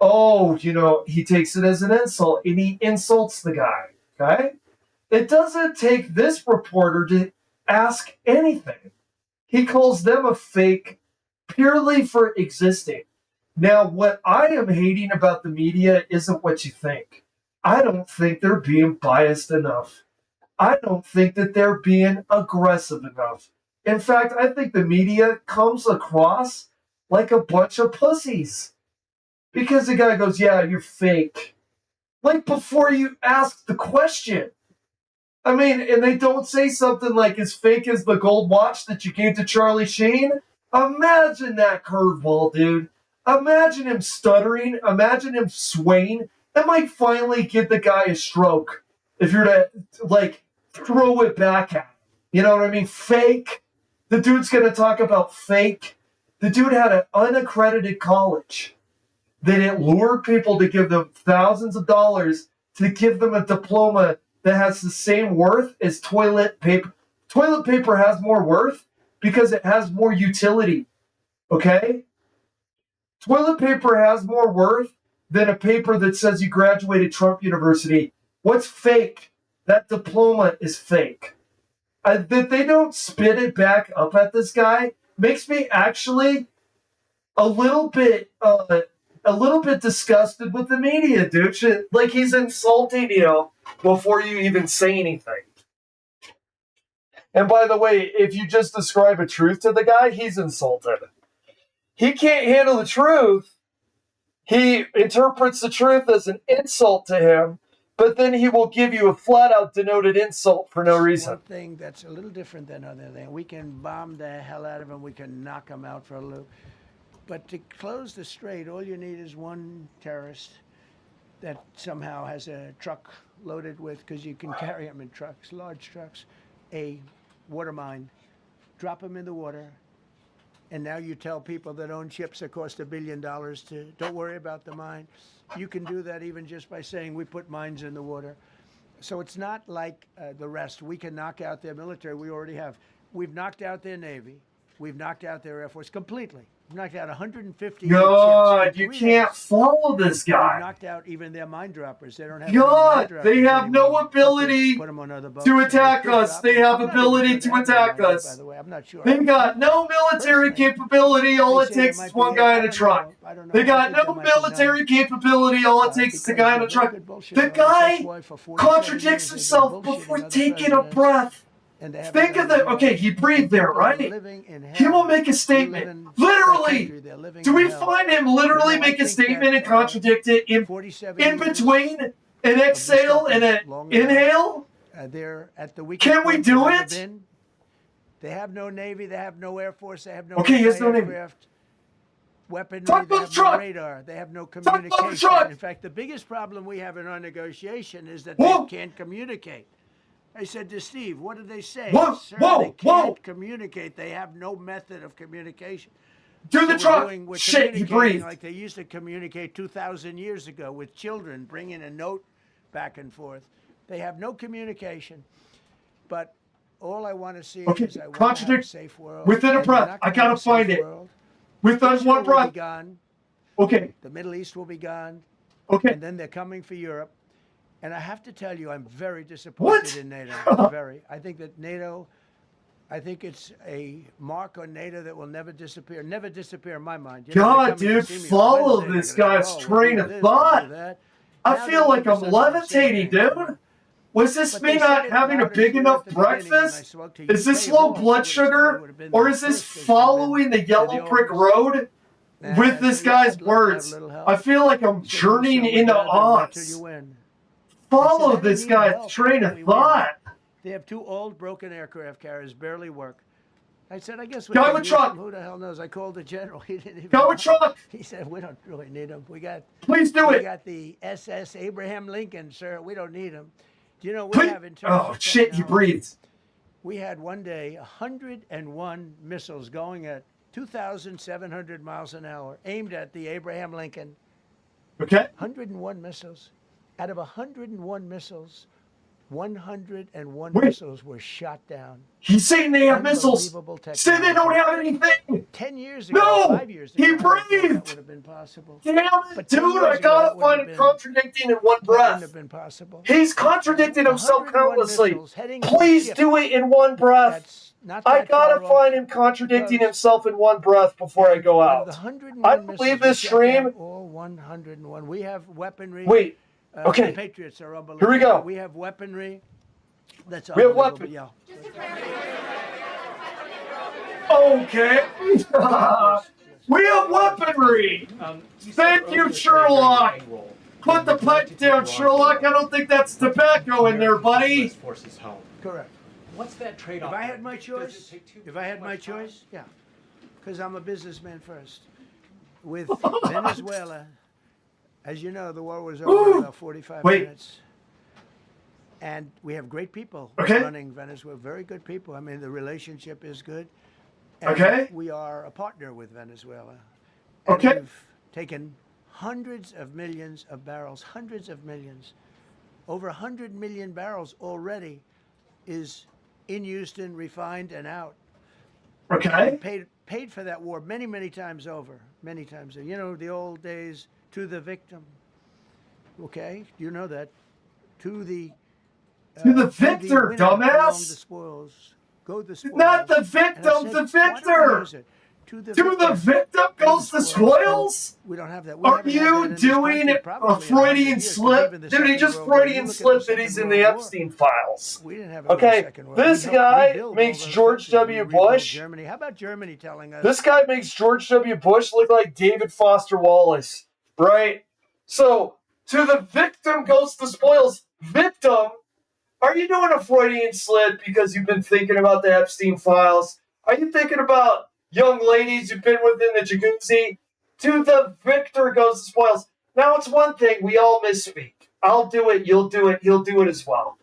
Oh, he takes it as an insult, and he insults the guy. Okay? It doesn't take this reporter to ask anything. He calls them a fake purely for existing. Now, what I am hating about the media isn't what you think. I don't think they're being biased enough. I don't think that they're being aggressive enough. In fact, I think the media comes across like a bunch of pussies. Because the guy goes, yeah, you're fake. Like before you ask the question. I mean, and they don't say something like as fake as the gold watch that you gave to Charlie Sheen. Imagine that curveball, dude. Imagine him stuttering. Imagine him swaying. That might finally give the guy a stroke. If you're to, throw it back at him. You know what I mean? Fake. The dude's going to talk about fake. The dude had an unaccredited college. That it lured people to give them thousands of dollars to give them a diploma that has the same worth as toilet paper. Toilet paper has more worth because it has more utility. Okay? Toilet paper has more worth than a paper that says you graduated Trump University. What's fake? That diploma is fake. That they don't spit it back up at this guy makes me actually a little bit disgusted with the media, dude. Like he's insulting you before you even say anything. And by the way, if you just describe a truth to the guy, he's insulted. He can't handle the truth. He interprets the truth as an insult to him, but then he will give you a flat-out denoted insult for no reason. One thing that's a little different than other things. We can bomb the hell out of him. We can knock him out for a loop. But to close the strait, all you need is one terrorist that somehow has a truck loaded with, because you can carry them in trucks, large trucks, a water mine, drop them in the water, and now you tell people that own ships that cost $1 billion to don't worry about the mine. You can do that even just by saying we put mines in the water. So it's not like the rest. We can knock out their military. We already have. We've knocked out their Navy. We've knocked out their Air Force completely. We've knocked out 150 God, ships. you can't follow this guy. We've knocked out even their mine droppers. They don't have God, they have no ability to attack us. They have ability to attack us. By the way, I'm not sure. They've got no military capability. All it takes is one guy in a truck. They got no military capability. All it takes is a guy in a truck. The guy contradicts himself before taking a breath. Think of the. Okay, he breathed there, right? He will make a statement. Literally. Do we find him literally make a statement and contradict it in between an exhale and an inhale? They're at the Can we do it? They have no Navy. They have no Air Force. They have no aircraft. Weaponry. They have no radar. They have no communication. In fact, the biggest problem we have in our negotiation is that they can't communicate. I said to Steve, what did they say? Whoa, Sir, whoa, they can't whoa. communicate. They have no method of communication. Do the truck. We're Shit, you communicating breathed. like they used to communicate 2,000 years ago with children, bringing a note back and forth. They have no communication. But all I want to see Okay, is I want to have a contradict safe world. within a and we're breath. not I gonna have gotta a safe find it. world. Within Israel one will breath. be gone. Okay. The Middle East will be gone. Okay. And then they're coming for Europe. And I have to tell you, I'm very disappointed in NATO. Very. I think that NATO, I think it's a mark on NATO that will never disappear. Never disappear in my mind. You know, they're God, coming to dude, see me on follow Wednesday. They're this gonna say, guy's "Oh, we'll train do of this, we'll thought. do that." I Now feel they're like I'm interested in the same levitating, thing, dude. you know? Was this But me they said not it having a loud and big clear enough at the beginning when I breakfast? spoke to Is this UK of low all. I blood would have said they sugar? would have been Or the is this first 'cause they've following the they're yellow the brick oldest. road with So this yeah, guy's I'd love to have a words? little help. I feel like I'm He said, journeying "No, sir, we'd into rather wait till you Oz. win." Follow I don't this need guy's help train after of we win. thought. They have two old broken aircraft carriers, barely work. I said, I guess we Go can with use truck. them. Who the hell knows? I called the general. He didn't even Go know. with truck. He said, we don't really need them. Please do we it. got the SS Abraham Lincoln, sir. We don't need them. Do you know, we Please. have in terms Oh, of shit, you technology, breathed. we had one day 101 missiles going at 2,700 miles an hour aimed at the Abraham Lincoln. Okay. 101 missiles. Out of 101 missiles, 101 Wait. missiles were shot down. He's saying they have missiles. Unbelievable Say they don't technology. have anything. 10 years ago, No, 5 years ago, he I don't know that breathed. would have been possible. Damn it, But 10 dude, I years ago, gotta that wouldn't find have him been, contradicting in one that wouldn't have breath. been possible. He's contradicted himself 101 countlessly. missiles heading to a Please ship do it in one breath. that's not I that gotta far find off him contradicting because himself in one breath before I go out of the out. 101 I missiles, believe we this shot down stream. all 101. We have weaponry. Wait, The okay, Patriots are here unbelievable. we go. We have weaponry that's We have unbelievable. weapon. Yeah. Okay. We have weaponry. Thank you, Sherlock. Put the pipe down, Sherlock. I don't think that's tobacco in there, buddy. Forces home. Correct. What's that trade-off? If I had my Does it choice, take too if I had much my time? choice, yeah, because I'm a businessman first. With Venezuela, as you know, the war was over in about 45 Wait. minutes. And we have great people Okay. running Venezuela, very good people. I mean, the relationship is good. And Okay. we are a partner with Venezuela. And Okay. we've taken hundreds of millions of barrels, hundreds of millions. Over 100 million barrels already is in Houston, refined and out. Okay. Paid for that war many, many times over. Many times over. You know, the old days, to the victim. Okay? You know that. To the victor, winner belong dumbass. the spoils. Go the spoils. Not the And I victim, said, the why don't we victor. use it? To the To the victim goes the spoils? We don't have that. We Are haven't had that you in this doing country a probably in 100 Freudian years, 'cause slip? even the Dude, he Second just World War, you Freudian look at the slipped that Second he's in World the War, Epstein files. we didn't have it in the Okay, Second World War. this We helped guy rebuild all makes those George countries. We W. rebuilt Bush. Germany. How about Germany telling us? This guy makes George W. Bush look like David Foster Wallace, right? So, to the victim goes the spoils. Victim, are you doing a Freudian slip because you've been thinking about the Epstein files? Are you thinking about young ladies you've been with in the jacuzzi? To the victor goes the spoils. Now, it's one thing, we all misspeak. I'll do it, you'll do it, he'll do it as well.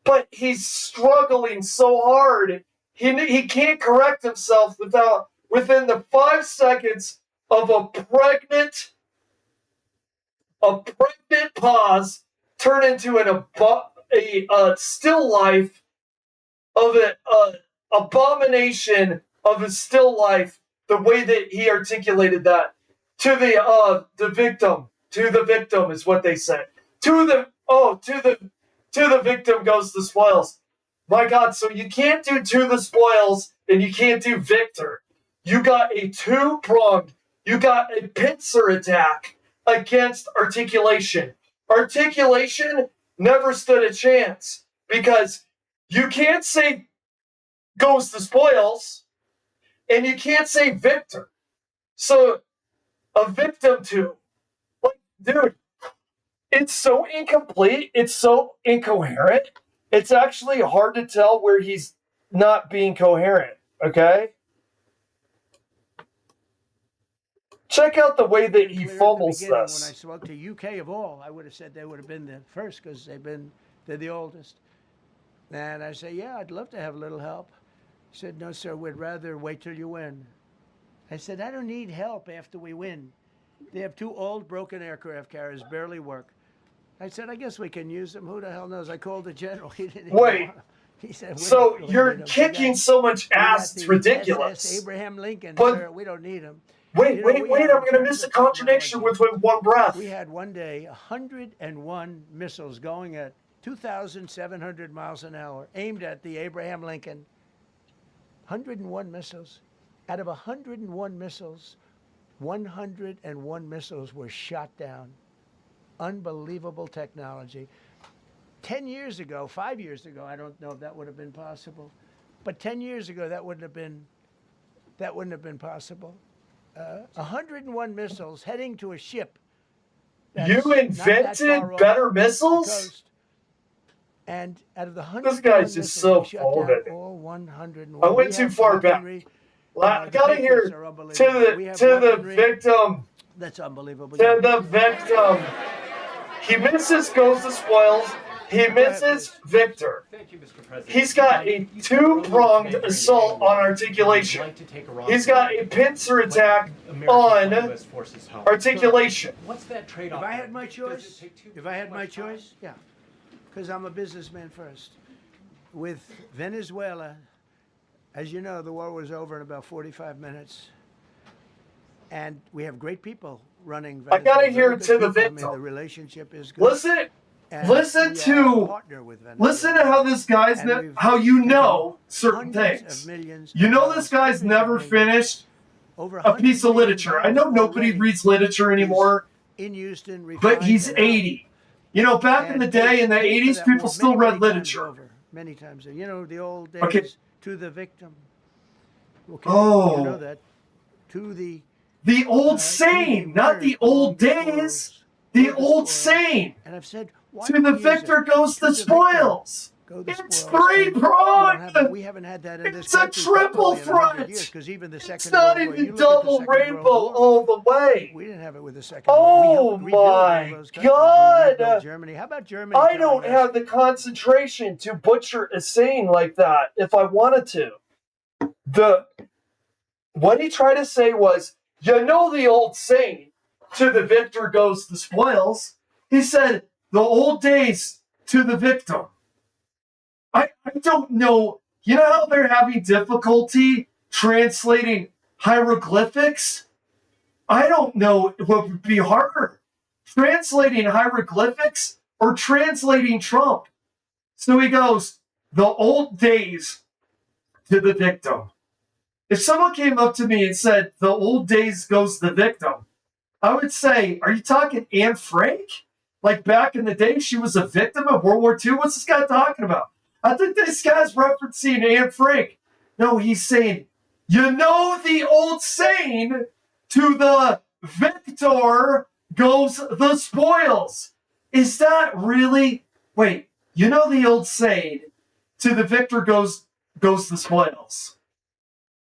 But he's struggling so hard, he can't correct himself within the 5 seconds of a pregnant pause turn into a still life of an abomination of a still life. The way that he articulated that to the victim is what they said. To the victim goes the spoils. My God, so you can't do to the spoils and you can't do victor. You got a two-pronged, you got a pincer attack against articulation. Articulation never stood a chance because you can't say goes the spoils and you can't say victor. So a victim to, like, dude, it's so incomplete, it's so incoherent. It's actually hard to tell where he's not being coherent, okay? Check out the way that he fumbles When I this. spoke to UK of all, I would have said they would have been the first because they're the oldest. And I say, yeah, I'd love to have a little help. He said, no, sir, we'd rather wait till you win. I said, I don't need help after we win. They have 2 old broken aircraft carriers, barely work. I said, I guess we can use them. Who the hell knows? I called the general. He didn't even Wait. want 'em. He said, we So don't really you're need 'em. kicking so much We got ass, it's the ridiculous. SS Abraham Lincoln, But sir. We don't need them. wait, You know, wait, we wait! have, I'm in going to terms miss a of contradiction technology, with one breath. we had one day 101 missiles going at 2,700 miles an hour, aimed at the Abraham Lincoln. 101 missiles. Out of 101 missiles, 101 missiles were shot down. Unbelievable technology. 10 years ago, 5 years ago, I don't know if that would have been possible, but 10 years ago that wouldn't have been possible. 101 missiles heading to a ship. You That's not that invented far off better the missiles? coast. And out of the This 101 guy's just missiles, so we shot full of down it. all 101. I went We too have far back. weaponry. I The gotta Patriots hear are to unbelievable. We the have to the weaponry. victim. That's unbelievable. To Yeah. the victim. He misses, goes to spoils. He misses Victor. Thank you, Mr. President. He's got a two-pronged assault on You'd articulation. like to take Iran He's got a pincer attack on articulation. What's that trade-off? If I had my choice, yeah, because I'm a businessman first. With Venezuela, as you know, the war was over in about 45 minutes. And we have great people running Venezuela. I gotta hear Very good to the people. I mean, victim. the relationship is good. Listen, And listen we are a to partner with Venezuela. listen to how this guy's And we've how you taken know certain hundreds things. of millions You of know dollars, this guy's hundreds of never millions, finished over a piece of $100 million literature. I know nobody already reads literature anymore, in Houston, but refined he's and out. 80. You know, back in And the day, in the paid for 80s, that people war still many, read many times literature. over. Many times over. You know, the old days, Okay. to the victim. Okay, Oh. you know that. To the old saying, not the old days. The old saying. And I've said, why To don't the we use victor it? goes To the victim spoils. go the It's spoils. And three-pronged. we haven't had that in this It's a country triple probably in 100 threat. years, because even the It's Second not World War, you even look at the double Second World rainbow War, all the way. we didn't have it with the Second World War. We Oh helped rebuild all my those countries. We God! rebuilt Germany. How about Germany? I telling don't us, have the concentration to butcher a saying like that if I wanted to. What he tried to say was, you know the old saying, to the victor goes the spoils. He said, the old days to the victim. I don't know. You know how they're having difficulty translating hieroglyphics? I don't know what would be harder, translating hieroglyphics or translating Trump. So he goes, the old days to the victim. If someone came up to me and said, the old days goes the victim, I would say, are you talking Anne Frank? Like back in the day, she was a victim of World War II? What's this guy talking about? I think this guy's referencing Anne Frank. No, he's saying, you know the old saying, to the victor goes the spoils. Is that really? Wait, you know the old saying, to the victor goes the spoils.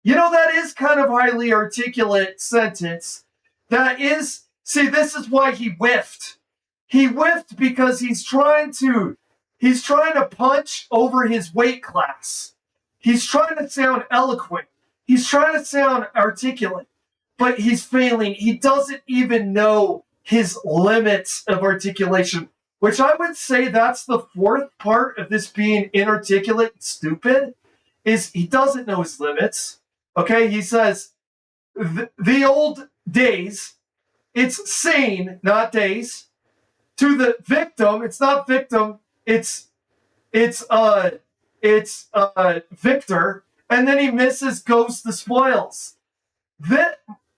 You know, that is kind of highly articulate sentence. That is, see, this is why he whiffed. He whiffed because he's trying to punch over his weight class. He's trying to sound eloquent. He's trying to sound articulate, but he's failing. He doesn't even know his limits of articulation, which I would say that's the fourth part of this being inarticulate and stupid, is he doesn't know his limits. Okay, he says, the old days, it's sane, not days. To the victim, it's not victim, it's Victor. And then he misses, goes the spoils.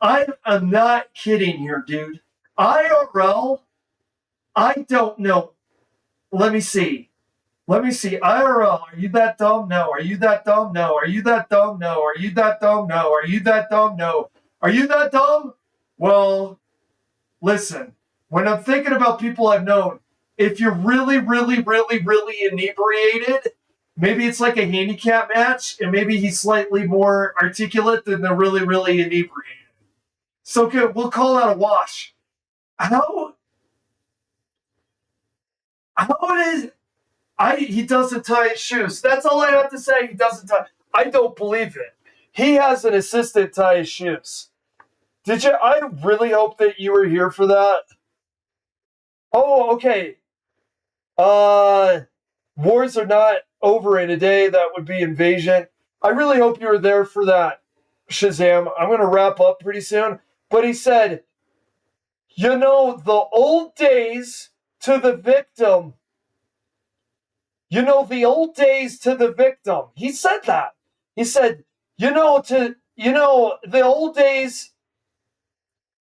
I'm not kidding here, dude. IRL, I don't know. Let me see. IRL, are you that dumb? No. Are you that dumb? No. Are you that dumb? No. Are you that dumb? No. Are you that dumb? No. Are you that dumb? Well, listen. When I'm thinking about people I've known, if you're really, really, really, really inebriated, maybe it's like a handicap match, and maybe he's slightly more articulate than the really, really inebriated. So good. We'll call that a wash. How He doesn't tie his shoes. That's all I have to say. He doesn't tie. I don't believe it. He has an assistant tie his shoes. Did you? I really hope that you were here for that. Oh, okay. Wars are not over in a day. That would be invasion. I really hope you were there for that, Shazam. I'm going to wrap up pretty soon. But he said, you know, the old days to the victim. You know, the old days to the victim. He said that. He said, the old days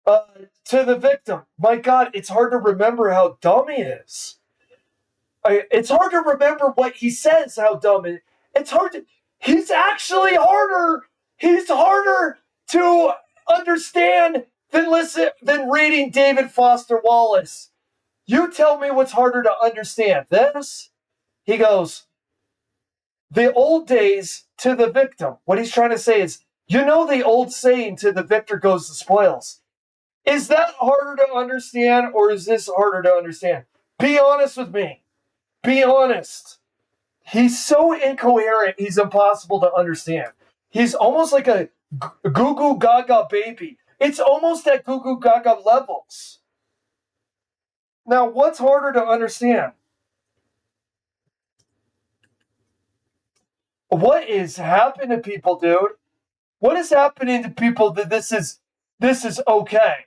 to the victim. My God, it's hard to remember how dumb he is. It's hard to remember what he says, how dumb it is. It's hard to. He's actually harder. He's harder to understand than reading David Foster Wallace. You tell me what's harder to understand. This? He goes, the old days to the victim. What he's trying to say is, the old saying, to the victor goes the spoils. Is that harder to understand, or is this harder to understand? Be honest with me. Be honest. He's so incoherent, he's impossible to understand. He's almost like a goo goo gaga baby. It's almost at goo goo gaga levels. Now, what's harder to understand? What is happening to people, dude? What is happening to people that this is okay?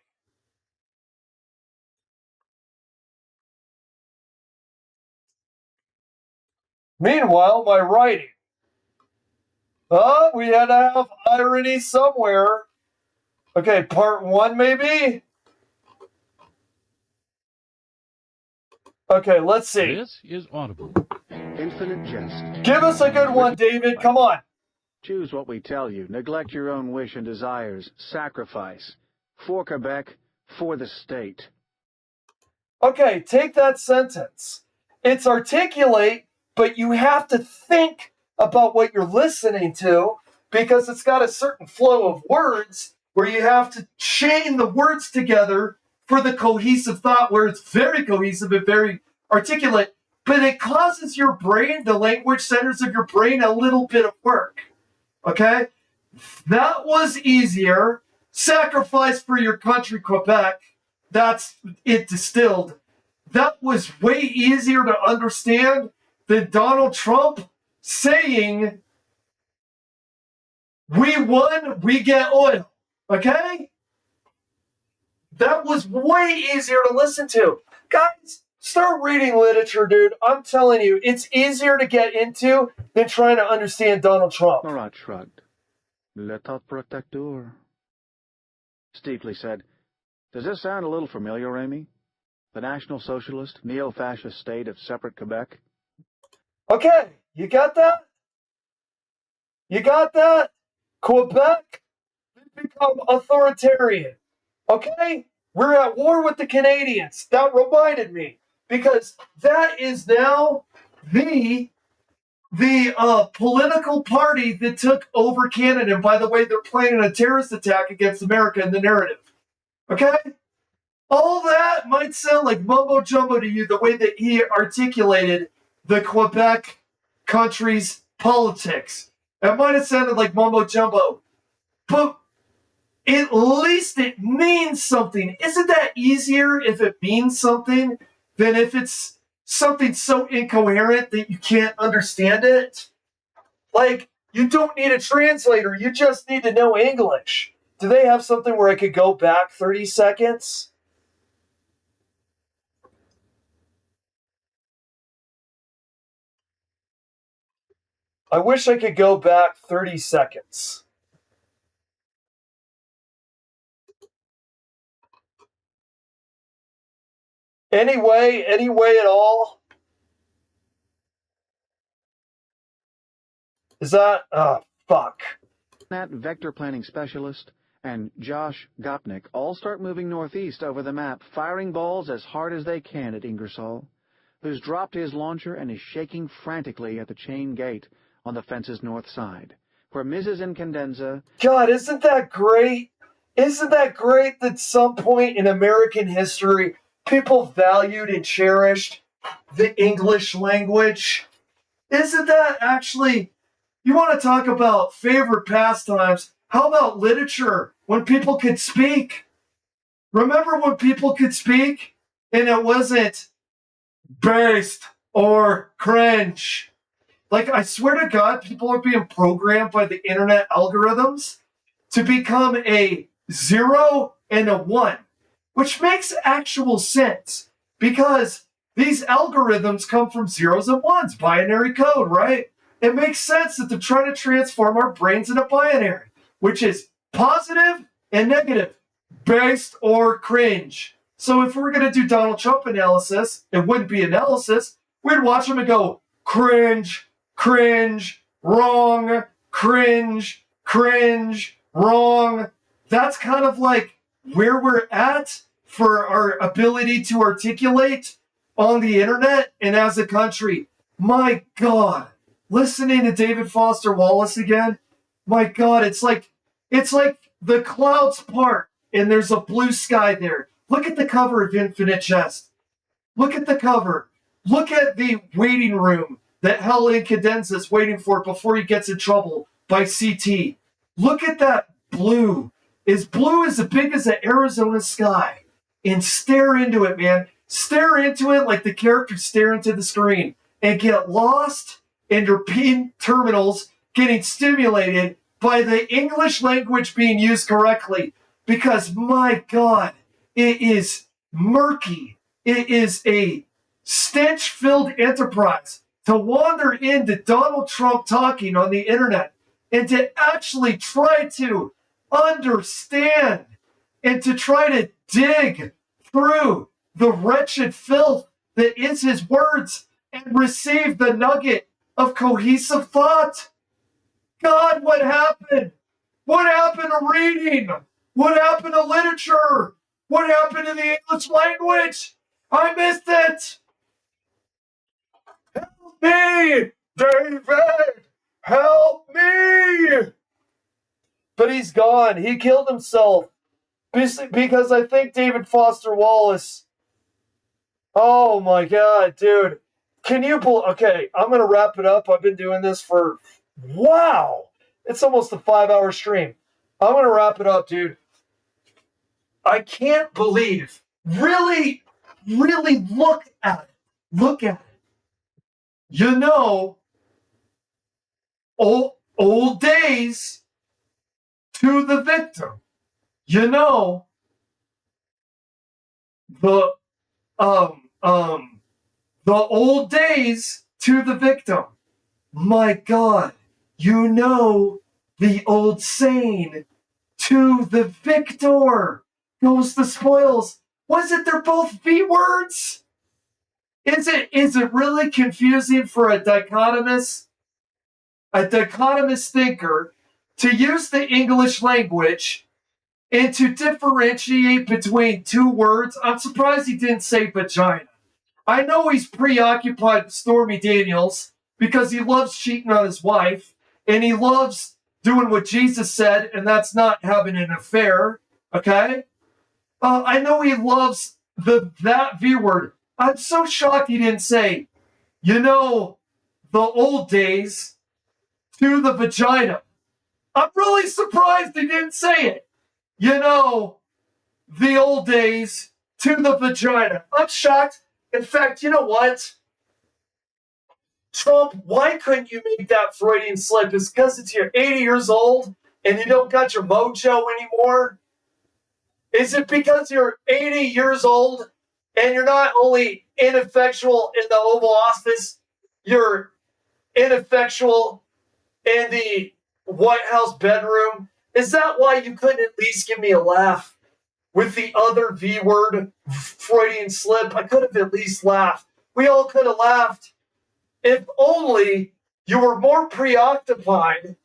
Meanwhile, my writing. Oh, we had to have irony somewhere. Okay, part 1 maybe? Okay, let's see. This is Audible. Infinite jest. Give us a good one, David. Come on. Choose what we tell you. Neglect your own wish and desires. Sacrifice. For Quebec, for the state. Okay, take that sentence. It's articulate, but you have to think about what you're listening to because it's got a certain flow of words where you have to chain the words together for the cohesive thought where it's very cohesive and very articulate, but it causes your brain, the language centers of your brain, a little bit of work. Okay? That was easier. Sacrifice for your country, Quebec. That's it distilled. That was way easier to understand than Donald Trump saying, we won, we get oil. Okay? That was way easier to listen to. Guys, start reading literature, dude. I'm telling you, it's easier to get into than trying to understand Donald Trump. Marat shrugged. L'état protecteur. Steeply said, does this sound a little familiar, Amy? The National Socialist, neo-fascist state of separate Quebec? Okay, you got that? You got that? Quebec become authoritarian. Okay? We're at war with the Canadians. That reminded me. Because that is now the political party that took over Canada. And by the way, they're planning a terrorist attack against America in the narrative. Okay? All that might sound like mumbo jumbo to you, the way that he articulated the Quebec country's politics. It might have sounded like mumbo jumbo, but at least it means something. Isn't that easier if it means something than if it's something so incoherent that you can't understand it? Like, you don't need a translator, you just need to know English. Do they have something where I could go back 30 seconds? I wish I could go back 30 seconds. Any way at all? Is that... fuck. That vector planning specialist and Josh Gopnik all start moving northeast over the map, firing balls as hard as they can at Ingersoll, who's dropped his launcher and is shaking frantically at the chain gate on the fence's north side, where Mrs. Incandenza... God, isn't that great? Isn't that great that some point in American history, people valued and cherished the English language. Isn't that actually, you want to talk about favorite pastimes? How about literature when people could speak? Remember when people could speak and it wasn't based or cringe? Like, I swear to God, people are being programmed by the internet algorithms to become a 0 and a 1, which makes actual sense because these algorithms come from zeros and ones, binary code, right? It makes sense that they're trying to transform our brains into binary, which is positive and negative, based or cringe. So if we're going to do Donald Trump analysis, it wouldn't be analysis. We'd watch him and go, cringe, cringe, wrong, cringe, cringe, wrong. That's kind of like where we're at for our ability to articulate on the internet and as a country. My God, listening to David Foster Wallace again, my God, it's like the clouds part and there's a blue sky there. Look at the cover of Infinite Jest. Look at the cover. Look at the waiting room that Helen Cadenza is waiting for before he gets in trouble by CT. Look at that blue. Is blue as big as the Arizona sky. And stare into it, man. Stare into it like the characters stare into the screen. And get lost in your pin terminals getting stimulated by the English language being used correctly. Because, my God, it is murky. It is a stench-filled enterprise to wander into Donald Trump talking on the internet and to actually try to understand and to try to dig through the wretched filth that is his words and receive the nugget of cohesive thought. God, what happened? What happened to reading? What happened to literature? What happened to the English language? I missed it. Help me, David. Help me. But he's gone. He killed himself because I think David Foster Wallace. Oh my God, dude. Can you okay, I'm going to wrap it up. I've been doing this for, wow. It's almost a 5-hour stream. I'm going to wrap it up, dude. I can't believe. Really, really look at it. Look at it. You know, old days to the victim. You know, the the old days to the victim. My God, you know, the old saying, to the victor goes the spoils. Was it they're both V words? Is it really confusing for a dichotomist thinker to use the English language and to differentiate between two words? I'm surprised he didn't say vagina. I know he's preoccupied with Stormy Daniels because he loves cheating on his wife and he loves doing what Jesus said, and that's not having an affair. Okay? I know he loves that V word. I'm so shocked he didn't say, you know, the old days to the vagina. I'm really surprised he didn't say it. You know, the old days to the vagina. I'm shocked. In fact, you know what? Trump, why couldn't you make that Freudian slip? Is because you're 80 years old and you don't got your mojo anymore? Is it because you're 80 years old and you're not only ineffectual in the Oval Office, you're ineffectual in the White House bedroom? Is that why you couldn't at least give me a laugh with the other V word, Freudian slip? I could have at least laughed. We all could have laughed. If only you were more preoccupied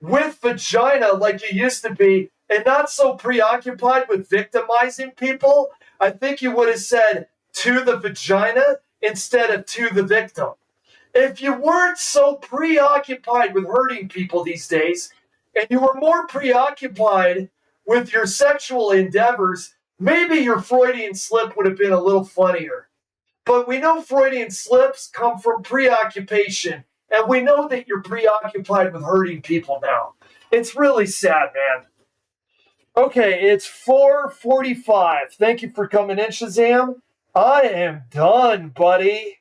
with vagina like you used to be and not so preoccupied with victimizing people, I think you would have said to the vagina instead of to the victim. If you weren't so preoccupied with hurting people these days and you were more preoccupied with your sexual endeavors, maybe your Freudian slip would have been a little funnier. But we know Freudian slips come from preoccupation, and we know that you're preoccupied with hurting people now. It's really sad, man. Okay, it's 4:45. Thank you for coming in, Shazam. I am done, buddy.